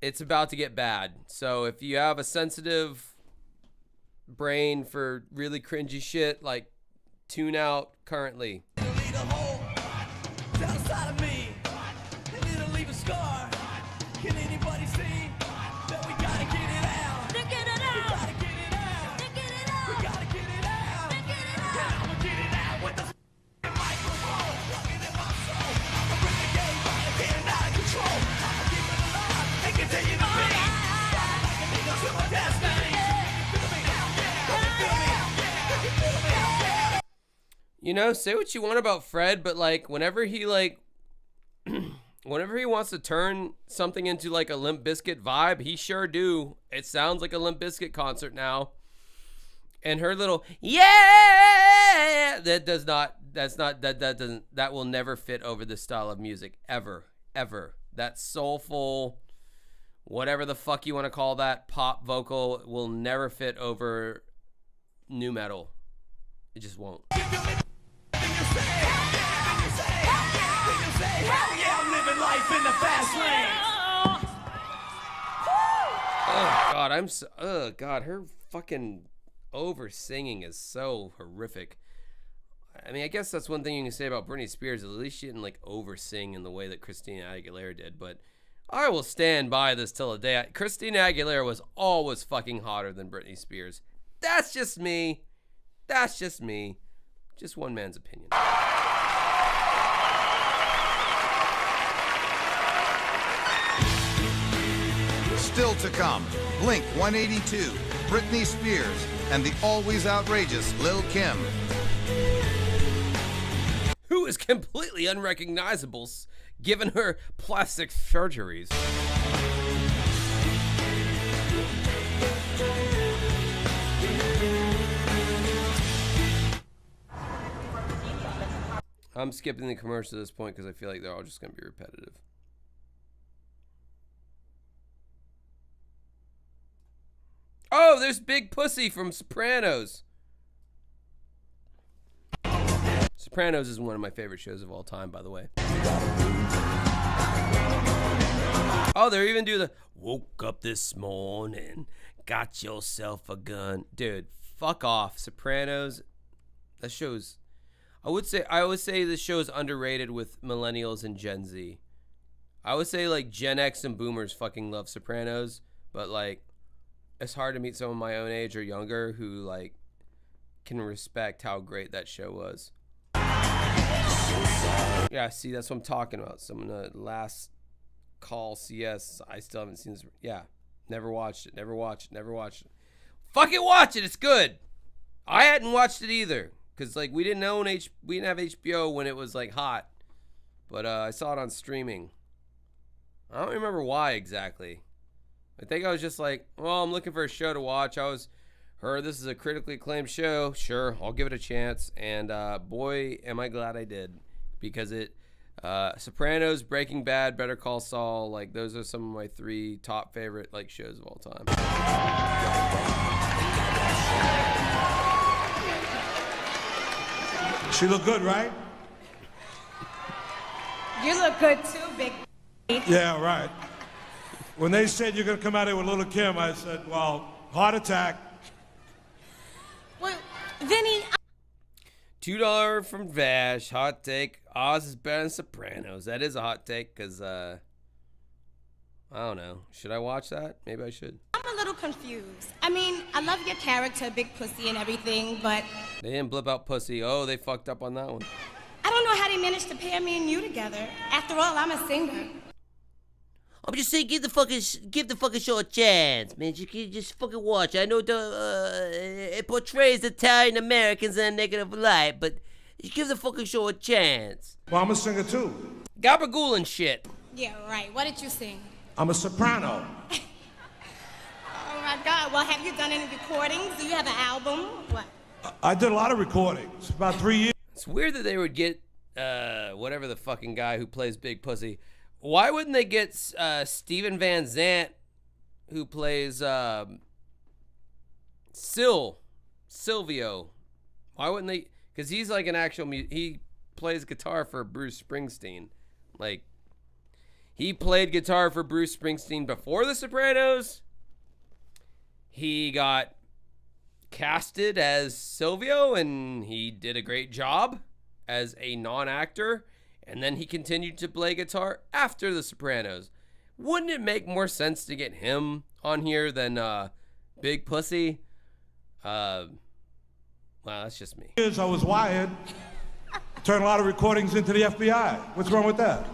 A: it's about to get bad. So if you have a sensitive brain for really cringy shit, like, tune out currently. You know, say what you want about Fred, but like whenever he like Whenever he wants to turn something into like a Limp Bizkit vibe, he sure do. It sounds like a Limp Bizkit concert now. And her little yeah, that will never fit over this style of music ever. That soulful, whatever the fuck you want to call that, pop vocal will never fit over nu metal. It just won't. Oh God, her fucking over singing is so horrific. I mean, I guess that's one thing you can say about Britney Spears. At least she didn't like over sing in the way that Christina Aguilera did. But I will stand by this till the day. Christina Aguilera was always fucking hotter than Britney Spears. That's just me. Just one man's opinion.
E: Still to come, Blink 182, Britney Spears, and the always outrageous Lil' Kim.
A: Who is completely unrecognizable given her plastic surgeries. I'm skipping the commercial at this point because I feel like they're all just going to be repetitive. Oh, there's Big Pussy from Sopranos. Sopranos is one of my favorite shows of all time, by the way. Oh, they even do the woke up this morning, got yourself a gun. Dude, fuck off. Sopranos, that show's... I would say this show is underrated with millennials and Gen Z. I would say like Gen X and boomers fucking love Sopranos, but like it's hard to meet someone my own age or younger who like can respect how great that show was. Yeah, see, that's what I'm talking about. Some of the last call CS, I still haven't seen this. Yeah, never watched it. Fucking watch it. It's good. I hadn't watched it either. Cause like we didn't have HBO when it was like hot, but I saw it on streaming. I don't remember why exactly. I think I was just like, well, I'm looking for a show to watch. I heard this is a critically acclaimed show. Sure, I'll give it a chance. And boy, am I glad I did, because Sopranos, Breaking Bad, Better Call Saul, like those are some of my 3 top favorite like shows of all time.
I: She look good, right?
N: You look good too, Big.
I: Yeah, right. When they said you're gonna come out here with Lil' Kim, I said, well, heart attack.
N: Well, Vinny.
A: $2 from Vash. Hot take. Oz is better than Sopranos. That is a hot take because, I don't know. Should I watch that? Maybe I should.
N: I'm a little confused. I mean, I love your character, Big Pussy and everything, but
A: They didn't blip out pussy. Oh, they fucked up on that one.
N: I don't know how they managed to pair me and you together. After all, I'm a singer.
P: I'm just saying, give the fucking show a chance, man. Just fucking watch. I know it portrays Italian Americans in a negative light, but give the fucking show a chance.
I: Well, I'm a singer too.
A: Gabagool and shit.
N: Yeah, right. What did you sing?
I: I'm a soprano.
N: Oh my God. Well, have you done any recordings? Do you have an album? What?
I: I did a lot of recordings, about 3 years.
A: It's weird that they would get whatever the fucking guy who plays Big Pussy. Why wouldn't they get Steven Van Zandt, who plays Silvio? Why wouldn't they? Because he's like an actual he plays guitar for Bruce Springsteen. Like, he played guitar for Bruce Springsteen before The Sopranos. He got casted as Silvio, and he did a great job as a non-actor. And then he continued to play guitar after The Sopranos. Wouldn't it make more sense to get him on here than Big Pussy? Well, that's just me.
I: I was wired. Turned a lot of recordings into the FBI. What's wrong with that?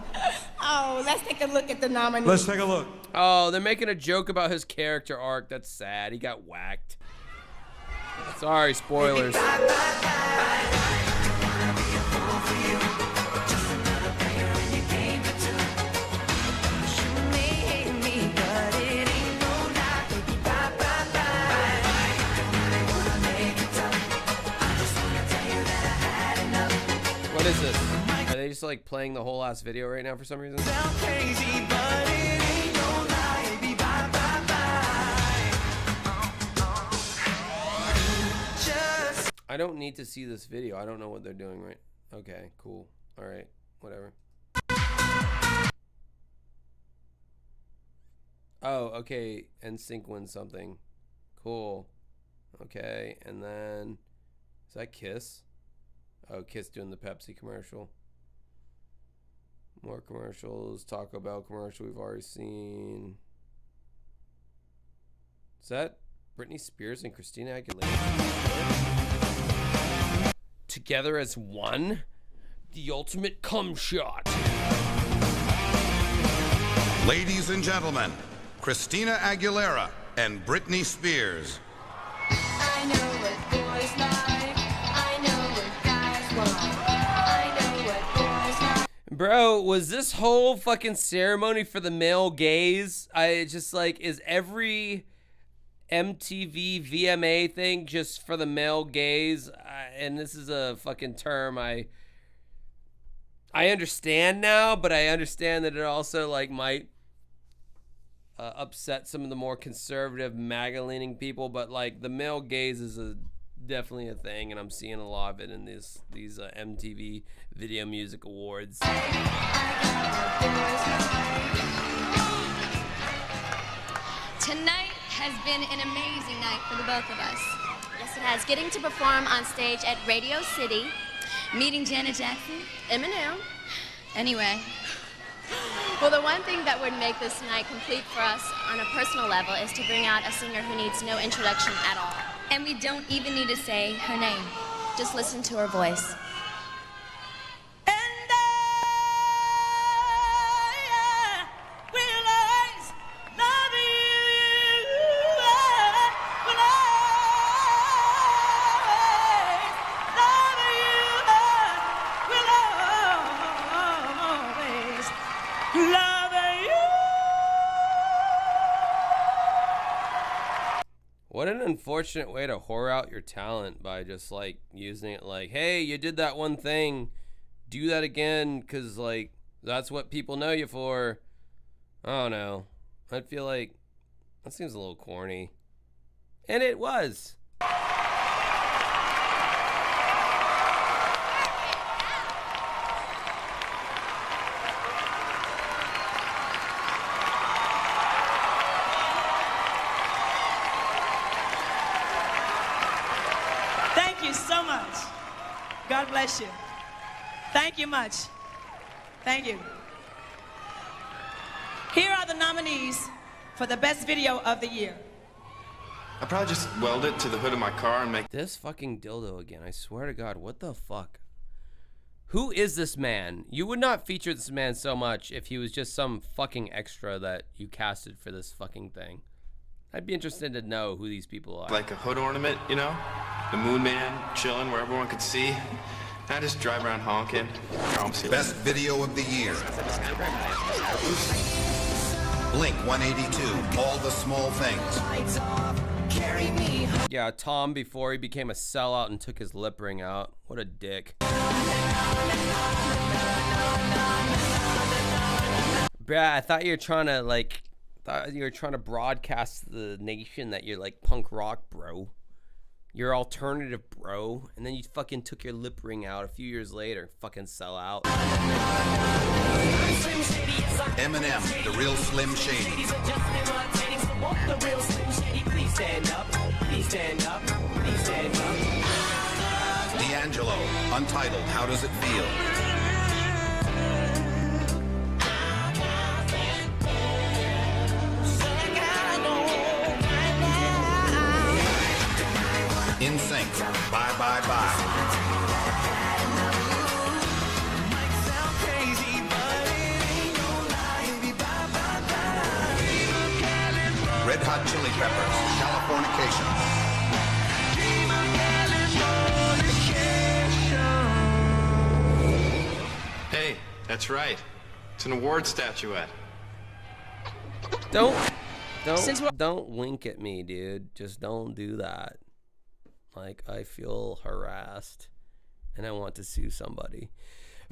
N: Oh, let's take a look at the nominees.
I: Let's take a look.
A: Oh, they're making a joke about his character arc. That's sad. He got whacked. Sorry, spoilers. this? Are they just like playing the whole ass video right now for some reason? I don't need to see this video. I don't know what they're doing right. Okay, cool. All right, whatever. Oh, okay. NSYNC wins something. Cool. Okay, and then is that Kiss? Oh, Kiss doing the Pepsi commercial. More commercials. Taco Bell commercial we've already seen. Is that Britney Spears and Christina Aguilera together as one? The ultimate cum shot.
E: Ladies and gentlemen, Christina Aguilera and Britney Spears.
B: I know what boys like. I know what guys want. I know what boys like.
A: Bro, was this whole fucking ceremony for the male gaze? I just like, is every MTV VMA thing just for the male gaze? And this is a fucking term I understand now, but I understand that it also like might upset some of the more conservative MAGA-leaning people. But like the male gaze is definitely a thing, and I'm seeing a lot of it in these MTV Video Music Awards.
D: Tonight has been an amazing night for the both of us. Yes, it has. Getting to perform on stage at Radio City,
B: Meeting Janet Jackson.
D: Eminem.
B: Anyway,
D: Well, the one thing that would make this night complete for us on a personal level is to bring out a singer who needs no introduction at all.
B: and we don't even need to say her name.
D: Just listen to her voice.
A: What an unfortunate way to whore out your talent by just like using it like, hey, you did that one thing, do that again, because like that's what people know you for. I don't know. I feel like that seems a little corny. And it was.
R: Thank you so much. God bless you. Thank you much. Thank you. Here are the nominees for the best video of the year.
G: I probably just weld it to the hood of my car and make
A: this fucking dildo again. I swear to God, what the fuck? Who is this man? You would not feature this man so much if he was just some fucking extra that you casted for this fucking thing. I'd be interested to know who these people are.
G: like a hood ornament, you know? The moon man chilling where everyone could see. I just drive around honking.
E: Best video of the year. Blink 182, All the Small Things.
A: Yeah, Tom before he became a sellout and took his lip ring out. What a dick. Bruh, I thought you were trying to broadcast to the nation that you're like punk rock, bro. You're alternative, bro. And then you fucking took your lip ring out a few years later. Fucking sell out.
E: Eminem, The Real Slim Shady. D'Angelo, Untitled, How Does It Feel? In Sync, Bye Bye Bye. Red Hot Chili Peppers, Californication.
G: Hey, that's right. It's an award statuette.
A: Don't wink at me, dude. Just don't do that. Like, I feel harassed and I want to sue somebody.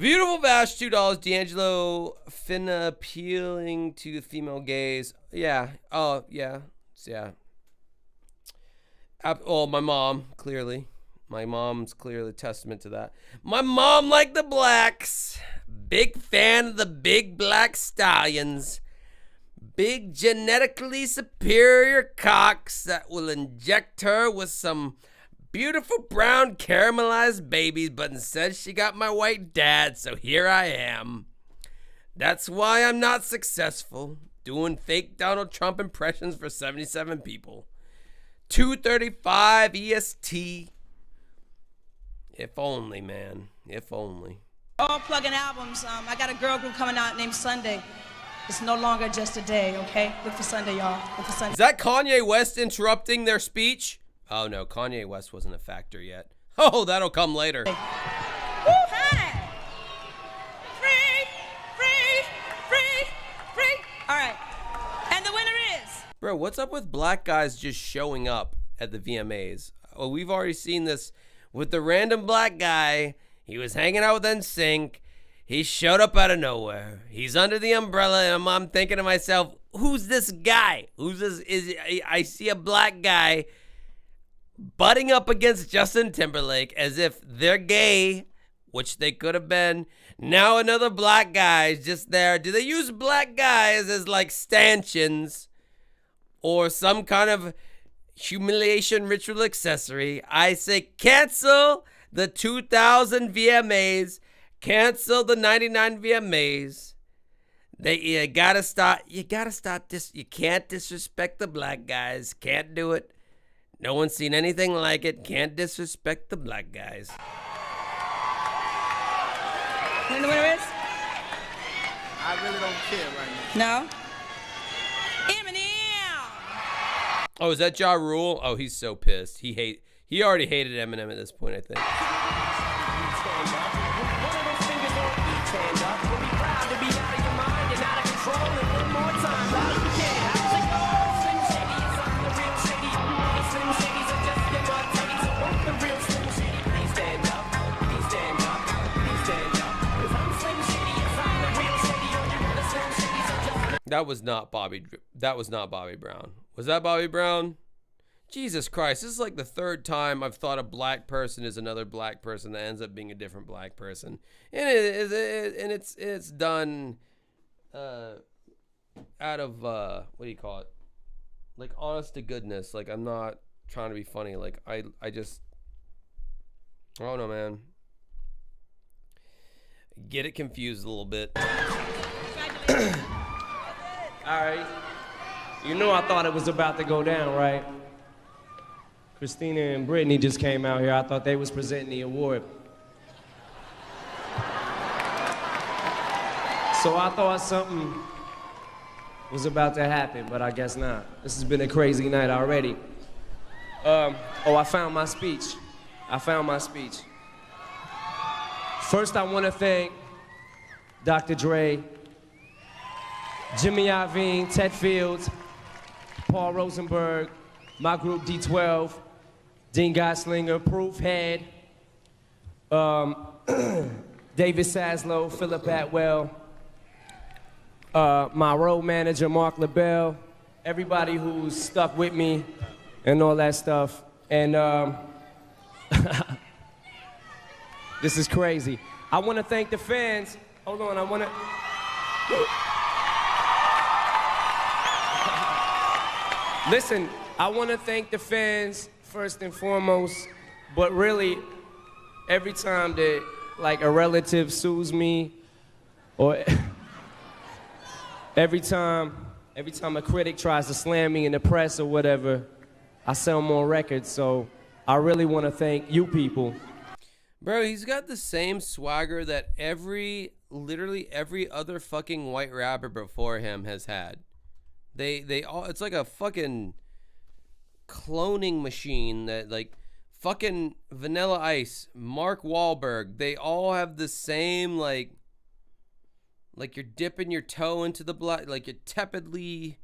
A: Beautiful Bash, $2. D'Angelo finna appealing to the female gaze. Yeah. Oh, yeah. Yeah. Oh, my mom, clearly. My mom's clearly testament to that. My mom liked the blacks. Big fan of the big black stallions. Big genetically superior cocks that will inject her with some beautiful brown caramelized babies, but instead she got my white dad, so here I am. That's why I'm not successful, doing fake Donald Trump impressions for 77 people. 2:35 EST. If only, man. If only.
R: All plug-in albums. I got a girl group coming out named Sunday. It's no longer just a day, okay? Look for Sunday, y'all. Look for Sunday.
A: Is that Kanye West interrupting their speech? Oh, no. Kanye West wasn't a factor yet. Oh, that'll come later.
R: Woo, hey! Free! All right. And the winner is...
A: Bro, what's up with black guys just showing up at the VMAs? Oh, we've already seen this with the random black guy. He was hanging out with NSYNC. He showed up out of nowhere. He's under the umbrella, and I'm thinking to myself, who's this guy? Who's this? I see a black guy butting up against Justin Timberlake as if they're gay, which they could have been. Now another black guy is just there. Do they use black guys as like stanchions or some kind of humiliation ritual accessory? I say cancel the 2000 VMAs. Cancel the 99 VMAs. You gotta stop this. You can't disrespect the black guys. Can't do it. No one's seen anything like it. Can't disrespect the black guys.
R: And the winner is?
I: I really don't care right now.
R: No? Eminem!
A: Oh, is that Ja Rule? Oh, he's so pissed. He already hated Eminem at this point, I think. That was not Bobby Brown. Was that Bobby Brown? Jesus Christ, this is like the third time I've thought a black person is another black person that ends up being a different black person. And it's done out of what do you call it? Like honest to goodness. Like I'm not trying to be funny. Like I don't know, man. Get it confused a little bit.
C: All right. You know I thought it was about to go down, right? Christina and Brittany just came out here. I thought they was presenting the award. So I thought something was about to happen, but I guess not. This has been a crazy night already. I found my speech. First, I want to thank Dr. Dre, Jimmy Iovine, Ted Fields, Paul Rosenberg, my group D12, Dean Goslinger, Proof Head, David Saslow, Philip Atwell, my road manager, Mark LaBelle, everybody who's stuck with me and all that stuff. And this is crazy. I want to thank the fans. Hold on, Listen, I want to thank the fans first and foremost, but really, every time that like a relative sues me, or every time a critic tries to slam me in the press or whatever, I sell more records. So I really want to thank you people.
A: Bro, he's got the same swagger that literally every other fucking white rapper before him has had. They all, it's like a fucking cloning machine that like fucking Vanilla Ice, Mark Wahlberg, they all have the same like you're dipping your toe into the black, like you're tepidly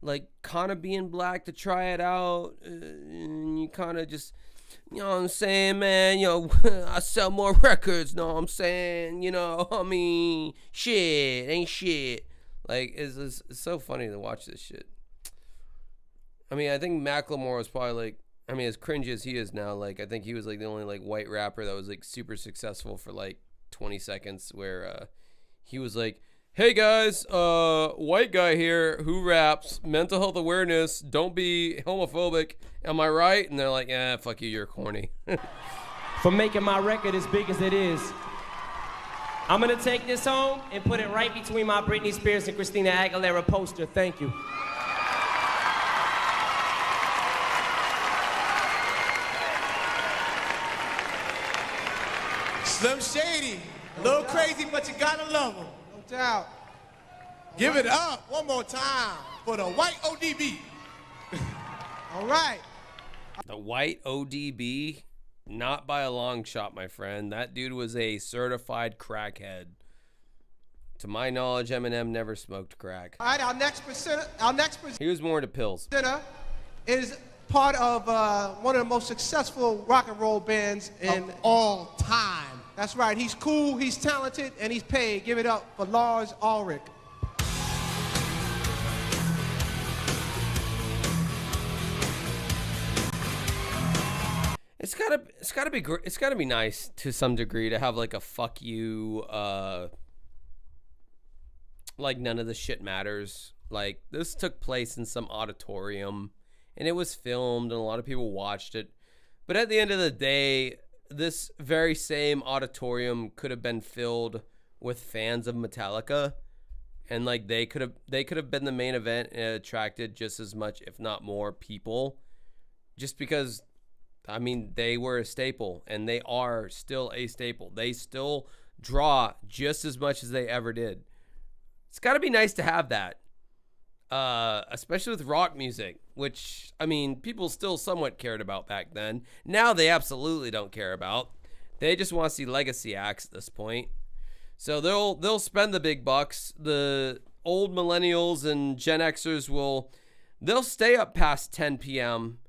A: like kind of being black to try it out, and you kind of just You know what I'm saying, man? I sell more records, know what I'm saying? I mean, shit, ain't shit. Like, it's so funny to watch this shit. I mean, I think Macklemore was probably like, I mean, as cringy as he is now, like, I think he was like the only like white rapper that was like super successful for like 20 seconds where he was like, hey guys, white guy here who raps, mental health awareness, don't be homophobic, am I right? And they're like, fuck you, you're corny.
C: For making my record as big as it is. I'm gonna take this home and put it right between my Britney Spears and Christina Aguilera poster. Thank you.
I: Slim Shady, a little crazy, but you gotta love him. No doubt. Give it up one more time for the white ODB. All right.
A: The white ODB, not by a long shot, my friend. That dude was a certified crackhead. To my knowledge, Eminem never smoked crack.
I: All right, our next presenter
A: He was more into pills.
I: is part of one of the most successful rock and roll bands in all time. That's right. He's cool, he's talented, and he's paid. Give it up for Lars Ulrich.
A: It's gotta be nice to some degree to have like a fuck you, like none of the shit matters. Like this took place in some auditorium and it was filmed and a lot of people watched it. But at the end of the day, this very same auditorium could have been filled with fans of Metallica, and like they could have been the main event and attracted just as much, if not more, people, just because, I mean, they were a staple and they are still a staple. They still draw just as much as they ever did. It's got to be nice to have that, especially with rock music, which, I mean, people still somewhat cared about back then. Now they absolutely don't care about. They just want to see legacy acts at this point. So they'll spend the big bucks. The old millennials and Gen Xers they'll stay up past 10 p.m.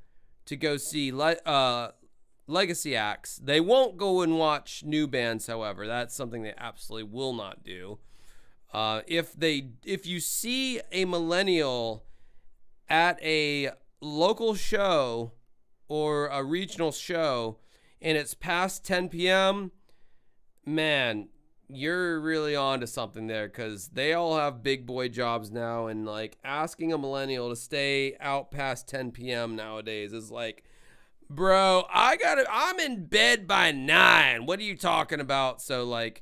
A: to go see legacy acts. They won't go and watch new bands, however. That's something they absolutely will not do. If you see a millennial at a local show or a regional show and it's past 10 p.m., man, you're really on to something there, because they all have big boy jobs now, and like asking a millennial to stay out past 10 p.m. nowadays is like, bro, I'm in bed by 9. What are you talking about? So like,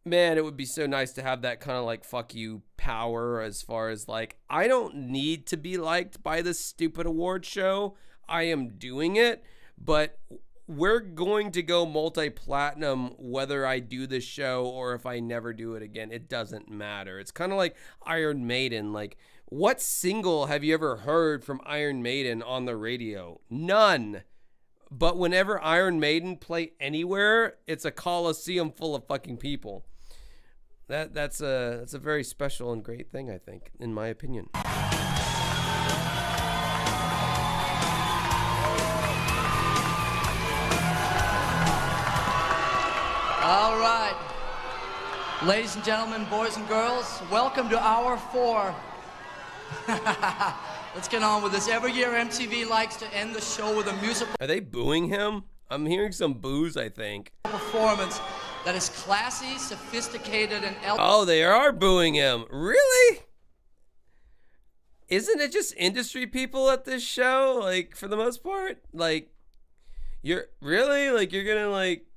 A: man, it would be so nice to have that kind of like fuck you power, as far as like, I don't need to be liked by this stupid award show. I am doing it, but we're going to go multi-platinum whether I do this show or if I never do it again. It doesn't matter. It's kind of like Iron Maiden. Like, what single have you ever heard from Iron Maiden on the radio? None. But whenever Iron Maiden play anywhere, it's a coliseum full of fucking people. That's a very special and great thing, I think, in my opinion.
J: All right. Ladies and gentlemen, boys and girls, welcome to Hour 4. Let's get on with this. Every year, MTV likes to end the show with a musical
A: Are they booing him? I'm hearing some boos, I think.
J: performance that is classy, sophisticated, and
A: Oh, they are booing him. Really? Isn't it just industry people at this show? Like, for the most part? Like, you're gonna like,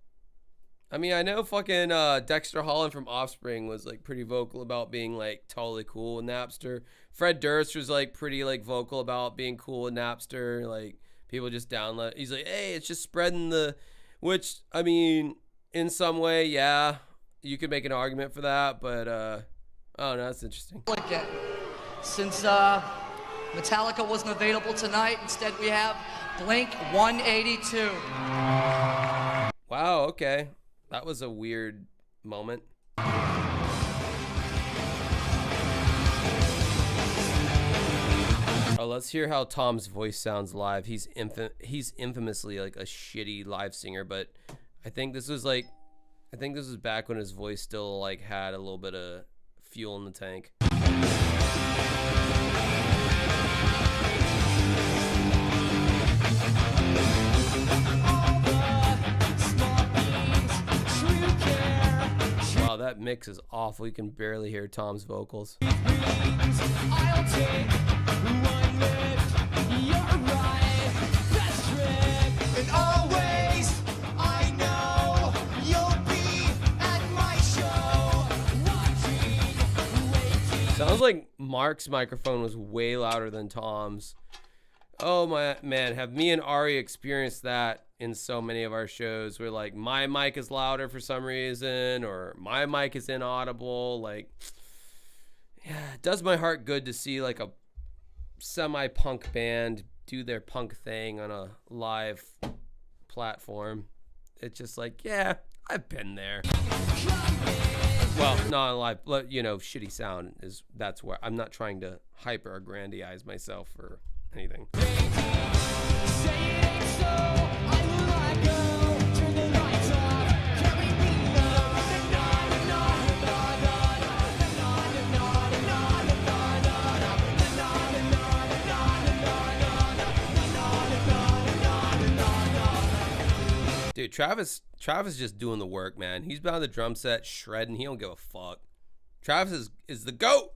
A: I mean, I know fucking Dexter Holland from Offspring was like pretty vocal about being like totally cool with Napster. Fred Durst was like pretty like vocal about being cool with Napster. Like, people just download. He's like, hey, it's just spreading which, I mean, in some way, yeah, you could make an argument for that, but oh no, that's interesting.
J: Since Metallica wasn't available tonight, instead we have Blink 182.
A: Wow, okay. That was a weird moment. Oh, let's hear how Tom's voice sounds live. He's infamously like a shitty live singer, but I think this was back when his voice still like had a little bit of fuel in the tank. Wow, that mix is awful. You can barely hear Tom's vocals. Sounds like Mark's microphone was way louder than Tom's. Oh my man, have me and Ari experienced that in so many of our shows where like my mic is louder for some reason or my mic is inaudible. Like, yeah, it does my heart good to see like a semi-punk band do their punk thing on a live platform. It's just like, yeah, I've been there. Well, not live, but you know, shitty sound is, that's where I'm not trying to hyper aggrandize myself or anything. Dude, Travis just doing the work, man. He's behind the drum set, shredding. He don't give a fuck. Travis is the GOAT.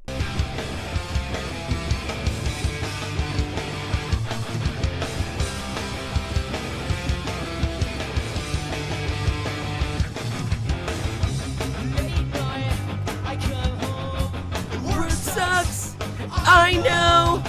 P: Work sucks. I know.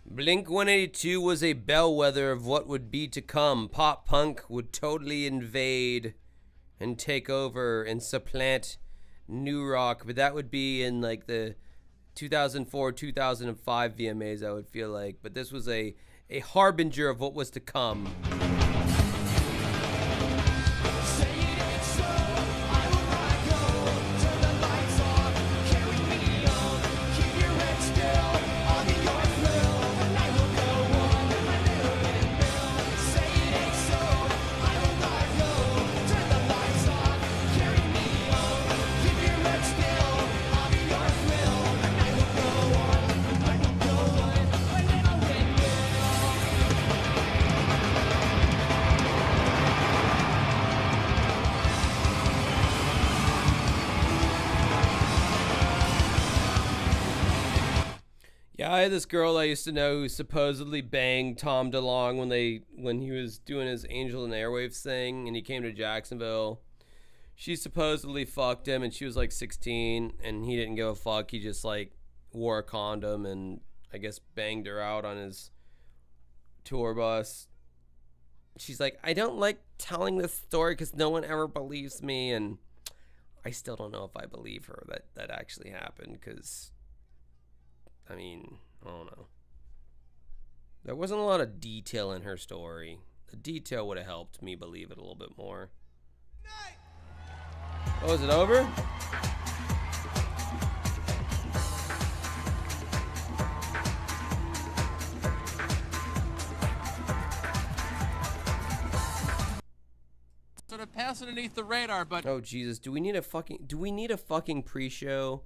A: Blink-182 was a bellwether of what would be to come. Pop punk would totally invade and take over and supplant new rock, but that would be in like the 2004, 2005 VMAs, I would feel like. But this was a harbinger of what was to come. Yeah, I had this girl I used to know who supposedly banged Tom DeLonge when he was doing his Angel and Airwaves thing and he came to Jacksonville. She supposedly fucked him and she was like 16 and he didn't give a fuck. He just like wore a condom and I guess banged her out on his tour bus. She's like, I don't like telling this story because no one ever believes me, and I still don't know if I believe her that actually happened because, I mean, I don't know. There wasn't a lot of detail in her story. The detail would have helped me believe it a little bit more. Oh, is it over?
F: Sort of pass underneath the radar, but
A: Oh Jesus, do we need a fucking pre-show?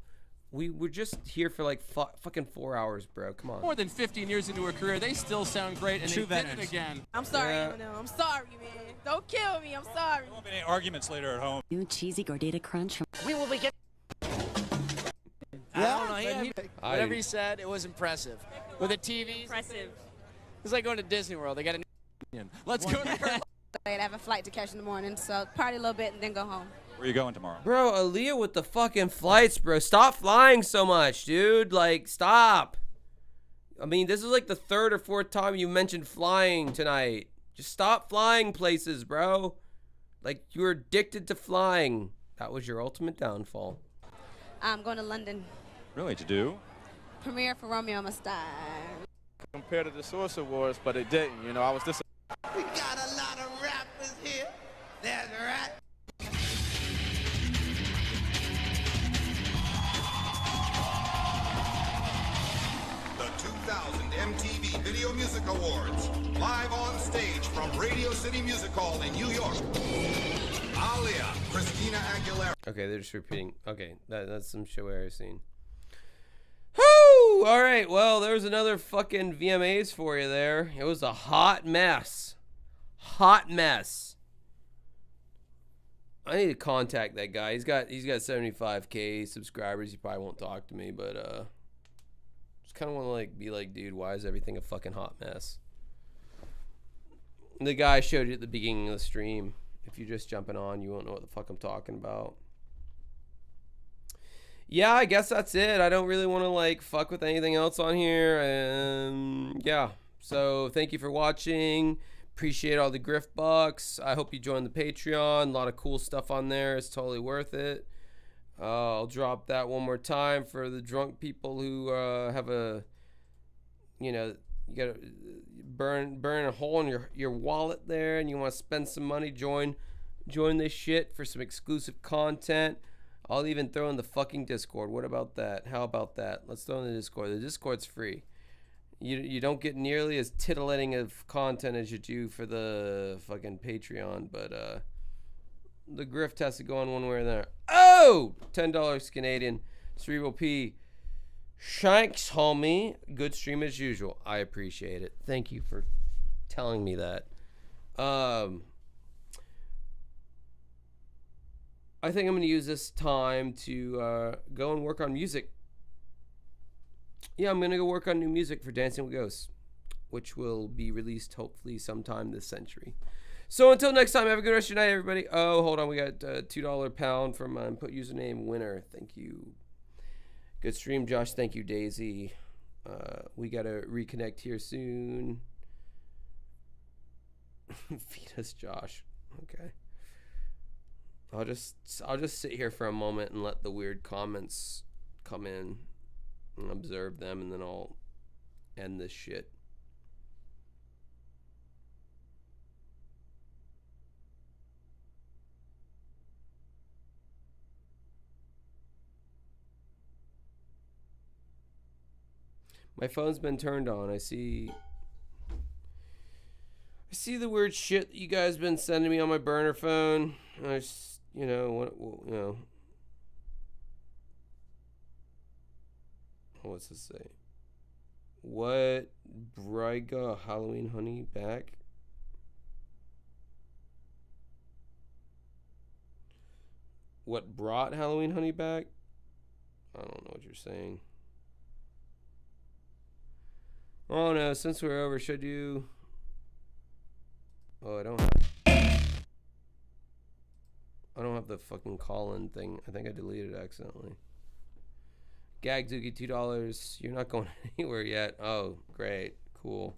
A: We were just here for like fucking 4 hours, bro. Come on.
F: more than 15 years into a career, they still sound great, and True they did veterans. it again.
N: I'm sorry,
A: Yeah.
N: Eminem. I'm sorry, man. Don't kill me. I'm sorry.
U: There won't be any arguments later at home.
V: New cheesy gordita crunch.
N: We will be getting.
F: I don't know.
A: Whatever
F: he said, it was impressive. With the TVs,
N: Impressive.
F: it's like going to Disney World. They got a Let's go to
N: I have a flight to catch in the morning, so party a little bit and then go home.
U: Where are you going tomorrow?
A: Bro, Aaliyah with the fucking flights, bro. Stop flying so much, dude. Like, stop. I mean, this is like the third or fourth time you mentioned flying tonight. Just stop flying places, bro. Like, you're addicted to flying. That was your ultimate downfall.
T: I'm going to London.
U: Really, to do?
T: Premiere for Romeo Must Die.
U: Compared to the Source Awards, but it didn't. You know, I was disappointed.
V: We got a lot of rappers here. That's right.
E: The 2000 MTV Video Music Awards. Live on stage from Radio City Music Hall in New York. Aaliyah, Christina Aguilera.
A: Okay, they're just repeating. Okay, that's some show I've seen. Whoo! All right, well, there's another fucking VMAs for you there. It was a hot mess. Hot mess. I need to contact that guy. He's got 75K subscribers. He probably won't talk to me, but just kind of want to like be like, dude, why is everything a fucking hot mess? The guy showed you at the beginning of the stream. If you're just jumping on, you won't know what the fuck I'm talking about. Yeah, I guess that's it. I don't really want to like fuck with anything else on here. Yeah. So thank you for watching. Appreciate all the grift bucks. I hope you join the Patreon. A lot of cool stuff on there. It's totally worth it. I'll drop that one more time for the drunk people who have a, you know, you gotta burn a hole in your wallet there, and you want to spend some money. Join this shit for some exclusive content. I'll even throw in the fucking Discord. What about that? How about that? Let's throw in the Discord. The Discord's free. You don't get nearly as titillating of content as you do for the fucking Patreon, but the grift has to go on one way or the other. Oh! $10 Canadian. Cerebral P. Shanks, homie. Good stream as usual. I appreciate it. Thank you for telling me that. I think I'm going to use this time to go and work on music. Yeah, I'm going to go work on new music for Dancing with Ghosts, which will be released hopefully sometime this century. So until next time, have a good rest of your night, everybody. Oh, hold on. We got $2 pound from input username winner. Thank you. Good stream, Josh. Thank you, Daisy. We got to reconnect here soon. Feed us, Josh. Okay. I'll just sit here for a moment and let the weird comments come in and observe them, and then I'll end this shit. My phone's been turned on. I see the weird shit that you guys been sending me on my burner phone. I just, you know, what's this say? What Bryga Halloween honey back? What brought Halloween honey back? I don't know what you're saying. Oh no, since we're over, should you? Oh, I don't have the fucking call-in thing. I think I deleted it accidentally. Gagzuki, $2. You're not going anywhere yet. Oh, great. Cool.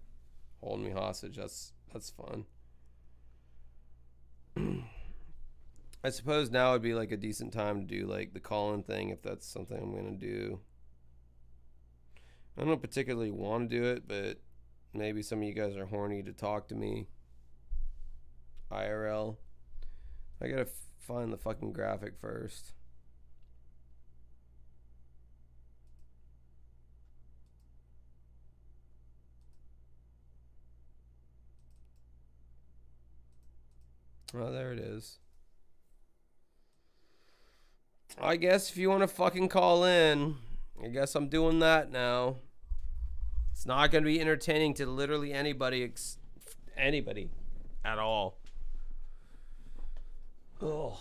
A: Holding me hostage. That's fun. I suppose now would be like a decent time to do like the call-in thing if that's something I'm going to do. I don't particularly want to do it, but maybe some of you guys are horny to talk to me. IRL. I gotta find the fucking graphic first. Oh, there it is. I guess if you want to fucking call in, I guess I'm doing that now. It's not going to be entertaining to literally anybody at all. Oh.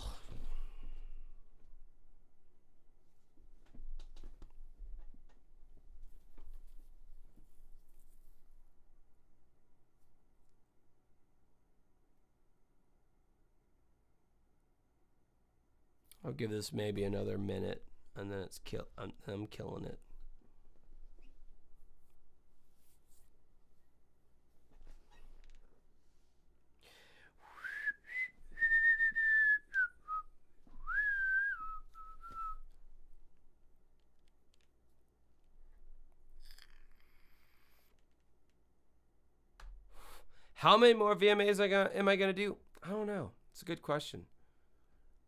A: I'll give this maybe another minute, and then I'm killing it. How many more VMAs am I gonna do? I don't know. It's a good question.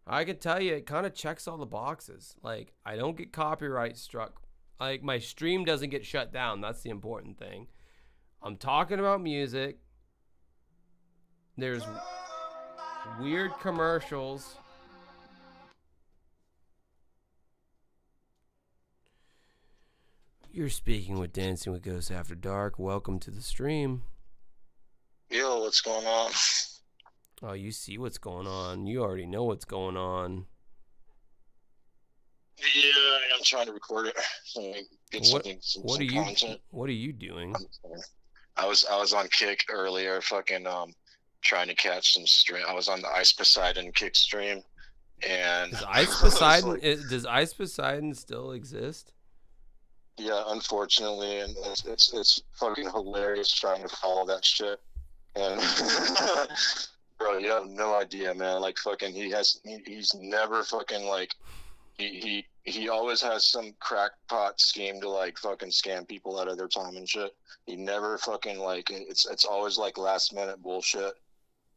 A: I can tell you, it kind of checks all the boxes. Like, I don't get copyright struck. Like, my stream doesn't get shut down. That's the important thing. I'm talking about music. There's weird commercials. You're speaking with Dancing with Ghosts After Dark. Welcome to the stream.
L: Yo, what's going on?
A: Oh, you see what's going on. You already know what's going on.
L: Yeah, I'm trying to record it. Get some content.
A: What are you doing?
L: I was on Kick earlier, fucking trying to catch some stream. I was on the Ice Poseidon Kick stream, and
A: Does Ice Poseidon does Ice Poseidon still exist?
L: Yeah, unfortunately, and it's fucking hilarious trying to follow that shit. And bro, you have no idea, man. Like fucking, he's never fucking like he always has some crackpot scheme to like fucking scam people out of their time and shit. He never fucking like it's always like last minute bullshit,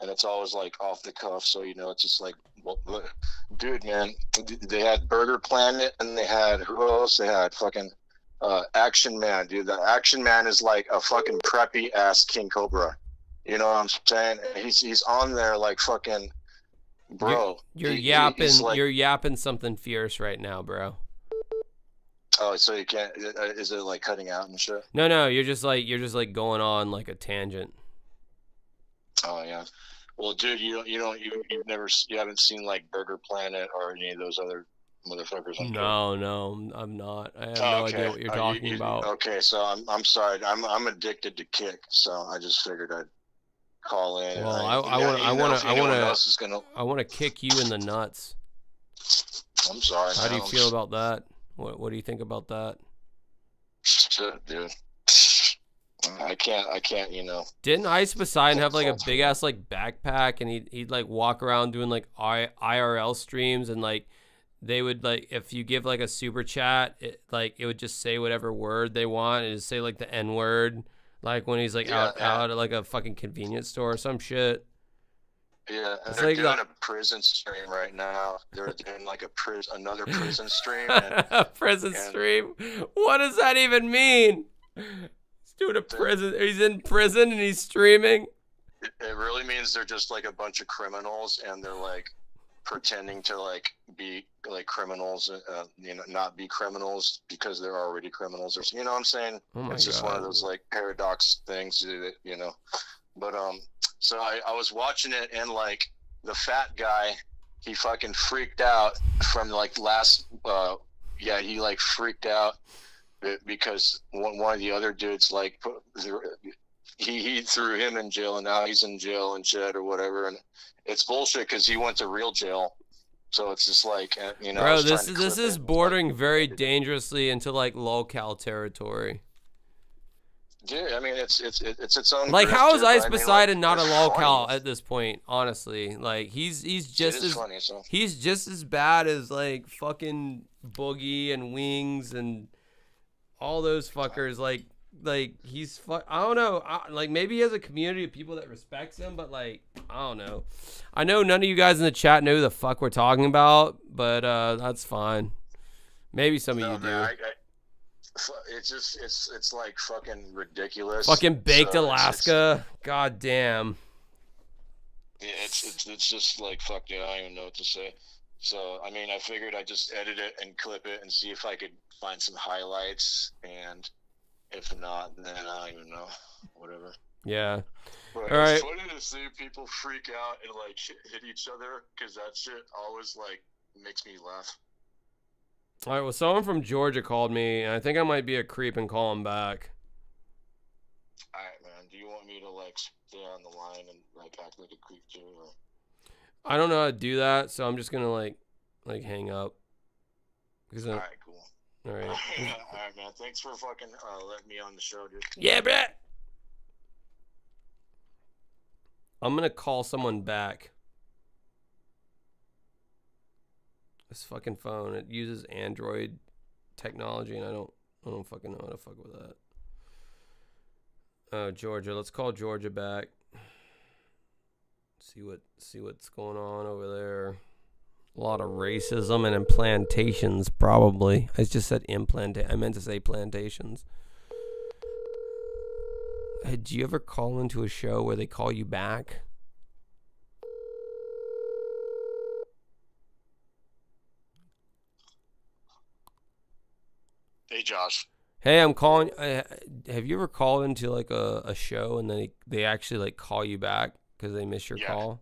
L: and it's always like off the cuff. So you know, it's just like, well, dude, man, they had Burger Planet, and they had who else? They had fucking Action Man, dude. The Action Man is like a fucking preppy ass King Cobra. You know what I'm saying? He's on there like fucking, bro.
A: You're yapping. Like, you're yapping something fierce right now, bro.
L: Oh, so you can't? Is it like cutting out and shit?
A: No. You're just like going on like a tangent.
L: Oh yeah. Well, dude, you haven't seen like Burger Planet or any of those other motherfuckers.
A: No, I'm not. I have no idea what you're talking about.
L: Okay, so I'm sorry. I'm addicted to Kick, so I just figured I'd call in.
A: Well, I want to kick you in the nuts.
L: I'm sorry.
A: How do you feel about that? What do you think about that?
L: Shit, dude. I can't, you know.
A: Didn't Ice Poseidon have like a big ass like backpack, and he'd like walk around doing like IRL streams, and like they would like, if you give like a super chat, it would just say whatever word they want, and it'd say like the N word, like when he's like out at like a fucking convenience store or some shit.
L: Yeah, and
A: it's
L: they're
A: like
L: doing a prison stream right now. They're doing like another prison stream. And,
A: stream? What does that even mean? He's doing a prison. He's in prison and he's streaming.
L: It really means they're just like a bunch of criminals, and they're like pretending to like be like criminals, you know, not be criminals because they're already criminals, or you know what I'm saying? It's just one of those like paradox things that, you know. But so I was watching it, and like the fat guy, he fucking freaked out from like last he like freaked out because one of the other dudes like he threw him in jail, and now he's in jail and shit or whatever, and it's bullshit because he went to real jail. So it's just like, you know.
A: Bro, this is bordering very dangerously into like lol-cal territory.
L: Dude, I mean, it's its own.
A: Like, how is Ice Poseidon
L: like,
A: not a lol-cal at this point? Honestly, like he's just as
L: funny, so.
A: He's just as bad as like fucking Boogie and Wings and all those fuckers. Like he's I don't know. Like maybe he has a community of people that respects him, but like I don't know. I know none of you guys in the chat know who the fuck we're talking about, but that's fine. Maybe some of you do.
L: It's just it's like fucking ridiculous.
A: Fucking Baked Alaska. God damn.
L: Yeah, it's just like fuck, dude, I don't even know what to say. So I mean, I figured I'd just edit it and clip it and see if I could find some highlights, and if not, then I don't even know. Whatever.
A: Yeah.
L: But
A: all right.
L: It's funny to see people freak out and like hit each other, because that shit always like makes me laugh.
A: All right, well, someone from Georgia called me, and I think I might be a creep and call him back.
L: All right, man. Do you want me to like stay on the line and like act like a creep too? Or?
A: I don't know how to do that, so I'm just gonna like hang up.
L: All right, cool.
A: All right.
L: All right, man. Thanks for fucking letting me on the show, dude.
A: Yeah, bruh. I'm gonna call someone back. This fucking phone, it uses Android technology, and I don't fucking know how to fuck with that. Oh, Georgia. Let's call Georgia back. See what's going on over there. A lot of racism and implantations, probably. I just said I meant to say plantations. Hey, do you ever call into a show where they call you back?
M: Hey, Josh.
A: Hey, I'm calling. Have you ever called into like a show and they actually like call you back because they miss your call?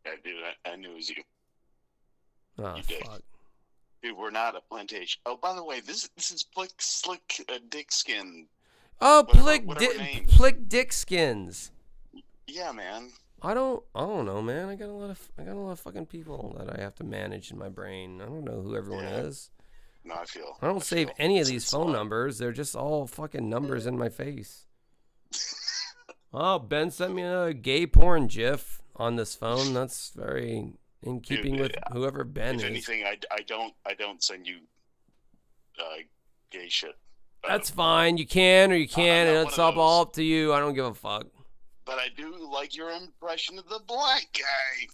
M: Yeah, dude, I knew it was you.
A: Oh,
M: You did.
A: fuck.
M: Dude, we're not a plantation. Oh, by the way, this is Slick Dick Skin.
A: Oh, Plick Dick Skins.
M: Yeah, man.
A: I don't know, man. I got a lot of fucking people that I have to manage in my brain. I don't know who everyone is.
M: No,
A: I don't save any of these phone numbers. They're just all fucking numbers in my face. Oh, Ben sent me a gay porn gif on this phone. That's very in keeping with whoever Ben is.
M: If anything, I don't send you gay shit.
A: That's fine. You can or you can't, and it's all up to you. I don't give a fuck.
M: But I do like your impression of the black guy.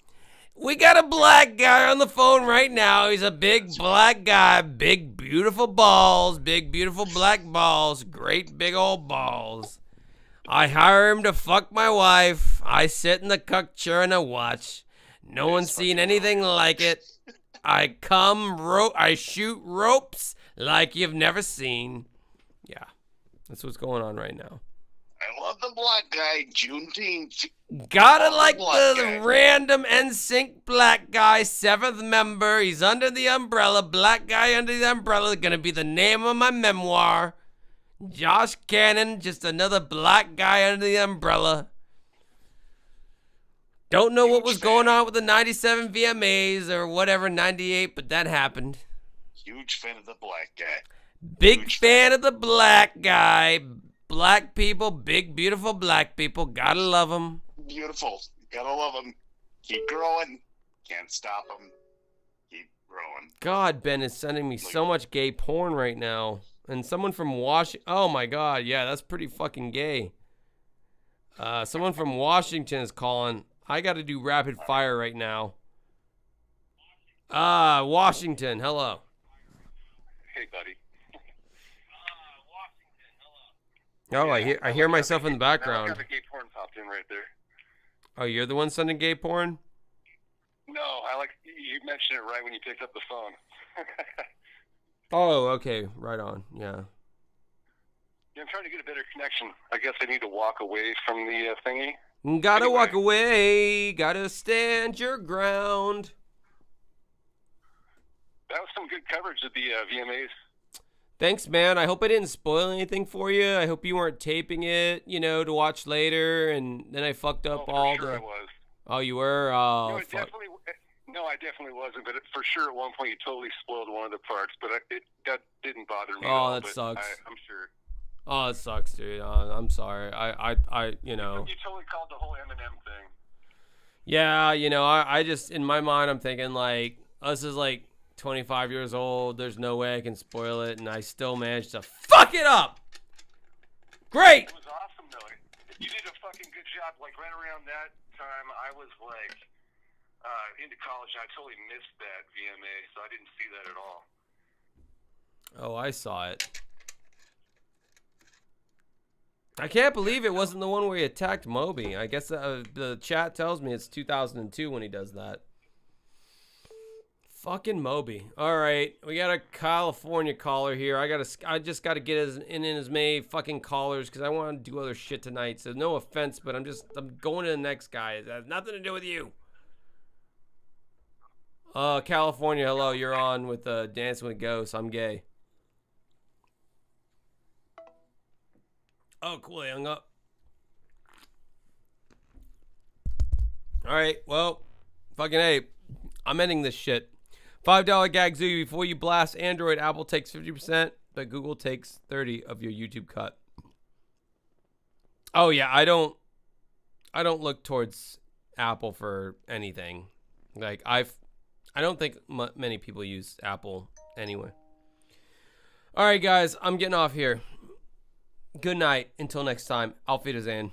A: We got a black guy on the phone right now. He's a big black guy. Big, beautiful balls. Big, beautiful black balls. Great big old balls. I hire him to fuck my wife. I sit in the cuck chair and I watch. No one's seen anything like it. I shoot ropes like you've never seen. Yeah, that's what's going on right now.
M: I love the black guy, Juneteenth.
A: Gotta like the random NSYNC black guy, 7th member. He's under the umbrella. Black guy under the umbrella. Gonna be the name of my memoir. Josh Cannon, just another black guy under the umbrella. Don't know what was going on with the 97 VMAs or whatever, 98, but that happened.
M: Huge fan of the black guy.
A: Big fan of the black guy. Black people, big, beautiful black people. Gotta love them.
M: Beautiful. Gotta love them. Keep growing. Can't stop them. Keep growing.
A: God, Ben is sending me so much gay porn right now. And someone from Washington. Oh, my God. Yeah, that's pretty fucking gay. Someone from Washington is calling. I got to do rapid fire right now. Washington. Hello.
M: Hey, buddy.
A: Oh, I hear myself in the background.
M: I got the gay porn popped in right there.
A: Oh, you're the one sending gay porn?
M: No, you mentioned it right when you picked up the phone.
A: Oh, okay. Right on. Yeah.
M: Yeah, I'm trying to get a better connection. I guess I need to walk away from the thingy.
A: Gotta walk away. Gotta stand your ground.
M: That was some good coverage of the VMAs.
A: Thanks, man. I hope I didn't spoil anything for you. I hope you weren't taping it, to watch later, and then I fucked up all the...
M: I was.
A: Oh, you were? Oh, fuck.
M: I definitely wasn't, but for sure at one point you totally spoiled one of the parts, but that didn't bother me at all.
A: That sucks.
M: I'm sure.
A: Oh, it sucks, dude. I'm sorry. I
M: You totally called the whole Eminem thing.
A: Yeah, I just, in my mind, I'm thinking, like, us is, like, 25 years old. There's no way I can spoil it, and I still managed to fuck it up. Great.
M: It was awesome, though. You did a fucking good job. Like, right around that time, I was, like, into college, and I totally missed that VMA, so I didn't see that at all.
A: Oh, I saw it. I can't believe it wasn't the one where he attacked Moby. I guess the chat tells me it's 2002 when he does that. Fucking Moby. All right, we got a California caller here. I just got to get in as many fucking callers because I want to do other shit tonight. So no offense, but I'm going to the next guy. It has nothing to do with you. California, hello. You're on with Dancing with Ghosts. I'm gay. Oh, cool. He hung up. All right. Well, fucking hey, I'm ending this shit. $5 Gagzoo. Before you blast Android, Apple takes 50%, but Google takes 30% of your YouTube cut. Oh yeah, I don't look towards Apple for anything. Like I don't think many people use Apple anyway. All right, guys, I'm getting off here. Good night. Until next time. Auf Wiedersehen.